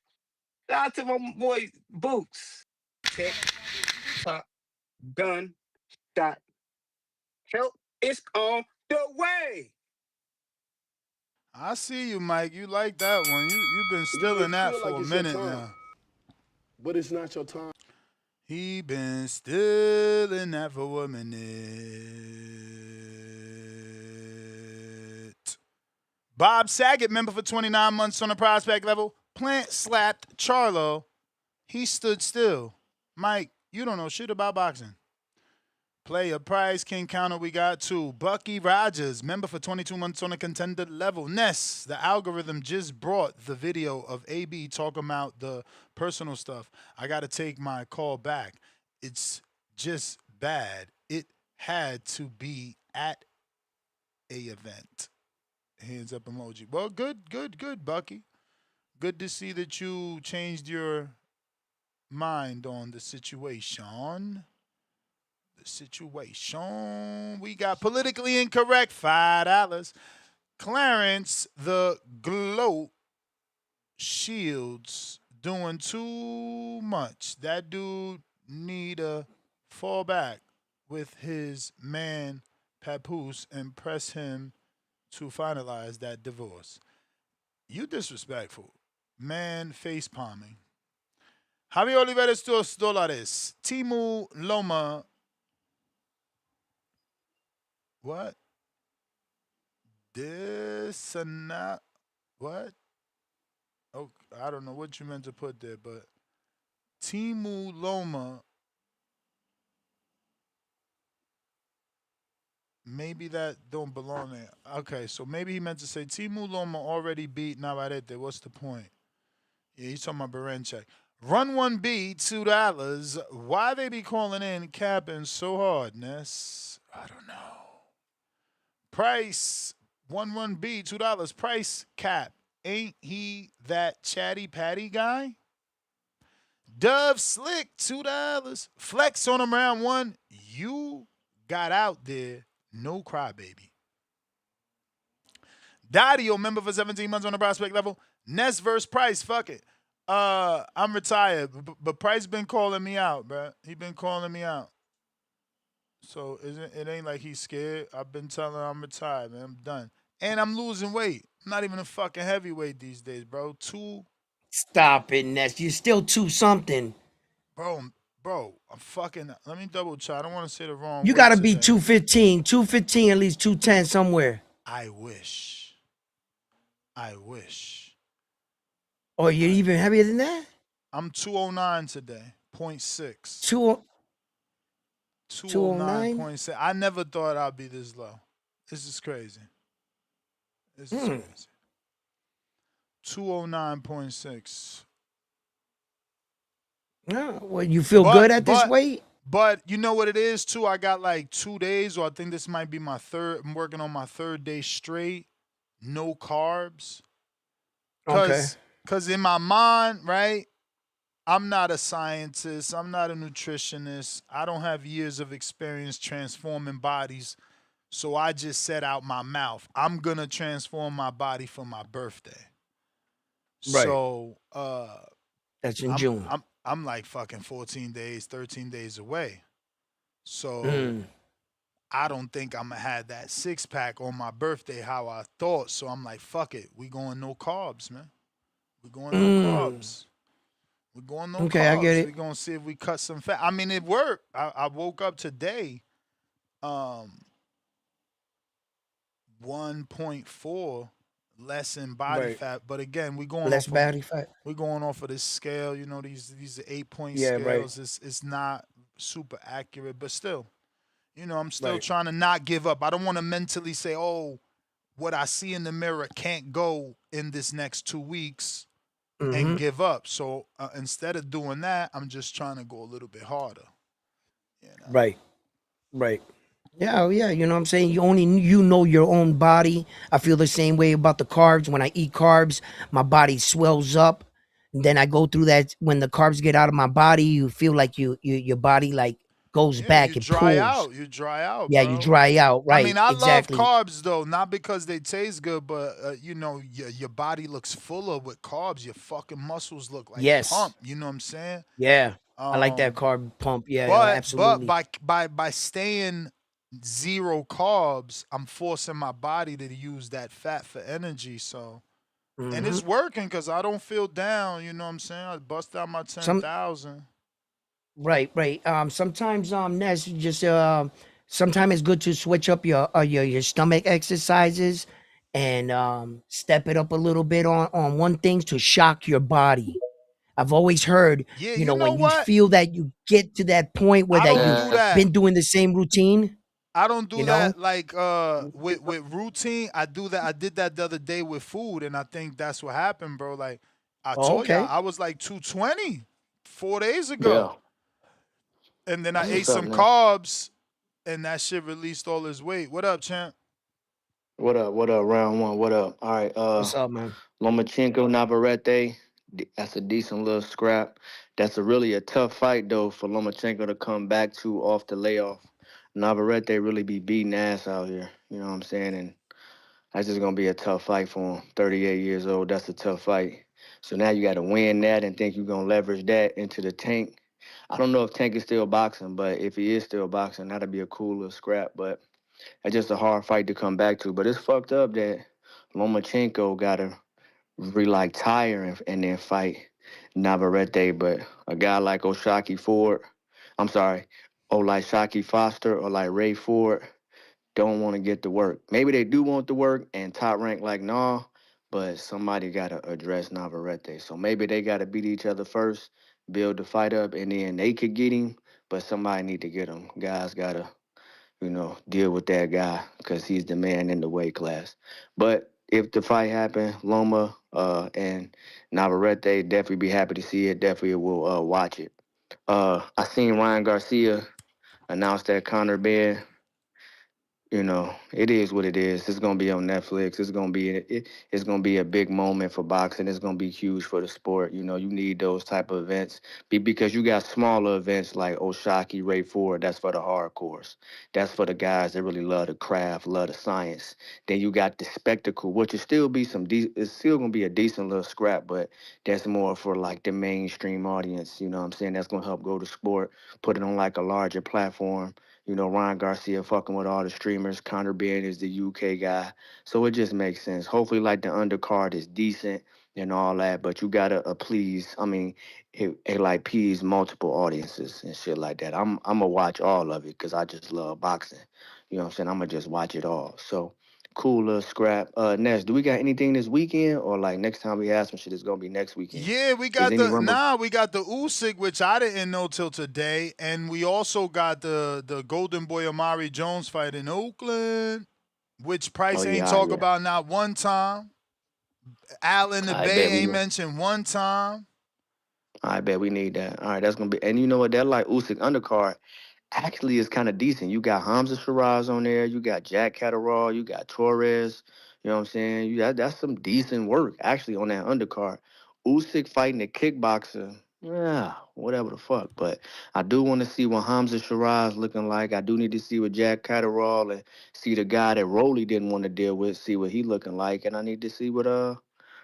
Shout out to my boy Boots. Tick tock gun dot. Help is on the way. I see you, Mike. You like that one. You've been stealing that feel for like a it's your minute time, now. but it's not your time. He been stealing that for a minute. Bob Saget, member for 29 months on the prospect level. Plant slapped Charlo. He stood still. Mike, you don't know shit about boxing. Player price, King Counter, we got two. Bucky Rogers, member for 22 months on the contender level. Ness, the algorithm just brought the video of AB talking about the personal stuff. I got to take my call back. It's just bad. It had to be at a event. Hands up emoji. Well, good, Bucky. Good to see that you changed your mind on the situation. We got politically incorrect, $5. Clarence the Gloat Shields doing too much. That dude need to fall back with his man Papoose and press him to finalize that divorce. You disrespectful. Man face palming. Javier Oliveras $2. Timu Loma. What? This and that. What? Oh, I don't know what you meant to put there, but Timu Loma. Maybe that don't belong there. Okay, so maybe he meant to say Timu Loma already beat Navarrete. What's the point? Yeah, he's talking about Berenchek. Run 1B, $2. Why they be calling in capping so hard, Ness? I don't know. Price, 1B, $2. Price cap. Ain't he that chatty patty guy? Dove Slick, $2. Flex on him round one. You got out there. No crybaby. Dadio, member for 17 months on the prospect level. Ness versus Price. Fuck it. I'm retired, but Price been calling me out, bro. He been calling me out. So it ain't like he's scared. I've been telling him I'm retired, man. I'm done. And I'm losing weight. I'm not even a fucking heavyweight these days, bro. Stop it, Ness. You're still two something. Bro, I'm fucking. Let me double check. I don't want to say the wrong You weight gotta be today. 215. 215, at least 210 somewhere. I wish. Or you're even heavier than that? I'm 209 today. 0.6. 209? 209.6. I never thought I'd be this low. This is crazy. 209.6. No, well, you feel good at this weight? But you know what it is too? I got like 2 days, or I think this might be my third. I'm working on my third day straight. No carbs. Cause in my mind, right? I'm not a scientist. I'm not a nutritionist. I don't have years of experience transforming bodies. So I just said out my mouth, I'm gonna transform my body for my birthday. Right. So that's in June. I'm like fucking 14 days, 13 days away. So I don't think I'm gonna have that 6-pack on my birthday how I thought. So I'm like, fuck it. We going no carbs, man. We going no carbs. We're going no carbs. I get it. We're gonna see if we cut some fat. I mean, it worked. I woke up today, 1.4 less in body fat. But again, we going less body fat. We're going off of this scale. You know, these are 8-point Yeah, scales. right. It's not super accurate, but still, you know, I'm still trying to not give up. I don't want to mentally say, oh, what I see in the mirror can't go in this next 2 weeks. And give up. So instead of doing that, I'm just trying to go a little bit harder. You know? Right. Yeah, you know what I'm saying? You know your own body. I feel the same way about the carbs. When I eat carbs, my body swells up. And then I go through that when the carbs get out of my body, you feel like your body like goes back. You it dry pulls. out. You dry out. Yeah, bro. you dry out. Right. I mean, I exactly. love carbs though, not because they taste good, but you know, your body looks fuller with carbs. Your fucking muscles look like pump. You know what I'm saying? Yeah. I like that carb pump. Yeah, but absolutely. by staying zero carbs, I'm forcing my body to use that fat for energy. So, and Hmm. it's working because I don't feel down. You know what I'm saying? I bust out my Some 10,000. right. Sometimes Ness, you just sometimes it's good to switch up your stomach exercises and step it up a little bit on one thing to shock your body. I've always heard, Yeah, you you know, know when you what? feel that you get to that point where I that don't you've do Yeah. that. been doing the same routine, I don't you do know? that like with routine. I do that. I did that the other day with food, and I think that's what happened, bro. Like I Oh, told y'all, okay. I was like 220 4 days Yeah. ago, and then I That's ate what's up, some man. carbs, and that shit released all his weight. What up, champ? What up? What up? Round one. What up? All right. What's up, man? Lomachenko, Navarrete. That's a decent little scrap. That's really a tough fight though for Lomachenko to come back to off the layoff. Navarrete really be beating ass out here. You know what I'm saying? And that's just gonna be a tough fight for him. 38 years old. That's a tough fight. So now you got to win that and think you're gonna leverage that into the Tank. I don't know if Tank is still boxing, but if he is still boxing, that'd be a cool little scrap. But it's just a hard fight to come back to. But it's fucked up that Lomachenko got to retire and then fight Navarrete. But a guy like Oshaki Ford, I'm sorry, or like Shaki Foster or like Ray Ford don't want to get the work. Maybe they do want the work and top rank like nah, but somebody got to address Navarrete. So maybe they got to beat each other first, build the fight up, and then they could get him. But somebody need to get him. Guys got to deal with that guy because he's the man in the weight class. But if the fight happen, Loma and Navarrete, definitely be happy to see it. Definitely will watch it. I seen Ryan Garcia announce that Conor Ben, it is what it is. It's gonna be on Netflix. It's gonna be a big moment for boxing. It's gonna be huge for the sport. You need those type of events because you got smaller events like Oshaki, Ray Ford. That's for the hardcores. That's for the guys that really love the craft, love the science. Then you got the spectacle, which will still be it's still gonna be a decent little scrap, but that's more for like the mainstream audience. You know what I'm saying? That's gonna help grow the sport, put it on like a larger platform. Ryan Garcia fucking with all the streamers. Conor Ben is the UK guy. So it just makes sense. Hopefully, like the undercard is decent and all that, but you gotta it like please multiple audiences and shit like that. I'm gonna watch all of it because I just love boxing. You know what I'm saying? I'm gonna just watch it all. So cool little scrap. Ness, do we got anything this weekend or like next time we have some shit? It's gonna be next weekend. Yeah, we Is got any the rumble? we got the Usyk, which I didn't know till today, and we also got the Golden Boy Amari Jones fight in Oakland, which Oh Price ain't yeah, talk yeah. about not one time. Allen the I Bay bet ain't we. mentioned one time. I bet we need that. All right, that's gonna be. And you know what? That like Usyk undercard actually is kind of decent. You got Hamza Shiraz on there. You got Jack Catterall. You got Torres. You know what I'm saying? That's some decent work actually on that undercard. Usyk fighting a kickboxer. Yeah, whatever the fuck. But I do want to see what Hamza Shiraz looking like. I do need to see what Jack Catterall and see the guy that Rolly didn't want to deal with. See what he looking like, and I need to see what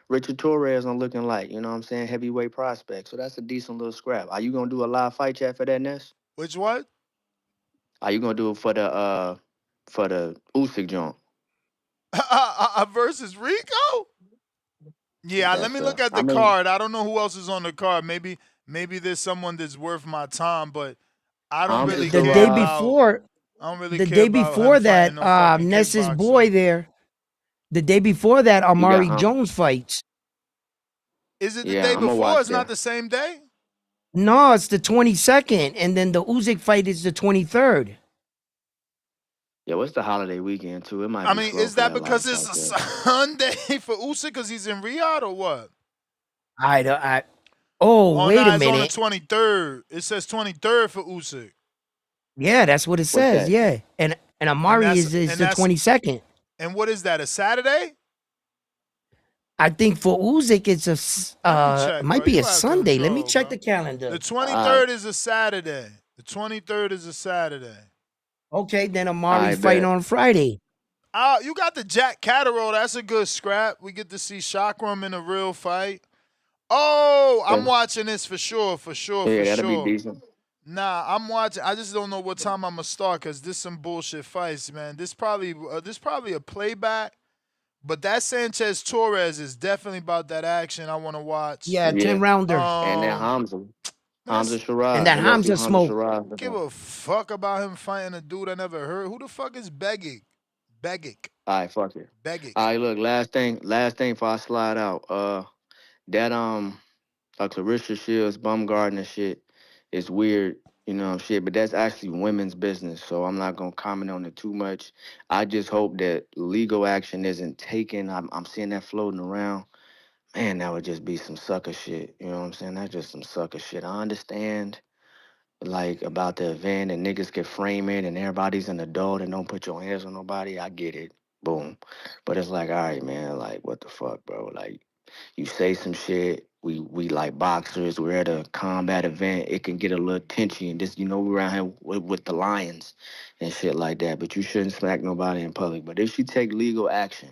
Richard Torres I'm looking like. You know what I'm saying? Heavyweight prospect. So that's a decent little scrap. Are you gonna do a live fight chat for that, Ness? Which what? Are you gonna do it for the Usyk joint? Versus Rico? Yeah, let That's me look at I the mean, card. I don't know who else is on the card. Maybe there's someone that's worth my time, but I don't Hamza really The care day Shiraz. about before, I don't really the care day about him before fighting that, no fucking Ness's kickboxer. boy there. The day before that, You got Amari him. Jones fights. Is it the Yeah, day I'm gonna before? watch It's not that. the same day? No, it's the 22nd, and then the Usyk fight is the 23rd. Yeah, what's the holiday weekend too? It might I be mean, slow is for that that because live it's fight a chat. Sunday for Usyk because he's in Riyadh or what? I oh, Oh, wait a nah, it's on the minute. 23rd. It says 23rd for Usyk. Yeah, that's what it What's says. that? Yeah, and Amari is the 22nd. And what is that? A Saturday? I think for Usyk it's Let me it check, bro. might be a You out of Sunday. Let me control, check the bro. The calendar. 23rd is a Saturday. The 23rd is a Saturday. Okay, then I Amari's fighting bet. on Friday. You got the Jack Catterall. That's a good scrap. We get to see Chakram in a real fight. Oh, I'm Yeah, watching this for sure, for sure, yeah, for that'll be sure. decent. Nah, I'm watching. I just don't know what time I'm gonna start because this some bullshit fights, man. This probably a playback, but that Sanchez Torres is definitely about that action I want to watch. Yeah, 10 Yeah. rounder. And then Um, Hamza that's And Shiraz. that We got to see Hamza Hamza smoke. Shiraz. give a fuck about him fighting a dude I never heard. Who the fuck is Begic? Begic. All right, fuck it. Begic. All right, look, last thing before I slide out. That Clarissa Shields, Bumgarden and shit is weird, shit. But that's actually women's business, so I'm not gonna comment on it too much. I just hope that legal action isn't taken. I'm seeing that floating around. Man, that would just be some sucker shit. You know what I'm saying? That's just some sucker shit. I understand, like, about the event and niggas can frame it and everybody's an adult and don't put your hands on nobody. I get it. Boom. But it's like, all right, man, like, what the fuck, bro? Like, you say some shit. We like boxers. We're at a combat event. It can get a little tension. Just we're around here with the lions and shit like that. But you shouldn't smack nobody in public. But if you take legal action,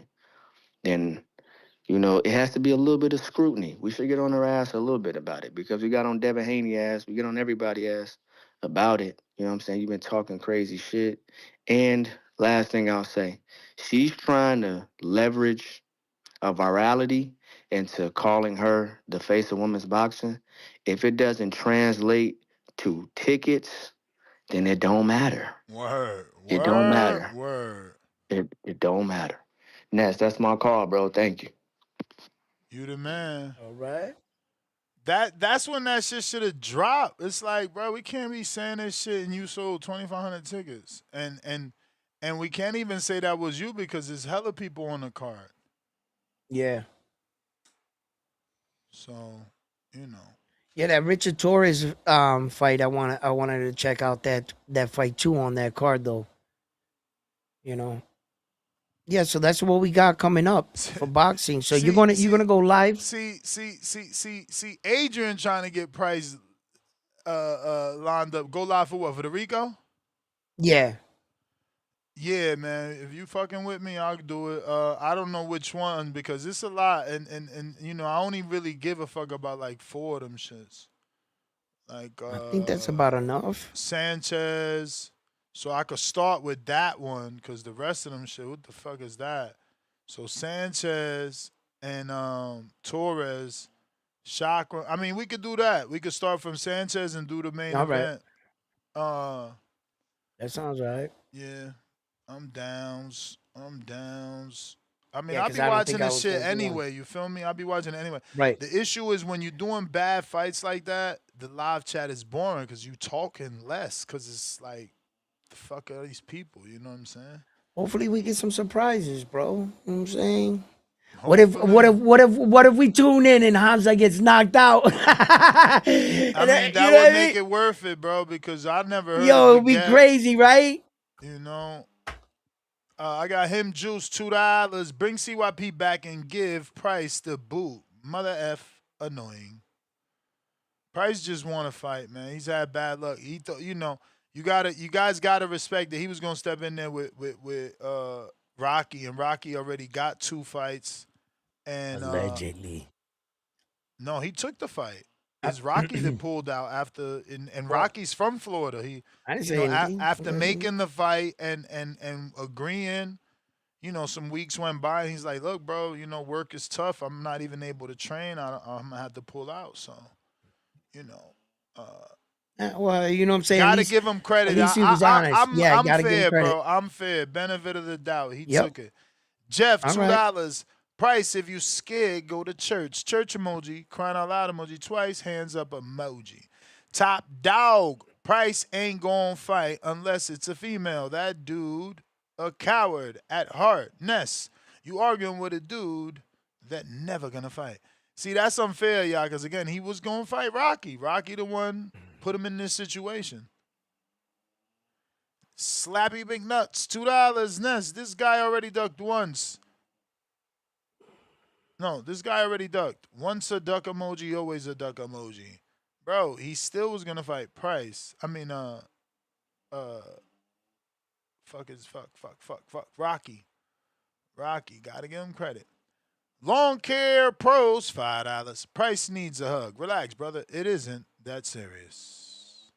then it has to be a little bit of scrutiny. We should get on our ass a little bit about it because we got on Devin Haney ass. We get on everybody ass about it. You know what I'm saying? You've been talking crazy shit. And last thing I'll say, she's trying to leverage a virality into calling her the face of women's boxing. If it doesn't translate to tickets, then it don't matter. Word. It don't Word. matter. Word. It don't matter. Ness, that's my call, bro. Thank you. You the man. All right. That's when that shit should have dropped. It's like, bro, we can't be saying this shit and you sold 2,500 tickets, and we can't even say that was you because there's hella people on the card. Yeah. So, you know. Yeah, that Richard Torres fight. I wanted to check out that fight too on that card though. You know. Yeah, so that's what we got coming up for boxing. So you're gonna go live? See, Adrian trying to get Price lined up. Go live for what? For the Rico? Yeah. Yeah, man. If you fucking with me, I'll do it. I don't know which one because it's a lot, and I only really give a fuck about like 4 of them shits. Like I think that's about enough. Sanchez. So I could start with that one because the rest of them shit, what the fuck is that? So Sanchez and Torres, Chakra. I mean, we could do that. We could start from Sanchez and do the main All right. event. That sounds right. Yeah. I'm downs. I mean, Yeah, I'll 'cause be I don't watching think I this was shit gonna do one. anyway. You feel me? I'll be watching it anyway. Right. The issue is when you're doing bad fights like that, the live chat is boring because you talking less because it's like, the fuck are these people? You know what I'm saying? Hopefully we get some surprises, bro. You know what I'm saying? What if we tune in and Hamza gets knocked out? I mean, that would make it worth it, bro, because I never heard Yo, of it'd be Baguette. crazy, right? You know, I got him juice $2. Bring CYP back and give Price the boot. Mother F annoying. Price just want to fight, man. He's had bad luck. He thought, you guys gotta respect that he was gonna step in there with Rocky, and Rocky already got 2 fights. And Allegedly. no, he took the fight. It's Rocky that pulled out after, and Rocky's from Florida. He, I didn't say anything. after making the fight and agreeing, some weeks went by, and he's like, "Look, bro, work is tough. I'm not even able to train. I'm gonna have to pull out." So, well, you know what I'm saying? Gotta give him credit. At least he was honest. I'm gotta give him fair, credit. bro. I'm fair. Benefit of the doubt. He Yep. took it. Jeff, All $2. Price, if you scared, go to church. Church emoji, crying out loud emoji twice, hands up emoji. Top dog, Price ain't gonna fight unless it's a female. That dude, a coward at heart. Ness, you arguing with a dude that never gonna fight. See, that's unfair, y'all, because again, he was gonna fight Rocky. Rocky the one put him in this situation. Slappy McNuts, $2. Ness, this guy already ducked once. No, this guy already ducked. Once a duck emoji, always a duck emoji. Bro, he still was gonna fight Price. I mean, Rocky. Rocky, gotta give him credit. Lawn Care Pros, $5. Price needs a hug. Relax, brother. It isn't that serious.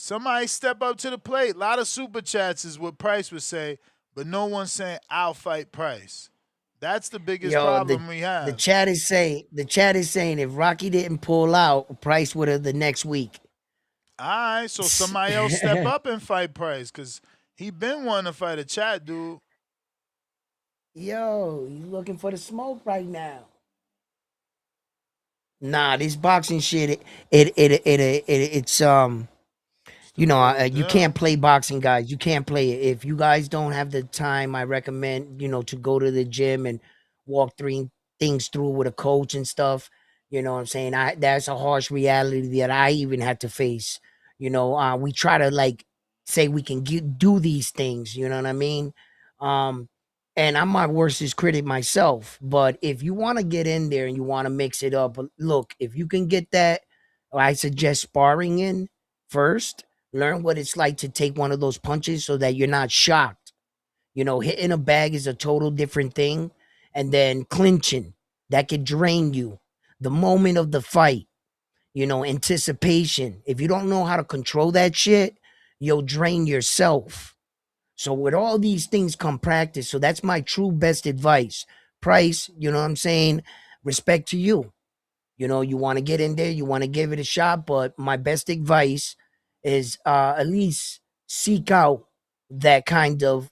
Somebody step up to the plate. A lot of super chats is what Price would say, but no one's saying I'll fight Price. That's the biggest Yo, problem we the have. chat is saying if Rocky didn't pull out, Price would have the next week. All right, so somebody else step up and fight Price, because he been wanting to fight a chat dude. Yo, you looking for the smoke right now? Nah, this boxing shit, it's you know, real you deal. can't play boxing, guys. You can't play it. If you guys don't have the time, I recommend, to go to the gym and walk things through with a coach and stuff. You know what I'm saying? That's a harsh reality that I even had to face. We try to like say we can do these things, you know what I mean? Um, and I'm my worstest critic myself. But if you want to get in there and you want to mix it up, look, if you can get that, I suggest sparring in first. Learn what it's like to take one of those punches so that you're not shocked. Hitting a bag is a total different thing. And then clinching, that could drain you. The moment of the fight, anticipation. If you don't know how to control that shit, you'll drain yourself. So with all these things come practice. So that's my true best advice. Price, you know what I'm saying? Respect to you. You want to get in there, you want to give it a shot, but my best advice is at least seek out that kind of,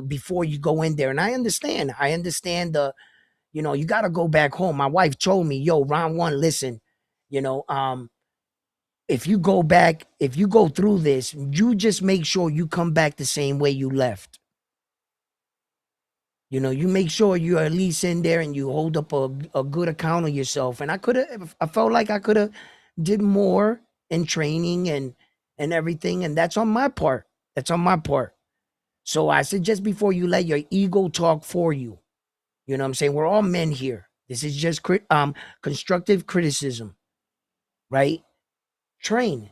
before you go in there. And I understand you got to go back home. My wife told me, yo, round one, listen, you know, um, if you go through this, you just make sure you come back the same way you left. You make sure you're at least in there and you hold up a good account of yourself. And I felt like I could have did more in training and everything. And that's on my part. That's on my part. So I suggest before you let your ego talk for you. You know what I'm saying? We're all men here. This is just constructive criticism, right? Train,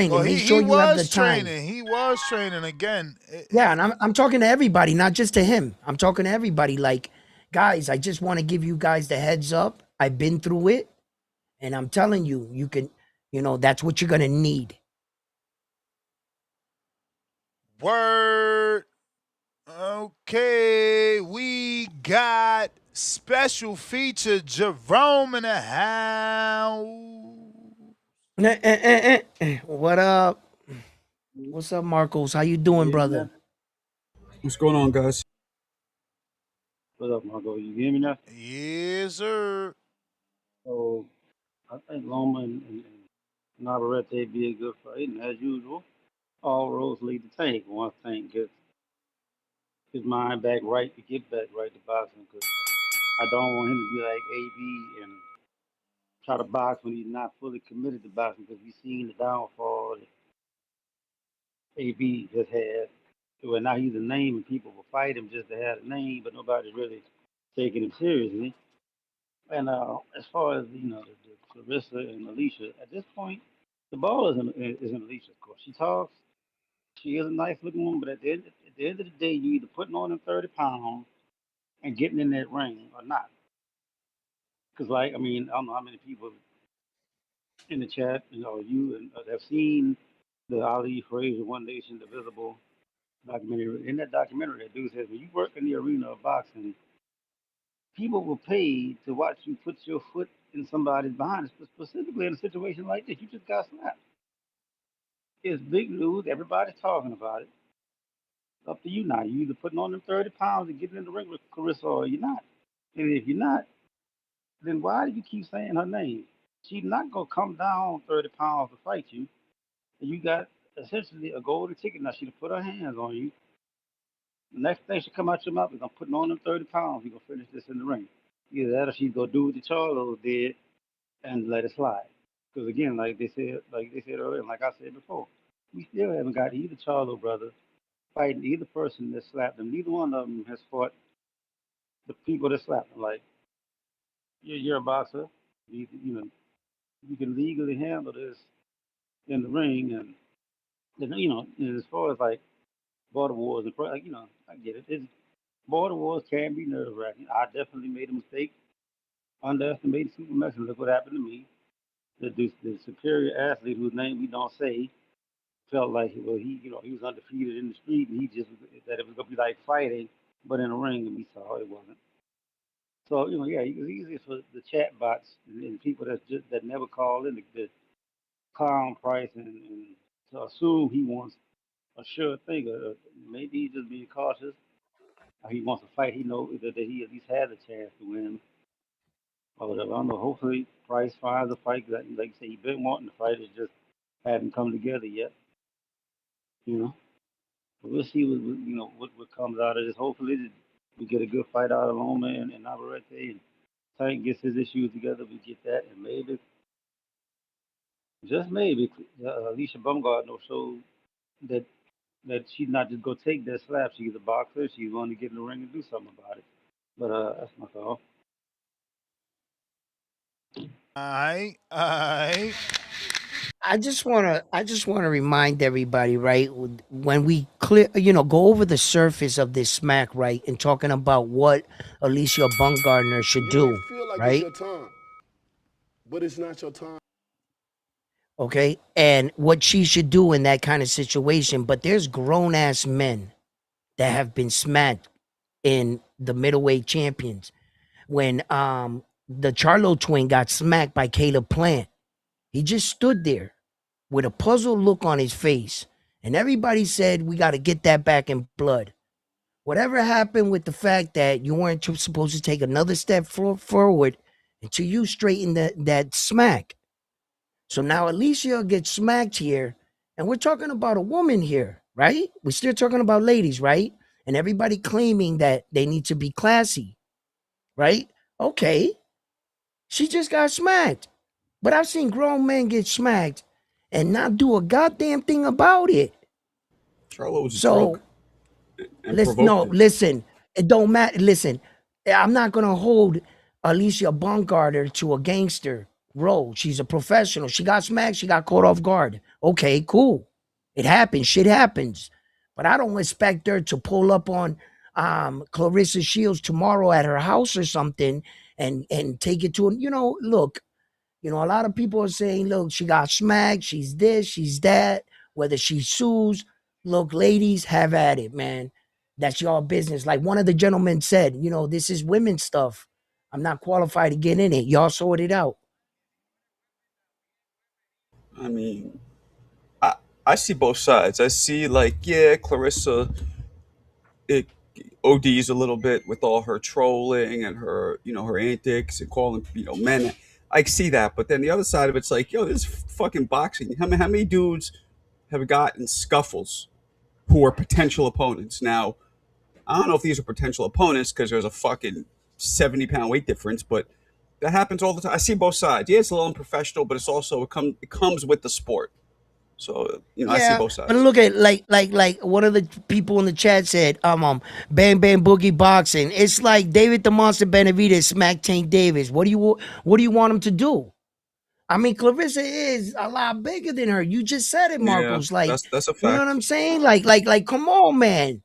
Well, and make he sure you have the was time. training. He was training again. Yeah, and I'm talking to everybody, not just to him. I'm talking to everybody. Like, guys, I just want to give you guys the heads up. I've been through it, and I'm telling you, you can, that's what you're gonna need. Word. Okay, we got special feature Jerome in the house. What up? What's up, Marcos? How you doing, You hear me brother? now? What's going on, guys? What up, Marco? You hear me now? Yes, sir. So I think Loma and Navarrete be a good fight, and as usual, all roads lead to Tank. Once Tank gets his mind back right to get back right to boxing, because I don't want him to be like AB and try to box when he's not fully committed to boxing, because we've seen the downfall that AB has had. Well, now he's a name, and people will fight him just to have a name, but nobody's really taking him seriously. And as far as the Clarissa and Alicia, at this point, the ball is in Alicia's court. She talks. She is a nice looking woman, but at the end of the day, you either putting on them 30 pounds and getting in that ring or not. Because like I mean, I don't know how many people in the chat, you and have seen the Ali Frazier One Nation Divisible documentary. In that documentary, that dude says when you work in the arena of boxing, people will pay to watch you put your foot in somebody's behind, specifically in a situation like this. You just got slapped. It's big news. Everybody's talking about it. Up to you now. You either putting on them 30 pounds and getting in the ring with Carissa or you're not. And if you're not, then why do you keep saying her name? She's not going to come down 30 pounds to fight you. And you got essentially a golden ticket. Now she'll put her hands on you. The next thing she come out your mouth is I'm putting on them 30 pounds. You're going to finish this in the ring. Either that or she's going to do what the Charlos did and let it slide. Because again, like they said earlier, and like I said before, we still haven't got either Charlo brother fighting either person that slapped them. Neither one of them has fought the people that slapped them. Like you're a boxer, you can legally handle this in the ring, and and as far as like border wars and I get it. Border wars can be nerve wracking. I definitely made a mistake underestimating Super Mexican. Look what happened to me. The superior athlete whose name we don't say felt like he was undefeated in the street, and he just that it was gonna be like fighting, but in a ring, and we saw it wasn't. So yeah, it was easy for the chat bots and people that never call in the clown Price and to assume he wants a sure thing. Maybe he's just being cautious. He wants to fight. He knows that he at least has a chance to win or whatever. I don't know. Hopefully, Price finds a fight. Like you say, he's been wanting to fight. It just hadn't come together yet. You know. But we'll see what comes out of this. Hopefully, we get a good fight out of Loma and Navarrete, and Tank gets his issues together. We get that, and maybe, just maybe, Alicia Bumgarner will show that she's not just gonna take that slap. She's a boxer. She's going to get in the ring and do something about it. But that's my thought. I I just wanna remind everybody, right? When we clear, go over the surface of this smack, right, and talking about what Alicia Bumgarner should You may do, feel like it's right? your time, but it's not your time. Okay, and what she should do in that kind of situation. But there's grown ass men that have been smacked in the middleweight champions. When the Charlo twin got smacked by Caleb Plant, he just stood there with a puzzled look on his face. And everybody said, we got to get that back in blood. Whatever happened with the fact that you weren't supposed to take another step forward until you straighten that smack. So now Alicia gets smacked here. And we're talking about a woman here, right? We're still talking about ladies, right? And everybody claiming that they need to be classy, right? Okay. She just got smacked. But I've seen grown men get smacked and not do a goddamn thing about it. Charlo was So drunk and provoked him. listen, it don't matter. Listen, I'm not gonna hold Alicia Baumgartner to a gangster role. She's a professional. She got smacked, she got caught off guard. Okay, cool. It happens, shit happens. But I don't expect her to pull up on Clarissa Shields tomorrow at her house or something and take it to look. A lot of people are saying, look, she got smacked, she's this, she's that, whether she sues. Look, ladies, have at it, man. That's your business. Like one of the gentlemen said, this is women's stuff. I'm not qualified to get in it. Y'all sort it out. I mean, I see both sides. I see Clarissa, it ODs a little bit with all her trolling and her her antics and calling men. I see that, but then the other side of it's like, this is fucking boxing. How many dudes have gotten scuffles who are potential opponents? Now, I don't know if these are potential opponents because there's a fucking 70-pound weight difference, but that happens all the time. I see both sides. Yeah, it's a little unprofessional, but it's also it comes with the sport. So I see Yeah, both but sides. look at like one of the people in the chat said, Bang Bang Boogie Boxing. It's like David the Monster Benavidez smacked Tank Davis. What do you want him to do? I mean, Clarissa is a lot bigger than her. You just said it, Yeah, Marcos. Like, that's a you know what fact. I'm saying? Like, come on, man.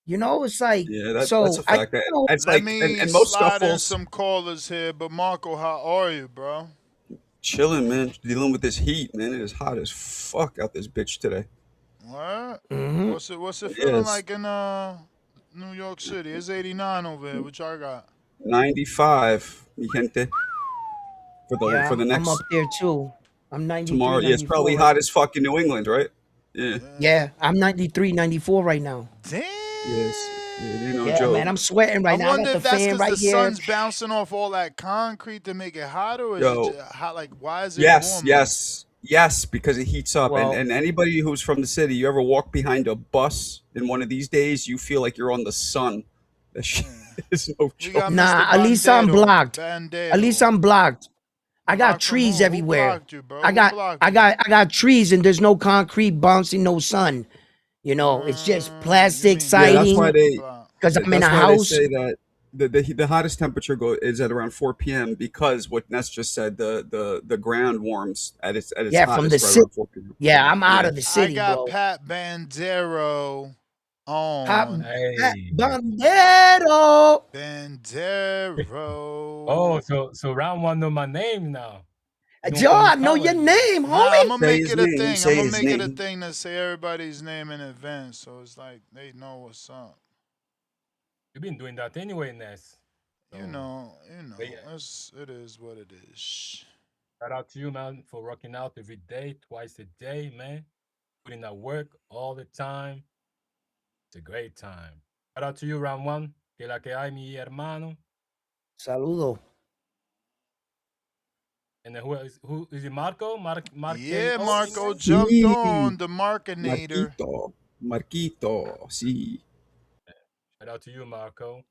It's like, Yeah, that's so a fact. It's Let like me and most slide in scuffles. some callers here, but Marco, how are you, bro? Chilling, man. Dealing with this heat, man. It is hot as fuck out this bitch today. What? mm-hmm. What's it feeling Yes, like in New York City? It's 89 over here. What y'all got? 95, mi gente. Yeah, For the I'm up next there too. I'm 93, tomorrow. Yeah, it's 94 probably right hot now. as fuck in New England, right? Yeah. Yeah, I'm 93, 94 right now. Damn. Yes. It ain't no Yeah, man, joke. I'm sweating I right now. I wonder got the if that's fan because right the here. sun's bouncing off all that concrete to make it hotter, or is it Yo, just hot? Like, why is it yes, warmer? yes, because it heats up. And Well, and anybody who's from the city, you ever walk behind a bus in one of these days, you feel like you're on the sun. That shit is no We got joke. Mr. nah, at least I'm Bandero. blocked. At least Bandero. I'm blocked. I got Blocked from trees who? Who everywhere. blocked you, bro? I Who got blocked I you? got I got trees and there's no concrete bouncing, no sun. It's just You plastic mean Yeah, that's why siding concrete they block? because I'm in a that's why they house. say that the hottest temperature is at around 4 p.m. because what Ness just said, the ground warms at its Yeah, from the hottest right city. around 4 p.m. Yeah, I'm out Yeah. of the I city, got bro. Pat Bandero Pat on. Bandero. Bandero. Oh, so round one know my name now. Joe, I know your name, Nah, I'm homie. gonna Say make his it a name. thing. I'm Say gonna his make it a name. thing to say everybody's name in advance, so it's like they know what's up. You've been doing that anyway, Ness. So, You know, it is what it is. shout out to you, man, for working out every day, twice a day, man. Putting that work all the time. It's a great time. Shout out to you, round one. Que la que hay, mi hermano. Saludo. And then who is it? Marco? Yeah, Marco in Marco there? jumped Sí, on the Markinator. Marquito. Sí. Shout out to you, Marco.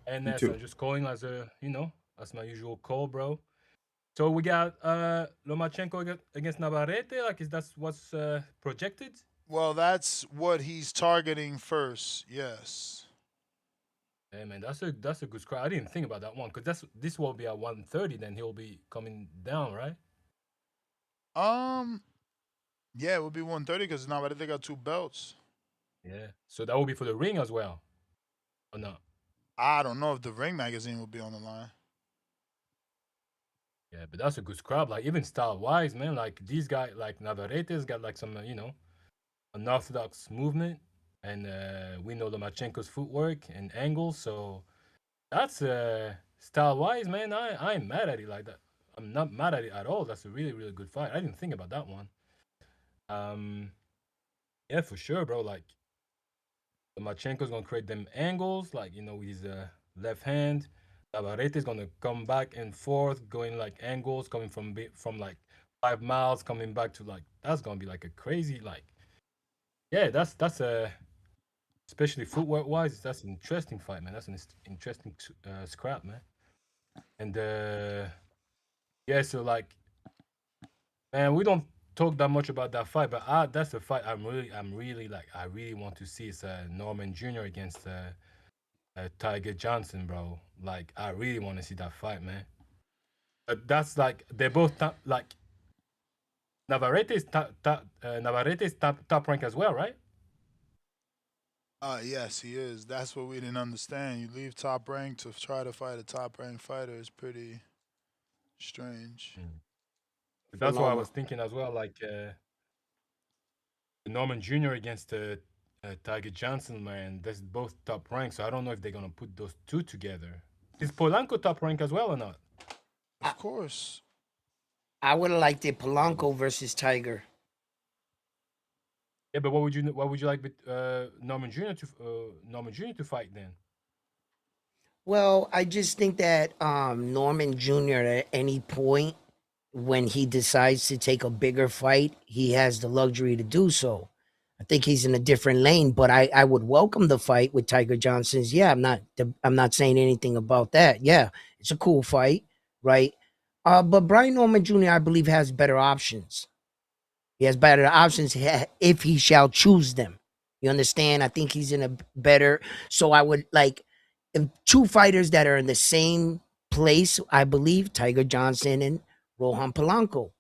And You Ness, too. I'm just calling as a, as my usual call, bro. So we got Lomachenko against Navarrete. Like, is that what's projected? Well, that's what he's targeting first. Yes. Hey man, that's a good score. I didn't think about that one because this will be at 130. Then he'll be coming down, right? Um. Yeah, it would be 130 because now they got two belts. Yeah. So that will be for the ring as well, or not? I don't know if the Ring magazine will be on the line. Yeah, but that's a good scrap. Like even style wise, man. Like these guys, like Navarrete's got like some, unorthodox movement, and we know Lomachenko's footwork and angles. So that's style wise, man. I ain't mad at it like that. I'm not mad at it at all. That's a really really good fight. I didn't think about that one. Um, yeah, for sure, bro. Like Lomachenko's gonna create them angles, like with his left hand. Navarrete is gonna come back and forth, going like angles, coming from like 5 miles, coming back to like that's gonna be like a crazy like yeah, that's a especially footwork wise, that's an interesting fight, man. That's an interesting scrap, man. And yeah, so like man, we don't talk that much about that fight, but that's a fight I'm really like I really want to see. It's Norman Jr. against Tiger Johnson, bro. Like, I really want to see that fight, man. But that's like they're both like Navarrete is top rank as well, right? Yes, he is. That's what we didn't understand. You leave top rank to try to fight a top ranked fighter is pretty strange. Mm. For That's what I Loma. was thinking as well. Like Norman Jr. against Tiger Johnson, man. That's both top rank. So I don't know if they're gonna put those two together. Is Polanco top rank as well or not? I, Of course. I would have liked it Yeah, Polanco versus Tiger. yeah, but what would you like with Norman Jr. to fight then? Well, I just think that Norman Jr. at any point when he decides to take a bigger fight, he has the luxury to do so. I think he's in a different lane, but I would welcome the fight with Tiger Johnson's. Yeah, I'm not saying anything about that. Yeah, it's a cool fight, right? But Brian Norman Jr. I believe has better options. He has better options if he shall choose them. You understand? I think he's in a better. So I would like if two fighters that are in the same place. I believe Tiger Johnson and Rohan Polanco.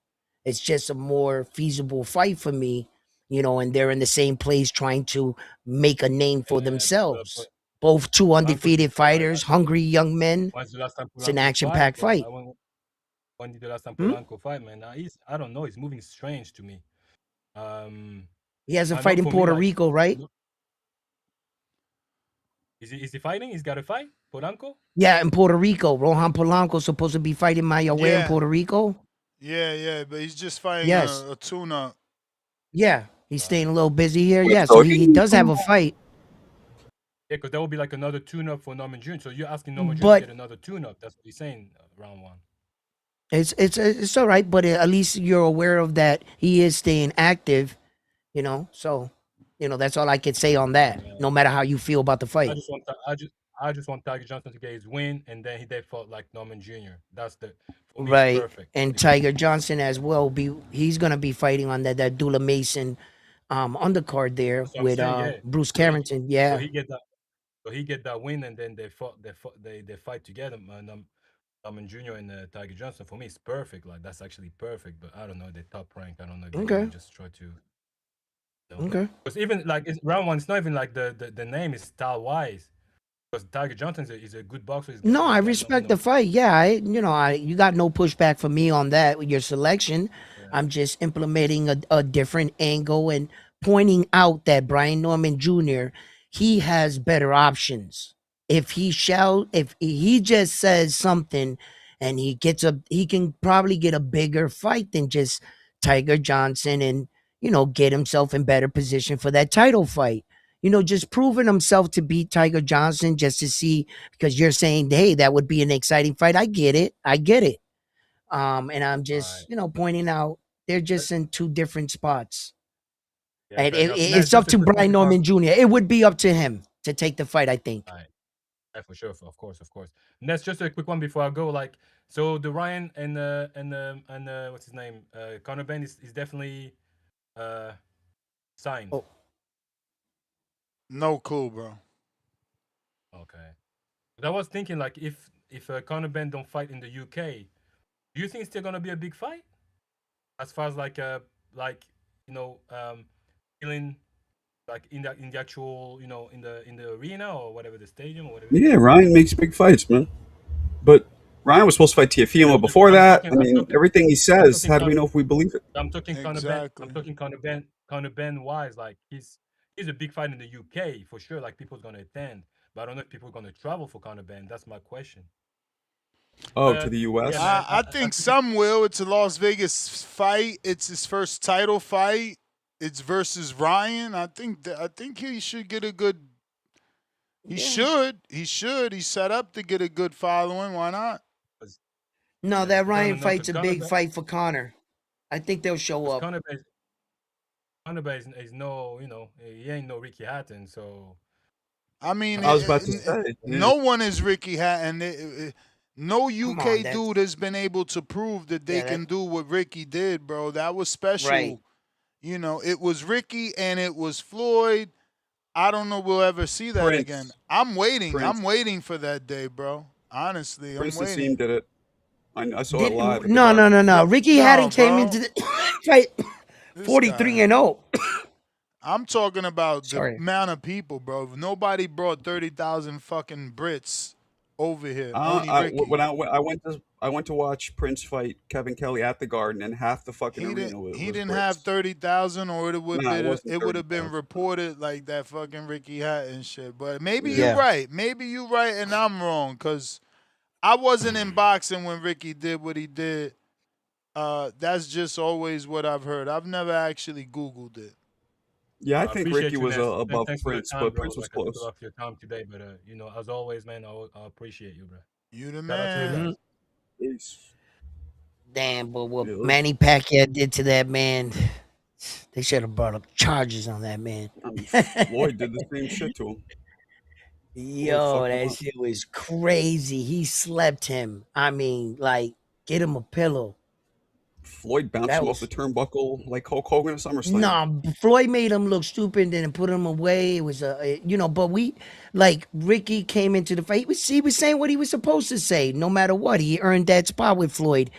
It's just a more feasible fight for me, and they're in the same place trying to make a name for themselves. Both two Polanco undefeated fighters, hungry young men. When's the last time It's an Polanco fight? action-packed fight. When did the last time Hmm? Polanco fight, man? I don't know. He's moving strange to me. Um, He has a I know fight in for me, Puerto like, Rico, right? is he fighting? He's got a fight, Polanco. Yeah, in Puerto Rico. Rohan Polanco's supposed to be fighting Mayawe in Yeah. Puerto Rico. Yeah, but he's just fighting Yes. a tune up. Yeah, he's staying a little busy here. Wait, Yeah, so so he does have a fight. Yeah, because that would be like another tune-up for Norman Jr. So you're asking Norman Jr. to But get another tune-up. That's what he's saying, round one. it's all right. But at least you're aware of that. He is staying active. So that's all I could say on that. Yeah. No matter how you feel about the I fight, just want I just want Tiger Johnson to get his win, and then they fought like Norman Jr. For me, it's right? perfect. And Tiger Johnson as well. He's gonna be fighting on that Dula Mason undercard there That's what I'm with saying. Yeah. Bruce So he Carrington. so Yeah. he get that so he get that win, and then they fight together. Norman Jr. and Tiger Johnson. For me, it's perfect. Like that's actually perfect. But I don't know. They're top rank. I don't know if they're Okay. gonna just try to. Okay. Because even like it's round one, it's not even like the name is style wise. Because Tiger Johnson is a good boxer. No, I He's got no, respect the fight. Yeah, you got no pushback from me on that with your selection. yeah, I'm just implementing a different angle and pointing out that Brian Norman Jr. he has better options. If he just says something and he can probably get a bigger fight than just Tiger Johnson and get himself in better position for that title fight. Just proving himself to beat Tiger Johnson just to see because you're saying, hey, that would be an exciting fight. I get it. I get it. And I'm just, right. pointing out they're just in two different spots. Yeah, And fair enough. Ness, it's up just a to quick one Brian before. Norman Jr. It would be up to him to take the fight, I think. Right. Yeah, for sure, of course, of course. Ness, just a quick one before I go. Like, so the Ryan and what's his name? Conor Ben is definitely uh signed. Oh, No clue, bro. Okay. But I was thinking like if Conor Ben don't fight in the UK, do you think it's still gonna be a big fight? As far as like you know feeling like in the actual in the arena or whatever the stadium or whatever it Yeah, is. Ryan makes big fights, man. But Ryan was supposed to fight Yeah, Tiafimo but before I'm that. talking I I'm mean, talking everything he I'm says, talking how do we Conor know if we believe it? I'm talking Conor Ben. I'm Exactly. talking Conor Ben. Conor Ben wise, like he's a big fight in the UK for sure. Like people's gonna attend, but I don't know if people are gonna travel for Conor Ben. That's my question. Oh, to But the yeah, U.S. man. I think some will. It's a Las Vegas fight. It's his first title fight. It's versus Ryan. I think he should get a good. He yeah. should. He should. He's set up to get a good following. Why not? 'Cause- No, yeah, that because I Ryan don't know. fight's Because a big fight for Connor. I think they'll show up. Conor Ben is no, he ain't no Ricky Hatton. So I mean, I was uh, about to say, yeah. no one is Ricky Hatton. No Come on, UK that's dude has been able to prove that they yeah, can that do what Ricky did, bro. That was right. special. It was Ricky and it was Floyd. I don't know we'll ever see that again. Prince, I'm waiting. I'm Prince, waiting for that day, bro. Honestly, I'm Prince and waiting. Seam did it. I saw it Did live at the no, no, Garden. no, no. Ricky No, Hatton came bro. into the fight This 43 guy. and 0. I'm talking about the Sorry. amount of people, bro. Nobody brought 30,000 fucking Brits over here. Only Ricky. When I went to watch Prince fight Kevin Kelly at the Garden, and half the fucking arena He was didn't have Brits. 30,000, or No, it wasn't it would thirty have been thousand. reported like that fucking Ricky Hatton shit. But maybe Yeah, you Yeah. right. Maybe you right and I'm wrong, cause I wasn't in boxing when Ricky did what he did. That's just always what I've heard. I've never actually Googled it. yeah. I I think appreciate Ricky you, was Ness. above Thanks for the Prince, time, but bro. Prince was Like I took a close. lot of your time today, but as always, man, I appreciate you, bro. You the Shout out to you man. Hmm. guys. He's, Damn, but what yeah, Manny Pacquiao did to that man, they should have brought up charges on that man. I mean, Floyd did the same shit to him. Floyd Yo, fucked him that up. shit was crazy. He slept him. I mean, like, get him a pillow. Floyd bounced That him off the was turnbuckle like Hulk Hogan at SummerSlam. nah. Floyd made him look stupid and then put him away. It was but we like Ricky came into the fight. He was saying what he was supposed to say. No matter what, he earned that spot with Floyd.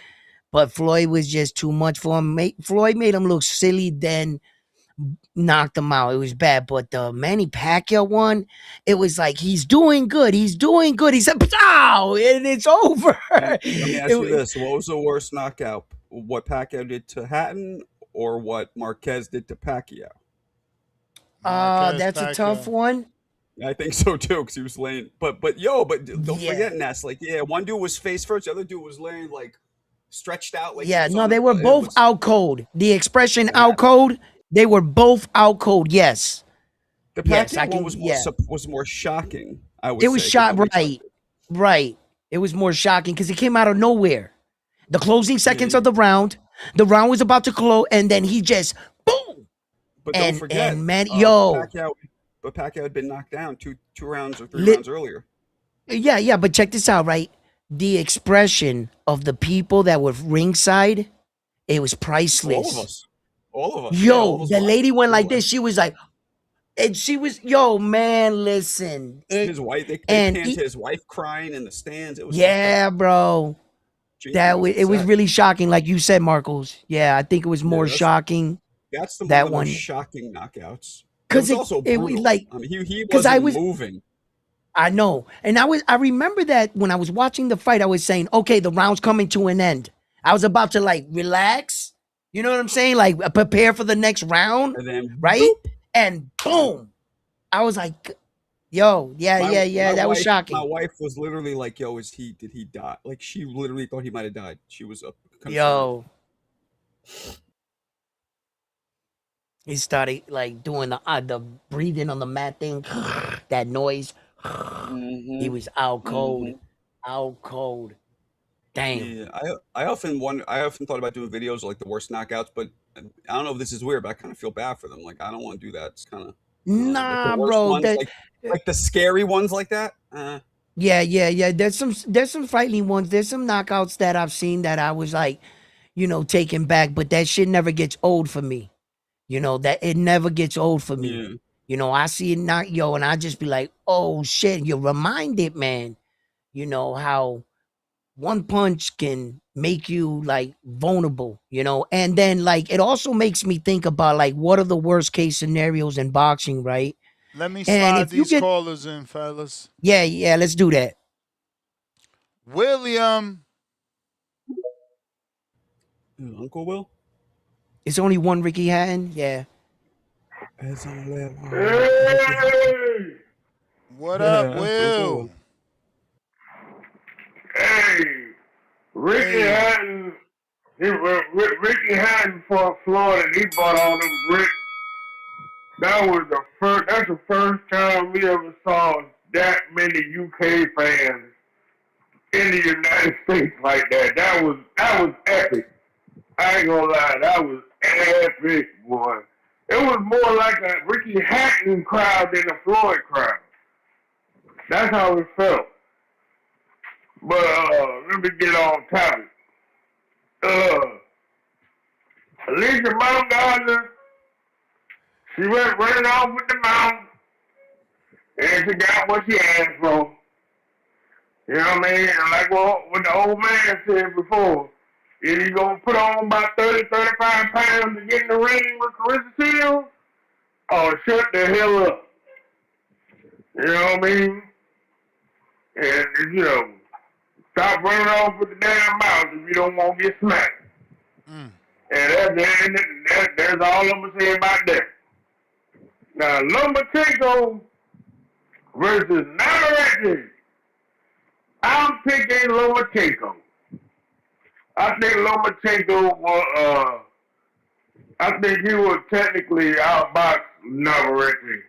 But Floyd was just too much for him. Floyd made him look silly, then knocked him out. It was bad. But the Manny Pacquiao one, it was like he's doing good. He's doing good. He said, "Pow!" and it's over. Let me ask you It, this: what was the worst knockout? What Pacquiao did to Hatton, or what Marquez did to Pacquiao? Marquez that's a tough Pacquiao. one. I think so too, because he was laying. But don't Yeah. forget, Ness. Like, yeah, one dude was face first, the other dude was laying like stretched out, like he Yeah, was no, on they the. were It both was out cold. The expression that out cold, they were both out cold. Yes. the Yes, I Pacquiao one can. was Yeah. more shocking. I would It was say because shot nobody right. expected. Right. It was more shocking because it came out of nowhere. The closing seconds Yeah, of the round was about to close, and then he just boom. but don't And forget, man, yo, Pacquiao had been knocked down two rounds or three lit rounds earlier. yeah, but check this out, right? The expression of the people that were ringside, it was All of priceless. us, all of us, yeah, all Yo, of us the lady watching. went We were like like this. She was like, and she was, yo, man, listen. his wife. They And panned to his wife crying in the stands. It was fucked up. yeah, bro. Jinky was It was upset. really shocking, like you said, Marcos. Yeah, I think it was Yeah, more shocking that's one of that the most one shocking knockouts. But it because was also it was brutal. like I mean, he because I wasn't was moving. I know. And I remember that when I was watching the fight, I was saying, okay, the round's coming to an end. I was about to like relax. You know what I'm saying? Like prepare for the next round, And then right? boop. And boom. I was like, yo, yeah, My yeah, yeah. my That was wife my shocking. wife was literally like, "Yo, did he die?" Like she literally thought he might have died. She was concerned. Yo. He started like doing the breathing on the mat thing, that noise. He Mm-hmm. was out cold. Mm-hmm. Out cold. Damn. Yeah, I often wonder. I often thought about doing videos of, like the worst knockouts, but I don't know if this is weird, but I kind of feel bad for them. Like I don't want to do that. It's kind of like the Nah, worst bro. ones, That like the scary ones like that. yeah, yeah, yeah. There's some frightening ones. There's some knockouts that I've seen that I was like, taken back, but that shit never gets old for me. That it never gets old for me. Yeah, I see it knock and I just be like, oh shit, you're reminded, man, how one punch can make you like vulnerable, and then like it also makes me think about like what are the worst case scenarios in boxing, right? Let me And slide if you these get callers in, fellas. yeah, yeah, let's do that. William. Uncle Will. It's only one Ricky Hatton. Yeah. As I live, Hey, What up, Uncle Will? Will. hey, Ricky Hey. Hatton. Ricky Hatton fought Florida. And he bought all them bricks. That was the first. That's the first time we ever saw that many UK fans in the United States like that. That was epic. I ain't gonna lie, that was epic, boy. It was more like a Ricky Hatton crowd than a Floyd crowd. That's how it felt. But let me get on topic. Uh, Alicia Baumgartner, she went running off with the mount, and she got what she asked for. You know what I mean? And like what the old man said before, if you gonna put on about 30, 35 pounds to get in the ring with Carissa Shields, oh, shut the hell up. You know what I mean? And, stop running off with the damn mouth if you don't want to get smacked. Mm. And that's all I'm going to say about that. Now, Lomachenko versus Navarrete. I'm picking Lomachenko. I think Lomachenko will, I think he will technically outbox Navarrete.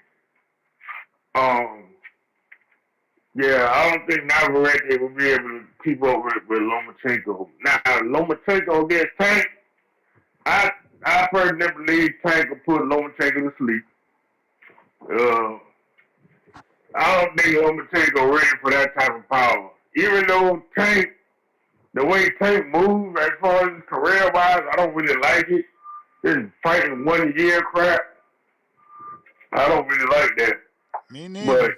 Yeah, I don't think Navarrete will be able to keep up with Lomachenko. Now, Lomachenko against Tank, I personally believe Tank will put Lomachenko to sleep. I don't think Lomachenko ready for that type of power. Even though Tank, the way Tank moves as far as career-wise, I don't really like it. This fighting 1 year crap, I don't really like that. Me But neither.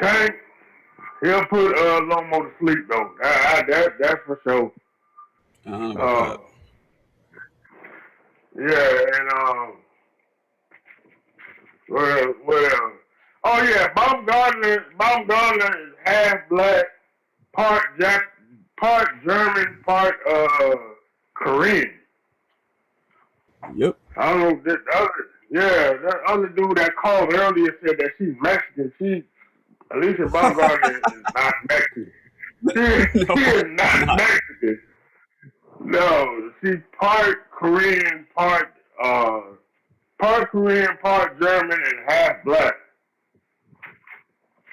Tank, he'll put Lomo to sleep though. That's for sure. I don't know about that. Yeah, and well. Oh yeah, Baumgartner is half black, part German, part Korean. Yep. I don't know that other dude that called earlier said that she's Mexican. Alicia Baumgartner is not Mexican. No, She is not not. Mexican. No, she's part Korean, part Korean, part German, and half black.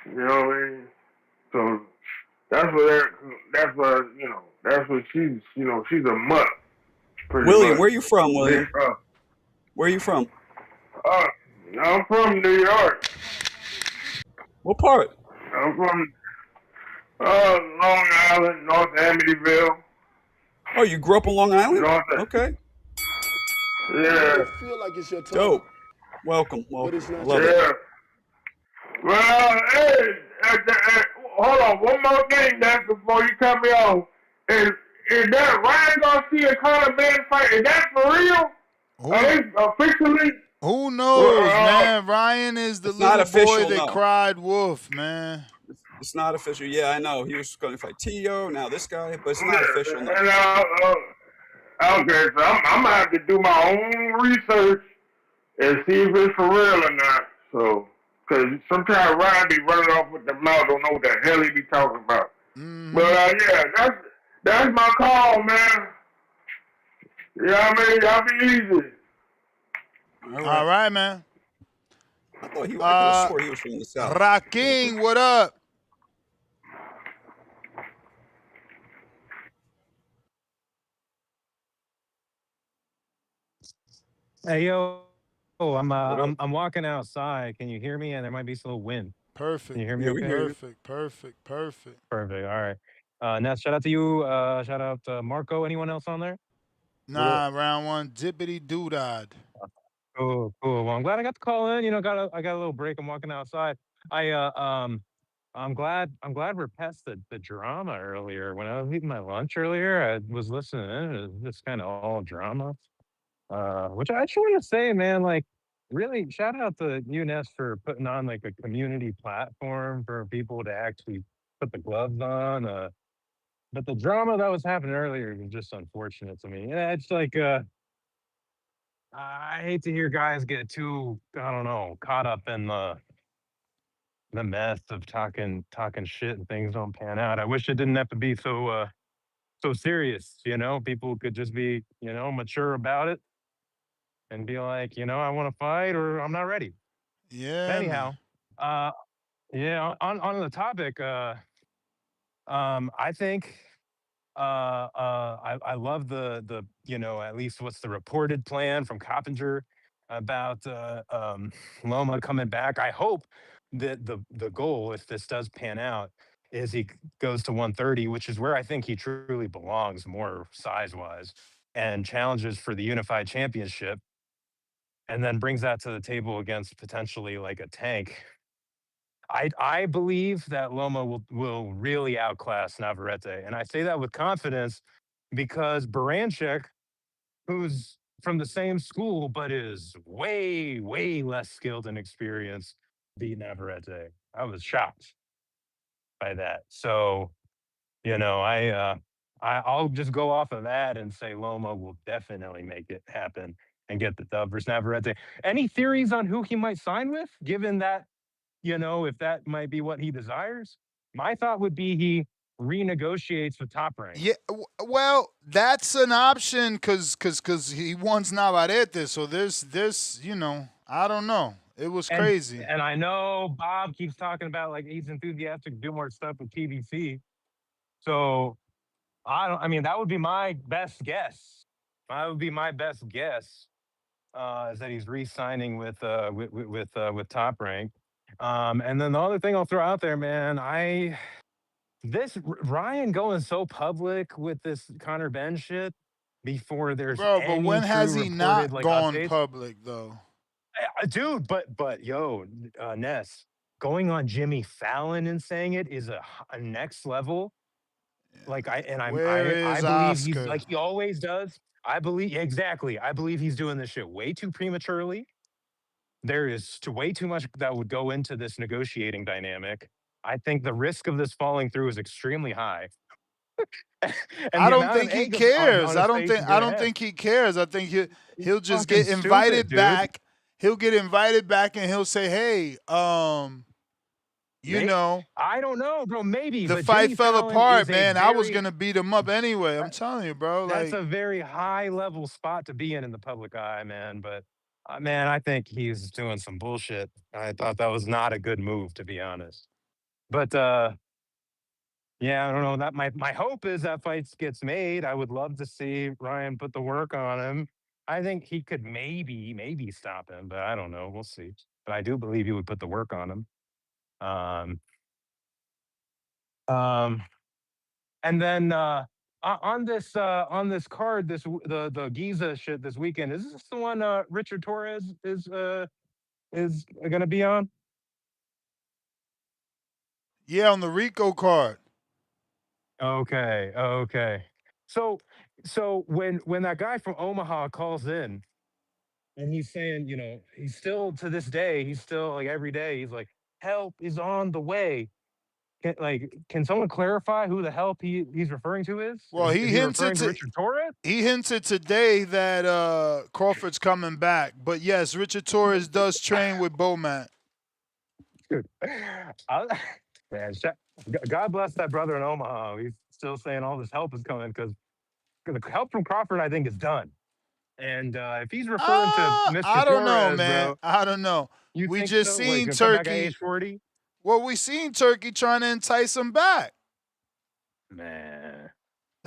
You know what I mean? So that's what she's a mutt, pretty William, much. where you from, Big, William? Where are you from? I'm from New York. What part? I'm from Long Island, North Amityville. Oh, you grew up on Long Island? North, Okay. You yeah, may feel like it's your time, Dope. Welcome. but Welcome. it's I not your love it. yeah. Well, hold on. One more thing, that before you cut me off. Is that Ryan Garcia Conor Ben fight? Is that for real? Are Who? they officially? Who Well, knows, man? Ryan is the It's not little boy official, that no. cried wolf, man. It's not official. Yeah, I know. He was going to fight Tio, now this guy, but it's not official, no. and, okay, so I'm gonna have to do my own research and see if it's for real or not. So, because sometimes Ryan be running off with the mouth, don't know what the hell he be talking about. But Mm-hmm. yeah, that's my call, man. Yeah, I mean, y'all be easy. All All right. right, man. I could have swore he was from the South. Raking, what up? Hey yo, What up? I'm walking outside. Can you hear me? And there might be some little wind. Can Perfect. you hear me? Yeah, we Okay. hear you. Perfect. Perfect. Perfect. Perfect. All right. Ness, shout out to you. Shout out to Marco. Anyone else on there? What up? Nah, round one, dippity doodad. Cool, cool. Well, I'm glad I got to call in. You know, I got a little break. I'm walking outside. I I'm glad we're past the drama earlier. When I was eating my lunch earlier, I was listening. It was just kind of all drama. Which I just want to say, man, like really shout out to UNES for putting on like a community platform for people to actually put the gloves on. But the drama that was happening earlier was just unfortunate to me. Yeah, it's like I hate to hear guys get too, I don't know, caught up in the mess of talking shit and things don't pan out. I wish it didn't have to be so serious, you know? People could just be, you know, mature about it and be like, you know, I want to fight or I'm not ready. Yeah, man. Anyhow, uh, yeah, on the topic, I think I love the you know at least what's the reported plan from Coppinger about Loma coming back. I hope that the goal, if this does pan out, is he goes to 130, which is where I think he truly belongs, more size wise, and challenges for the unified championship, and then brings that to the table against potentially like a tank. I believe that Loma will really outclass Navarrete, and I say that with confidence because Baranchik, who's from the same school but is way less skilled and experienced, beat Navarrete. I was shocked by that. So you know, I'll just go off of that and say Loma will definitely make it happen and get the dub versus Navarrete. Any theories on who he might sign with, given that you know, if that might be what he desires. My thought would be he renegotiates with Top Rank. Yeah, well, that's an option because he wants Navarrete. So there's I don't know. It was And crazy. and I know Bob keeps talking about like he's enthusiastic to do more stuff with TBC. So I mean that would be my best guess. That would be my best guess is that he's re-signing with Top Rank. And then the other thing I'll throw out there, man, Ryan going so public with this Connor Ben shit before there's Bro, but any when has true he reported not like gone updates. public though? Dude, but yo, Ness, going on Jimmy Fallon and saying it is a next level. Like Where I is believe he's Oscar? like he always does. I believe exactly. I believe he's doing this shit way too prematurely. There is way too much that would go into this negotiating dynamic. I think the risk of this falling through is extremely high. And I the don't amount of think he egg cares. on his face is I gonna don't have. think he cares. I think he'll just Fucking get stupid, invited dude. back. He'll get invited back and he'll say, "Hey, you May know, I don't know, bro. Maybe, the but fight Jimmy fell Fallon apart, is a man. I was very gonna beat him up anyway. I'm telling you, bro. that's Like, a very high level spot to be in the public eye, man. But man, I think he's doing some bullshit. I thought that was not a good move, to be honest. But yeah, I don't know. That my hope is that fight gets made. I would love to see Ryan put the work on him. I think he could maybe stop him, but I don't know. We'll see. But I do believe he would put the work on him. Um, um, and then on this card, the Giza shit this weekend. Is this the one Richard Torres is going to be on? yeah, on the Rico card. Okay, okay. So so when that guy from Omaha calls in and he's saying, he's still to this day, he's still like every day, he's like, help is on the way. Can someone clarify who the help he's referring to is? Well, Is he referring to Richard Torres? he hinted today that Crawford's coming back. But yes, Richard Torres does train with Bomac. Dude, man, God bless that brother in Omaha. He's still saying all this help is coming because the help from Crawford, I think, is done. And if he's referring to Mr. I don't know, Torres, man. bro, I don't know. you We think just so? What, he's seen gonna come back at Turkey. age 40? Well, we seen Turkey trying to entice him back. Man.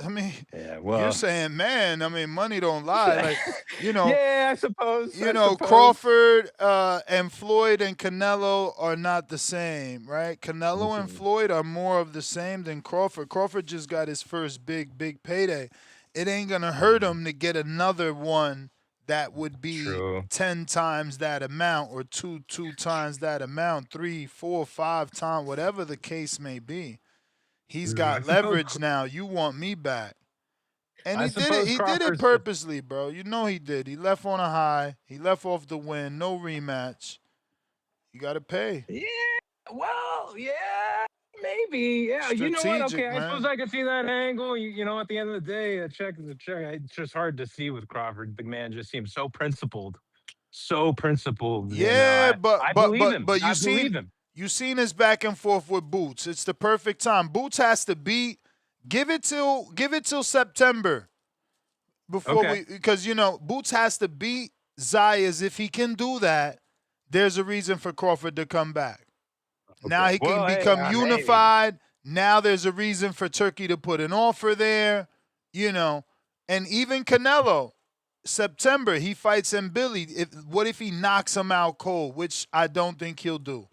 I mean, Yeah, you're well. saying, man, I mean, money don't lie. Like, Yeah, I suppose. Crawford and Floyd and Canelo are not the same, right? Canelo and Floyd are more of the same than Crawford. Crawford just got his first big payday. It ain't going to hurt him to get another one that would be 10 times that amount or two times that amount, 3, 4, 5 times, whatever the case may be. He's got leverage now. You want me back. And he did it. He did it purposely, bro. You know he did. He left on a high. He left off the win. No rematch. You got to pay. Yeah. Well, yeah. Maybe. Yeah. You know what? Okay. Man. I suppose I can see that angle. At the end of the day, a check is a check. It's just hard to see with Crawford. The man just seems so principled. Yeah, I believe him. I believe him. You seen his back and forth with Boots. It's the perfect time. Boots has to beat. Give it till September before because Boots has to beat Zayas. If he can do that, there's a reason for Crawford to come back. Okay. Now he can become unified. Now there's a reason for Turkey to put an offer there, and even Canelo. September, he fights Billy. What if he knocks him out cold, which I don't think he'll do.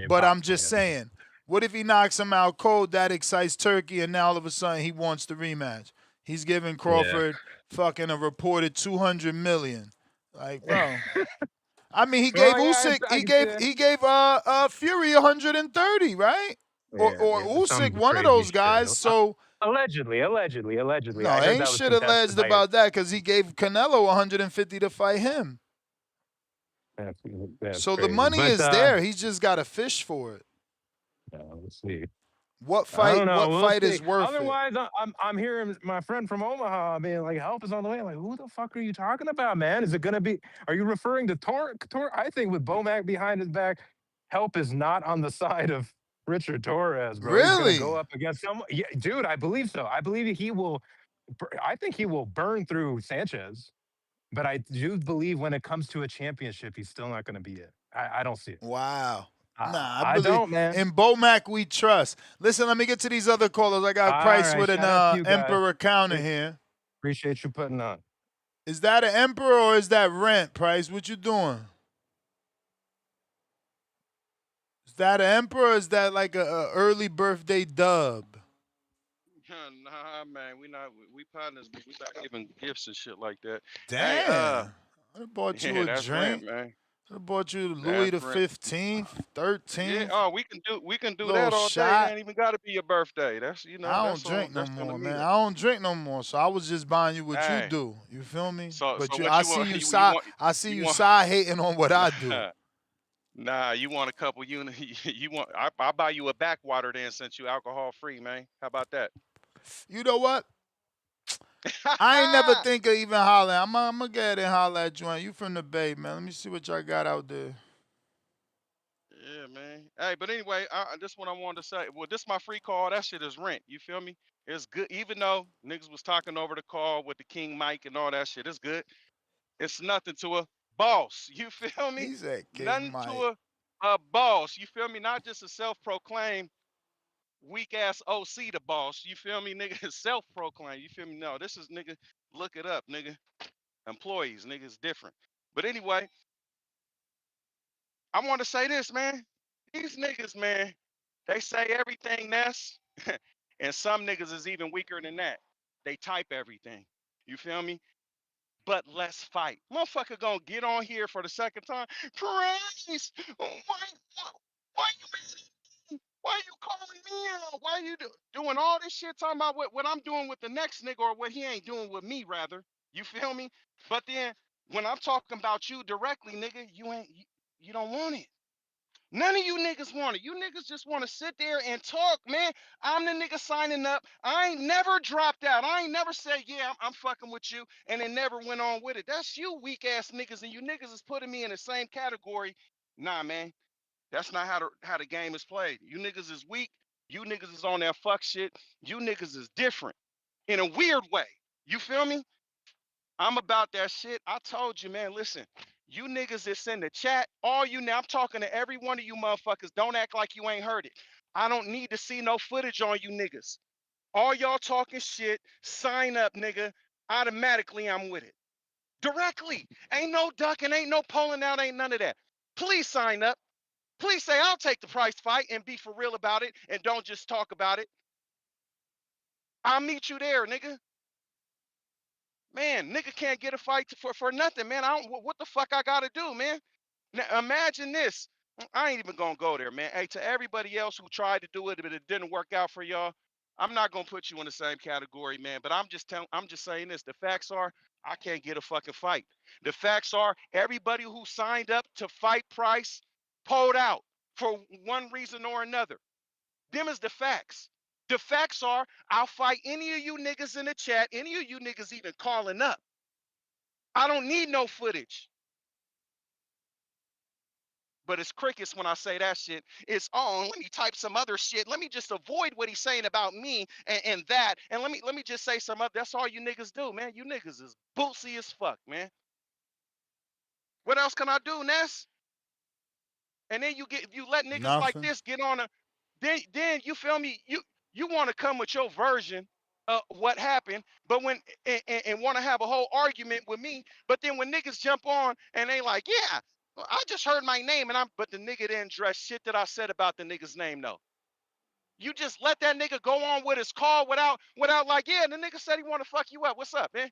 But I'm just saying, what if he knocks him out cold? That excites Turkey, and now all of a sudden he wants the rematch. He's giving Crawford fucking a reported $200 million. Like, bro. I mean, he gave Usyk. He gave Fury 130, right? Or Usyk, one of those guys. Shit. So. Allegedly. No, ain't shit alleged about that because he gave Canelo 150 to fight him. That's so crazy. The money is there. He's just got to fish for it. We'll see. What fight? What fight is worth Otherwise, I'm hearing my friend from Omaha being like, "Help is on the way." I'm like, who the fuck are you talking about, man? Is it gonna be? Are you referring to Tor? I think with Bomac behind his back, help is not on the side of Richard Torres, bro. Really? He's gonna go up against someone. Yeah, dude, I believe so. I believe he will. I think he will burn through Sanchez, but I do believe when it comes to a championship, he's still not going to be it. I don't see it. Wow. Nah, I don't, man. In Bomac, we trust. Listen, let me get to these other callers. I got Price with an Emperor counter here. Appreciate you putting on. Is that an Emperor or is that Rent, Price? What you doing? Is that an Emperor or is that like a early birthday dub? Nah, man, we partners, but we not giving gifts and shit like that. Damn. Hey, I bought you a that's drink. Rent, man. I bought you Louis the 15th, 13th. Yeah, we can do that all day. It ain't even got to be your birthday. That's I don't drink no more, man. I don't drink no more. So I was just buying you what you do. You feel me? I see you side hating on what I do. Nah, you want a couple units? I'll buy you a backwater then, since you alcohol free, man. How about that? You know what? I ain't never think of even hollering. I'm gonna get ahead and holler at you. You from the Bay, man. Let me see what y'all got out there. Yeah, man. Hey, but anyway, this what I wanted to say. Well, this my free call. That shit is Rent. You feel me? It's good. Even though niggas was talking over the call with the King Mike and all that shit, it's good. It's nothing to a boss. You feel me? He said King nothing Mike. To a boss. You feel me? Not just a self-proclaimed weak ass OC the boss. You feel me, nigga? Self-proclaimed. You feel me? No, this is nigga. Look it up, nigga. Employees, nigga, is different. But anyway, I want to say this, man. These niggas, man, they say everything that's, and some niggas is even weaker than that. They type everything. You feel me? But let's fight. Motherfucker gonna get on here for the second time. Praise. Why you calling me out? Why you doing all this shit talking about what I'm doing with the next nigga or what he ain't doing with me, rather? You feel me? But then When I'm talking about you directly, nigga, you don't want it. None of you niggas want it. You niggas just want to sit there and talk, man. I'm the nigga signing up. I ain't never dropped out. I ain't never said, yeah, I'm fucking with you, and then never went on with it. That's you weak ass niggas, and you niggas is putting me in the same category. Nah, man. That's not how the game is played. You niggas is weak. You niggas is on that fuck shit. You niggas is different in a weird way. You feel me? I'm about that shit. I told you, man. Listen, you niggas that's in the chat, all you now, I'm talking to every one of you motherfuckers. Don't act like you ain't heard it. I don't need to see no footage on you niggas. All y'all talking shit, sign up, nigga. Automatically, I'm with it. Directly. Ain't no ducking, ain't no pulling out, ain't none of that. Please sign up. Please say I'll take the price fight and be for real about it and don't just talk about it. I'll meet you there, nigga. Man, nigga can't get a fight for nothing, man. I don't. What the fuck I gotta do, man? Now imagine this. I ain't even gonna go there, man. Hey, to everybody else who tried to do it but it didn't work out for y'all, I'm not gonna put you in the same category, man. But I'm just saying this. The facts are, I can't get a fucking fight. The facts are, everybody who signed up to fight Price pulled out for one reason or another. Them is the facts. The facts are, I'll fight any of you niggas in the chat, any of you niggas even calling up. I don't need no footage. But it's crickets when I say that shit. It's on. Let me type some other shit. Let me just avoid what he's saying about me and that. And let me just say some other. That's all you niggas do, man. You niggas is bootsy as fuck, man. What else can I do, Ness? And then you let niggas like Nothing. this get on a then you feel me, you want to come with your version of what happened, but when and want to have a whole argument with me, but then when niggas jump on and they like, yeah, well, I just heard my name and I'm but the nigga didn't address shit that I said about the nigga's name though. You just let that nigga go on with his call without like, yeah, the nigga said he want to fuck you up. What's up, man?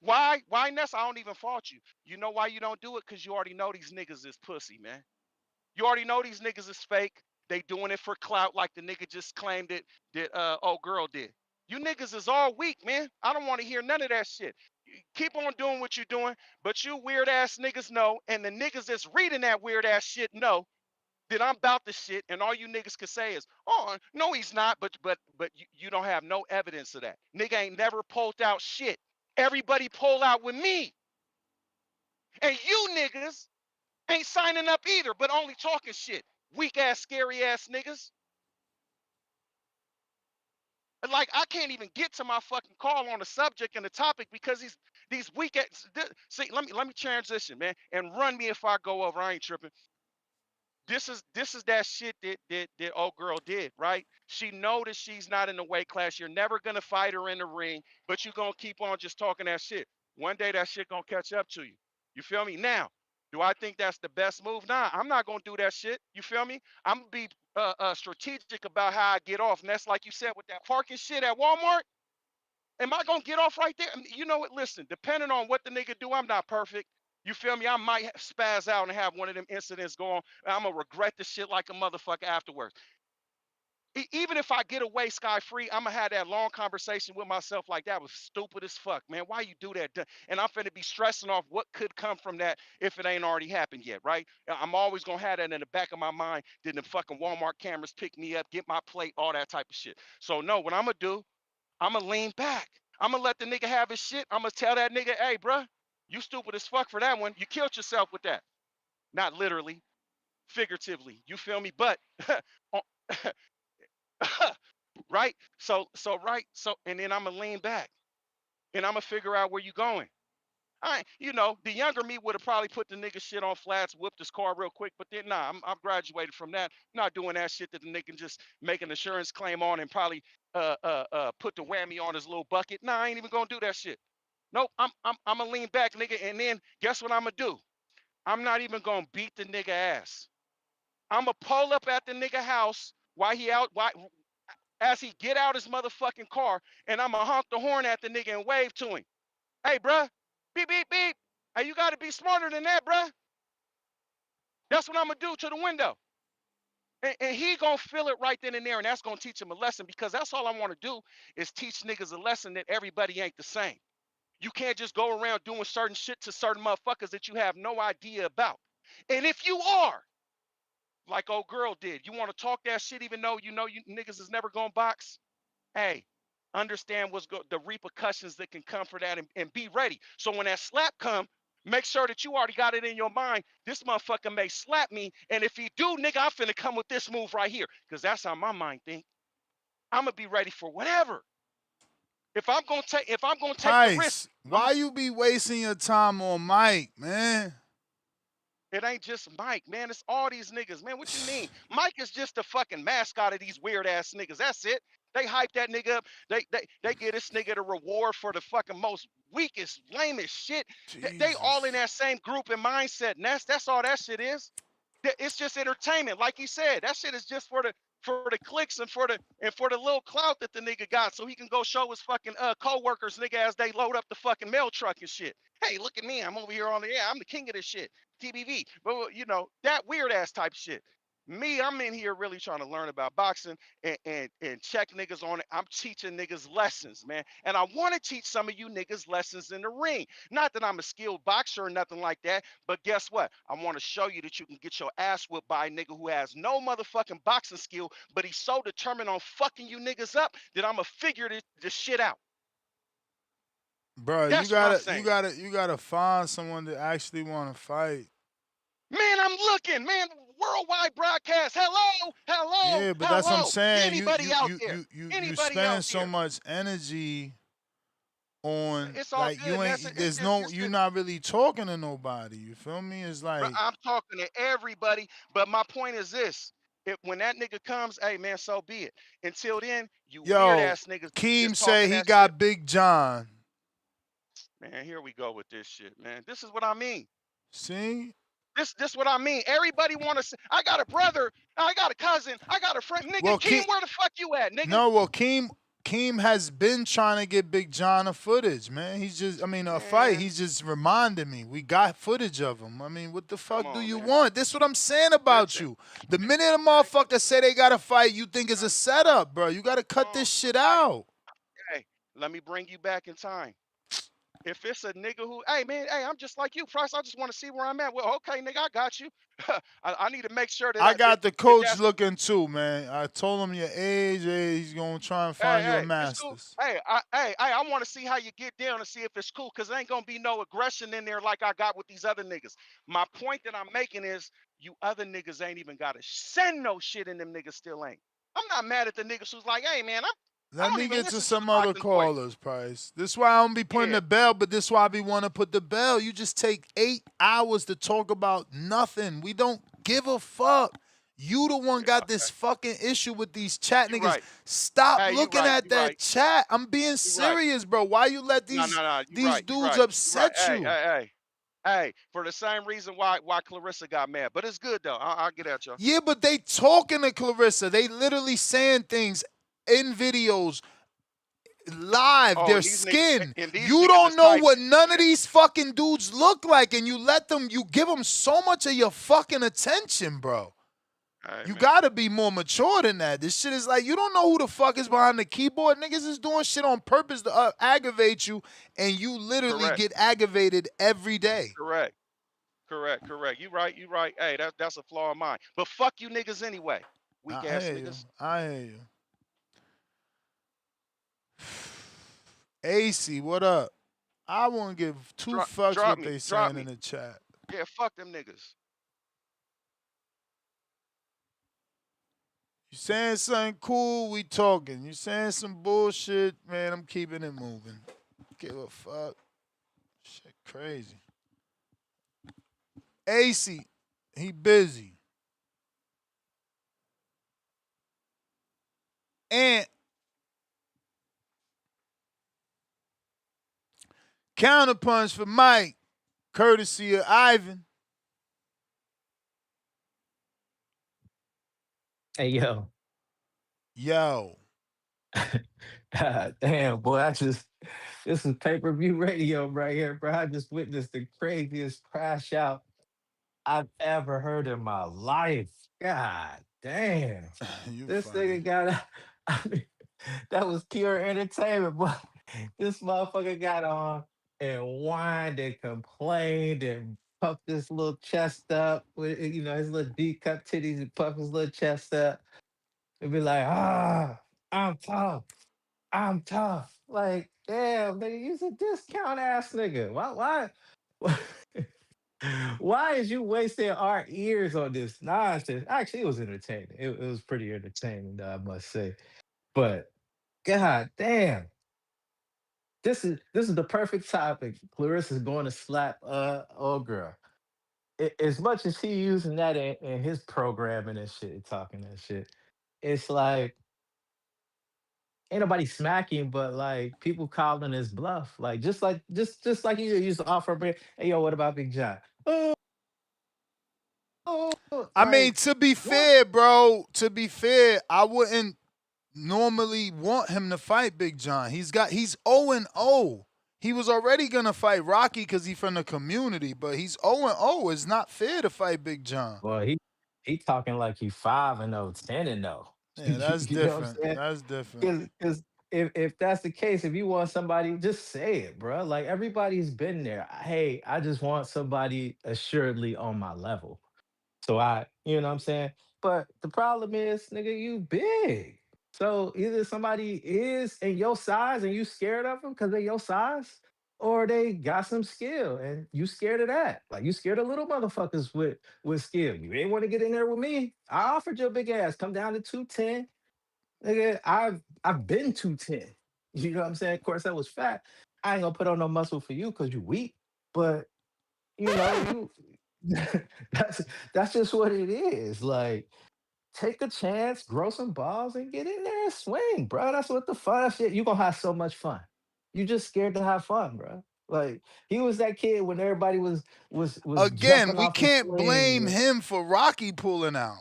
Why Ness? I don't even fault you. You know why you don't do it? Because you already know these niggas is pussy, man. You already know these niggas is fake. They doing it for clout like the nigga just claimed it that old girl did. You niggas is all weak, man. I don't want to hear none of that shit. Keep on doing what you're doing, but you weird ass niggas know, and the niggas that's reading that weird ass shit know that I'm about the shit, and all you niggas can say is, oh no, he's not, but you don't have no evidence of that. Nigga ain't never pulled out shit. Everybody pull out with me. And you niggas ain't signing up either, but only talking shit. Weak ass, scary ass niggas. Like I can't even get to my fucking call on the subject and the topic because these weak ass. See, let me transition, man, and run me if I go over. I ain't tripping. This is that shit that old girl did, right? She know that she's not in the weight class. You're never gonna fight her in the ring, but you're gonna keep on just talking that shit. One day that shit gonna catch up to you. You feel me? Now, do I think that's the best move? Nah, I'm not gonna do that shit. You feel me? I'm gonna be strategic about how I get off. And that's like you said with that parking shit at Walmart. Am I gonna get off right there? I mean, you know what? Listen, depending on what the nigga do, I'm not perfect. You feel me? I might spaz out and have one of them incidents go on. I'm gonna regret the shit like a motherfucker afterwards. Even if I get away sky free, I'm gonna have that long conversation with myself like that was stupid as fuck, man. Why you do that? And I'm finna be stressing off what could come from that if it ain't already happened yet, right? I'm always gonna have that in the back of my mind. Did the fucking Walmart cameras pick me up, get my plate, all that type of shit? So no, what I'm gonna do, I'm gonna lean back. I'm gonna let the nigga have his shit. I'm gonna tell that nigga, hey, bruh, you stupid as fuck for that one. You killed yourself with that. Not literally, figuratively. You feel me? But right? And then I'm gonna lean back and I'm gonna figure out where you going. The younger me would have probably put the nigga shit on flats, whipped his car real quick, but then nah, I'm graduated from that. I'm not doing that shit that the nigga can just make an insurance claim on and probably put the whammy on his little bucket. Nah, I ain't even gonna do that shit. Nope, I'm gonna lean back, nigga, and then guess what I'm gonna do? I'm not even gonna beat the nigga ass. I'm gonna pull up at the nigga house while he out, as he get out his motherfucking car, and I'm gonna honk the horn at the nigga and wave to him. Hey, bruh, beep, beep, beep. Hey, you gotta be smarter than that, bruh. That's what I'm gonna do to the window. And he gonna feel it right then and there, and that's gonna teach him a lesson because that's all I wanna do is teach niggas a lesson that everybody ain't the same. You can't just go around doing certain shit to certain motherfuckers that you have no idea about. And if you are, like old girl did, you want to talk that shit even though you know you niggas is never gonna box? Hey, understand the repercussions that can come for that and be ready. So when that slap come, make sure that you already got it in your mind. This motherfucker may slap me, and if he do, nigga, I'm finna come with this move right here. Cause that's how my mind think. I'm gonna be ready for whatever. If I'm gonna take the risk, Price, why you be wasting your time on Mike, man? it ain't just Mike, man. It's all these niggas, man. What you mean? Mike is just the fucking mascot of these weird ass niggas. That's it. They hype that nigga up. They get this nigga the reward for the fucking most weakest, lamest shit. They all in Jesus. that same group and mindset. And that's all that shit is. It's just entertainment, like he said. That shit is just for the clicks and for the little clout that the nigga got, so he can go show his fucking co-workers, nigga, as they load up the fucking mail truck and shit. Hey, look at me, I'm over here on the I'm the king of this shit. TBV, but you know that weird ass type shit. Me, I'm in here really trying to learn about boxing and check niggas on it. I'm teaching niggas lessons, man. And I want to teach some of you niggas lessons in the ring. Not that I'm a skilled boxer or nothing like that, but guess what? I want to show you that you can get your ass whipped by a nigga who has no motherfucking boxing skill, but he's so determined on fucking you niggas up that I'm going to figure this shit out. Bro, That's what I'm saying. you gotta find someone that actually want to fight. Man, I'm looking, man. Worldwide broadcast. Hello, hello, Yeah, but that's what I'm hello. saying. Anybody out there? You Anybody spending out so there? much energy on It's all like good, man. you're not really talking to nobody. You feel me? It's Bro, like, I'm talking to everybody, but my point is this. When that nigga comes, hey man, so be it. Until then, you weird yo, ass niggas Keem just say talking he that shit. got Big John. Man, here we go with this shit, man. This is what I mean. See? This what I mean. Everybody want to say, I got a brother, I got a cousin, I got a friend. Nigga, Well, Keem, where the fuck you at, nigga? Keem has been trying to get Big John a footage, man. A fight. Man, He's just reminding me. We got footage of him. I mean, what the come fuck do on, you man. want? This what I'm saying about Listen, you. The minute a motherfucker say they got to fight, you think it's a setup, bro. You got to cut oh, this shit out. hey, let me bring you back in time. If it's a nigga who, hey man, hey, I'm just like you, Price. I just want to see where I'm at. Well, okay, nigga, I got you. I need to make sure that I got the coach that's looking too, man. I told him your age. He's gonna try and find you a it's cool. masters. I want to see how you get down and see if it's cool, cause there ain't gonna be no aggression in there like I got with these other niggas. My point that I'm making is, you other niggas ain't even gotta send no shit, and them niggas still ain't. I'm not mad at the niggas who's like, hey man, I Let don't me even get to listen to the some other boxing voice. callers, Price. This is why I don't be putting Yeah, the bell, but this is why I be want to put the bell. You just take 8 hours to talk about nothing. We don't give a fuck. You the one yeah, got this fucking issue with these chat you niggas. right. Stop Hey, you looking right. at You that right. chat. I'm being You right. serious, bro. Why you let No, no, no. You these right. You dudes right. You right. upset Hey, you? hey, hey. Hey, for the same reason why Clarissa got mad. But it's good though. I'll get at y'all. Yeah, but they talking to Clarissa. They literally saying things in videos live, Oh, their and skin. these You niggas is don't know type. what none of these fucking dudes look like, and you give them so much of your fucking attention, bro. Hey You man. gotta be more mature than that. This shit is like, you don't know who the fuck is behind the keyboard. Niggas is doing shit on purpose to aggravate you, and you literally Correct. get aggravated every day. Correct. Correct. Correct. You right. You right. Hey, that's a flaw of mine. But fuck you niggas anyway. Weak I ass hear you. niggas. I hear you. AC, what up? I won't give two fucks Drop what me. they Drop saying in me. the chat. Yeah, fuck them niggas. You saying something cool, we talking. You saying some bullshit, man, I'm keeping it moving. Give a fuck. Shit crazy. AC, he busy. And counterpunch for Mike, courtesy of Ivan. Hey, yo. Yo. God damn, boy. This is pay-per-view radio right here, bro. I just witnessed the craziest crash out I've ever heard in my life. God damn. You This funny. nigga got, I mean, that was pure entertainment, boy. This motherfucker got on and whined and complained and puffed his little chest up with his little D cup titties and puffed his little chest up and be like, I'm tough. I'm tough. Like, damn, nigga, you's a discount ass nigga. Why why is you wasting our ears on this nonsense? Actually, it was entertaining. It was pretty entertaining, though, I must say. But god damn. This is the perfect topic. Clarissa's going to slap old girl. As much as he using that in his programming and shit, talking that shit, it's like ain't nobody smacking, but like people calling his bluff. Like just like you used to offer, hey yo, what about Big John? Oh, oh, I mean, like to be what? fair, bro, to be fair, I wouldn't normally want him to fight Big John. He's 0 and 0. He was already gonna fight Rocky because he's from the community, but he's 0 and 0. It's not fair to fight Big John. Well, he talking like he 5-0, 10-0. Yeah, that's You know what I'm different. saying? That's different. Because if that's the case, if you want somebody, just say it, bro. Like everybody's been there. Hey, I just want somebody assuredly on my level. So you know what I'm saying? But the problem is, nigga, you big. So either somebody is in your size and you scared of them because they're your size, or they got some skill and you scared of that. Like you scared of little motherfuckers with skill. You ain't want to get in there with me. I offered your big ass. Come down to 210. Nigga, I've been 210. You know what I'm saying? Of course, that was fat. I ain't gonna put on no muscle for you because you weak. But you that's that's just what it is. Like, take a chance, grow some balls, and get in there and swing, bro. That's what the fun shit. You gonna have so much fun. You just scared to have fun, bro. Like he was that kid when everybody was Again, jumping we off the can't blame swings. him for Rocky pulling out.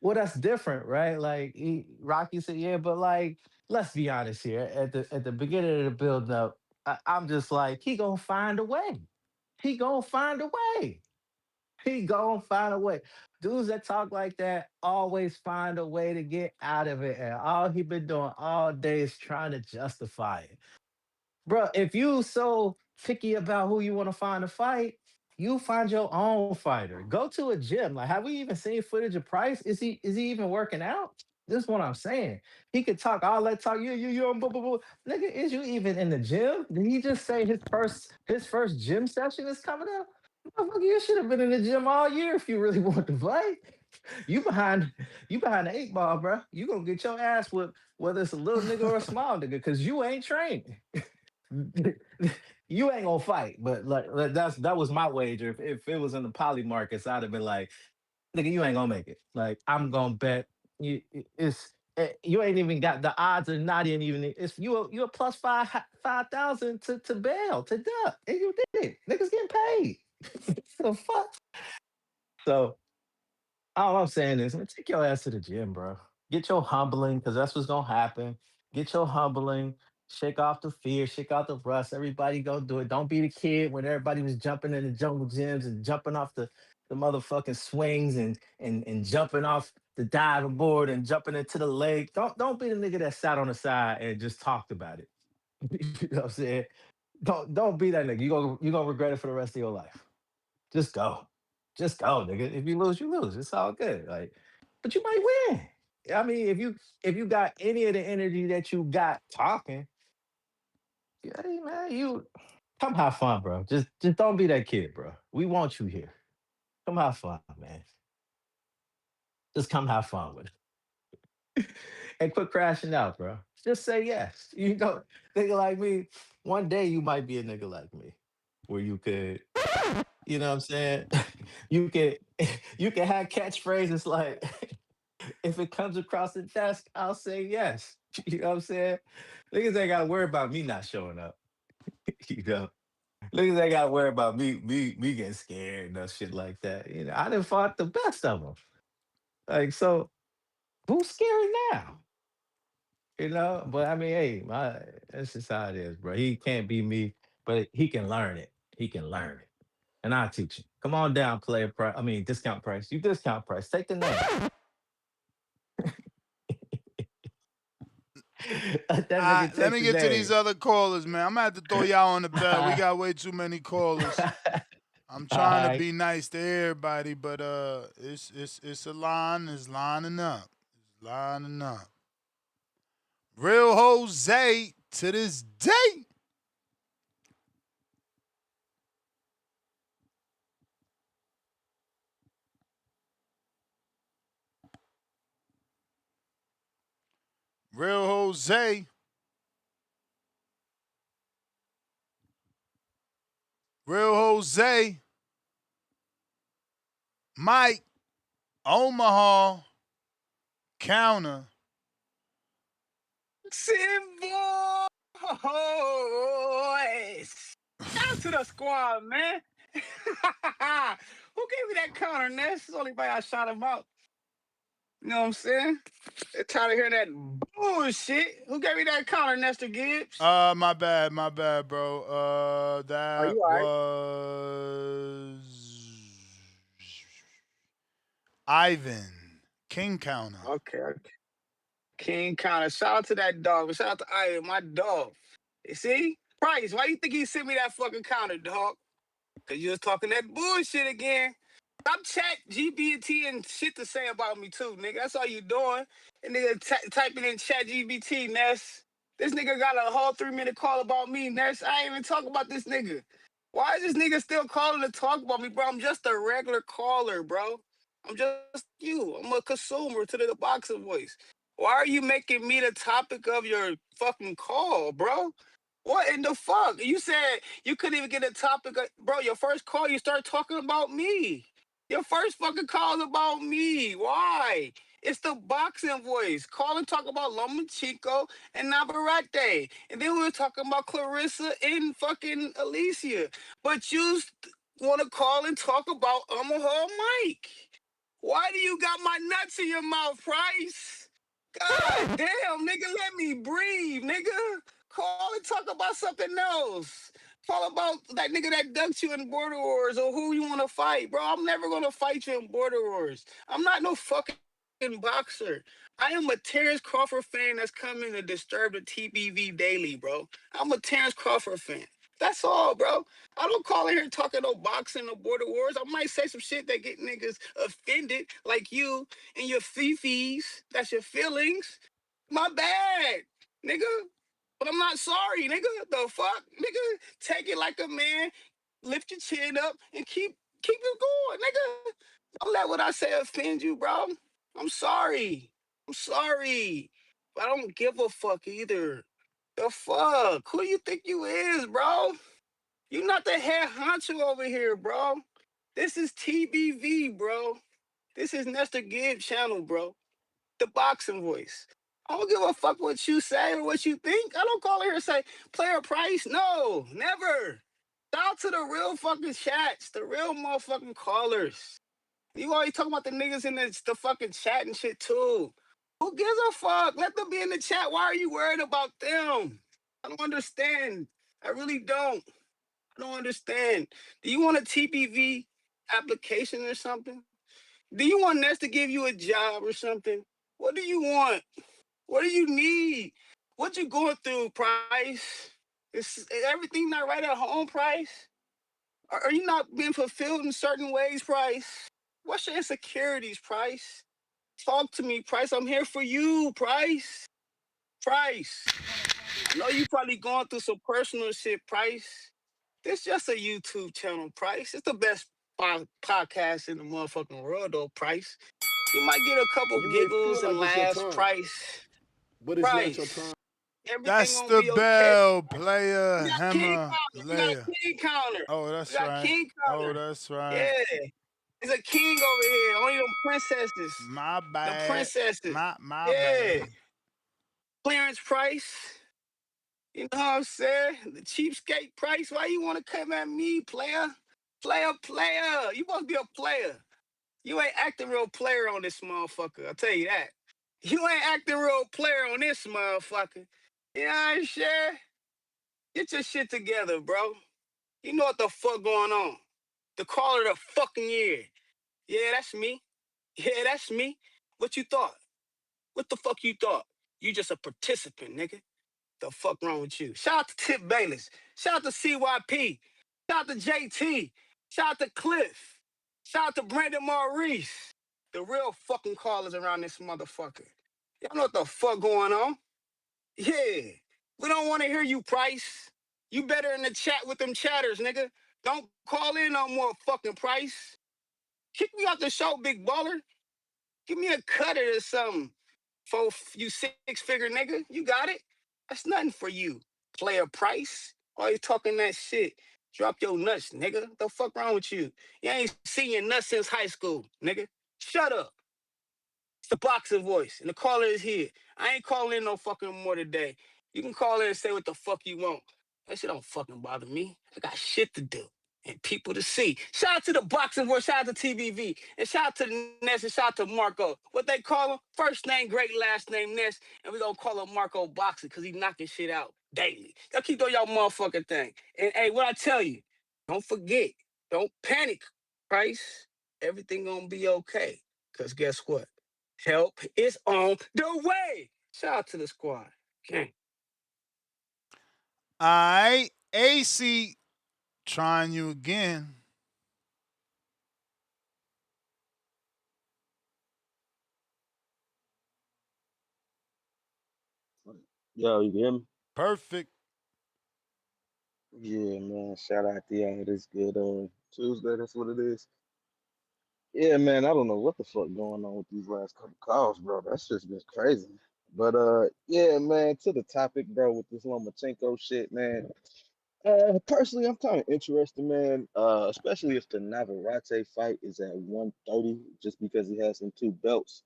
Well, that's different, right? Like Rocky said, yeah, but like, let's be honest here. At the beginning of the build up, I'm just like, he gonna find a way. He gonna find a way. He gonna find a way. Dudes that talk like that always find a way to get out of it, and all he been doing all day is trying to justify it. Bro, if you so picky about who you want to find a fight, you find your own fighter. Go to a gym. Like, have we even seen footage of Price? Is he even working out? This is what I'm saying. He could talk all that talk. Blah, blah, blah. Nigga, is you even in the gym? Did he just say his first gym session is coming up? Motherfucker, you should have been in the gym all year if you really want to fight. You behind you behind the 8 ball, bro. You gonna get your ass whipped, whether it's a little nigga or a small nigga, because you ain't trained. You ain't gonna fight, but like that was my wager. If it was in the poly markets, I'd have been like, nigga, you ain't gonna make it. Like I'm gonna bet you ain't even got the odds are not even it's you a plus 5,000 to bail to duck, and you did it. Niggas getting paid. The fuck. So all I'm saying is, man, take your ass to the gym, bro. Get your humbling, because that's what's gonna happen. Get your humbling, shake off the fear, shake off the rust. Everybody go do it. Don't be the kid when everybody was jumping in the jungle gyms and jumping off the motherfucking swings and jumping off the diving board and jumping into the lake. Don't be the nigga that sat on the side and just talked about it. You know what I'm saying? Don't be that nigga. You gonna regret it for the rest of your life. Just go. Just go, nigga. If you lose, you lose. It's all good. Like, but you might win. I mean, if you got any of the energy that you got talking, yeah, hey man, you come have fun, bro. Just don't be that kid, bro. We want you here. Come have fun, man. Just come have fun with it. And quit crashing out, bro. Just say yes. You know, nigga like me, one day you might be a nigga like me. Where you could, you know what I'm saying? You can you can have catchphrases like if it comes across the desk, I'll say yes. You know what I'm saying? Niggas ain't gotta worry about me not showing up. You know, niggas ain't gotta worry about me getting scared and no shit like that. You know, I done fought the best of them. Like, so who's scary now? You know, but I mean, hey, that's just how it is, bro. He can't be me, but he can learn it. He can learn it, and I'll teach him. Come on down, player price. I mean, discount price. You discount price. Take the name. Let that nigga Let take me the get to these name. other callers, man. I'm gonna have to throw y'all on the bed. We got way too many callers. I'm trying to Alright. be nice to everybody, but it's a line. It's lining up. It's lining up. Real Jose to this day. Real Jose. Real Jose. Mike. Omaha. Counter. Simple boys. Shout out to the squad, man. Who gave me that counter, Ness? It's only by I shot him out. You know what I'm saying? They're tired of hearing that bullshit. Who gave me that counter, Nestor Gibbs? My bad, bro. Are That you all right? was Ivan. King Counter. Okay, okay. King counter. Shout out to that dog. Shout out to Ivan, my dog. You see? Price, why you think he sent me that fucking counter, dog? Cause you was talking that bullshit again. Stop chat GBT and shit to say about me too, nigga. That's all you doing. And nigga typing in chat GBT, Ness. This nigga got a whole 3-minute call about me, Ness. I ain't even talk about this nigga. Why is this nigga still calling to talk about me, bro? I'm just a regular caller, bro. I'm just you. I'm a consumer to the boxer voice. Why are you making me the topic of your fucking call, bro? What in the fuck? You said you couldn't even get a topic. Bro, your first call, you start talking about me. Your first fucking call is about me. Why? It's the boxing voice. Call and talk about Lomachenko and Navarrete. And then we were talking about Clarissa and fucking Alicia. But you want to call and talk about Omaha Mike. Why do you got my nuts in your mouth, Price? God damn, nigga, let me breathe, nigga. Call and talk about something else. Call about that nigga that dunked you in Border Wars or who you want to fight, bro. I'm never gonna fight you in Border Wars. I'm not no fucking boxer. I am a Terrence Crawford fan that's coming to disturb the TBV daily, bro. I'm a Terrence Crawford fan. That's all, bro. I don't call in here talking no boxing or border wars. I might say some shit that get niggas offended, like you and your fifis. That's your feelings. My bad, nigga. But I'm not sorry, nigga. The fuck, nigga. Take it like a man. Lift your chin up and keep it going, nigga. Don't let what I say offend you, bro. I'm sorry. I'm sorry. But I don't give a fuck either. The fuck? Who you think you is, bro? You not the head honcho over here, bro. This is TBV, bro. This is Nestor Gibbs channel, bro. The boxing voice. I don't give a fuck what you say or what you think. I don't call here and say player price. No, never. Shout out to the real fucking chats, the real motherfucking callers. You always talking about the niggas in the fucking chat and shit too. Who gives a fuck? Let them be in the chat. Why are you worried about them? I don't understand. I really don't. I don't understand. Do you want a TPV application or something? Do you want Ness to give you a job or something? What do you want? What do you need? What you going through, Price? Is everything not right at home, Price? Are you not being fulfilled in certain ways, Price? What's your insecurities, Price? Talk to me, Price. I'm here for you, Price. Price. I know you probably going through some personal shit, Price. This just a YouTube channel, Price. It's the best podcast in the motherfucking world, though, Price. You might get a couple You may feel giggles and like it's your laughs, time, Price. but it's not your Price. time. Everything That's gonna the be okay. bell, We player, got King hammer, Counter. We got layer. King Counter. Oh, We that's got right. King Oh, Counter. that's right. Yeah. There's a king over here. Only them princesses. My The bad. princesses. My Yeah. bad. Clearance Price. You know what I'm saying? The cheapskate Price. Why you want to come at me, player? Player. You must be a player. You ain't acting real player on this motherfucker. I'll tell you that. You ain't acting real player on this motherfucker. You know what I'm saying? Get your shit together, bro. You know what the fuck going on. The caller of the fucking year. Yeah, that's me. Yeah, that's me. What you thought? What the fuck you thought? You just a participant, nigga. The fuck wrong with you? Shout out to Tip Bayless. Shout out to CYP. Shout out to JT. Shout out to Cliff. Shout out to Brandon Maurice. The real fucking callers around this motherfucker. Y'all know what the fuck going on? Yeah. We don't want to hear you, Price. You better in the chat with them chatters, nigga. Don't call in no more fucking Price. Kick me off the show, big baller. Give me a cutter or something. For you six-figure nigga, you got it. That's nothing for you. Player Price. Always talking that shit. Drop your nuts, nigga. The fuck wrong with you? You ain't seen your nuts since high school, nigga. Shut up. It's the boxing voice, and the caller is here. I ain't calling in no fucking more today. You can call in and say what the fuck you want. That shit don't fucking bother me. I got shit to do and people to see. Shout out to the boxing voice, shout out to TBV, and shout out to the Ness, and shout out to Marco. What they call him? First name great, last name Ness, and we gonna call him Marco Boxing because he knocking shit out daily. Y'all keep doing y'all motherfucking thing. And hey, what I tell you, don't forget, don't panic, Price. Everything gonna be okay. Cause guess what? Help is on the way. Shout out to the squad. Okay. All right, AC, trying you again. Yo, you hear me? Perfect. Yeah, man. Shout out to y'all. This good Tuesday. That's what it is. Yeah, man. I don't know what the fuck going on with these last couple calls, bro. That's just been crazy. But yeah, man. To the topic, bro, with this Lomachenko shit, man. Personally, I'm kind of interested, man. Especially if the Navarrete fight is at 130, just because he has them two belts.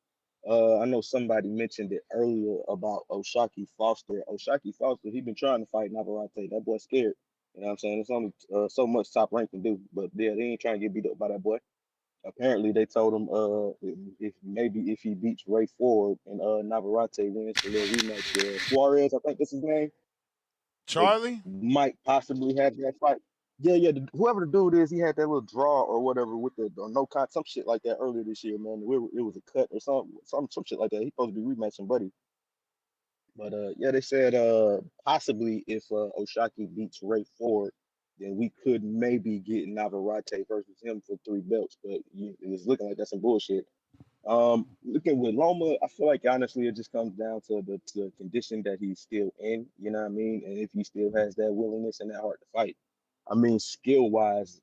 I know somebody mentioned it earlier about Oshaki Foster. Oshaki Foster, he been trying to fight Navarrete. That boy scared. You know what I'm saying? It's only so much Top Rank can do, but yeah, they ain't trying to get beat up by that boy. Apparently, they told him if maybe if he beats Ray Ford and Navarrete wins the little rematch with Suarez, I think that's his name, they Charlie? might possibly have that fight. Yeah, yeah. Whoever the dude is, he had that little draw or whatever with the or no cut, some shit like that earlier this year, man. It was a cut or some shit like that. He supposed to be rematching Buddy. But yeah, they said possibly if Oshaki beats Ray Ford, then we could maybe get Navarrete versus him for three belts. But it was looking like that's some bullshit. Looking with Loma, I feel like honestly it just comes down to the condition that he's still in, you know what I mean? And if he still has that willingness and that heart to fight. I mean, skill wise,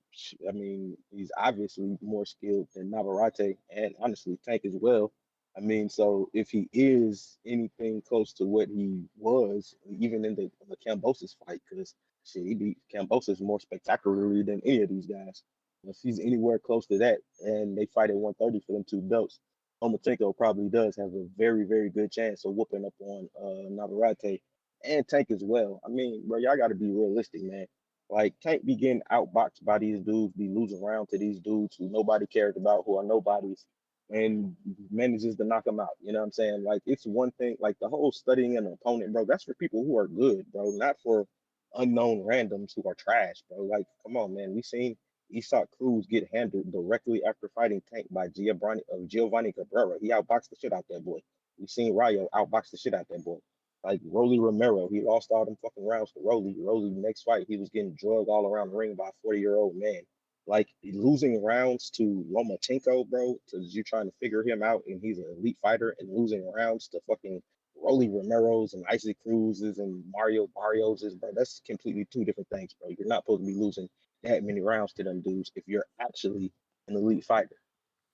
I mean, he's obviously more skilled than Navarrete and honestly Tank as well. I mean, so if he is anything close to what he was, even in the Cambosis fight, because shit, he beat Cambosis more spectacularly than any of these guys. If he's anywhere close to that, and they fight at 130 for them two belts, Lomachenko probably does have a very, very good chance of whooping up on Navarrete and Tank as well. I mean, bro, y'all got to be realistic, man. Like, Tank be getting outboxed by these dudes, be losing around to these dudes who nobody cares about, who are nobodies, and manages to knock them out. You know what I'm saying? Like, it's one thing, like the whole studying an opponent, bro, that's for people who are good, bro, not for unknown randoms who are trash, bro. Like, come on, man. We seen Isak Cruz get handled directly after fighting Tank by Giovanni Cabrera. He outboxed the shit out that boy. We seen Rayo outbox the shit out that boy. Like Rolly Romero, he lost all them fucking rounds to Rolly. Rolly, next fight, he was getting drugged all around the ring by a 40-year-old man. Like losing rounds to Lomachenko, bro, to you trying to figure him out, and he's an elite fighter, and losing rounds to fucking Rolly Romero's and Isaac Cruz's and Mario Barrios's, bro. That's completely two different things, bro. You're not supposed to be losing that many rounds to them dudes if you're actually an elite fighter.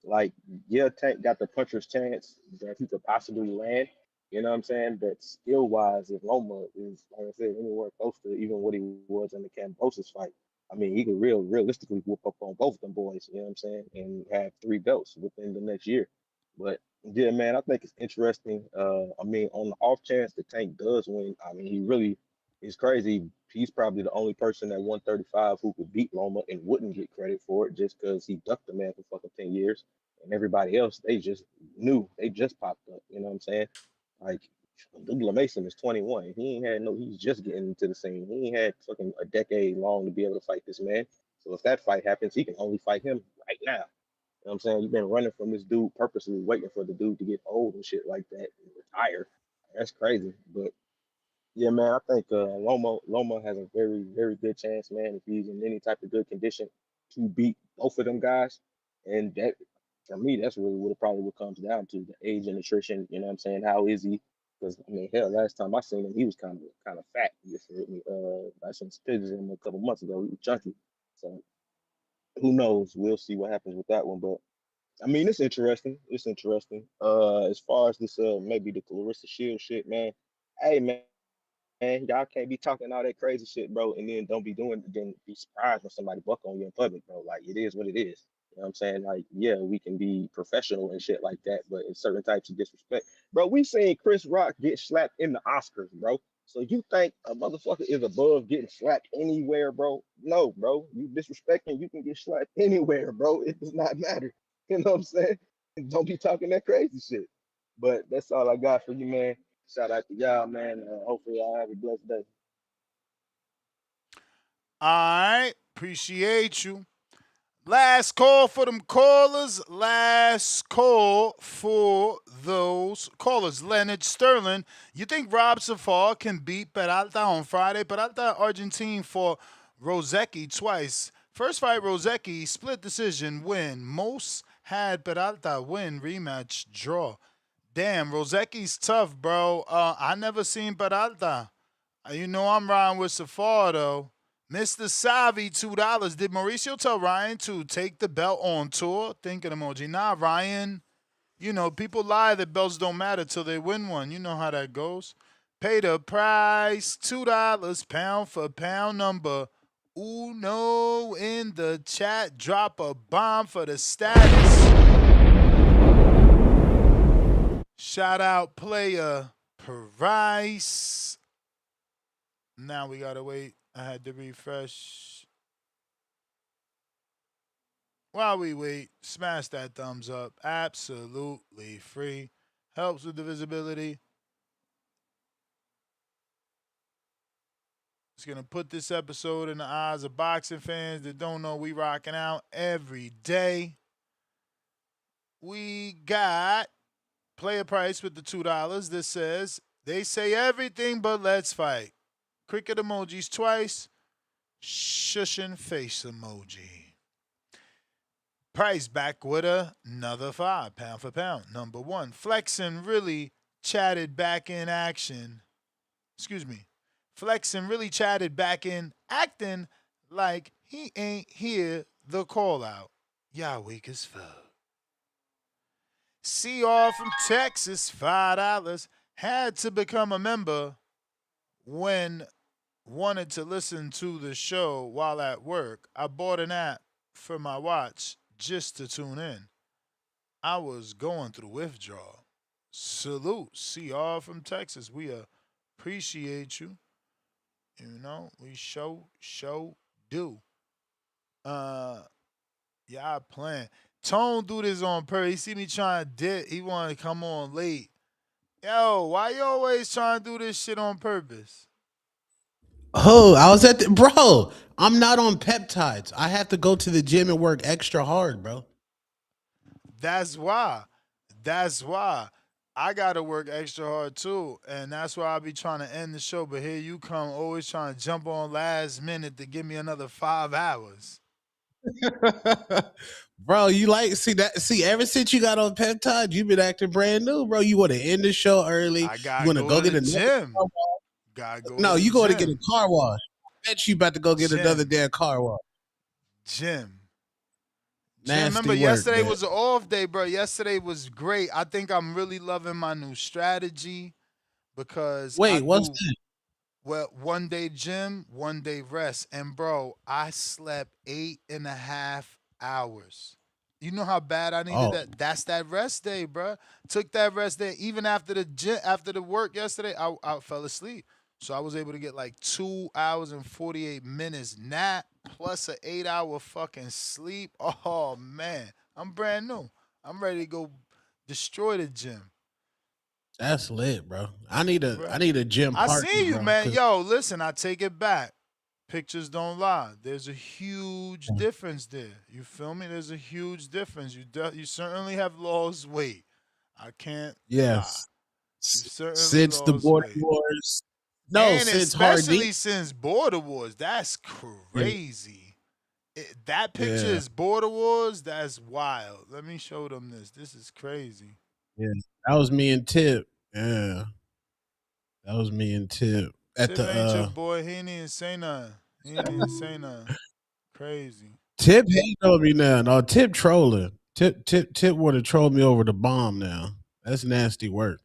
Like, yeah, Tank got the puncher's chance that he could possibly land. You know what I'm saying? But skill wise, if Loma is, like I said, anywhere close to even what he was in the Cambosis fight, I mean, he could realistically whoop up on both of them boys, you know what I'm saying? And have three belts within the next year. But yeah, man, I think it's interesting. I mean, on the off chance the Tank does win, I mean, he really is crazy. He's probably the only person at 135 who could beat Loma and wouldn't get credit for it just because he ducked the man for fucking 10 years. And everybody else, they just knew. They just popped up. You know what I'm saying? Like, Douglas Mason is 21. He ain't had no, he's just getting into the scene. He ain't had fucking a decade long to be able to fight this man. So if that fight happens, he can only fight him right now. You know what I'm saying? You've been running from this dude purposely, waiting for the dude to get old and shit like that and retire. That's crazy. But yeah, man, I think Loma has a very, very good chance, man, if he's in any type of good condition to beat both of them guys. And that, for me, that's really what it probably what comes down to the age and nutrition. You know what I'm saying? How is he? Because I mean, hell, last time I seen him, he was kind of fat. You feel me? I seen some pictures of him a couple months ago. He was chunky. So who knows? We'll see what happens with that one. But I mean, it's interesting. It's interesting. As far as this, maybe the Clarissa Shield shit, man. Hey, man, y'all can't be talking all that crazy shit, bro, and then don't be doing, then be surprised when somebody buck on you in public, bro. Like it is what it is. You know what I'm saying? Like, yeah, we can be professional and shit like that, but in certain types of disrespect, bro, we seen Chris Rock get slapped in the Oscars, bro. So you think a motherfucker is above getting slapped anywhere, bro? No, bro. You disrespecting, you can get slapped anywhere, bro. It does not matter. You know what I'm saying? Don't be talking that crazy shit. But that's all I got for you, man. Shout out to y'all, man. Hopefully y'all have a blessed day. All right. Appreciate you. Last call for them callers. Last call for those callers. Leonard Sterling. You think Rob Safar can beat Peralta on Friday? Peralta, Argentine, for Rozeki twice. First fight, Rozeki, split decision win. Most had Peralta win, rematch, draw. Damn, Roseki's tough, bro. I never seen Peralta. You know I'm riding with Safar though. Mr. Savi, $2. Did Mauricio tell Ryan to take the belt on tour? Thinking emoji. Nah, Ryan. You know, people lie that belts don't matter till they win one. You know how that goes. Pay the price, $2, pound for pound number. Uno in the chat. Drop a bomb for the status. Shout out player Price. Now we gotta wait. I had to refresh. While we wait, smash that thumbs up. Absolutely free. Helps with the visibility. It's gonna put this episode in the eyes of boxing fans that don't know we rocking out every day. We got player price with the $2. This says they say everything but let's fight. Cricket emojis twice. Shushing face emoji. Price back with another 5, pound for pound. Number one, Flexing really chatted back in action. Excuse me. Flexing really chatted back in acting like he ain't hear the call out. Y'all weak as fuck. CR from Texas, $5. Had to become a member when wanted to listen to the show while at work. I bought an app for my watch just to tune in. I was going through withdrawal. Salute, CR from Texas. We appreciate you. You know, we show do. Uh, yeah, I plan. Tone do this on purpose. He see me trying to dip. He want to come on late. Yo, why you always trying to do this shit on purpose? Oh, I was at the bro. I'm not on peptides. I have to go to the gym and work extra hard, bro. That's why. That's why. I gotta work extra hard too, and that's why I be trying to end the show. But here you come, always trying to jump on last minute to give me another 5 hours. Bro, you like see that? See, ever since you got on peptides, you've been acting brand new, bro. You want to end the show early. I You gotta want to go go to get the another gym. car wash. Gotta go to No, the you going to get a gym. car wash. I bet you about to go get another Gym. damn car wash. Gym. Jim, Nasty remember work, yesterday man. was an off day, bro. Yesterday was great. I think I'm really loving my new strategy because I Wait, what's do that? well 1 day gym, 1 day rest. And bro, I slept 8.5 hours. You know how bad I needed Oh, that? That's that rest day, bro. Took that rest day. Even after the gym, after the work yesterday, I fell asleep. So I was able to get like 2 hours and 48 minutes nap plus an 8 hour fucking sleep. Oh man, I'm brand new. I'm ready to go destroy the gym, that's lit, bro. I bro. need a gym I partner, see you, bro. man. Cause Yo, listen, I take it back. Pictures don't lie. There's a huge difference there. You feel me? There's a huge difference. You certainly have lost weight. I can't lie. yes, You certainly Since the lost border weight. wars. No, And since Hardy. especially since Border Wars. That's Yeah, crazy. That picture yeah, is Border Wars. That's wild. Let me show them this. This is crazy. yeah. That was me and Tip. Yeah, that was me and Tip at Tip the ain't your boy. He ain't even say nothing. He ain't even say nothing. Crazy. Tip hating on me now. No, Tip trolling. Tip would have trolled me over the bomb now. That's nasty work.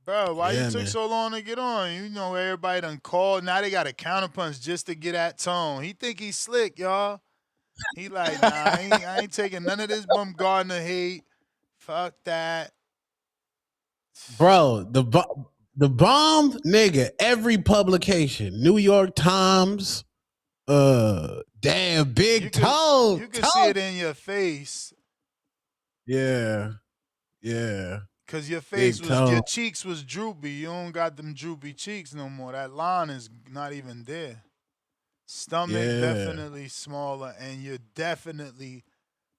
Bro, why you Yeah, took man. so long to get on? You know everybody done called. Now they got a counterpunch just to get at Tone. He think he's slick, y'all. He like, nah, I ain't taking none of this Bum Gardner hate. Fuck that. Bro, the bomb, nigga, every publication, New York Times, damn, You Big could Toe, you could see Toe. it in your face. Yeah, yeah, Cause your face Big was your Toe. cheeks was droopy. You don't got them droopy cheeks no more. That line is not even there. Stomach Yeah, definitely smaller, and you're definitely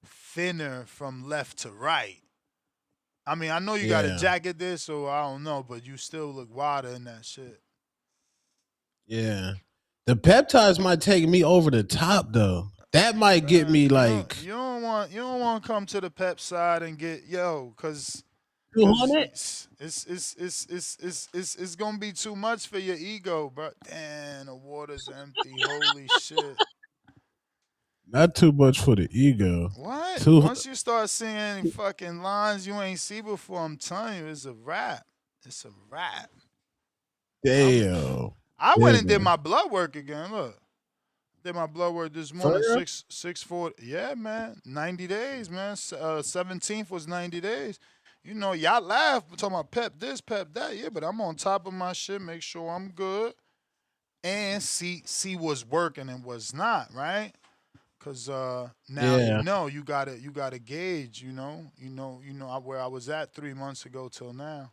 thinner from left to right. I mean, I know you got a yeah, jacket there, so I don't know, but you still look wider in that shit. yeah. The peptides might take me over the top though. That might get me like You don't want to come to the pep side and get cause 200. it's gonna be too much for your ego, bro. Damn, the water's empty. Holy shit. Not too much for the ego. What? Too Once you start seeing fucking lines you ain't see before, I'm telling you, it's a wrap. It's a wrap. I'm. damn. I went and did Damn. my blood work again. Look, did my blood work this For morning. real? 640. Yeah, man. 90 days, man. 17th was 90 days. You know, y'all laugh talking about pep this, pep that. Yeah, but I'm on top of my shit. Make sure I'm good and see what's working and what's not. Right? Cause now Yeah. you gotta gauge. Where I was at 3 months ago till now.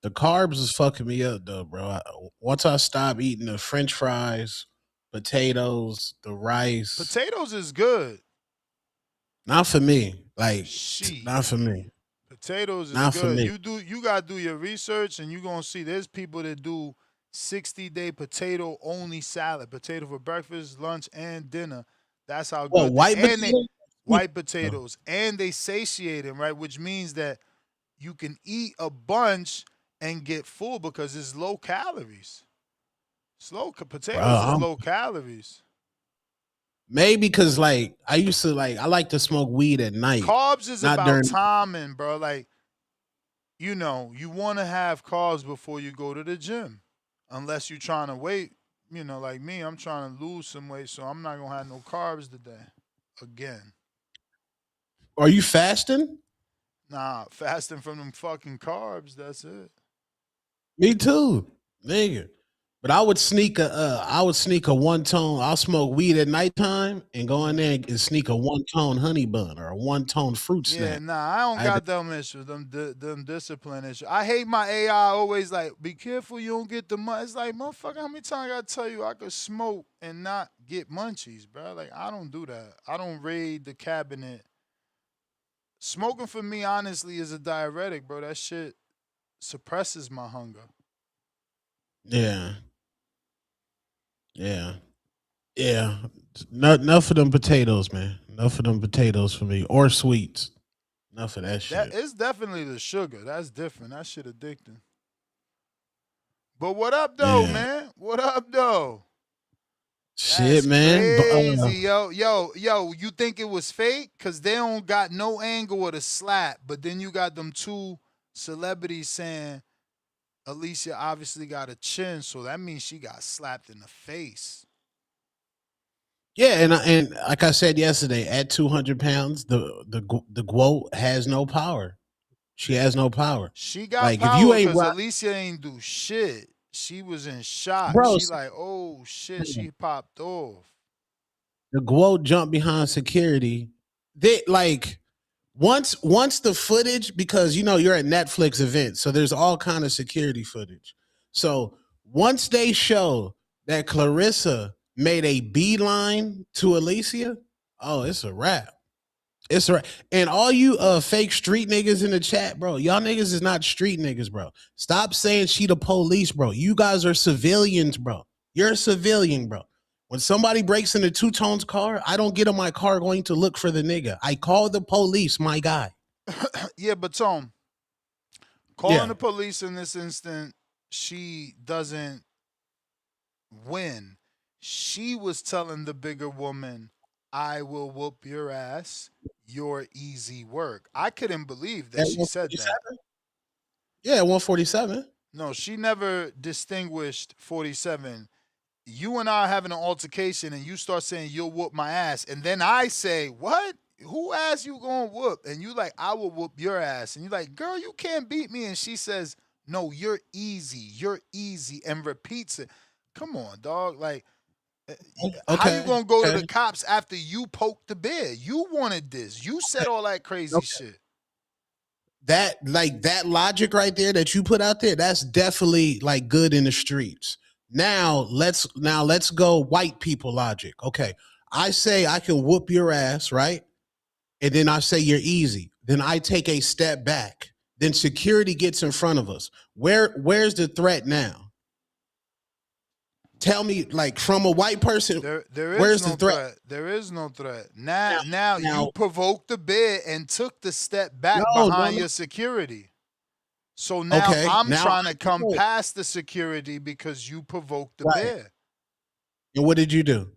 The carbs is fucking me up though, bro. Once I stop eating the French fries, potatoes, the rice, Potatoes is good. not for me. Like, not Shit. for me. Potatoes is Not for good. me. You gotta do your research and you gonna see there's people that do 60-day potato only salad, potato for breakfast, lunch, and dinner. That's how What good they white and they potatoes? white potatoes and they satiate them, right? Which means that you can eat a bunch and get full because it's low calories. Bro, Potatoes is low calories. maybe because like I used to like I like to smoke weed at night, Carbs is not about during. timing, bro. Like, you want to have carbs before you go to the gym. Unless you're trying to wait, like me, I'm trying to lose some weight, so I'm not going to have no carbs today. Again. Are you fasting? Nah, fasting from them fucking carbs, that's it. Me too, nigga. But I would sneak a one tone. I'll smoke weed at nighttime and go in Mm. there and sneak a one tone honey bun or a one tone fruit Yeah, snack. nah, I don't I had to, got them issues, them discipline issues. I hate my AI always like, be careful you don't get the munchies. It's like, motherfucker, how many times I gotta tell you I could smoke and not get munchies, bro? Like, I don't do that. I don't raid the cabinet. Smoking for me, honestly, is a diuretic, bro. That shit suppresses my hunger. yeah, yeah, yeah. Not enough of them potatoes, man. Enough of them potatoes for me or sweets. Enough of that That shit. is definitely the sugar. That's different. That shit addicting. But what up, though, Yeah, man? What up, though? shit, That's man. crazy, yo, yo. You think it was fake? Cause they don't got no angle of the slap, but then you got them two celebrities saying Alicia obviously got a chin, so that means she got slapped in the face. Yeah, and like I said yesterday, at 200 pounds, the Guo has no power. She has no power. She got Like if you power ain't because rock, Alicia ain't do shit. She was in shock. bro. She like, oh shit, she popped off. The Guo jump behind security. They like once the footage, because you're at Netflix event, so there's all kind of security footage. So once they show that Clarissa made a beeline to Alicia, oh, it's a wrap. It's right. And all you fake street niggas in the chat, bro, y'all niggas is not street niggas, bro. Stop saying she the police, bro. You guys are civilians, bro. You're a civilian, bro. When somebody breaks into Two Tone's car, I don't get in my car going to look for the nigga. I call the police, my guy. Yeah, but Tom, calling Yeah. the police in this instant, she doesn't win. She was telling the bigger woman, I will whoop your ass. You're easy work. I couldn't believe that At she said that. 147? Yeah, 147. No, she never distinguished 47. You and I are having an altercation and you start saying you'll whoop my ass. And then I say, what? Who ass you gonna whoop? And you like, I will whoop your ass. And you like, girl, you can't beat me. And she says, no, you're easy, and repeats it. Come on, dog. Like, how you Okay. gonna go to Okay. the cops after you poked the bear? You wanted this. You said all that crazy Okay. shit. That logic right there that you put out there, that's definitely like good in the streets. Now let's go white people logic. Okay. I say I can whoop your ass, right? And then I say you're easy. Then I take a step back. Then security gets in front of us. Where's the threat now? Tell me, like, from a white person, There is where's the no threat? threat. There is no threat. Now you Now, provoked the bear and took the step no, back no, behind no. your security. So now Okay, I'm now trying to I come know. past the security because you provoked the Right. bear. And what did you do?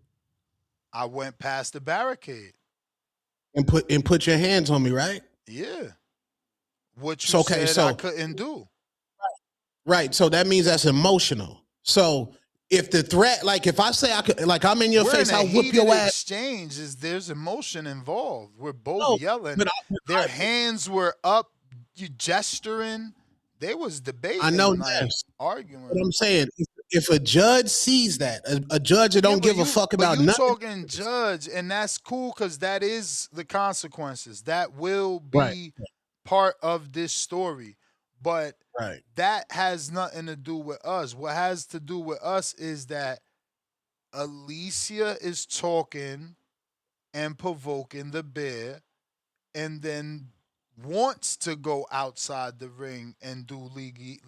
I went past the barricade. And put your hands on me, right? Yeah. What you So okay, said I so couldn't do. right, so that means that's emotional. So if the threat, like if I say I could, like I'm in your We're in face, a I'll whoop heated your ass. exchange. There's emotion involved. We're both No, yelling. but Their hands were up, you gesturing. They was I know, debating, like yes. But arguing. I'm saying if a judge sees that, a judge that Yeah, don't give a fuck but about you nothing. talking judge, and that's cool because that is the consequences. That will Right, be part of this story. But right. that has nothing to do with us. What has to do with us is that Alicia is talking and provoking the bear, and then wants to go outside the ring and do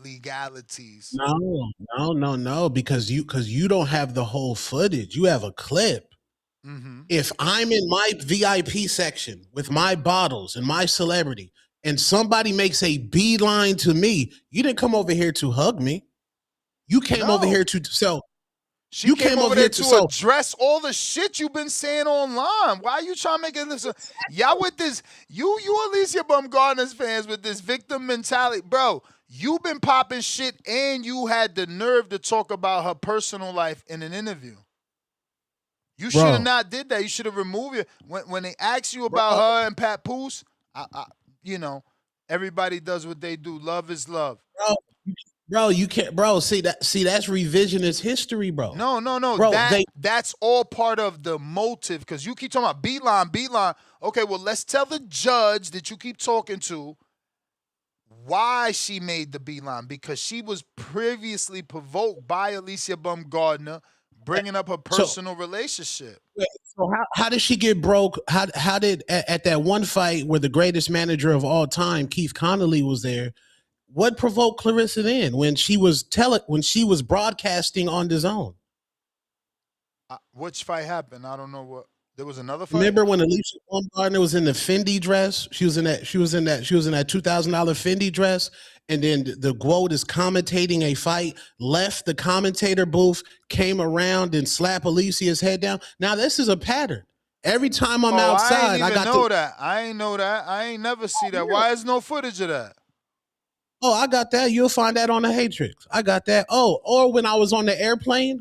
legalities. No, because you don't have the whole footage. You have a clip. Mm-hmm. If I'm in my VIP section with my bottles and my celebrity, and somebody makes a beeline to me, you didn't come over here to hug me. You came over No. here to so She you came came over over there here to to so address all the shit you've been saying online. Why are you trying to make it listen? Y'all with this, you Alicia Bumgarner's fans with this victim mentality. Bro, you've been popping shit and you had the nerve to talk about her personal life in an interview. You should have bro, not did that. You should have removed it. When they asked you about bro, her and Pat Poose, you know, everybody does what they do. Love is love. bro, bro, you can't, bro. See that's revisionist history, bro. No. Bro, That's all part of the motive because you keep talking about beeline. Okay, well, let's tell the judge that you keep talking to why she made the beeline because she was previously provoked by Alicia Bumgardner bringing up her so personal relationship. so how did she get broke? How did at that one fight where the greatest manager of all time, Keith Connolly, was there? What provoked Clarissa then when she was broadcasting on the zone? Which fight happened? I don't know what. There was another fight. Remember when Alicia Baumgartner was in the Fendi dress? She was in that $2,000 Fendi dress, and then the Guo is commentating a fight, left the commentator booth, came around and slapped Alicia's head down. Now this is a pattern. Every time I'm outside, I ain't know that. I ain't never see that. Why is no footage of that? Oh, I got that. You'll find that on the Hatrix. I got that. Oh, or when I was on the airplane,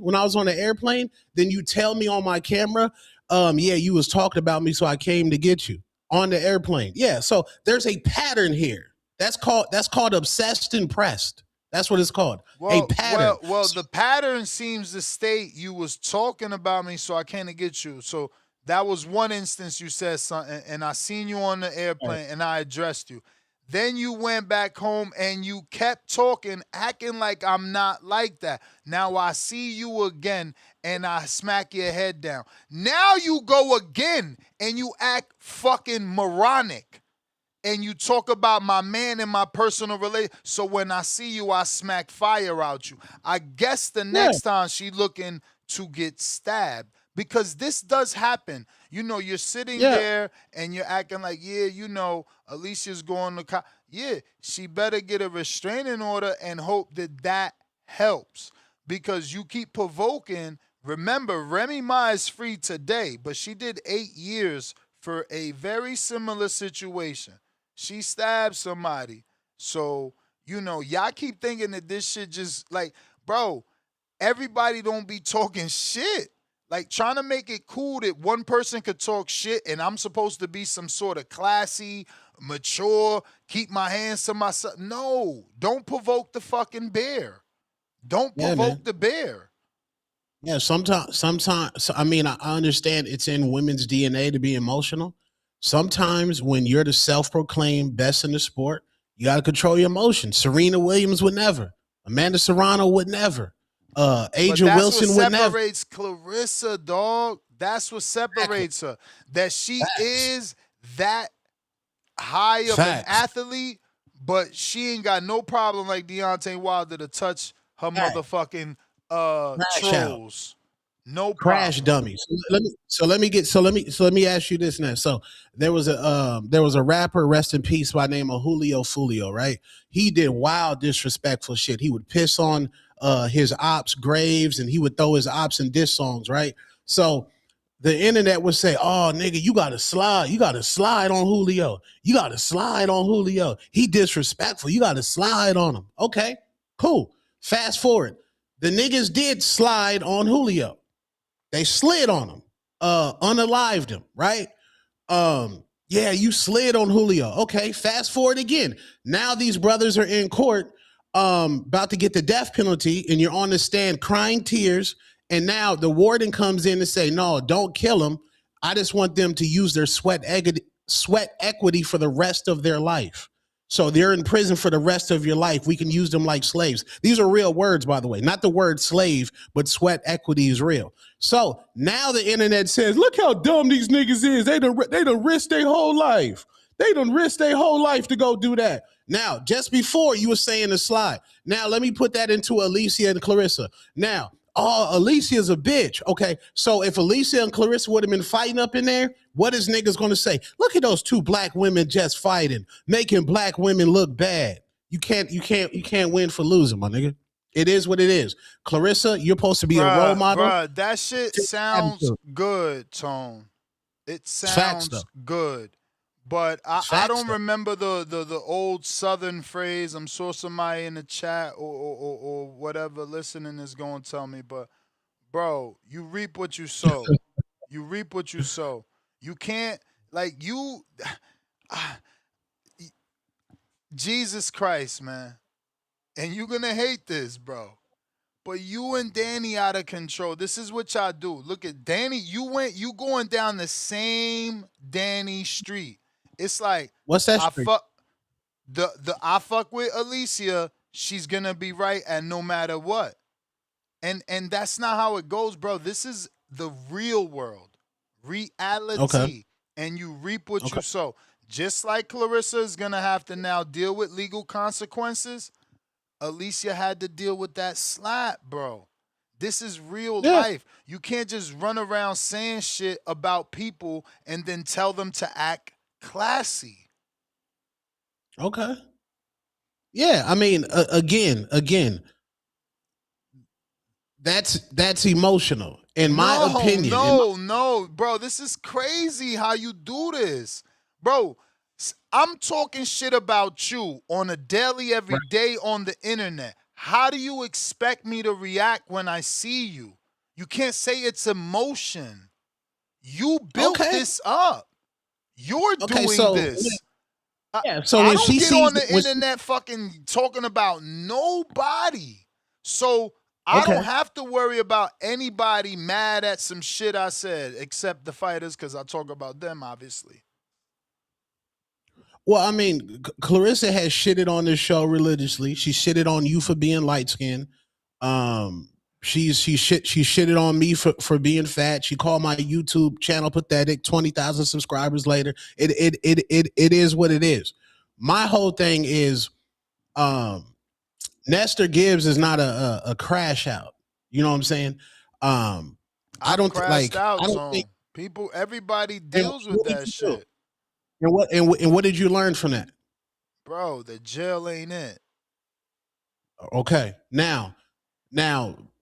then you tell me on my camera, yeah, you was talking about me, so I came to get you on the airplane. Yeah, so there's a pattern here. That's called obsessed and pressed. That's what it's called. A pattern. Well, the pattern seems to state you was talking about me, so I came to get you. So that was one instance you said something, and I seen you on the airplane, and I addressed you. Then you went back home and you kept talking, acting like I'm not like that. Now I see you again, and I smack your head down. Now you go again and you act fucking moronic. And you talk about my man and my personal relation. So when I see you, I smack fire out you. I guess the Yeah, next time she looking to get stabbed. Because this does happen. You know, you're sitting yeah, there and you're acting like, yeah, you know, Alicia's going to yeah, she better get a restraining order and hope that that helps. Because you keep provoking. Remember, Remy Ma is free today, but she did 8 years for a very similar situation. She stabbed somebody. So, you know, y'all keep thinking that this shit just like, bro, everybody don't be talking shit. Like trying to make it cool that one person could talk shit and I'm supposed to be some sort of classy, mature, keep my hands to myself. No, don't provoke the fucking bear. Don't yeah, provoke man. the bear. Yeah, sometimes. I mean, I understand it's in women's DNA to be emotional. Sometimes when you're the self-proclaimed best in the sport, you got to control your emotions. Serena Williams would never. Amanda Serrano would never. But Adrian that's what Wilson would never. separates Clarissa, dog. That's what Exactly. separates her. That she Facts. is that high of an Facts. athlete, but she ain't got no problem like Deontay Wilder to touch her Facts. motherfucking Crash out. trolls. No Crash problem. dummies. Let me ask you this now. So there was a rapper, rest in peace, by name of Julio Fulio, right? He did wild disrespectful shit. He would piss on his ops' graves and he would throw his ops in diss songs, right? So the internet would say, "Oh, nigga, you gotta slide on Julio. You gotta slide on Julio. He disrespectful. You gotta slide on him." Okay, cool. Fast forward. The niggas did slide on Julio. They slid on him, unalived him, right? Yeah, you slid on Julio. Okay, fast forward again. Now these brothers are in court, about to get the death penalty, and you're on the stand crying tears. And now the warden comes in and say, "No, don't kill him. I just want them to use their sweat equity for the rest of their life." So they're in prison for the rest of your life. We can use them like slaves. These are real words, by the way. Not the word slave, but sweat equity is real. So now the internet says, "Look how dumb these niggas is. They done risk their whole life. They done risk their whole life to go do that." Now, just before you were saying the slide. Now, let me put that into Alicia and Clarissa. Now, oh, Alicia's a bitch. Okay, so if Alicia and Clarissa would have been fighting up in there, what is niggas gonna say? Look at those two black women just fighting, making black women look bad. You can't win for losing, my nigga. It is what it is. Clarissa, you're supposed to be a role model. Bruh, that shit Take sounds attitude. good, Tone. It It's facts sounds though. good. But I, It's I facts don't though. remember the old Southern phrase. I'm sure somebody in the chat or whatever listening is going to tell me. But, bro, you reap what you sow. You reap what you sow. You can't, like, you. Jesus Christ, man. And you're going to hate this, bro. But you and Danny out of control. This is what y'all do. Look at Danny. You going down the same Danny street. It's like What's that I street? fuck I fuck with Alicia. She's gonna be right, and no matter what. And that's not how it goes, bro. This is the real world, Okay. reality, and you reap what Okay. you sow. Just like Clarissa is gonna have to now deal with legal consequences. Alicia had to deal with that slap, bro. This is real Yeah. life. You can't just run around saying shit about people and then tell them to act classy. Okay. Yeah. I mean, again, that's emotional, in my No, opinion. no, bro. This is crazy how you do this. Bro, I'm talking shit about you on a daily, every day on the internet. How do you expect me to react when I see you? You can't say it's emotion. You built Okay. this up. You're Okay. doing So this. I, yeah. So I when don't she get sees on the when internet fucking talking about nobody. So I okay. don't have to worry about anybody mad at some shit I said, except the fighters, because I talk about them, obviously. Well, I mean, Clarissa has shitted on this show religiously. She shitted on you for being light skinned. Um, She shitted on me for being fat. She called my YouTube channel pathetic. 20,000 subscribers later, it is what it is. My whole thing is, Nestor Gibbs is not a crash out. You know what I'm saying? I I've don't crashed I out don't think. zone. People, everybody And deals with what did that you do? shit, And what did you learn from that? bro. The jail ain't it. Okay, now,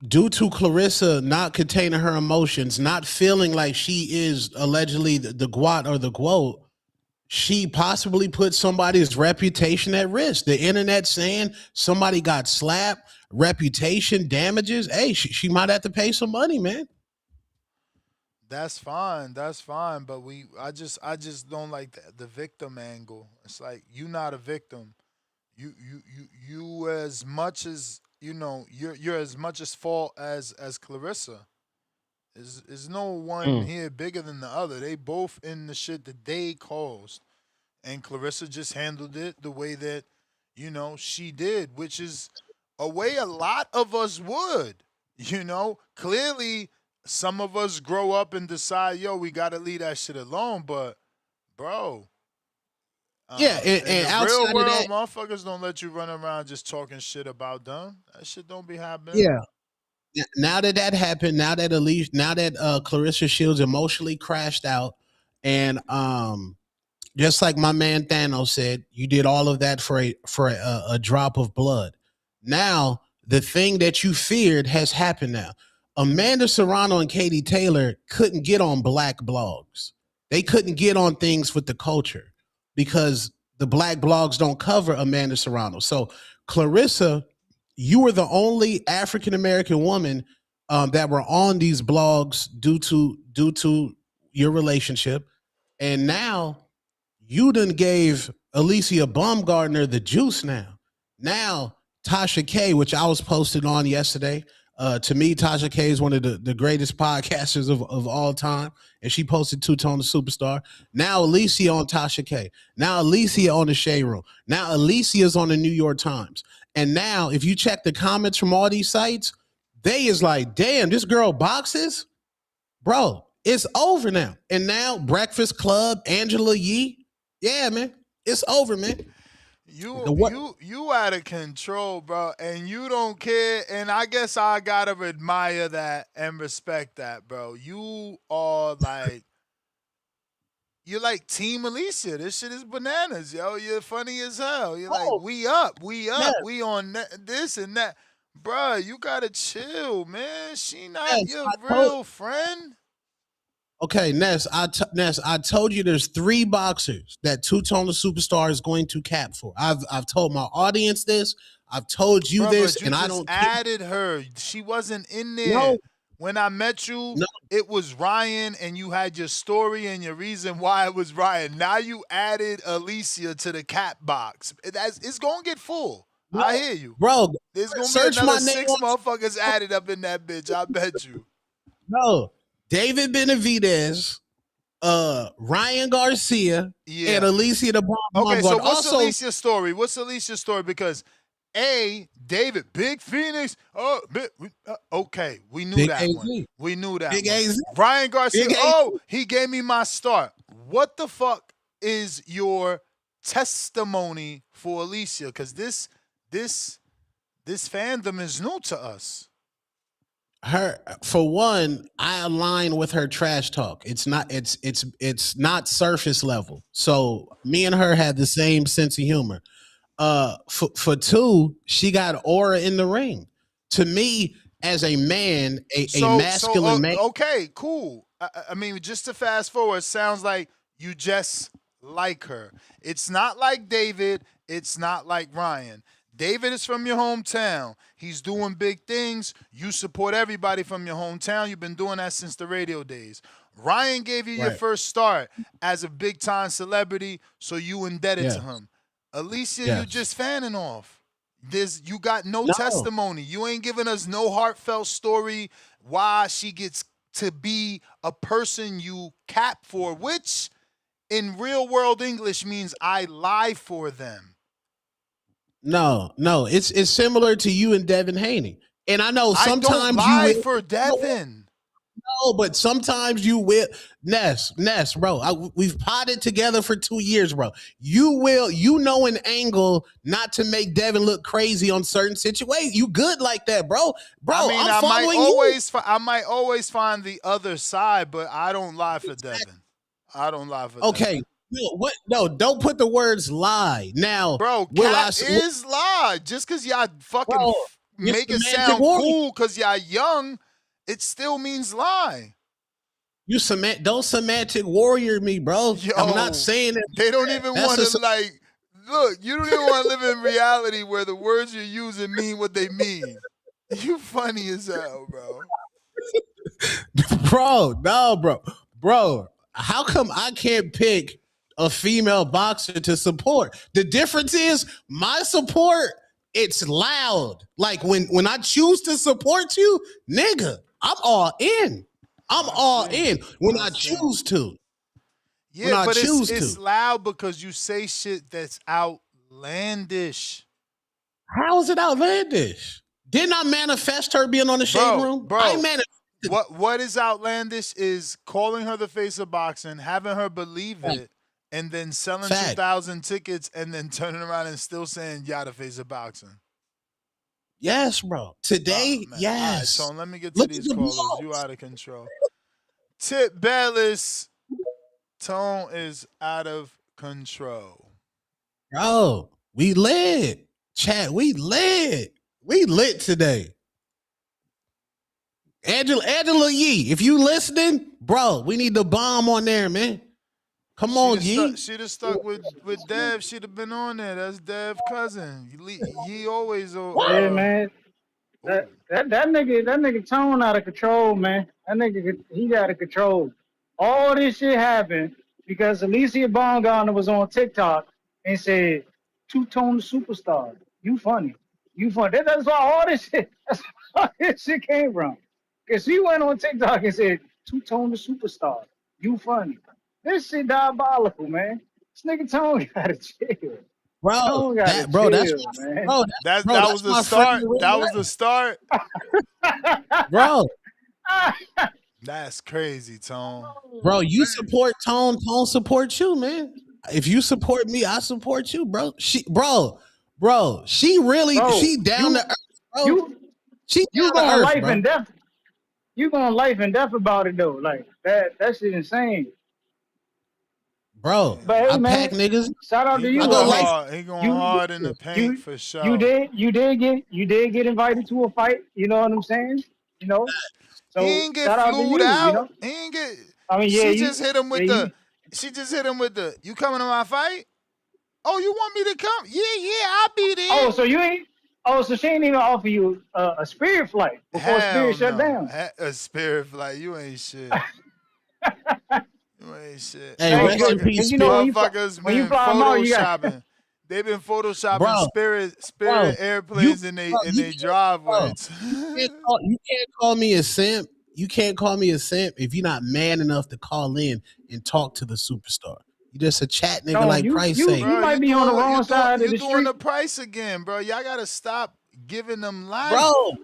due to Clarissa not containing her emotions, not feeling like she is allegedly the gwat or the quote, she possibly put somebody's reputation at risk. The internet saying somebody got slapped, reputation damages. Hey, she might have to pay some money, man. That's fine. That's fine. But I just don't like the victim angle. It's like you not a victim. You as much as you're as much as fault as Clarissa. Is no one Mm. here bigger than the other. They both in the shit that they caused. And Clarissa just handled it the way that she did, which is a way a lot of us would. Clearly some of us grow up and decide, yo, we got to leave that shit alone. But bro, Yeah, in and the real outside of world, that, motherfuckers don't let you run around just talking shit about them. That shit don't be happening. yeah. Now that that happened, now that Clarissa Shields emotionally crashed out, and just like my man Thanos said, you did all of that for a drop of blood. Now, the thing that you feared has happened now. Amanda Serrano and Katie Taylor couldn't get on black blogs. They couldn't get on things with the culture because the black blogs don't cover Amanda Serrano. So, Clarissa, you were the only African American woman that were on these blogs due to your relationship. And now you done gave Alicia Baumgartner the juice now. Now, Tasha K, which I was posted on yesterday. To me, Tasha K is one of the greatest podcasters of all time. And she posted Two Tone the Superstar. Now Alicia on Tasha K. Now Alicia on the Shade Room. Now Alicia's on the New York Times. And now, if you check the comments from all these sites, they is like, damn, this girl boxes? Bro, it's over now. And now Breakfast Club, Angela Yee. Yeah, man. It's over, man. You The what you you out of control, bro, and you don't care. And I guess I gotta admire that and respect that, bro. You're like Team Alicia. This shit is bananas, yo. You're funny as hell. You're like, oh, we up, yes, we on this and that, bro. You gotta chill, man. She not yes. your real friend. Okay, Ness, I told you there's 3 boxers that Two Tone the Superstar is going to cap for. I've told my audience this. I've told you Bro, this, but you and I just don't care. added her. She wasn't in No, there. When I met you, no, it was Ryan, and you had your story and your reason why it was Ryan. Now you added Alicia to the cat box. It's gonna get full. no. I hear you. Bro, There's gonna be search my another name 6 on motherfuckers added up in that bitch. I bet you. no. David Benavidez, Ryan Garcia, and Yeah. Alicia the Okay, so Baumgartner. what's Also, Alicia's story? What's Alicia's story? Because David, Big Phoenix. Oh, okay, we knew Big that one. AZ, We knew that Big one. AZ, Ryan Garcia. Big AZ. Oh, he gave me my start. What the fuck is your testimony for Alicia? Because this fandom is new to us. Her, for one, I align with her trash talk. It's not surface level. So me and her had the same sense of humor. For 2, she got aura in the ring. To me, as a man, a masculine man. Okay, cool. I mean, just to fast forward, sounds like you just like her. It's not like David. It's not like Ryan. David is from your hometown. He's doing big things. You support everybody from your hometown. You've been doing that since the radio days. Ryan gave you your Right. first start as a big time celebrity, so you indebted to Yes. him. Alicia, you Yes. just fanning off. You got no No. testimony. You ain't giving us no heartfelt story why she gets to be a person you cap for, which in real world English means I lie for them. No. It's similar to you and Devin Haney. And I know I don't sometimes you lie will. for Devin. No, but sometimes you will. Ness, bro. We've potted together for 2 years, bro. You know an angle not to make Devin look crazy on certain situations. You good like that, bro. I Bro, mean, I'm following you. I might always find the other side, but I don't lie for Devin. I don't lie for Devin. Okay. No, what? No, don't put the words lie. Now, Bro, will cat I? is lie. Just because y'all fucking Bro, you're make it semantic sound warrior. cool because y'all young, it still means lie. Don't semantic warrior me, bro. I'm not Yo, saying that. they don't even That's want a to look, you don't even want to live in reality where the words you're using mean what they mean. You funny as hell, bro. bro. No, bro. How come I can't pick a female boxer to support? The difference is my support. It's loud. Like when I choose to support you, nigga, I'm all in. I'm I all see. in when I I see. choose to. When Yeah, I but choose it's to. loud because you say shit that's outlandish. How is it outlandish? Didn't I manifest her being on the shade room? I Bro, manifested. what is outlandish is calling her the face of boxing, having her believe it, and then selling Fact. 2,000 tickets and then turning around and still saying, yeah, the face of boxing. Yes, bro. Today, Man. yes. All right, so let me get to Look at these the callers. You blogs. out of control. Tip Bellis, Tone is out of control. Bro, we lit. Chat, we lit. We lit today. Angela Yee, if you listening, bro, we need the bomb on there, man. Come on, Yee. She'd have stuck with Dev. She'd have been on there. That's Dev's cousin. He always Yeah, man. That nigga Tone out of control, man. That nigga he out of control. All this shit happened because Alicia Bongana was on TikTok and said, Two-tone superstar. You funny. You funny. That's why all this shit that's where all this shit came from. Cause she went on TikTok and said, Two-tone the superstar. You funny. This shit diabolical, man. This nigga Tone gotta chill. Bro, Tone gotta that's chill, man. That was that's the my friend start. in real That was life. the start. Bro. That's crazy, Tone. Bro, you support Tone supports you, man. If you support me, I support you, bro. She really she down to earth, bro. She You down to going earth, life bro. and death. You going life and death about it though. Like that shit insane. Bro, But hey I pack man, niggas. shout out He to you. going I mean, hard. He going you hard in the paint you for sure. you did get invited to a fight. You know what I'm saying? You know. He So ain't get shout out to flued you. You out. know. He ain't get. I mean, yeah, She just hit him with you. the. You coming to my fight? Oh, you want me to come? Yeah, I'll be there. Oh, so you ain't. Oh, so she ain't even offer you a Spirit flight before Hell Spirit shut no. down. A Spirit flight. You ain't shit. You ain't shit. Hey, Hey, rest in cause peace, you know Spirit. Motherfuckers when you been fly them out, you got. photoshopping. They've been photoshopping Bro, spirit airplanes in they driveways. You can't call me a simp. You can't call me a simp if you're not man enough to call in and talk to the superstar. You just a chat nigga Tone, like Price say. you Bro, might be on the wrong side of you the doing street. the price again, bro. Y'all gotta stop giving them Bro, life.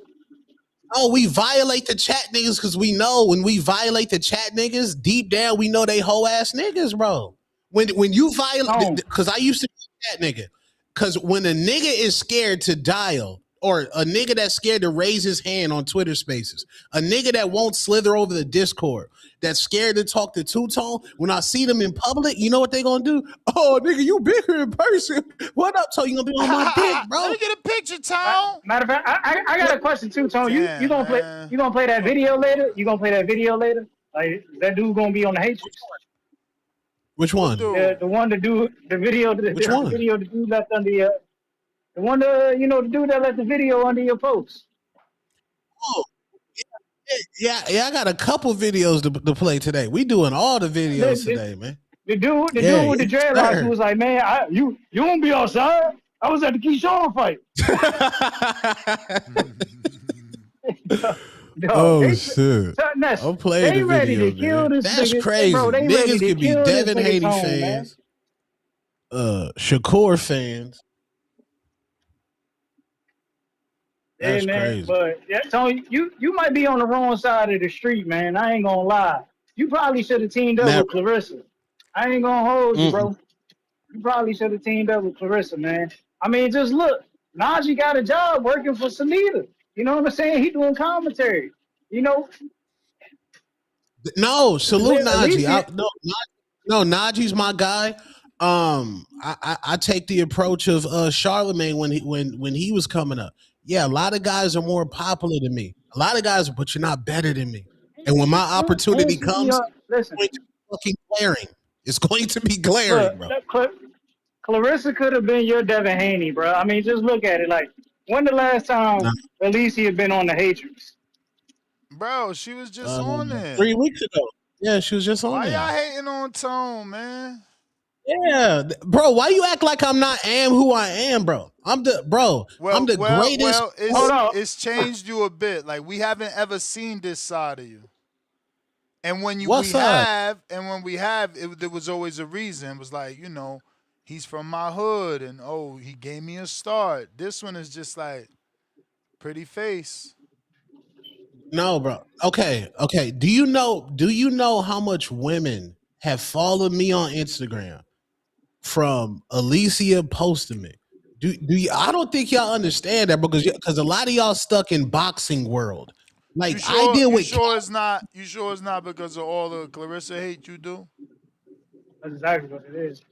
oh, we violate the chat niggas because we know when we violate the chat niggas, deep down we know they whole ass niggas, bro. When you violate, because I used to be a chat nigga. Because when a nigga is scared to dial, or a nigga that's scared to raise his hand on Twitter Spaces, a nigga that won't slither over the Discord, that's scared to talk to Two Tone, when I see them in public, you know what they gonna do? Oh, nigga, you bigger in person. What up, Tone? You gonna be on my dick, bro? Let me get a picture, Tone. Matter of fact, I got a question too, Tone. You Damn, gonna play man. that video Fucking later? boy. You gonna play that video later? Like that dude gonna be on the Hatrix? Which one? The one to do the video. Which The one? video the dude left under your. The one the the dude that left the video under your post. Oh, yeah. I got a couple videos to play today. We doing all the videos today, man. The dude Yeah, with the yes, dreadlocks who sir. was like, man, you won't be outside. I was at the Keyshawn fight. Oh shit! I'm playing They the ready video, to kill man. this That's nigga. crazy. Bro, they ready Niggas to could be kill this Devin nigga Haney Tone, man. fans, Shakur fans. Hey That's man, crazy. but yeah, Tony, you might be on the wrong side of the street, man. I ain't gonna lie. You probably should have teamed up Never. with Clarissa. I ain't gonna hold you, Mm-mm. bro. You probably should have teamed up with Clarissa, man. I mean, just look. Najee got a job working for Sunita. You know what I'm saying? He doing commentary. You know, No, salute at least Najee. he, No, Najee's my guy. I take the approach of Charlemagne when he was coming up. Yeah, a lot of guys are more popular than me. A lot of guys, but you're not better than me. And when my ain't opportunity seen comes, your listen. it's going to be fucking glaring. It's going to be glaring, Look, bro. Clarissa could have been your Devin Haney, bro. I mean, just look at it. Like, when the last time Nah, Alicia had been on the Hatrix? Bro, she was just uh, on there. 3 weeks ago. Yeah, she was just on Why y'all there. hating on Tone, man? Yeah, bro. Why you act like I'm not am who I am, bro? I'm Well, the well, greatest. well, Hold on. it's changed you a bit. Like we haven't ever seen this side of you. And What's up? when we have, there was always a reason. It was like, he's from my hood, and oh, he gave me a start. This one is just like pretty face. No, bro. Okay. Do you know how much women have followed me on Instagram from Alicia posting me? I don't think y'all understand that because a lot of y'all stuck in boxing world. You Like I sure? deal You with sure it's not? You sure it's not because of all the Clarissa hate you do? That's exactly what it is.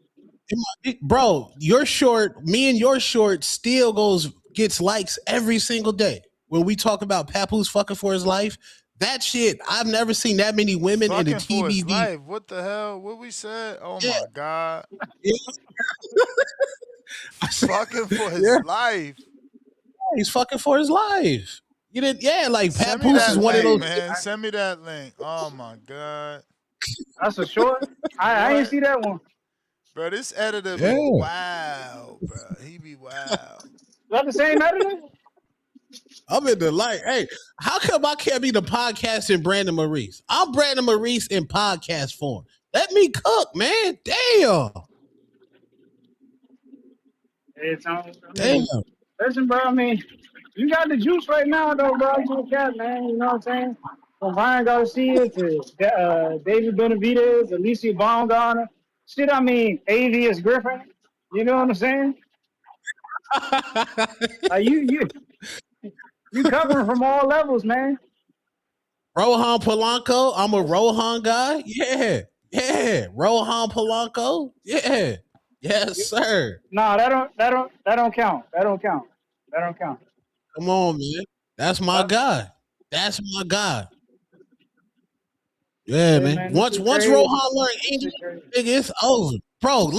bro, your short, me and your short still gets likes every single day. When we talk about Papoose fucking for his life, that shit, I've never seen that many women in the Fucking for his TVV. life. What the hell? What we said? Oh Yeah, my god. yeah. I said, Fucking for yeah, his life. he's fucking for his life. You didn't, yeah, like Send me Papoose is that one of link, those. man. Send me that link. Oh my god. That's for sure. I ain't What? see that one. Bro, this editor Yeah, be wild, bro. He be wild. Is that the same editor? I'm in the light. Hey, how come I can't be the podcasting Brandon Maurice? I'm Brandon Maurice in podcast form. Let me cook, man. Damn. It's I Damn. mean, listen, bro. I mean, you got the juice right now, though, bro. You cat, man. You know what I'm saying? From Ryan Garcia to David Benavidez, Alicia Baumgartner. Shit, I mean, Avius Griffin. You know what I'm saying? Like you covering from all levels, man. Rohan Polanco. I'm a Rohan guy. Yeah. Yeah. Rohan Polanco. Yeah. Yes, sir. Nah, that don't count. That don't count. That don't count. Come on, man. That's my That, guy. That's my guy. Yeah, hey, man. man, this Once is once crazy. Rohan learn This English, is crazy. nigga, it's over. Bro,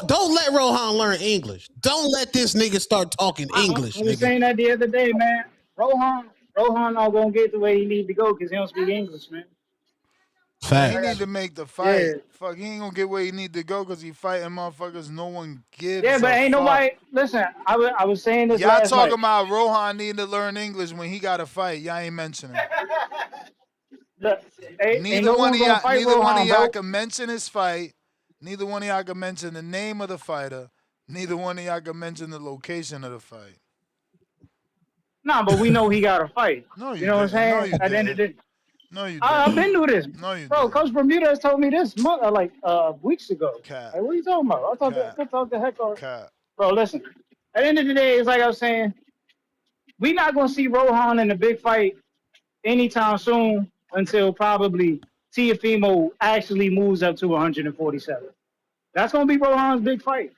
don't let Rohan learn English. Don't let this nigga start talking I English, was nigga. saying that the other day, man. Rohan not gonna get the way he need to go because he don't speak English, man. Man, he I need Facts. to got make the yeah, fight. Fuck, he ain't gonna get where he need to go because he fighting motherfuckers no one yeah, gives but a ain't fuck. nobody listen. I was saying this Y'all last talking night. about Rohan needing to learn English when he got to fight. Y'all ain't mentioning. Look, ain't Neither no one one of gonna y'all, fight neither one of Rohan, y'all bro. can mention his fight. Neither one of y'all can mention the name of the fighter. Neither one of y'all can mention the location of the fight. Nah, but we know he got to fight. No, You you know what I'm didn't. No, saying? you At the end of didn't. the No, you I've didn't. been through this, No, you bro. didn't. Coach Bermudez told me this month, weeks ago. Cap, Like, what are you talking about? cap, I thought the heck out. cap. Bro, listen. At the end of the day, it's like I was saying, we not gonna see Rohan in a big fight anytime soon until probably Tiafimo actually moves up to 147. That's gonna be Rohan's big fight.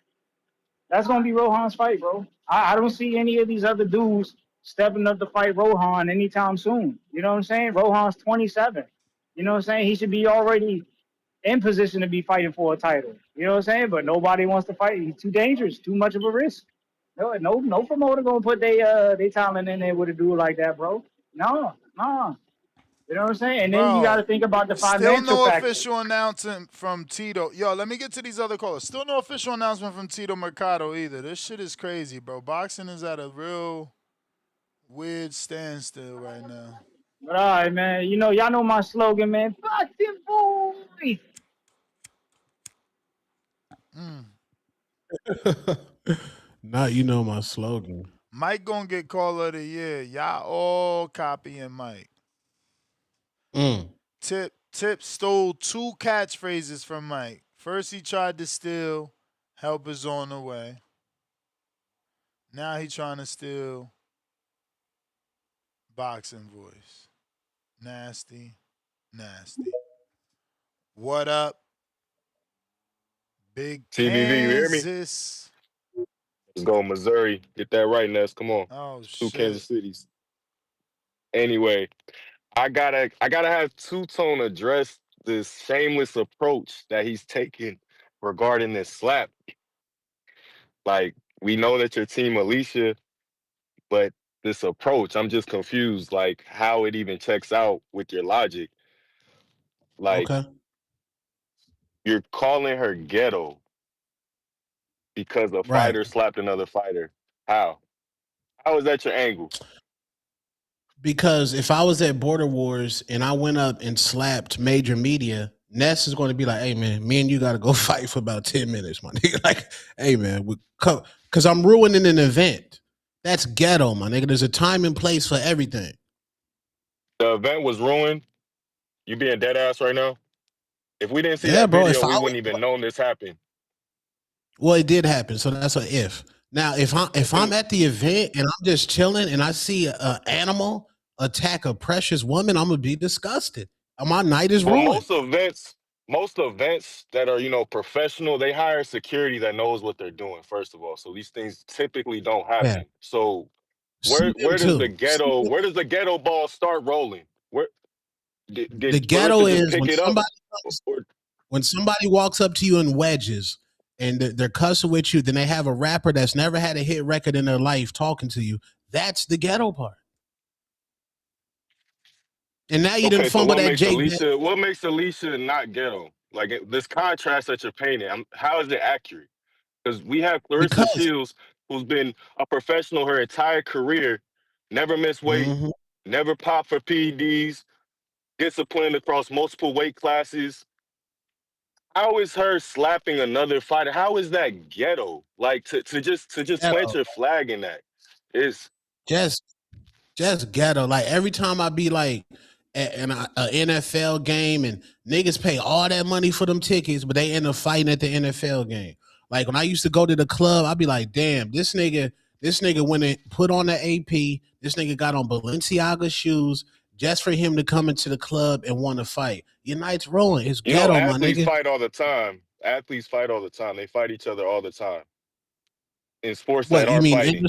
That's gonna be Rohan's fight, bro. I don't see any of these other dudes stepping up to fight Rohan anytime soon. You know what I'm saying? Rohan's 27. You know what I'm saying? He should be already in position to be fighting for a title. You know what I'm saying? But nobody wants to fight. He's too dangerous, too much of a risk. No promoter gonna put they talent in there with a dude like that, bro. No, no. You know what I'm saying? And then you got to Bro, think about the still financial no factor. official announcement from Tito. Yo, let me get to these other callers. Still no official announcement from Tito Mercado either. This shit is crazy, bro. Boxing is at a real weird standstill right now. But all right, man. You know, y'all know my slogan, man. Fuck them boy. Mm. Now you know my slogan. Mike gonna get Caller of the Year. Y'all all copying Mike. Mm. Tip stole 2 catchphrases from Mike. First he tried to steal "Help is on the way." Now he trying to steal boxing voice. Nasty, nasty. What up, Big TBV, you hear me? Kansas? Let's go, Missouri. Get that right, Ness. Come on. Oh It's 2 Kansas shit. Cities. Anyway, I gotta have Two-Tone address this shameless approach that he's taking regarding this slap. Like, we know that your team Alicia, but this approach, I'm just confused, like how it even checks out with your logic. Like, Okay. you're calling her ghetto because a Right. fighter slapped another fighter. How? How is that your angle? Because if I was at Border Wars and I went up and slapped major media, Ness is going to be like, "Hey man, me and you got to go fight for about 10 minutes, my nigga." Like, "Hey man, because I'm ruining an event." That's ghetto, my nigga. There's a time and place for everything. The event was ruined. You being dead ass right now? If we didn't see Yeah, that bro. video, we wouldn't even known this happened. Well, it did happen, so that's a if. Now, if I'm at the event and I'm just chilling and I see an animal attack a precious woman, I'm gonna be disgusted. My night is Well, ruined. most events that are professional, they hire security that knows what they're doing. First of all, so these things typically don't Yeah, happen. So see them where does the too. ghetto ball start rolling? Where The did ghetto Clarissa just is pick it up? Or- when somebody walks up to you in wedges and they're cussing with you, then they have a rapper that's never had a hit record in their life talking to you. That's the ghetto part. And now you didn't Okay, so fumble that Jake. what makes Alicia not ghetto? Like this contrast that you're painting, how is it accurate? Because we have Clarissa Because Shields, who's been a professional her entire career, never missed weight, mhm, never popped for PEDs, disciplined across multiple weight classes. How is her slapping another fighter? How is that ghetto? Like to just plant ghetto, your flag in that is just just ghetto. Like every time I be like at an NFL game and niggas pay all that money for them tickets, but they end up fighting at the NFL game. Like when I used to go to the club, I'd be like, damn, this nigga went and put on the AP. This nigga got on Balenciaga shoes just for him to come into the club and want to fight. Your night's rolling. It's ghetto, my athletes nigga. fight all the time. Athletes fight all the time. They fight each other all the time in sports that What you are mean fighting.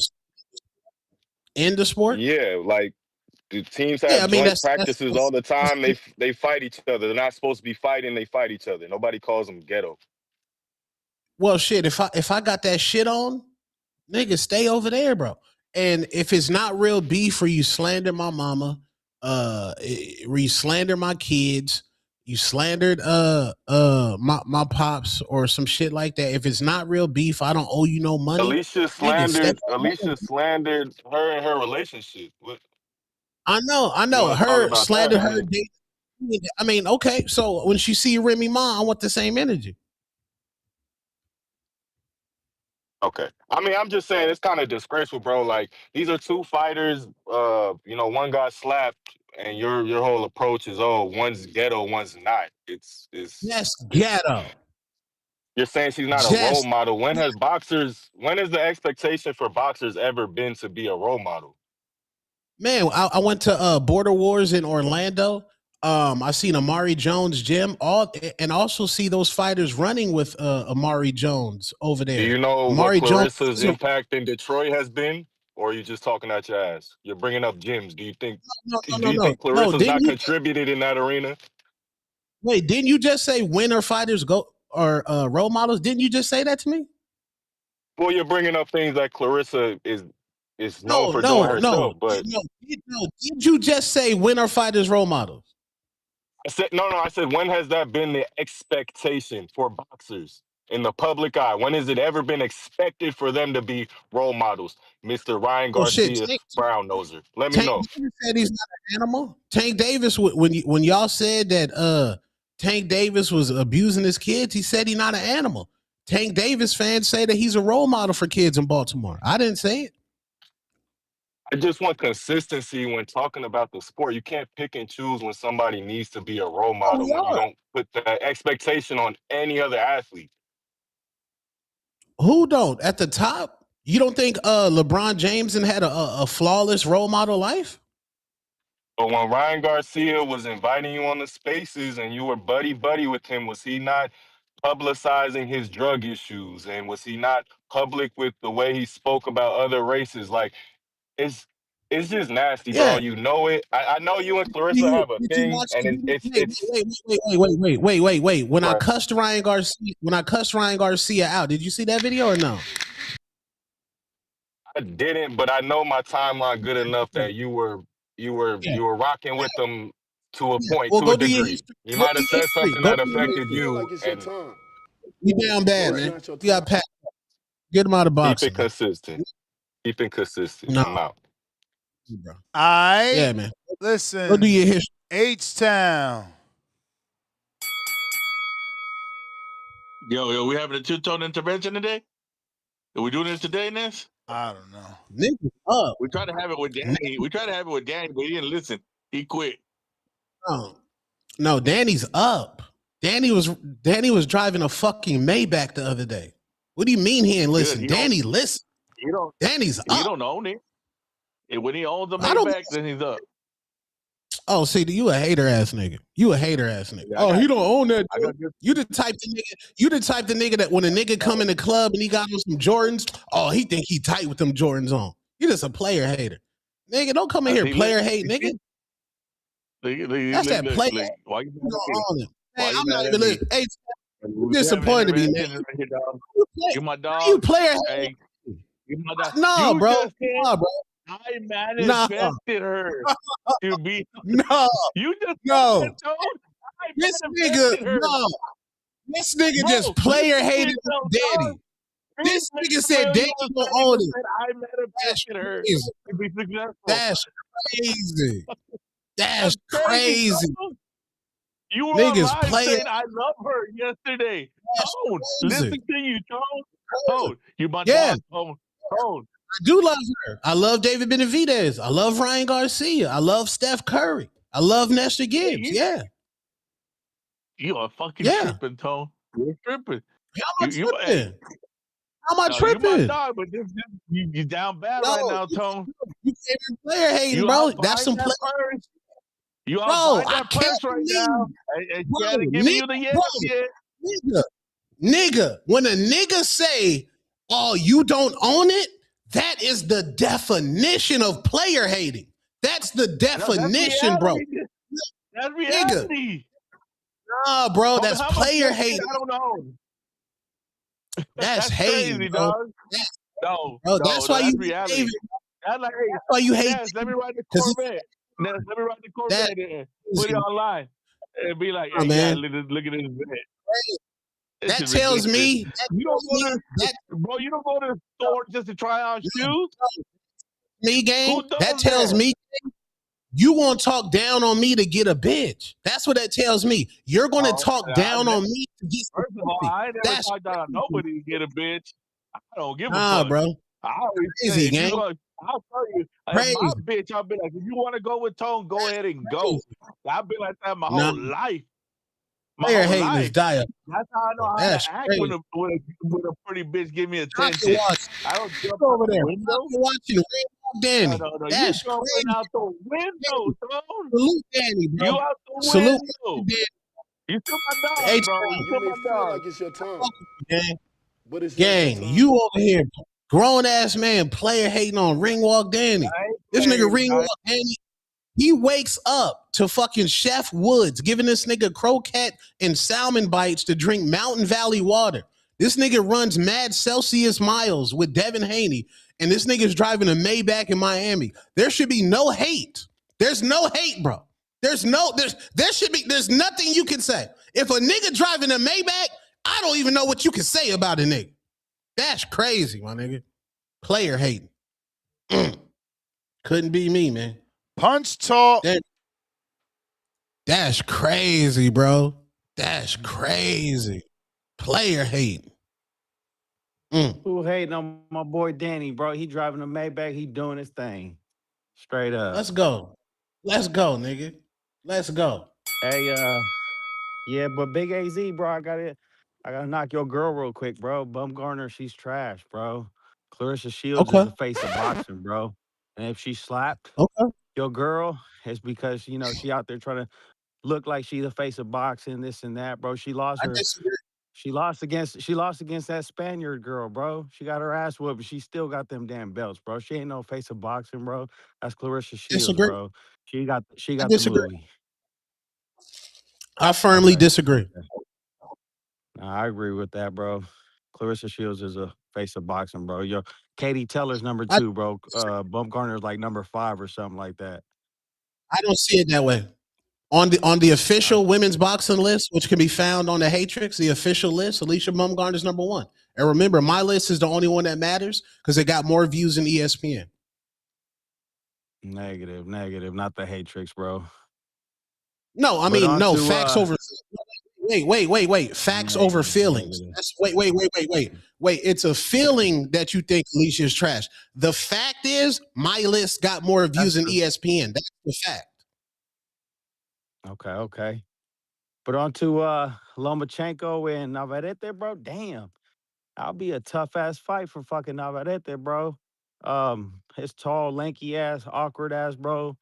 in the sport? Yeah, like the teams Yeah, have I mean joint that's practices all the time. They fight each other. They're not supposed to be fighting. They fight each other. Nobody calls them ghetto. well shit. If I got that shit on, nigga, stay over there, bro. And if it's not real beef, or you slander my mama, or you slander my kids, you slandered my pops or some shit like that. If it's not real beef, I don't owe you no money, Alicia nigga. Stay. slandered Alicia slandered her and her relationship. What I you know. want to talk Her about that? slandered her. I mean, okay. So when she see Remy Ma, I want the same energy. Okay. I mean, I'm just saying it's kind of disgraceful, bro. Like these are two fighters. One got slapped, and your whole approach is, oh, one's ghetto, one's not. It's Yes, it's. ghetto. You're saying she's not a role Just model. When has the expectation for boxers ever been to be a role model? man, I went to Border Wars in Orlando. I seen Amari Jones gym, and also see those fighters running with Amari Jones over Do there. you know what Amari Jones. Clarissa's impact in Detroit has been, or are you just talking out your ass? You're bringing up gyms. Do you think No, no, do no, you no, think no. Clarissa's Didn't not you contributed in that arena? wait? Didn't you just say winner fighters go or role models? Didn't you just say that to me? Well, you're bringing up things that Clarissa is known No, for doing no, no, herself, but no. Did you just say winner fighters role models? I said no, no. I said when has that been the expectation for boxers in the public eye? When has it ever been expected for them to be role models? Mister Ryan Oh shit, Garcia, Brown Noser. Let me Tank know. Davis said he's not an animal. Tank Davis, when y'all said that Tank Davis was abusing his kids, he said he's not an animal. Tank Davis fans say that he's a role model for kids in Baltimore. I didn't say it. I just want consistency when talking about the sport. You can't pick and choose when somebody needs to be a role Oh, model we when you are. don't put that expectation on any other athlete. Who don't? At the top? You don't think LeBron James had a flawless role model life? But when Ryan Garcia was inviting you on the spaces and you were buddy buddy with him, was he not publicizing his drug issues? And was he not public with the way he spoke about other races? Like it's it's just nasty, bro. Yeah. You know it. I know you and Clarissa You, have a did you thing, watch and the video? it's Wait. When I right. cussed Ryan Garcia out, did you see that video or no? I didn't, but I know my timeline good enough Yeah. that Yeah. you were rocking with them to a point, Well, to a go do your degree. history. You Go might do have your said history. something Go that do your affected history. Feel you, like it's your and time, You down bad, but it's man. not your You got time. Pat. Get him out of keep it boxing, man. consistent. Keep it consistent. No, I'm out. bro. I Yeah, man. Go do listen. your history. H-Town. Yo, we having a two-tone intervention today? Are we doing it today, Ness? I don't know. Niggas up. We tried to have it with Danny. We tried to have it with Danny, but he didn't listen. He quit. No, Danny's up. Danny was driving a fucking Maybach the other day. What do you mean he ain't Good. listen? Danny, listen. He don't. Danny's He up. don't own it. And when he owns the I don't. Maybach, then he's up. Oh, see, you a hater ass nigga. You a hater ass nigga. Yeah, Oh, he don't own that. I got good. You the type of nigga. You the type of nigga that when a nigga come in the club and he got on some Jordans, oh, he think he tight with them Jordans on. You just a player hater, nigga. Don't come in here See, player look, hate, nigga. look, That's that player. look. Why you You mad don't at me? own it. Why Man, you I'm mad not at even me? listening. Hey, you We having an disappointed me, man. intervention right here, dog. You play, You my how you dog. player hater? Hey, you my dog. Nah, You bro. just said Nah, bro. I Nah. manifested her to be. No. You just said No. that, Toad. I This nigga, manifested her. no. This nigga Bro, just player listen to hated yourself, Daddy. dog. This Read nigga the said email Daddy you was don't saying. own You it. said I That's manifested her crazy. to be successful. That's crazy. That's That's crazy, crazy. Toad. You were on Niggas live player. saying I love her yesterday. That's Tone, crazy. listen to you, Tone. Tone, you my Yeah, dog, Tone. Tone. I do love her. I love David Benavidez. I love Ryan Garcia. I love Steph Curry. I love Nestor Hey, Gibbs. Yeah. you are fucking Yeah. tripping, Tone. You're tripping. How am I You, hey, tripping? How am I no, you my tripping? dog, but you down bad No, right now, Tone. you can't be player hating, You bro. out That's buying some that player. purse. You out Bro, buying I that can't purse right now, believe, and bro, she hasn't given you the yes yet. nigga, when a nigga say, oh, you don't own it, that is the definition of player hating. That's the definition, bro. That's Nigga. reality. Nah, bro, Hold that's on, how much player that shit hating. I don't know. That's That's hating, crazy, bro. dog. No, That's why that's you hate reality. David. That's like, That's why you hey, hate Ness, let me ride the because Corvette. Ness, let me ride the that Corvette and put it online. And be like, oh, hey, yeah, man. look at this vet. This That is tells ridiculous. me You don't go to bro, you don't go to the store just to try on shoes? gang. Who does That tells that? me you want to talk down on me to get a bitch. That's what that tells me. You're going to talk down on me to get some First of all, I ain't never That's talked down on nobody to get a bitch. I don't give a nah, fuck. bro. I always Crazy, say, if gang. you go, I'll tell you, if Crazy. my bitch, I'll be like, if you want to go with Tone, go ahead and go. I've been like that my whole life. My Player whole hating is life. diabolical. That's how I know how That's to act crazy. when a pretty bitch give me Pocket attention. watch. I don't jump over out the there. window. Pocket watching Rainbow Danny. No. You That's jumping crazy. out the window, Tone. Salute Danny, bro. You out the Salute window. Danny. You still my dog, Hey, bro. You You still may my feel dog. like it's your time, gang. but it's not your Gang, time. you over here, grown ass man, player hating on Ringwalk Danny. This nigga Ringwalk Danny, he wakes up to fucking Chef Woods giving this nigga croquette and salmon bites to drink Mountain Valley water. This nigga runs mad Celsius miles with Devin Haney, and this nigga's driving a Maybach in Miami. There should be no hate. There's no hate, bro. There's nothing you can say. If a nigga driving a Maybach, I don't even know what you can say about a nigga. That's crazy, my nigga. Player hating. Couldn't be me, man. Punch talk. That's crazy, bro. That's crazy. Player hating. Who hating on my boy Danny, bro? He driving a Maybach. He doing his thing. Straight up. Let's go. Let's go, nigga. Let's go. Hey, yeah, but Big AZ, bro, I gotta knock your girl real quick, bro. Bumgarner, she's trash, bro. Clarissa Shields is Okay. the face of boxing, bro. And if she slapped Okay. your girl, it's because she out there trying to look like she the face of boxing, this and that, bro. I disagree. She lost against that Spaniard girl, bro. She got her ass whooped, but she still got them damn belts, bro. She ain't no face of boxing, bro. That's Clarissa Shields, Disagree. bro. She I got the disagree. movie. I firmly Okay. disagree. Okay. Nah, I agree with that, bro. Clarissa Shields is a face of boxing, bro. Yo, Katie Teller's number I 2, bro. Bumgarner's like number 5 or something like that. don't see it that way. On the I, official women's boxing list, which can be found on the Hatrix, the official list, Alicia Bumgarner is number 1. And remember, my list is the only one that matters because it got more views than ESPN. negative, not the Hatrix, bro. No, I But mean, on no, to facts over. Wait. Facts over feelings. negative. That's wait. It's a feeling that you think Alicia is trash. The fact is, my list got more views That's than true. ESPN. That's the fact. Okay. But on to Lomachenko and Navarrete, bro. Damn. That'll be a tough ass fight for fucking Navarrete, bro. His tall, lanky ass, awkward ass, bro.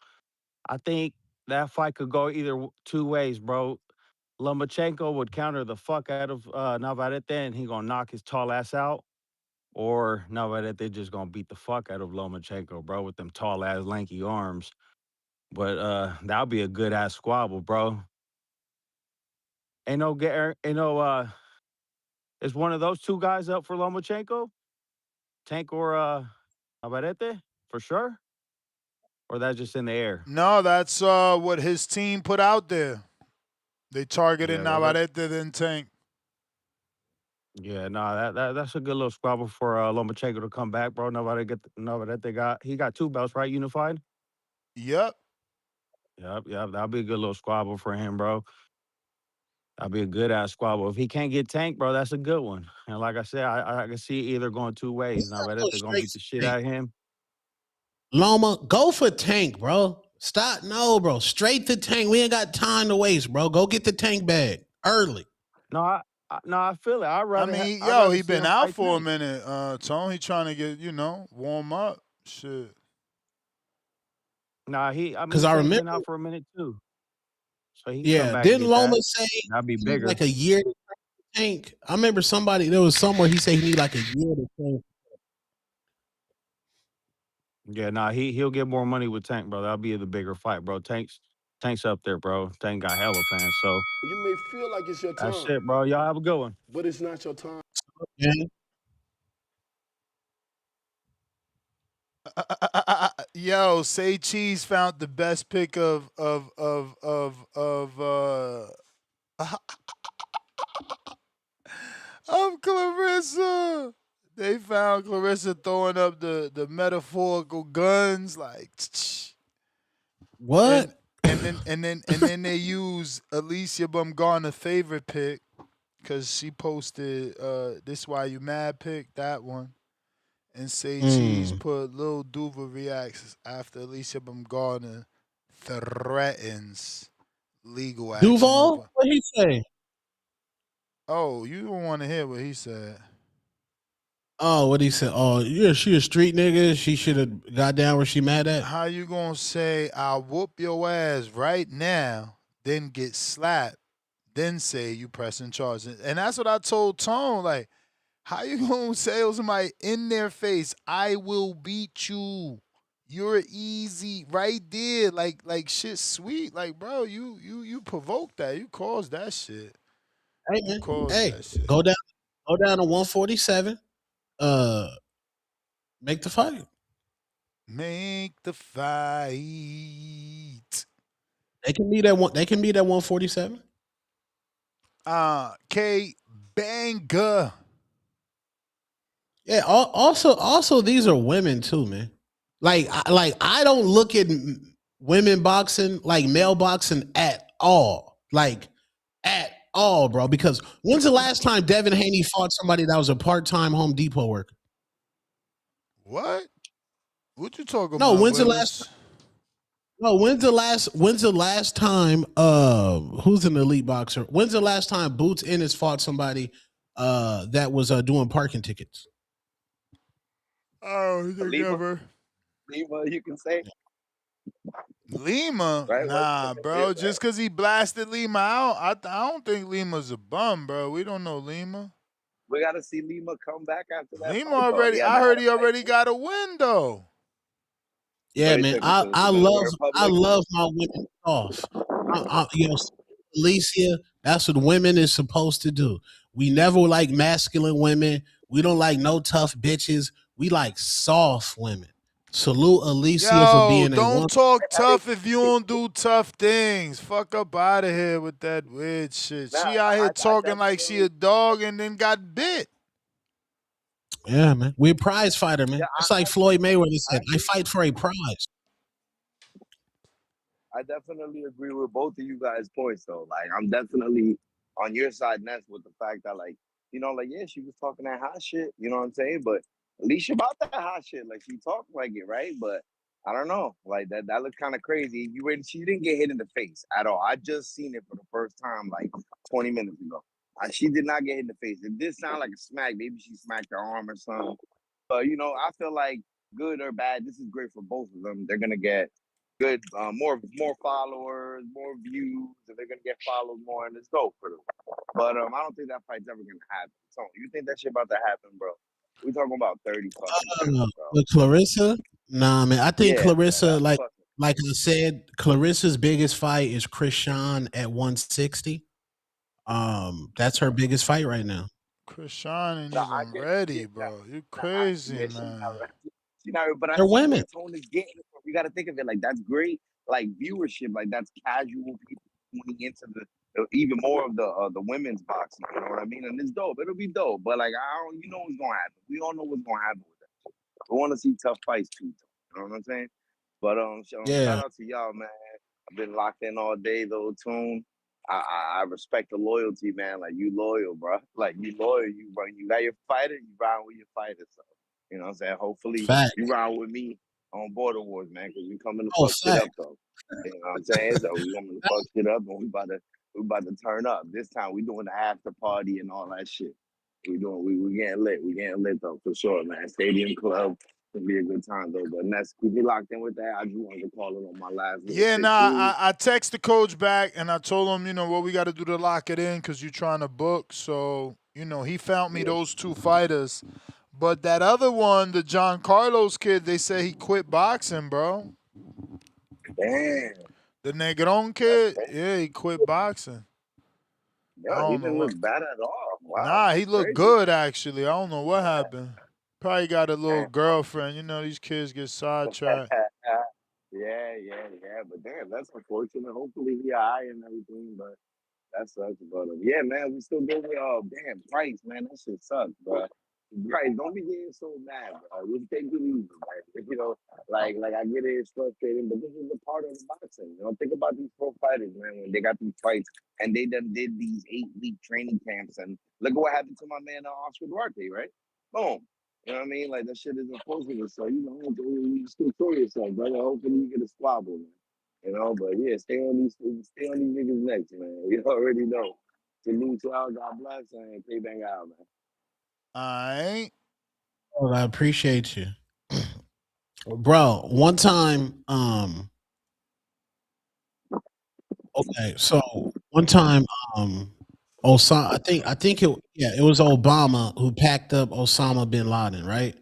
I think that fight could go either two ways, bro. Lomachenko would counter the fuck out of Navarrete and he gonna knock his tall ass out. Or Navarrete just gonna beat the fuck out of Lomachenko, bro, with them tall ass lanky arms. But that'll be a good ass squabble, bro. Ain't no is one of those two guys up for Lomachenko? Tank or Navarrete? For sure? Or that's just in the air? No, that's what his team put out there. They targeted Yeah, well, Navarrete then Tank. yeah, no, that's a good little squabble for Lomachenko to come back, bro. Navarrete got 2 belts, right? Unified? Yep. Yep. That'll be a good little squabble for him, bro. That'll be a good ass squabble. If he can't get Tank, bro, that's a good one. And like I said, I can see either going two We ways. gotta go Navarrete gonna straight beat to the shit Tank. out of him. Loma, go for Tank, bro. Stop. No, bro. Straight to Tank. We ain't got time to waste, bro. Go get the Tank bag early. No, I feel it. I mean, I'd yo, rather he see been him out fight for a Tank. minute. Tone, he trying to get, warm up. Shit. Nah, Because I Tank remember, been out for a minute too. So he can come yeah, back and didn't get Loma that. say That'd be he need like bigger. a year to Tank? I remember there was somewhere he said he need like a year to Tank. Yeah, nah, he'll get more money with Tank, bro. That'll be the bigger fight, bro. Tank's up there, bro. Tank got hella fans, so You may feel like it's your that's time, it, bro. Y'all have a good one. but it's not your time. Yeah. Yo, Say Cheese found the best pick of of Clarissa. They found Clarissa throwing up the metaphorical guns like and What? then they use Alicia Bumgarner's favorite pick because she posted this why you mad pick, that one. And Say Cheese put Lil Duva reacts after Alicia Bumgarner threatens legal action Duval? over. What he say? Oh, you don't want to hear what he said. Oh, what he said? Oh, yeah, she a street nigga. She should have got down where she mad at. How you gonna say I'll whoop your ass right now, then get slapped, then say you pressing charges? And that's what I told Tone. Like, how you gonna say somebody in their face, I will beat you. You're easy right there. Like shit sweet. Like, bro, you provoked that. You caused that shit. Hey, You man. caused Hey, that shit. go down to 147. Make the fight. Make the fight. They can meet at 147. K Banger. Yeah. Also, these are women too, man. Like I don't look at women boxing like male boxing at all. Like at all, bro. Because when's the last time Devin Haney fought somebody that was a part-time Home Depot worker? What? What you talking No, about, when's the last Willis? No, when's the last time who's an elite boxer? When's the last time Boots Ennis fought somebody that was doing parking tickets? Oh, they Lima, never. Lima, you can say, Lima, right? What? nah, bro. Just because he blasted Lima out, I don't think Lima's a bum, bro. We don't know Lima. We got to see Lima come back after that Lima fight, though. He already. had I not heard had a he fight already since. got a win though. But Yeah, he man. took it to the I Dominican love Republic. my women soft. You know, Alicia, that's what women is supposed to do. We never like masculine women. We don't like no tough bitches. We like soft women. Salute Alicia for Yo, being a don't woman. talk I didn't. tough if you don't do tough things. Fuck up out of here with that weird shit. Nah, She out here I talking like she definitely. a dog and then got bit. Yeah, man. We're a prize fighter, Yeah, man. It's like Floyd Mayweather I said, I agree. fight for a prize. I definitely agree with both of you guys' points, though. Like, I'm definitely on your side, Ness, with the fact that, like, like, yeah, she was talking that hot shit. You know what I'm saying? But at least she about that hot shit. Like, she talked like it, right? But I don't know. Like, that looked kind of crazy. She didn't get hit in the face at all. I just seen it for the first time, like 20 minutes ago. She did not get hit in the face. It did sound like a smack. Maybe she smacked her arm or something. But I feel like good or bad, this is great for both of them. They're gonna get good, more followers, more views, and they're gonna get followed more, and it's dope for them. But I don't think that fight's ever gonna happen. So you think that shit about to happen, bro? We talking about 30 fucking rounds, bro. With Clarissa, nah, man. I think Yeah, man, Clarissa, that's fucking. like I said, Clarissa's biggest fight is Krishan at 160. That's her biggest fight right now. Krishan ain't No, I even get, ready, yeah, bro. You nah, crazy, yeah, she's not man. right. She's not right, but I They're see women. where Tone is getting it from. You got to think of it like that's great, like viewership, like that's casual people tuning into even more of the women's boxing. You know what I mean? And it's dope. It'll be dope. But like I don't, what's gonna happen. We all know what's gonna happen with that. We want to see tough fights too. You know what I'm saying? But shout Yeah, out to y'all, man. I've been locked in all day though, Tune. I respect the loyalty, man. Like you loyal, bro. Like you loyal. You got your fighter. You ride with your fighter. So you know what I'm saying. Hopefully fact. you ride with me on Border Wars, man. Because we coming to Oh, fuck shit fact. up though. You know what I'm saying? So we coming to fuck shit up, and we about to turn up. This time we doing the after party and all that shit. We getting lit. We getting lit though for sure, man. Stadium Club. It'll be a good time though. But that's keep me locked in with that. I just wanted to call it on my last little Yeah, shit nah, too. I text the coach back and I told him, what we got to do to lock it in because you're trying to book. So, he found me Yeah. those two fighters. But that other one, the John Carlos kid, they say he quit boxing, bro. Damn. The Negron That's kid, crazy. yeah, he quit boxing. I Yo, he don't know didn't what. look bad at all. Wow, Nah, he that's looked crazy. good actually. I don't know what happened. Probably got a little Damn. girlfriend. These kids get sidetracked. Yeah. But damn, that's unfortunate. Hopefully he alright and everything, but that sucks about him. Yeah, man, we still getting damn price, man. That shit sucks, bro. Price, don't be getting so mad, bro. Just take it easy, man. Like I get it, it's frustrating, but this is a part of the boxing. Think about these pro fighters, man, when they got these fights and they done did these 8-week training camps, and look at what happened to my man Oscar Duarte, right? Boom. You know what I mean? Like that shit isn't possible. So you still show yourself, brother. Hopefully you get a squabble, man. But yeah, stay on these niggas' necks, man. You already know. Salute to y'all, God bless, and pay bang out, man. I Well, I appreciate you, bro. One time, okay, so one time, Osama. I think it was Obama who packed up Osama bin Laden, right?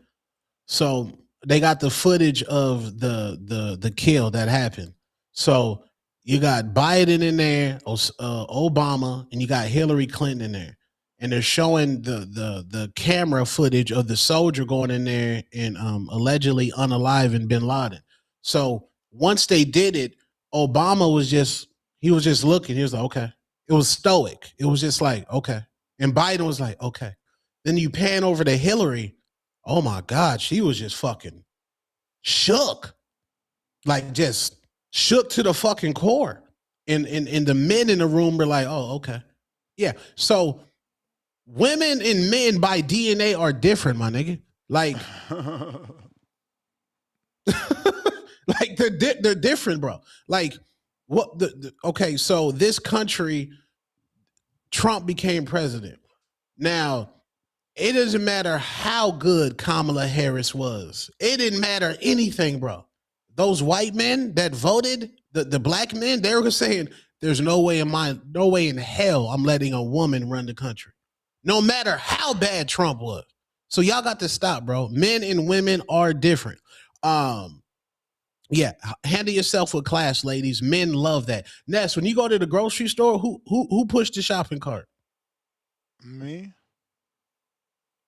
So they got the footage of the kill that happened. So you got Biden in there, Obama, and you got Hillary Clinton in there, and they're showing the camera footage of the soldier going in there and allegedly unaliving Bin Laden. So once they did it, Obama was just looking. He was like, okay. It was stoic. It was just like, okay. And Biden was like, okay. Then you pan over to Hillary. Oh my God, she was just fucking shook. Like just shook to the fucking core. And the men in the room were like, oh, okay. Yeah. So women and men by DNA are different, my nigga. Like, ain't. Like they're different, bro. Like what okay, so this country, Trump became president. Now, it doesn't matter how good Kamala Harris was. It didn't matter anything, bro. Those white men that voted, the black men, they were saying, there's no way in hell I'm letting a woman run the country. No matter how bad Trump was. So y'all got to stop, bro. Men and women are different. Yeah, handle yourself with class, ladies. Men love that. Ness, when you go to the grocery store, who pushed the shopping cart? Me?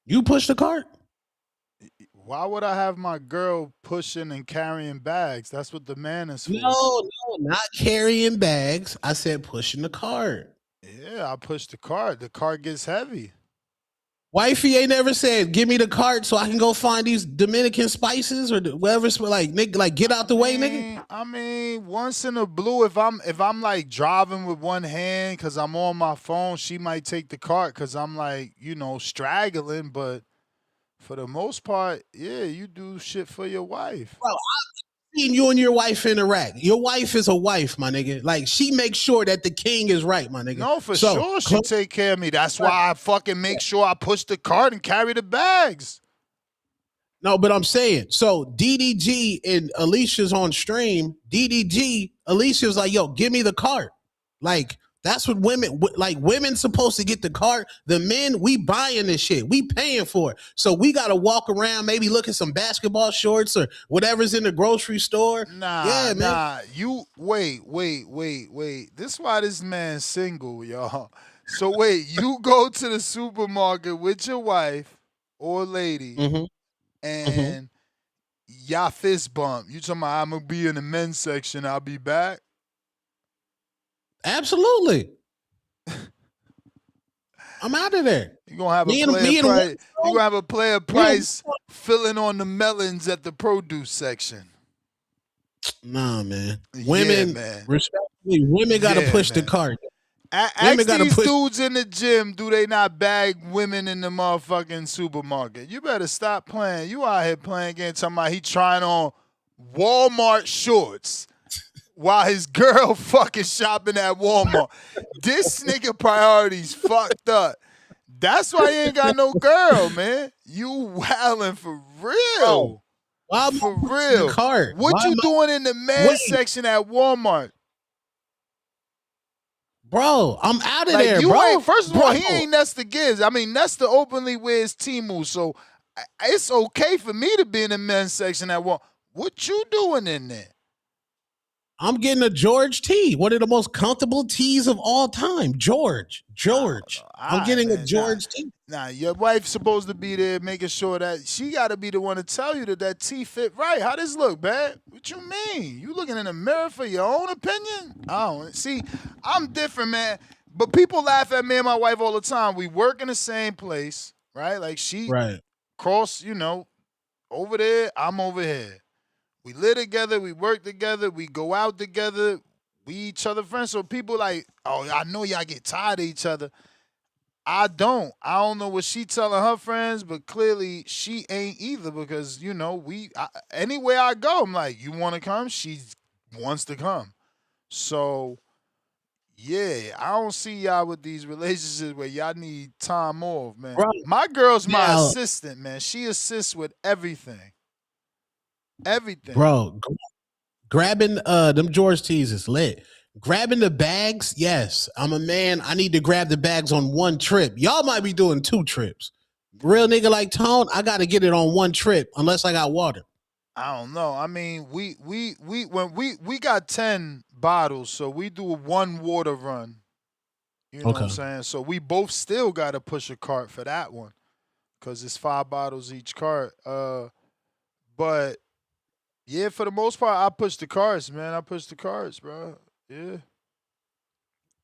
You push the cart? Why would I have my girl pushing and carrying bags? That's what the man is for. No, not carrying bags. I said pushing the cart. Yeah, I push the cart. The cart gets heavy. Wifey ain't never said, "Give me the cart so I can go find these Dominican spices or whatever." Like, nigga, like get out the way, nigga. I mean, once in a blue, if I'm like driving with one hand because I'm on my phone, she might take the cart because I'm like, straggling. But for the most part, yeah, you do shit for your wife. Bro, I've seen you and your wife interact. Your wife is a wife, my nigga. Like, she makes sure that the king is right, my nigga. No, for sure she take care of me. That's why I fucking make sure I push the cart and carry the bags. No, but I'm saying, so DDG and Alicia's on stream. DDG, Alicia's like, yo, give me the cart. Like, that's what women supposed to get the cart. The men, we buying this shit. We paying for it. So we got to walk around, maybe look at some basketball shorts or whatever's in the grocery store. Nah. You, wait. This is why this man's single, y'all. So wait, you go to the supermarket with your wife or lady and y'all fist bump. You talking about I'm going to be in the men's section, I'll be back? Absolutely. I'm out of there. You're going to have a player price filling on the melons at the produce section. Nah, man. Women, respectfully, women got to push the cart. Ask these dudes in the gym, do they not bag women in the motherfucking supermarket? You better stop playing. You out here playing games talking about he trying on Walmart shorts while his girl fucking shopping at Walmart. This nigga priorities fucked up. That's why you ain't got no girl, man. You wildin' for real. Why for real. What you doing in the men's section at Walmart? Bro, I'm out of there, bro. First of all, he ain't Nesta Gibbs. I mean, Nesta openly wears Temu, so it's okay for me to be in the men's section at Walmart. What you doing in there? I'm getting a George tee, one of the most comfortable tees of all time. George. I'm getting a George tee. Nah, your wife's supposed to be there making sure that she got to be the one to tell you that tee fit right. How this look, man? What you mean? You looking in the mirror for your own opinion? I don't see. I'm different, man. But people laugh at me and my wife all the time. We work in the same place, right? Like she cross, over there, I'm over here. We live together, we work together, we go out together, we each other friends. So people like, oh, I know y'all get tired of each other. I don't know what she telling her friends, but clearly she ain't either because, anywhere I go, I'm like, you want to come? She wants to come. So, yeah, I don't see y'all with these relationships where y'all need time off, man. Bro, my girl's my assistant, man. She assists with everything. Everything. Bro, grabbing them George tees is lit. Grabbing the bags, yes. I'm a man. I need to grab the bags on one trip. Y'all might be doing 2 trips. Real nigga like Tone, I got to get it on one trip unless I got water. I don't know. I mean, we got 10 bottles, so we do 1 water run. You know what I'm saying? So we both still got to push a cart for that one because it's 5 bottles each cart. But yeah, for the most part, I push the carts, man. I push the carts, bro. Yeah.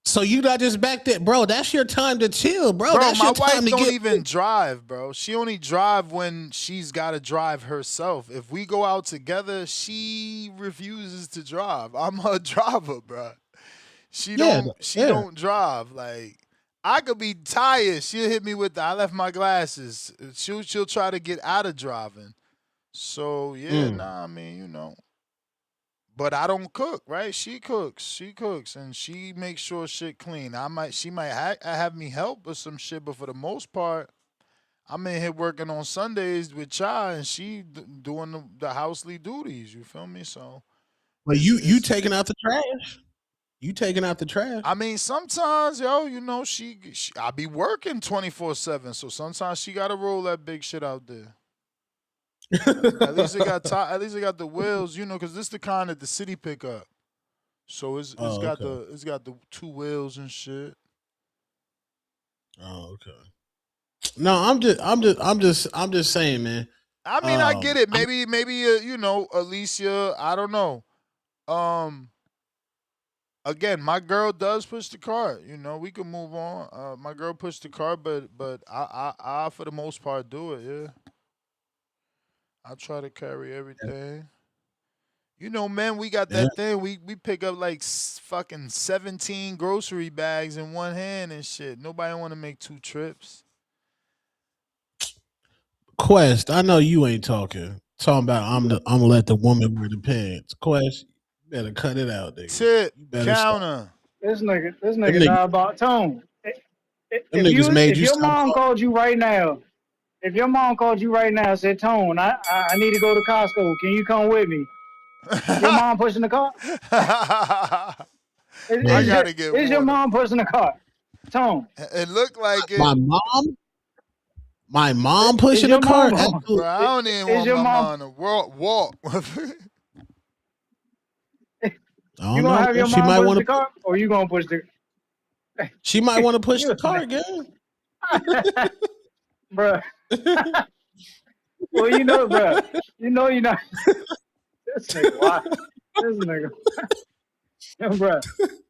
So you not just back there, bro. That's your time to chill, bro. That's my your time wife to don't even drive, bro. She only drive when she's got to drive herself. If we go out together, she refuses to drive. I'm her driver, bro. She don't drive. Like I could be tired. She'll hit me with I left my glasses. She'll try to get out of driving. So yeah, I mean, But I don't cook, right? She cooks. She cooks, and she makes sure shit clean. She might have me help with some shit, but for the most part, I'm in here working on Sundays with Cha, and she doing the housely duties. You feel me? So But you taking out the trash. You taking out the trash. I mean, sometimes, yo, you know, I be working 24/7, so sometimes she gotta roll that big shit out there. At least it got at least it got the wheels, you know, because this the kind that the city pick up. So it's Oh, got okay. the two wheels and shit. Oh, okay. No, I'm just saying, man. I mean, I get it. Maybe you know, Alicia. I don't know. Um, Again, my girl does push the cart. You know, we can move on. My girl pushed the cart, but I for the most part do it. Yeah, I try to carry everything. You know, man, we got Yeah. that thing. We pick up like fucking 17 grocery bags in one hand and shit. Nobody want to make two trips. Quest, I know you ain't talking. Talking about I'm gonna let the woman wear the pants. Quest, you better cut it out, nigga. Tip You better stop. counter. This Them nigga niggas, died about tone. them niggas made If you your stop mom calling. called you right now, if your mom called you right now and said, Tone, I need to go to Costco. Can you come with me? Your mom pushing the car? I Man, gotta get Is your water. mom pushing the car? Tone. It looked like it, my mom, my mom Is pushing the your car. mom going? bro. I Absolutely. don't even Is want your my mom? mom to walk. I You don't gonna know, have man. your She mom might push want the to. car, or you gonna push the? She might want to push You the a car nigga, again. bruh. Well, you know, bruh. You know, you not. This nigga, why? This nigga. Yo, bro.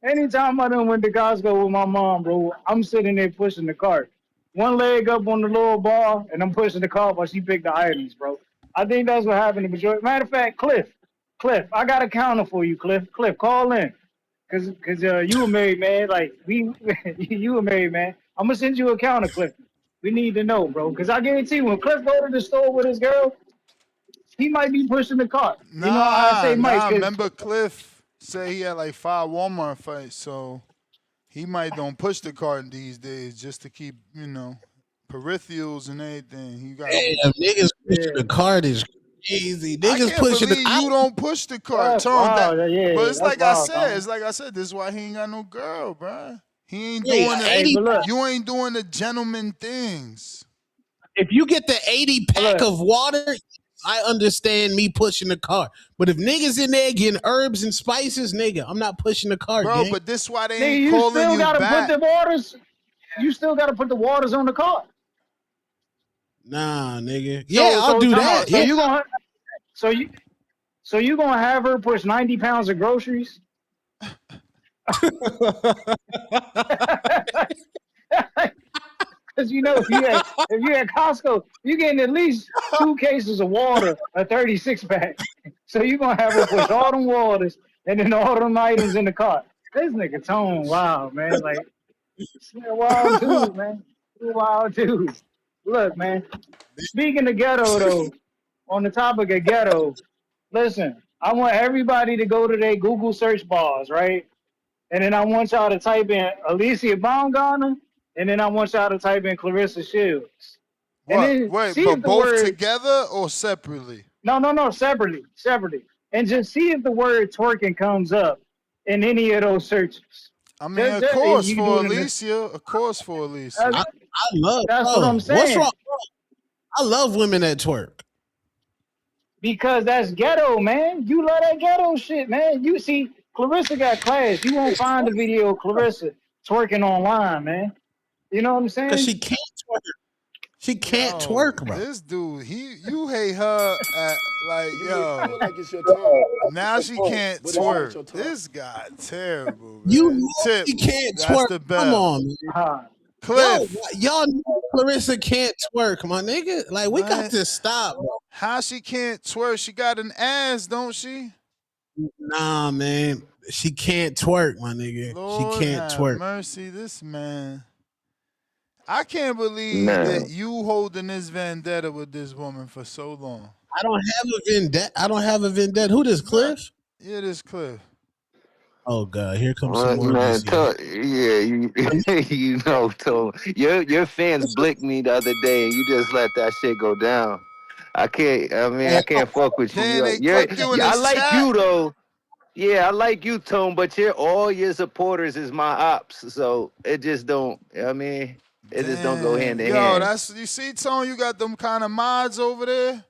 Anytime I done went to Costco with my mom, bro, I'm sitting there pushing the cart. One leg up on the little bar, and I'm pushing the cart while she picked the items, bro. I think that's what happened to majority. Matter of fact, Cliff, I got a counter for you, Cliff. Cliff, call in. Cause you a married man. Like, you a married man. I'm gonna send you a counter, Cliff. We need to know, bro. Cause I guarantee you, when Cliff go to the store with his girl, he might be pushing the cart. You know, I say Mike, cause Remember Cliff said he had like 5 Walmart fights, so he might don't push the cart these days just to keep, you know, peripherals and everything. He got to be. Damn, niggas pushing yeah, the cart is crazy. I Niggas can't pushing the. believe you don't push the cart, that's Tone. That, wild. but Yeah, it's that's like I wild, said. Tom. It's like I said. This is why he ain't got no girl, bruh. He ain't Yeah, doing the. Hey, 80. but look, You ain't doing the gentleman things. If you get the 80 but pack look. of water, I understand me pushing the cart. But if niggas in there getting herbs and spices, nigga, I'm not pushing the cart, Bro, gang. but this why they Nigga, ain't you calling still you gotta put back. the waters. You still gotta put the waters on the car. Nah, nigga. Yeah, So, I'll do time out. that. So Yeah. you gonna, so you, so you gonna have her push 90 pounds of groceries? Because you know, if you at Costco, you getting at least 2 cases of water, a 36 pack. So you gonna have her push all them waters and then all them items in the cart. This nigga Tone, wow, man, like this nigga wild dude, man. You wild dude. Look, man. Speaking of ghetto, though, on the topic of ghetto, listen, I want everybody to go to their Google search bars, right? And then I want y'all to type in Alicia Baumgartner, and then I want y'all to type in Clarissa Shields. And What? then Wait, see but if the both word, together or separately? no, separately. And just see if the word twerking comes up in any of those searches. I mean, of And course you can do for it in the, Alicia. Of course for Alicia. that's, I love, that's what I'm bro. What's saying. wrong? I love women that twerk. Because that's ghetto, man. You love that ghetto shit, man. You see, Clarissa got class. You won't find the video of Clarissa twerking online, man. You know what I'm Because saying? she can't twerk. She can't Yo, twerk, bro. this dude, you hate her at like You feel yo. like it's your time, Now she can't but it's not twerk. your time. This guy terrible, You man. know Tip, she can't that's twerk. the Come bell. on, man. Uh, Yo, Cliff, y'all know Clarissa can't twerk, my nigga. Like, we got what? to stop, bro. How she can't twerk? She got an ass, don't she? Nah, man. She can't twerk, my nigga. She Lord can't have twerk. mercy, this man. I can't believe Nah. that you holding this vendetta with this woman for so long. I don't have a vendetta. I don't have a vendetta. Who this, Bruh, Cliff? Yeah, it is clear. Oh god, here comes some more Man, VCA. yeah, you you know, your fans blicked me the other day, and you just let that shit go down. I can't. I mean, Hey, I can't fuck with you. Then they You're, clipped you in I his like chat. you though. Yeah, I like you, Tone. But all your supporters is my ops, so it just don't. I mean, it just don't go Damn. hand in Yo, hand. that's you see, Tone, you got them kind of mods over there.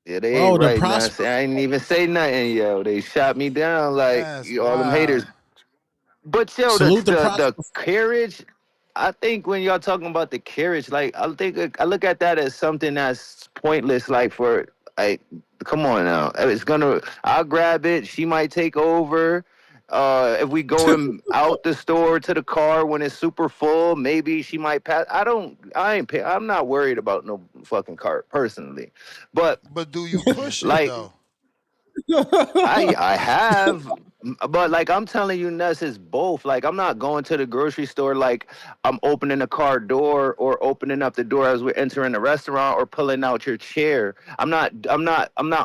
Yeah, they ain't bro, the right now. prosper. See, I ain't even say nothing, yo. They shot me down like That's all them haters. wild. But yo, Salute the the prosper. carriage, I think when y'all talking about the carriage, like I look at that as something that's pointless. Like for like, come on now, it's gonna. I'll grab it. She might take over. If we going out the store to the car when it's super full, maybe she might pass. I ain't. I'm not worried about no fucking cart personally, but But do you push it like though? I have, but like I'm telling you, Ness, it's both. Like I'm not going to the grocery store like I'm opening a car door or opening up the door as we're entering the restaurant or pulling out your chair. I'm not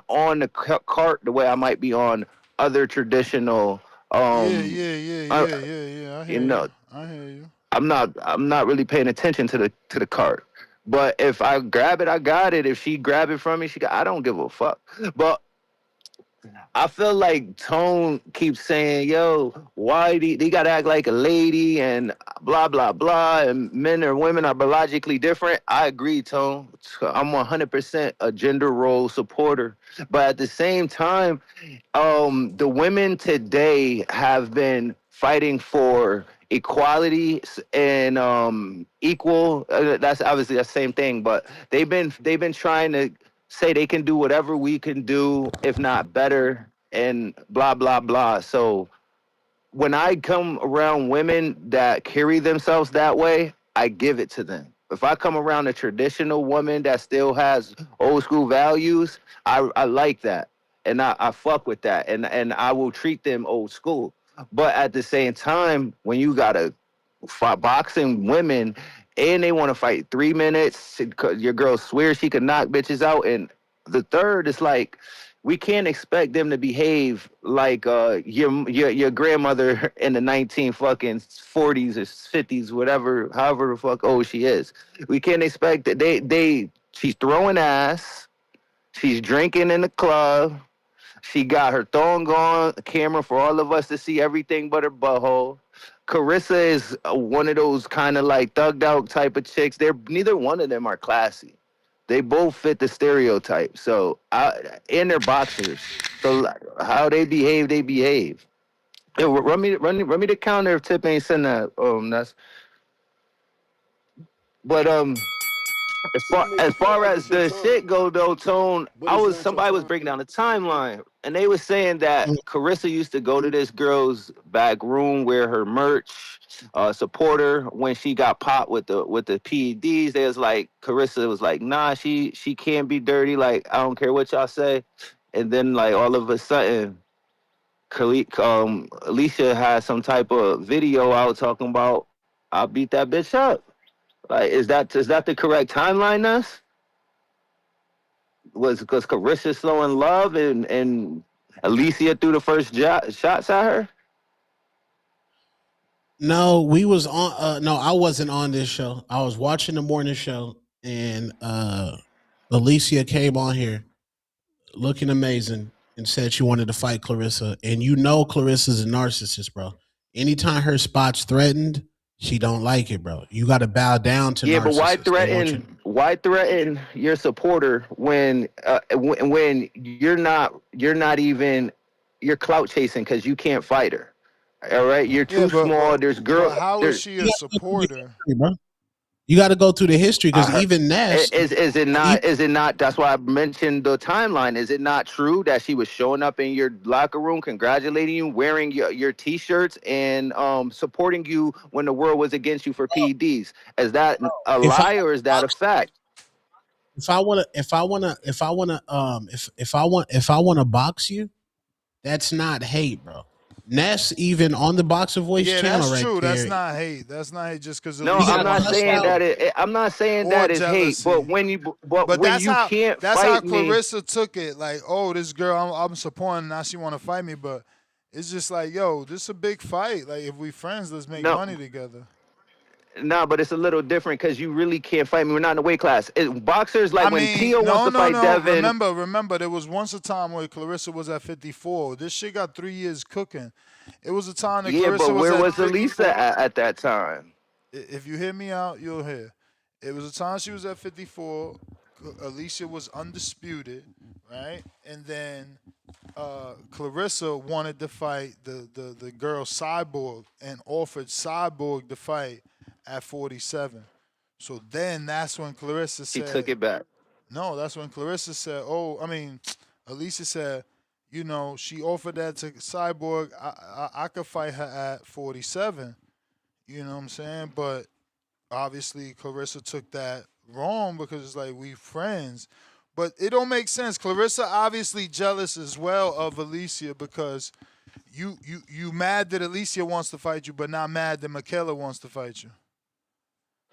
on the cart the way I might be on other traditional. Yeah, Um, yeah, yeah, uh, yeah, yeah, yeah. I you hear you. know, I hear you. I'm not really paying attention to the cart. But if I grab it, I got it. If she grab it from me, I don't give a fuck. But I feel like Tone keeps saying, "Yo, why they gotta act like a lady and blah blah blah, and men and women are biologically different." I agree, Tone. I'm 100% a gender role supporter, but at the same time, the women today have been fighting for equality and equal. That's obviously the same thing, but they've been trying to say they can do whatever we can do, if not better, and blah blah blah. So when I come around women that carry themselves that way, I give it to them. If I come around a traditional woman that still has old school values, I like that. And I fuck with that. And I will treat them old school. But at the same time, when you got a boxing women and they want to fight 3 minutes, your girl swears she can knock bitches out. And the third is like, we can't expect them to behave like your grandmother in the 19 fucking 40s or 50s, whatever, however the fuck old she is. We can't expect that she's throwing ass, she's drinking in the club, she got her thong on, a camera for all of us to see everything but her butthole. Carissa is one of those kind of like thugged out type of chicks. They're neither one of them are classy. They both fit the stereotype. So, and they're boxers. So how they behave, they behave. Yo, run me the counter if Tip ain't send that. That's. But What do you make you as feel far like as it's your the time? shit go though, Tone, But it's not your somebody was time. breaking down the timeline, and they was saying that Carissa used to go to this girl's back room where her merch supporter when she got popped with the PEDs. They was like Carissa was like, nah, she can't be dirty. Like I don't care what y'all say, and then like all of a sudden. Alicia had some type of video out talking about I beat that bitch up. Like, is that the correct timeline, Ness? Was because Carissa slow in love and Alicia threw the first shots at her? No, we was on. No, I wasn't on this show. I was watching the morning show, and Alicia came on here looking amazing and said she wanted to fight Clarissa. And you know, Clarissa's a narcissist, bro. Anytime her spot's threatened, she don't like it, bro. You got to bow down to Yeah, but narcissists. They want you. why threaten your supporter when you're not even you're clout chasing because you can't fight her. All right, you're Yeah, too small. but how is There. she You a got to go through the supporter? history, bro. You got to go through the history I because heard. even Ness, Is it even, not? Is it not? That's why I mentioned the timeline. Is it not true that she was showing up in your locker room, congratulating you, wearing your t-shirts, and supporting you when the world was against you for PEDs? Is that a if I lie or is that a fact? if I want to box you, that's not hate, bro. Ness, even on the Boxer Voice Yeah, channel that's right true. That's there, not hate. That's not hate just because No, he Alicia I'm got not wanted to cussed saying out. fight that I'm not saying or that is hate, but jealousy. But when that's you how can't fight me, Clarissa took it. Like, oh, this girl I'm supporting now she want to fight me, but it's just like, yo, this is a big fight. Like, if we friends, let's make no, money together. no, but it's a little different because you really can't fight me. We're not in the weight class. Boxers, I like when mean, Tio wants no, to no, fight no. Devin, Remember, there was once a time where Clarissa was at 54. This shit got 3 years cooking. It was a time that yeah, but Clarissa was where at was Elisa 54. at that time? If you hear me out, you'll hear. It was a time she was at 54. Alicia was undisputed, right? And then Clarissa wanted to fight the girl Cyborg and offered Cyborg to fight at 47. So then that's when Clarissa She took said, it back. no, that's when Clarissa said, oh, I mean, Alicia said, you know, she offered that to Cyborg. I could fight her at 47. You know what I'm saying? But obviously Clarissa took that wrong because it's like we friends. But it don't make sense. Clarissa obviously jealous as well of Alicia because you mad that Alicia wants to fight you, but not mad that Michaela wants to fight you.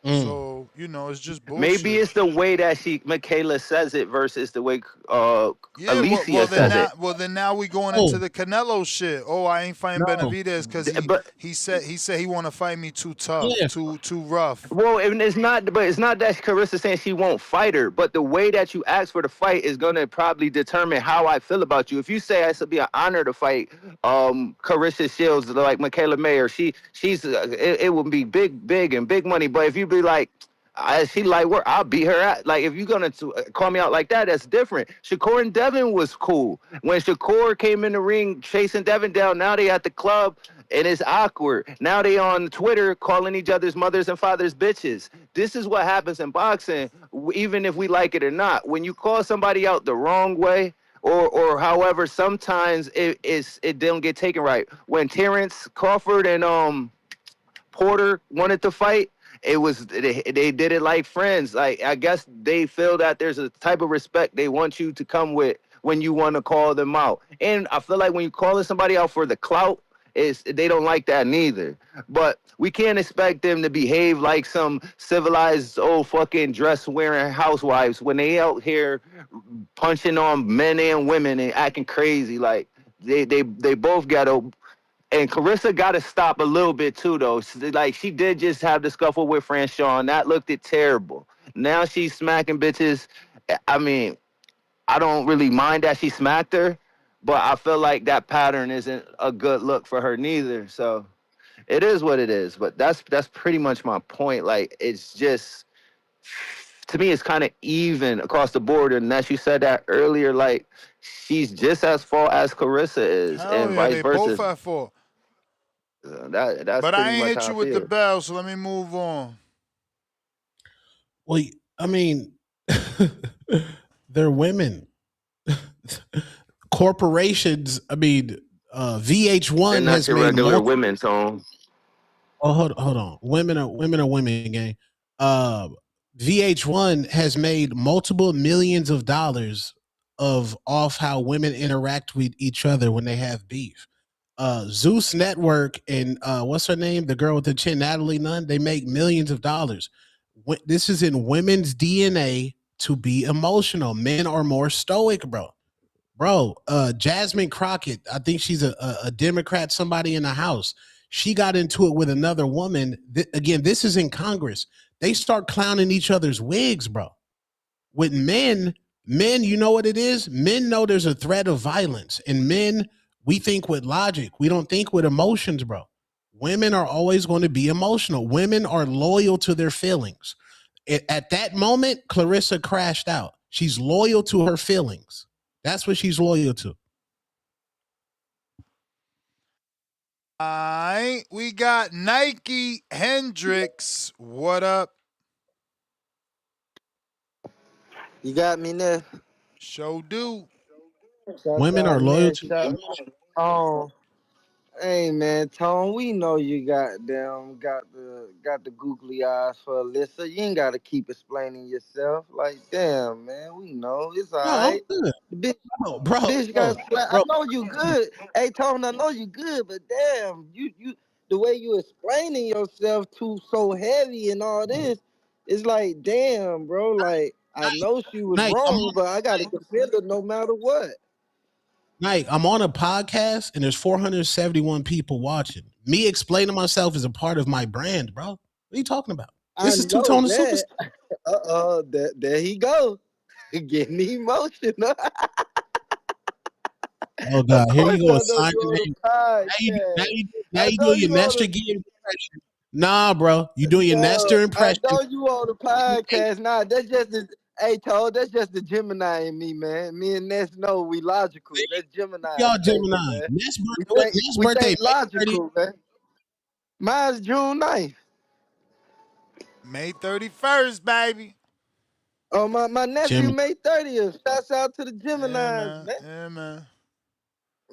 Mm. So, you know, it's just Maybe bullshit. it's the way that Michaela says it versus the way Yeah, Alicia says it. well then now we going into Oh the Canelo shit. Oh, I ain't fighting no, Benavidez because But he said he want to fight me too tough, yeah, too rough. well, and it's not that Carissa saying she won't fight her, but the way that you ask for the fight is gonna probably determine how I feel about you. If you say it's to be an honor to fight Carissa Shields like Michaela Mayer, it would be big and big money. But if you be like she light work, I'll beat her out. Like if you're gonna call me out like that, that's different. Shakur and Devin was cool. When Shakur came in the ring chasing Devin down, now they at the club and it's awkward. Now they on Twitter calling each other's mothers and fathers bitches. This is what happens in boxing, even if we like it or not. When you call somebody out the wrong way, or however, sometimes it don't get taken right. When Terrence Crawford and Porter wanted to fight, it was they did it like friends. Like I guess they feel that there's a type of respect they want you to come with when you want to call them out. And I feel like when you calling somebody out for the clout, they don't like that neither. But we can't expect them to behave like some civilized old fucking dress wearing housewives when they out here punching on men and women and acting crazy. Like they both got to. And Carissa got to stop a little bit too, though. Like she did just have the scuffle with Franchon. That looked it terrible. Now she's smacking bitches. I mean, I don't really mind that she smacked her, but I feel like that pattern isn't a good look for her neither. So it is what it is. But that's pretty much my point. Like it's just to me, it's kind of even across the board. And as you said that earlier, like she's just as far as Carissa is, Hell and yeah, vice they both versa. at fault. That's But I pretty ain't much hit how I you with the feel. bell, so let me move on. well, I mean, they're women. Corporations. I mean, They're VH1 not has your made regular multiple. women, Tone. Oh, hold on. Women are women, gang. Uh, VH1 has made multiple millions of dollars of off how women interact with each other when they have beef. Zeus Network and what's her name? The girl with the chin, Natalie Nunn. They make millions of dollars. This is in women's DNA to be emotional. Men are more stoic, bro. Bro, Jasmine Crockett, I think she's a Democrat, somebody in the House. She got into it with another woman. Again, this is in Congress. They start clowning each other's wigs, bro. With men, you know what it is? Men know there's a threat of violence. And men, we think with logic. We don't think with emotions, bro. Women are always going to be emotional. Women are loyal to their feelings. At that moment, Clarissa crashed out. She's loyal to her feelings. That's what she's loyal to. All right, we got Nike Hendrix. What up? You got me there. Show do. Shut Women are down loyal there. to Shut on. Hey man, Tone, we know you got the googly eyes for Alyssa. You ain't gotta keep explaining yourself. Like, damn, man, we know it's No, I'm alright. good. The bitch, bitch Bro, got slapped. I bro. know you good. Hey Tone, I know you good, but damn, you the way you explaining yourself too so heavy and all this, it's like, damn, bro. Like, I know she was Nike, wrong, but I gotta defend her no matter what. I'm on a podcast and there's 471 people watching. Me explaining myself is a part of my brand, bro. What are you talking about? I This is Two know Tone the that. Superstar. There he go. Getting emotional. Oh Of God, here you course go. I know Sign you your on name. the Now podcast. you, now I you know doing your you on Nestor the Gibbs impression. Nah, bro, you doing your no, Nestor I impression. know you on the podcast. Nah, that's just the hey Toad, that's just the Gemini in me, man. Me and Ness know we logical. That's Gemini Y'all behavior, Gemini. man. Ness We birthday think May 30th. logical, man. Mine's June 9th. May 31st, baby. Oh my nephew Gemini. May 30th. Shouts out to the Yeah, Geminis, man. man. Yeah, man.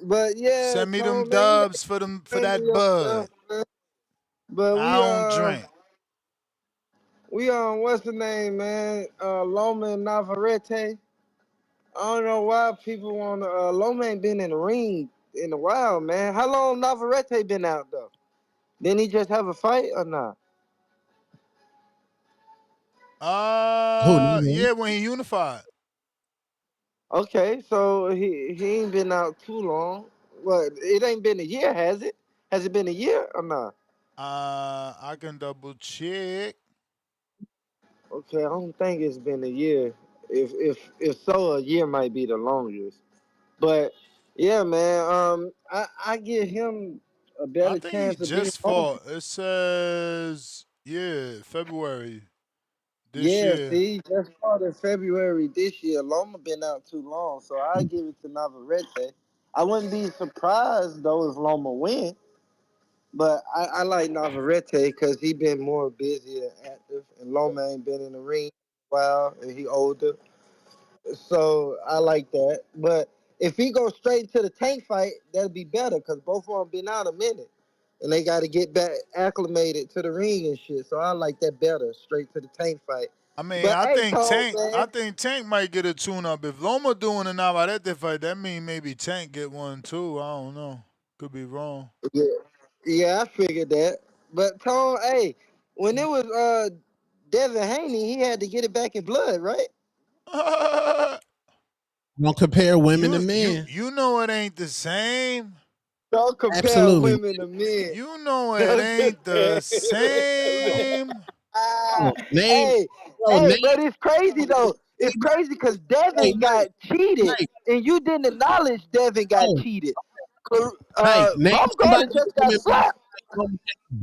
But yeah, Send me them Tone, man, you gotta dubs for explain that bud. yourself, man. But I don't drink. we what's the name, man? Loma and Navarrete. I don't know why people want to. Loma ain't been in the ring in a while, man. How long Navarrete been out though? Didn't he just have a fight or not? Who? Never. Yeah, when he unified. Okay, so he ain't been out too long. What? It ain't been a year, has it? Has it been a year or not? I can double check. Okay, I don't think it's been a year. If so, a year might be the longest. But yeah, man. I give him a I better think he chance of being just home. fought. It says, yeah, February this Yeah, year. see, just fought in February this year. Loma been out too long, so I give it to Navarrete. I wouldn't be surprised though if Loma win, but I like Navarrete because he been more busy and active, and Loma ain't been in the ring a while, and he older. So I like that. But if he goes straight to the tank fight, that'd be better because both of them been out a minute. And they got to get back acclimated to the ring and shit. So I like that better, straight to the tank fight. I mean, But hey, Tone, I man. think Tank might get a tune up. If Loma doing a Navarrete fight, that mean maybe Tank get one too. I don't know. Could be wrong. Yeah, yeah, I figured that. But Tone, hey, when it was Devin Haney, he had to get it back in blood, right? Don't compare women to men. You know it ain't the same. Don't compare Absolutely. women to men. You know it Don't ain't the compare. same. Ah, Name, hey, bro. hey, Name. but it's crazy though. It's crazy because Hey, Devin got cheated, Nike, and you didn't acknowledge Devin got oh, cheated. Name somebody Bumgarner in just got women boxing slapped. like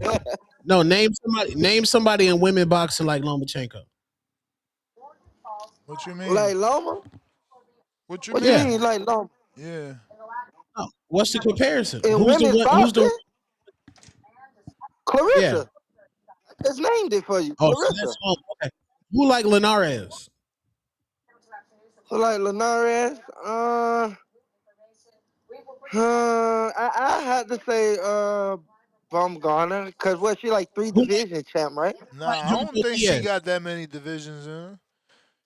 Lomachenko. No, name somebody. Name somebody in women boxing like Lomachenko. What you mean? Like Loma? What you What you Yeah. mean, mean? like Loma? Yeah. Oh, what's the comparison? In Who's the women's one? Who's the? boxing, Yeah. Clarissa. I just named it for you, Oh, so Clarissa. that's okay. Who like Linares? So like Linares, I had to say Bumgarner, cause what she like three Who like, division champ, right? Nah, I don't JoJo think she Diaz? got that many divisions in her.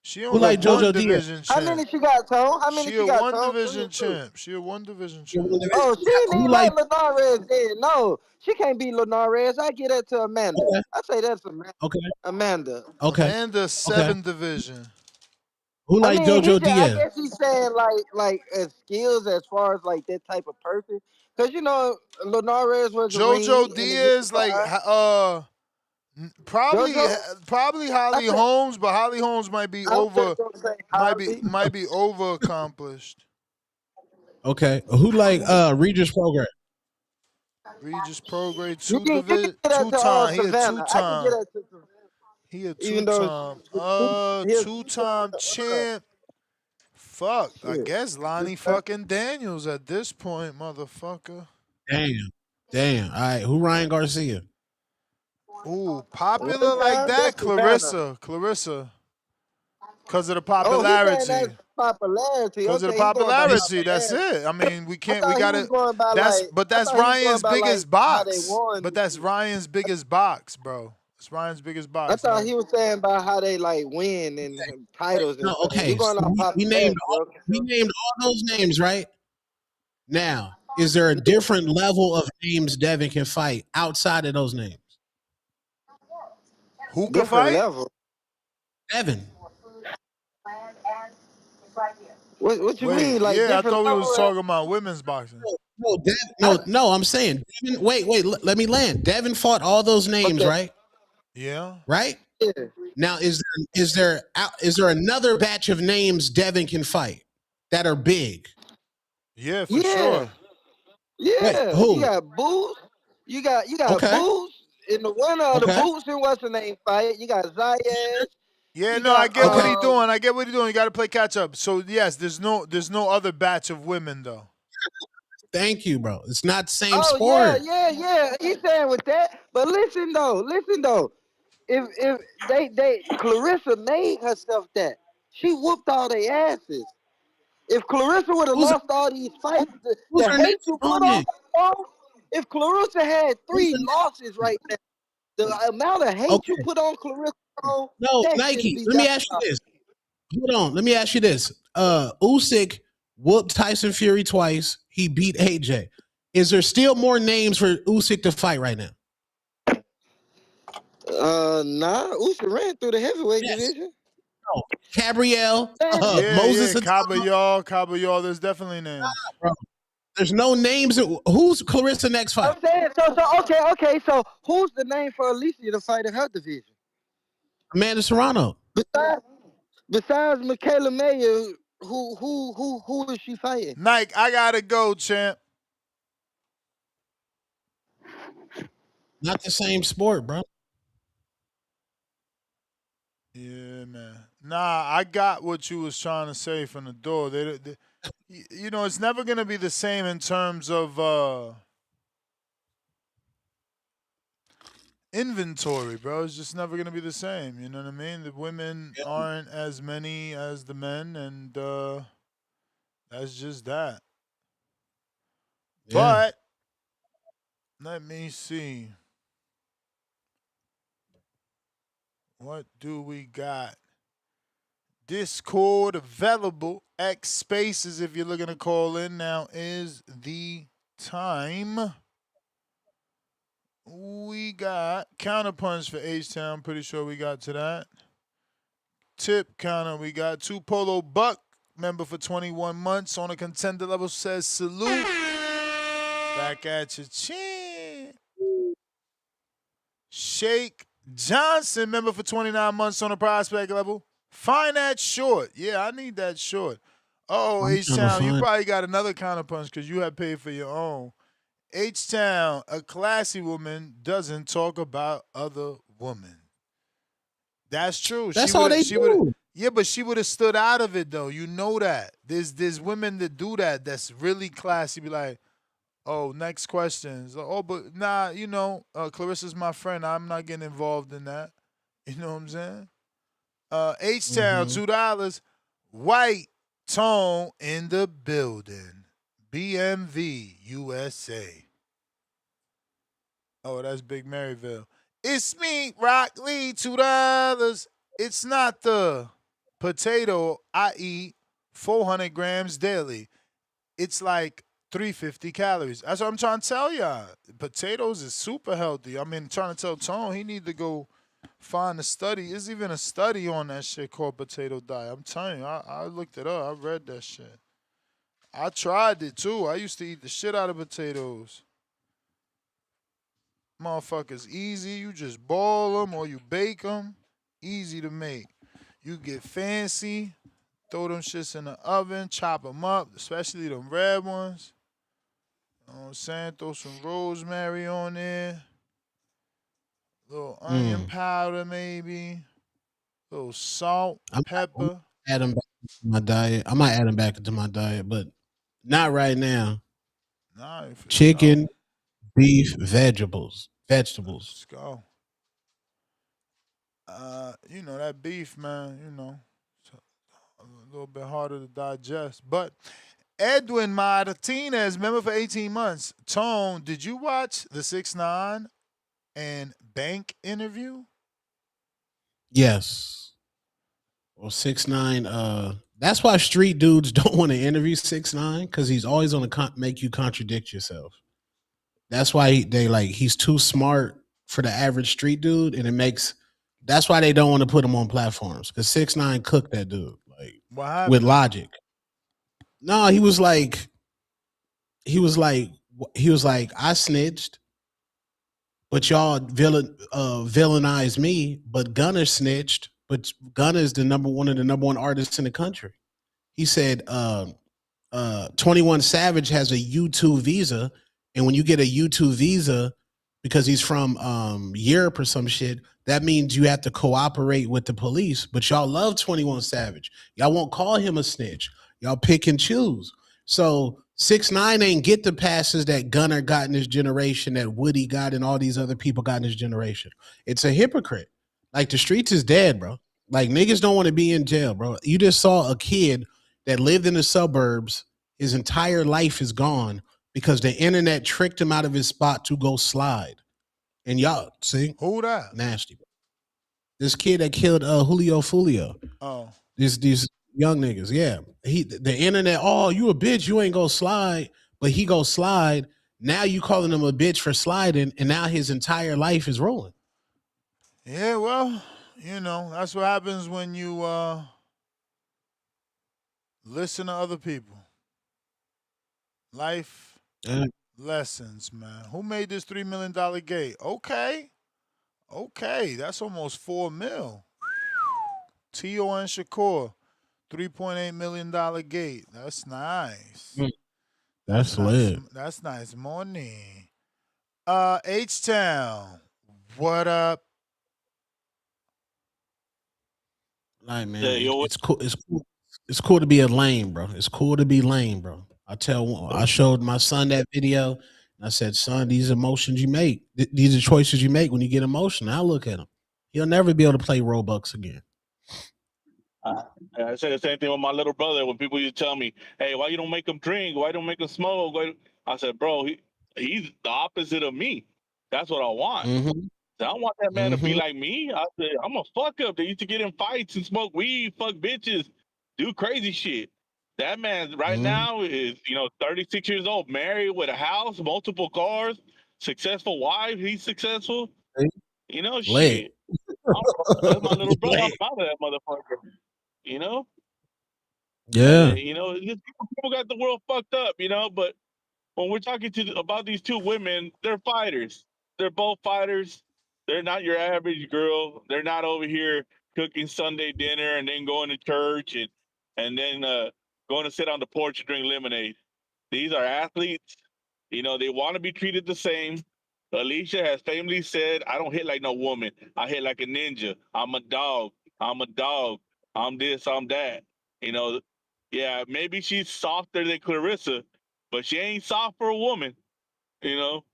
She Who only like one JoJo Diaz? division How champ. many she got, Tone? How many She she a got, one Tone? Three division or two? champ. She a one division Yeah, champ. one division. Oh, she ain't Who even like? like Linares then. No, she can't beat Linares. I get that to Amanda. Okay, I say that's okay, Amanda. okay, Amanda okay. seven division. Who I like mean, JoJo I Diaz? guess he's saying like as skills as far as like that type of person. Cause Linares was a ring JoJo in the Diaz, like unified. probably JoJo, I Holly think Holmes, but Holly Holmes might be I was over just gonna say Harvey. might be over accomplished. Okay. Who like Regis Progress? Regis Prograde You can get that two to time. He a two Savannah. I can get time. that to Savannah, He a two even though time. he a Two two-time time champ. Fuck. I shit. guess Lonnie fucking Daniels at this point, motherfucker. Damn, damn. All right. Who Ryan Garcia? Ooh, One popular like time, that, that's Savannah. Clarissa. Clarissa. Because of the Oh, he saying that's popularity. popularity. Because of the Okay, he going by popularity. That's popularity. it. I mean, we I can't, we thought he was gotta, going by that's, like. but I that's thought he was going Ryan's by like biggest how they box. won. But that's Ryan's biggest box, bro. It's Ryan's biggest I box. thought Like, he was saying about how they like win and titles and No, stuff. He okay. So going off we named popularity. all, Okay. we named all those names, right? Now, is there a different level of names Devin can fight outside of those names? who could Different fight? level. Devin. What you Wait, mean? Like yeah, I different thought we was level? talking about women's boxing. No, I'm saying Devin. Wait, let me land. Devin fought all those names, Okay. right? Yeah. Right? Yeah. Now, is there another batch of names Devin can fight that are big? Yeah, for Yeah. sure. Wait, Yeah. You who? got Boots. You got Okay, Boots in the winner of the okay, Boots and what's the name fight. You got Zayas. Yeah, You no, I got get what okay. he's doing. I get what he's doing. You got to play catch up. So yes, there's no other batch of women though. Thank you, bro. It's not the same Oh yeah, sport. yeah. He's saying with that. But listen though. If they Clarissa made herself that. She whooped all their asses. If Clarissa would have Who's lost all these fights, who's the her hate next you put on opponent? her, if Clarissa had Who's 3 her losses right now, the amount of hate you Okay, put on Clarissa, bro, no, that shouldn't Nike. be Let me done. ask you this. Hold on. Let me ask you this. Usyk whooped Tyson Fury twice. He beat AJ. Is there still more names for Usyk to fight right now? Nah, Usyk ran through the heavyweight Yes. division. No. Gabrielle, Yeah, Moses Atama, Caballo. There's definitely names. bro. There's no names. Who's Clarissa next fight? I'm saying okay. So who's the name for Alicia to fight in her division? Amanda Serrano. Besides Michaela Mayer, who is she fighting? Nike, I gotta go, champ. Not the same sport, bro. Yeah, man. Nah, I got what you was trying to say from the door. You know, it's never gonna be the same in terms of inventory, bro. It's just never gonna be the same. You know what I mean? The women aren't as many as the men, and that's just that. Yeah. But let me see. What do we got? Discord available. X Spaces, if you're looking to call in, now is the time. We got counterpunch for H-Town. Pretty sure we got to that. Tip counter. We got 2 Polo Buck. Member for 21 months on a contender level says salute. Back at your chin. Shake Johnson. Member for 29 months on a prospect level. Find that short. Yeah, I need that short. Oh, I'm trying to H-Town, you find. probably got another counterpunch because you have paid for your own. H-Town, a classy woman doesn't talk about other women. That's true. That's all they do. Yeah, but she would have stood out of it though. You know that. There's women that do that. That's really classy. Be like, oh, next question. So, oh, but nah, Clarissa's my friend. I'm not getting involved in that. You know what I'm saying? H-Town, Mm-hmm. $2. White Tone in the building. BMV USA. Oh, that's Big Maryville. It's me, Rock Lee, $2. It's not the potato I eat 400 grams daily. It's like 350 calories. That's what I'm trying to tell y'all. Potatoes is super healthy. I mean, trying to tell Tone he need to go find a study. There's even a study on that shit called potato diet. I'm telling you, I looked it up. I read that shit. I tried it too. I used to eat the shit out of potatoes. Motherfuckers easy. You just boil them or you bake them. Easy to make. You get fancy. Throw them shits in the oven. Chop them up, especially them red ones. You know what I'm saying? Throw some rosemary on there. Little onion powder maybe. Little salt, I'm pepper. add them back to my diet. I might add them back into my diet, but not right now. Nah, for Chicken, sure. beef, vegetables. Let's go. That beef, man, little bit harder to digest. But Edwin Martinez, member for 18 months. Tone, did you watch the 6ix9ine and Bank interview? Yes. Well, 6ix9ine. That's why street dudes don't want to interview 6ix9ine because he's always going to make you contradict yourself. That's why they like he's too smart for the average street dude, and it makes. That's why they don't want to put him on platforms because 6ix9ine cooked that dude like What with happened? logic. No, he was like he was like I snitched, but y'all villainized me. But Gunner snitched, but Gunner is the number one artists in the country. He said 21 Savage has a U2 visa, and when you get a U2 visa because he's from Europe or some shit, that means you have to cooperate with the police. But y'all love 21 Savage. Y'all won't call him a snitch. Y'all pick and choose. So 6ix9ine ain't get the passes that Gunner got in his generation, that Woody got, and all these other people got in his generation. It's a hypocrite. Like the streets is dead, bro. Like niggas don't want to be in jail, bro. You just saw a kid that lived in the suburbs. His entire life is gone because the internet tricked him out of his spot to go slide. And y'all see, Who that? nasty. This kid that killed Julio Fulio. Oh, These young niggas, yeah. The internet. Oh, you a bitch. You ain't go slide, but he go slide. Now you calling him a bitch for sliding, and now his entire life is ruined. yeah. Well, that's what happens when you listen to other people. Life Yeah. lessons, man. Who made this $3 million gate? Okay, that's almost 4 mil. Tio and Shakur, $3.8 million gate. That's nice. That's That's nice. lit. That's nice money. H Town, what up? Like Yeah, man, yo, it's cool. It's cool. It's cool to be a lame, bro. It's cool to be lame, bro. I showed my son that video, and I said, "Son, these emotions you make, these are choices you make when you get emotional." Now look at him. He'll never be able to play Robux again. I say the same thing with my little brother. When people used to tell me, "Hey, why you don't make him drink? Why don't make him smoke?" I said, "Bro, he's the opposite of me. That's what I want. Mm-hmm. I don't want that man to be Mm-hmm. like me." I said, "I'm a fuck up. They used to get in fights and smoke weed, fuck bitches, do crazy shit." That man right Mm-hmm. now is 36 years old, married with a house, multiple cars, successful wife. He's successful. Lit. Shit. That's my little brother. I'm Lit. proud of that motherfucker. You know. And Yeah. people got the world fucked up, But when we're talking about these two women, they're fighters. They're both fighters. They're not your average girl. They're not over here cooking Sunday dinner and then going to church and then going to sit on the porch and drink lemonade. These are athletes. They want to be treated the same. Alicia has famously said, "I don't hit like no woman. I hit like a ninja. I'm a dog. I'm a dog. I'm this, I'm that." You know, yeah, maybe she's softer than Clarissa, but she ain't soft for a woman. You know,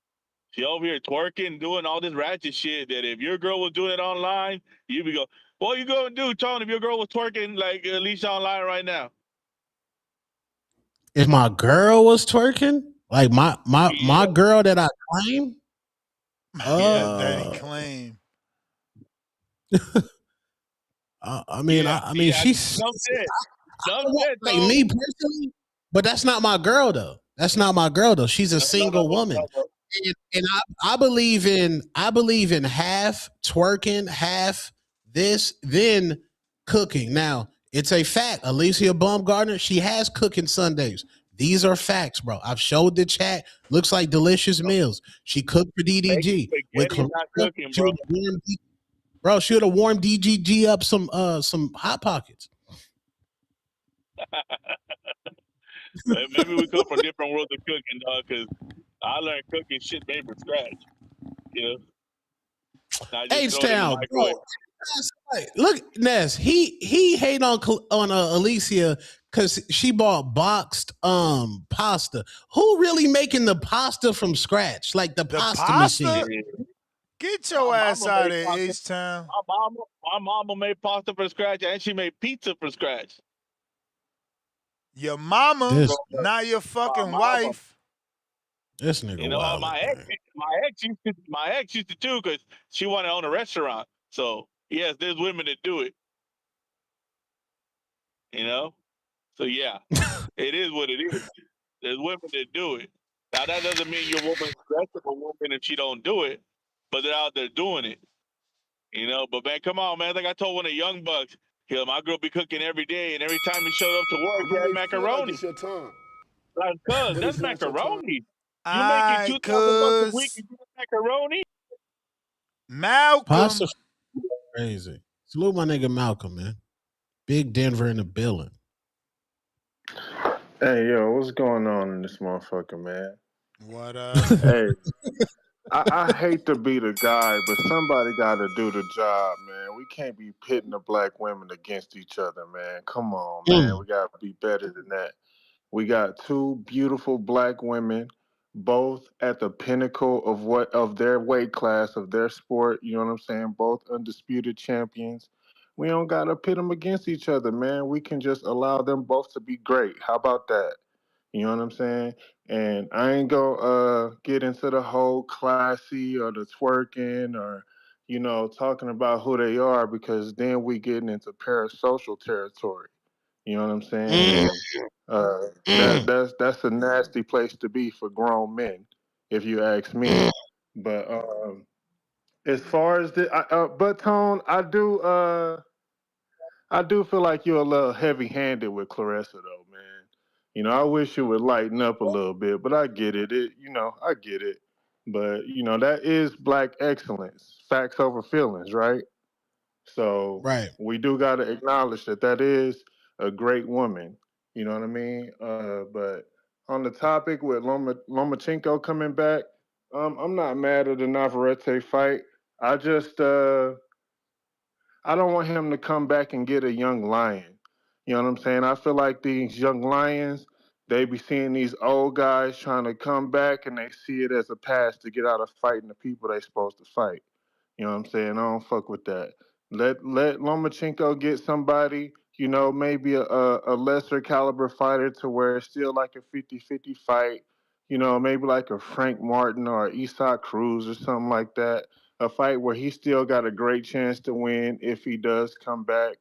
she over here twerking, doing all this ratchet shit that if your girl was doing it online, you'd be go, "What you gonna do, Tony, if your girl was twerking like Alicia online right now?" If my girl was twerking, like my Yeah, girl that I claim, yeah, Danny uh, claim. yeah, I mean, yeah. she's Enough said. Enough said, like Tone. me personally, but that's not my girl though. That's not my girl though. She's a single woman, No. and I believe in half twerking, half this, then cooking. Now it's a fact. Alicia Baumgartner, she has cooking Sundays. These are facts, bro. I've showed the chat. Looks like delicious meals. She cooked for Making DDG with spaghetti is not Clarissa. cooking, She bro. would have warmed, bro. She would have warmed DGG up some hot pockets. Maybe we come from different worlds of cooking, dog. Because I learned cooking shit made from scratch. You know, I just H throw it in the Town, bro. microwave. Look, Ness. He hate on Alicia because she bought boxed pasta. Who really making the pasta from scratch? Like the The pasta machine. pasta? Yeah. Get My your ass mama out of made there, pasta. H Town. My mama made pasta from scratch, and she made pizza from scratch. Your mama, This not your My fucking mama. wife. this nigga You know, wildin', man. my ex used to too, because she wanted to own a restaurant. So yes, there's women that do it. You know, so yeah, it is what it is. There's women that do it. Now that doesn't mean your woman's less of a woman if she don't do it, but they're out there doing it. You know, but man, come on, man. Like I told one of the young bucks, my girl be cooking every day, and every time he showed up to work, he You had may feel like macaroni. it's your time, Like, cuz, but that's it's not your time. macaroni. You making Alright, 2,000 bucks a week cuz. and you get macaroni? Pasta Malcolm. crazy. Salute my nigga Malcolm, man. Big Denver in the building. Hey, yo, what's going on in this motherfucker, man? What up? Hey, I hate to be the guy, but somebody got to do the job, man. We can't be pitting the black women against each other, man. Come on, man. Mm. We got to be better than that. We got two beautiful black women, both at the pinnacle of their weight class of their sport. You know what I'm saying? Both undisputed champions. We don't gotta pit them against each other, man. We can just allow them both to be great. How about that? You know what I'm saying? And I ain't gonna get into the whole classy or the twerking or talking about who they are because then we getting into parasocial territory. You know what I'm saying? Mm. And that's a nasty place to be for grown men, if you ask me. But as far as but Tone, I do feel like you're a little heavy-handed with Clarissa, though, man. I wish you would lighten up a little bit, but I get it. I get it. But that is black excellence, facts over feelings, right? So Right. we do got to acknowledge that that is a great woman. You know what I mean? But on the topic with Lomachenko coming back, I'm not mad at the Navarrete fight. I just I don't want him to come back and get a young lion. You know what I'm saying? I feel like these young lions, they be seeing these old guys trying to come back and they see it as a pass to get out of fighting the people they supposed to fight. You know what I'm saying? I don't fuck with that. Let Lomachenko get somebody, maybe a lesser caliber fighter to where it's still like a 50-50 fight. Maybe like a Frank Martin or Isak Cruz or something like that. A fight where he still got a great chance to win if he does come back.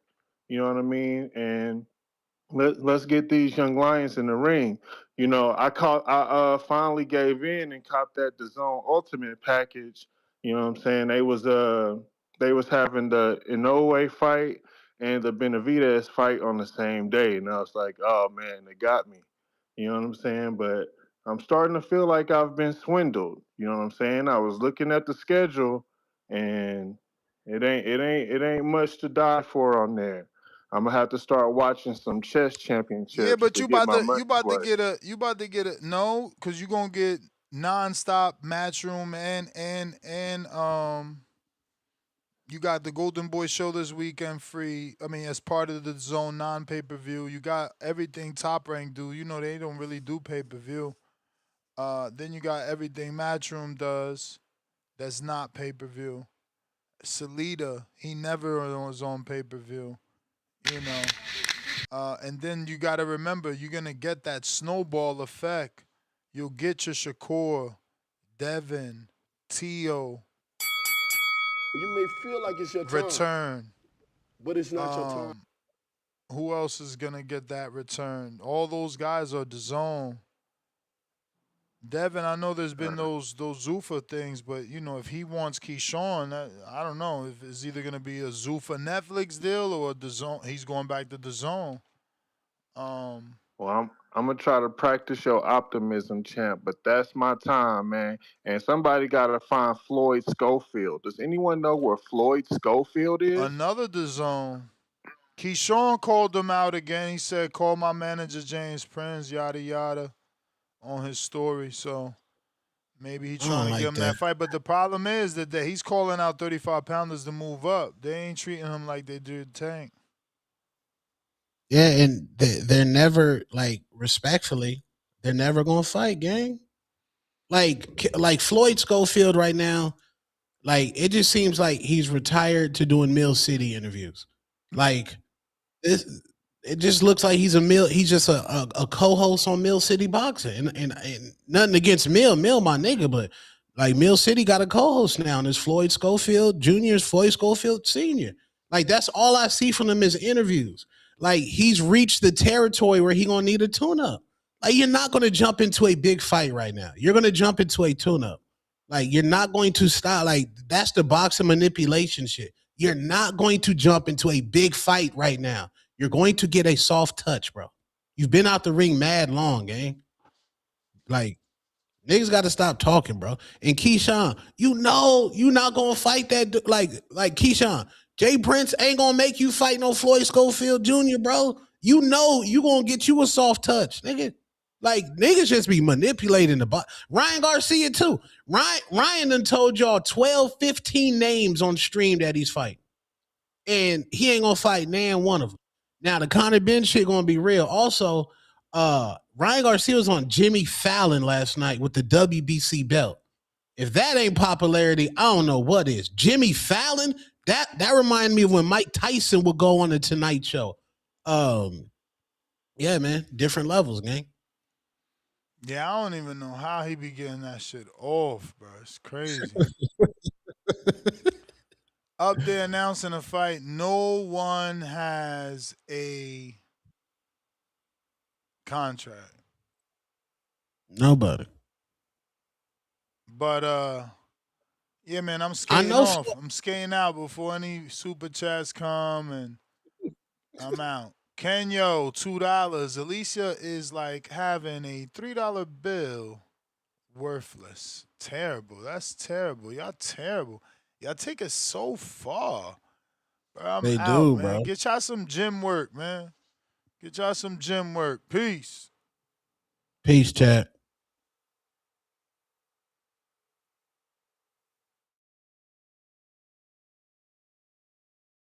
You know what I mean? And let's get these young lions in the ring. I finally gave in and copped that DAZN Ultimate package. You know what I'm saying? They was having the Inoue fight and the Benavidez fight on the same day, and I was like, oh man, they got me. You know what I'm saying? But I'm starting to feel like I've been swindled. You know what I'm saying? I was looking at the schedule, and it ain't much to die for on there. I'm gonna have to start watching some chess Yeah, championships but to get my you money's about to worth. get a no, cause you gonna get nonstop matchroom and you got the Golden Boy show this weekend free. I mean, as part of the Zone non pay per view, you got everything Top Rank do. You know they don't really do pay per view. Then you got everything Matchroom does that's not pay per view. Salida, he never was on pay per view. You know. And then you got to remember, you're going to get that snowball effect. You'll get your Shakur, Devin, Tio, You may feel like it's your time, return. but it's not your time. Um, who else is going to get that return? All those guys are the zone. Devin, I know there's been those Zuffa things, but if he wants Keyshawn, I don't know if it's either gonna be a Zuffa Netflix deal or the zone. He's going back to the zone. Um, Well, I'm gonna try to practice your optimism, champ, but that's my time, man. And somebody gotta find Floyd Schofield. Does anyone know where Floyd Schofield is? Another the zone. Keyshawn called him out again. He said, "Call my manager James Prince, yada yada," on his story. So maybe he's I trying don't to give like him that. that fight. But the problem is that he's calling out 35 pounders to move up. They ain't treating him like they did Tank. Yeah, and they're never like respectfully, they're never gonna fight, gang. Like Floyd Schofield right now, like it just seems like he's retired to doing Mill City interviews. Like this, it just looks like he's just a co-host on Mill City Boxing. And nothing against Mill my nigga, but like Mill City got a co-host now, and it's Floyd Schofield Jr.'s Floyd Schofield Sr. Like that's all I see from him is interviews. Like he's reached the territory where he gonna need a tune-up. Like you're not gonna jump into a big fight right now. You're gonna jump into a tune-up. Like you're not going to stop. Like that's the boxing manipulation shit. You're not going to jump into a big fight right now. You're going to get a soft touch, bro. You've been out the ring mad long, gang. Like niggas got to stop talking, bro. And Keyshawn, you know you not gonna fight that like Keyshawn. Jay Prince ain't gonna make you fight no Floyd Schofield Jr., bro. You know you gonna get you a soft touch, nigga. Like niggas just be manipulating the bot. Ryan Garcia too. Ryan done told y'all 12, 15 names on stream that he's fighting. And he ain't gonna fight nan one of them. Now the Conor Ben shit gonna be real. Also, Ryan Garcia was on Jimmy Fallon last night with the WBC belt. If that ain't popularity, I don't know what is. Jimmy Fallon, that reminded me of when Mike Tyson would go on the Tonight Show. Yeah, man, different levels, gang. Yeah, I don't even know how he be getting that shit off, bro. It's crazy. Up there announcing a fight, no one has a contract. Nobody. But yeah, man, I'm I skating know. off. I'm skating out before any super chats come, and I'm out. Kenyo, $2. Alicia is like having a $3 bill worthless. Terrible. That's terrible. Y'all terrible. Y'all take it so far. Bro, I'm They out, do, man. bro. Get y'all some gym work, man. Get y'all some gym work. Peace. Peace, chat.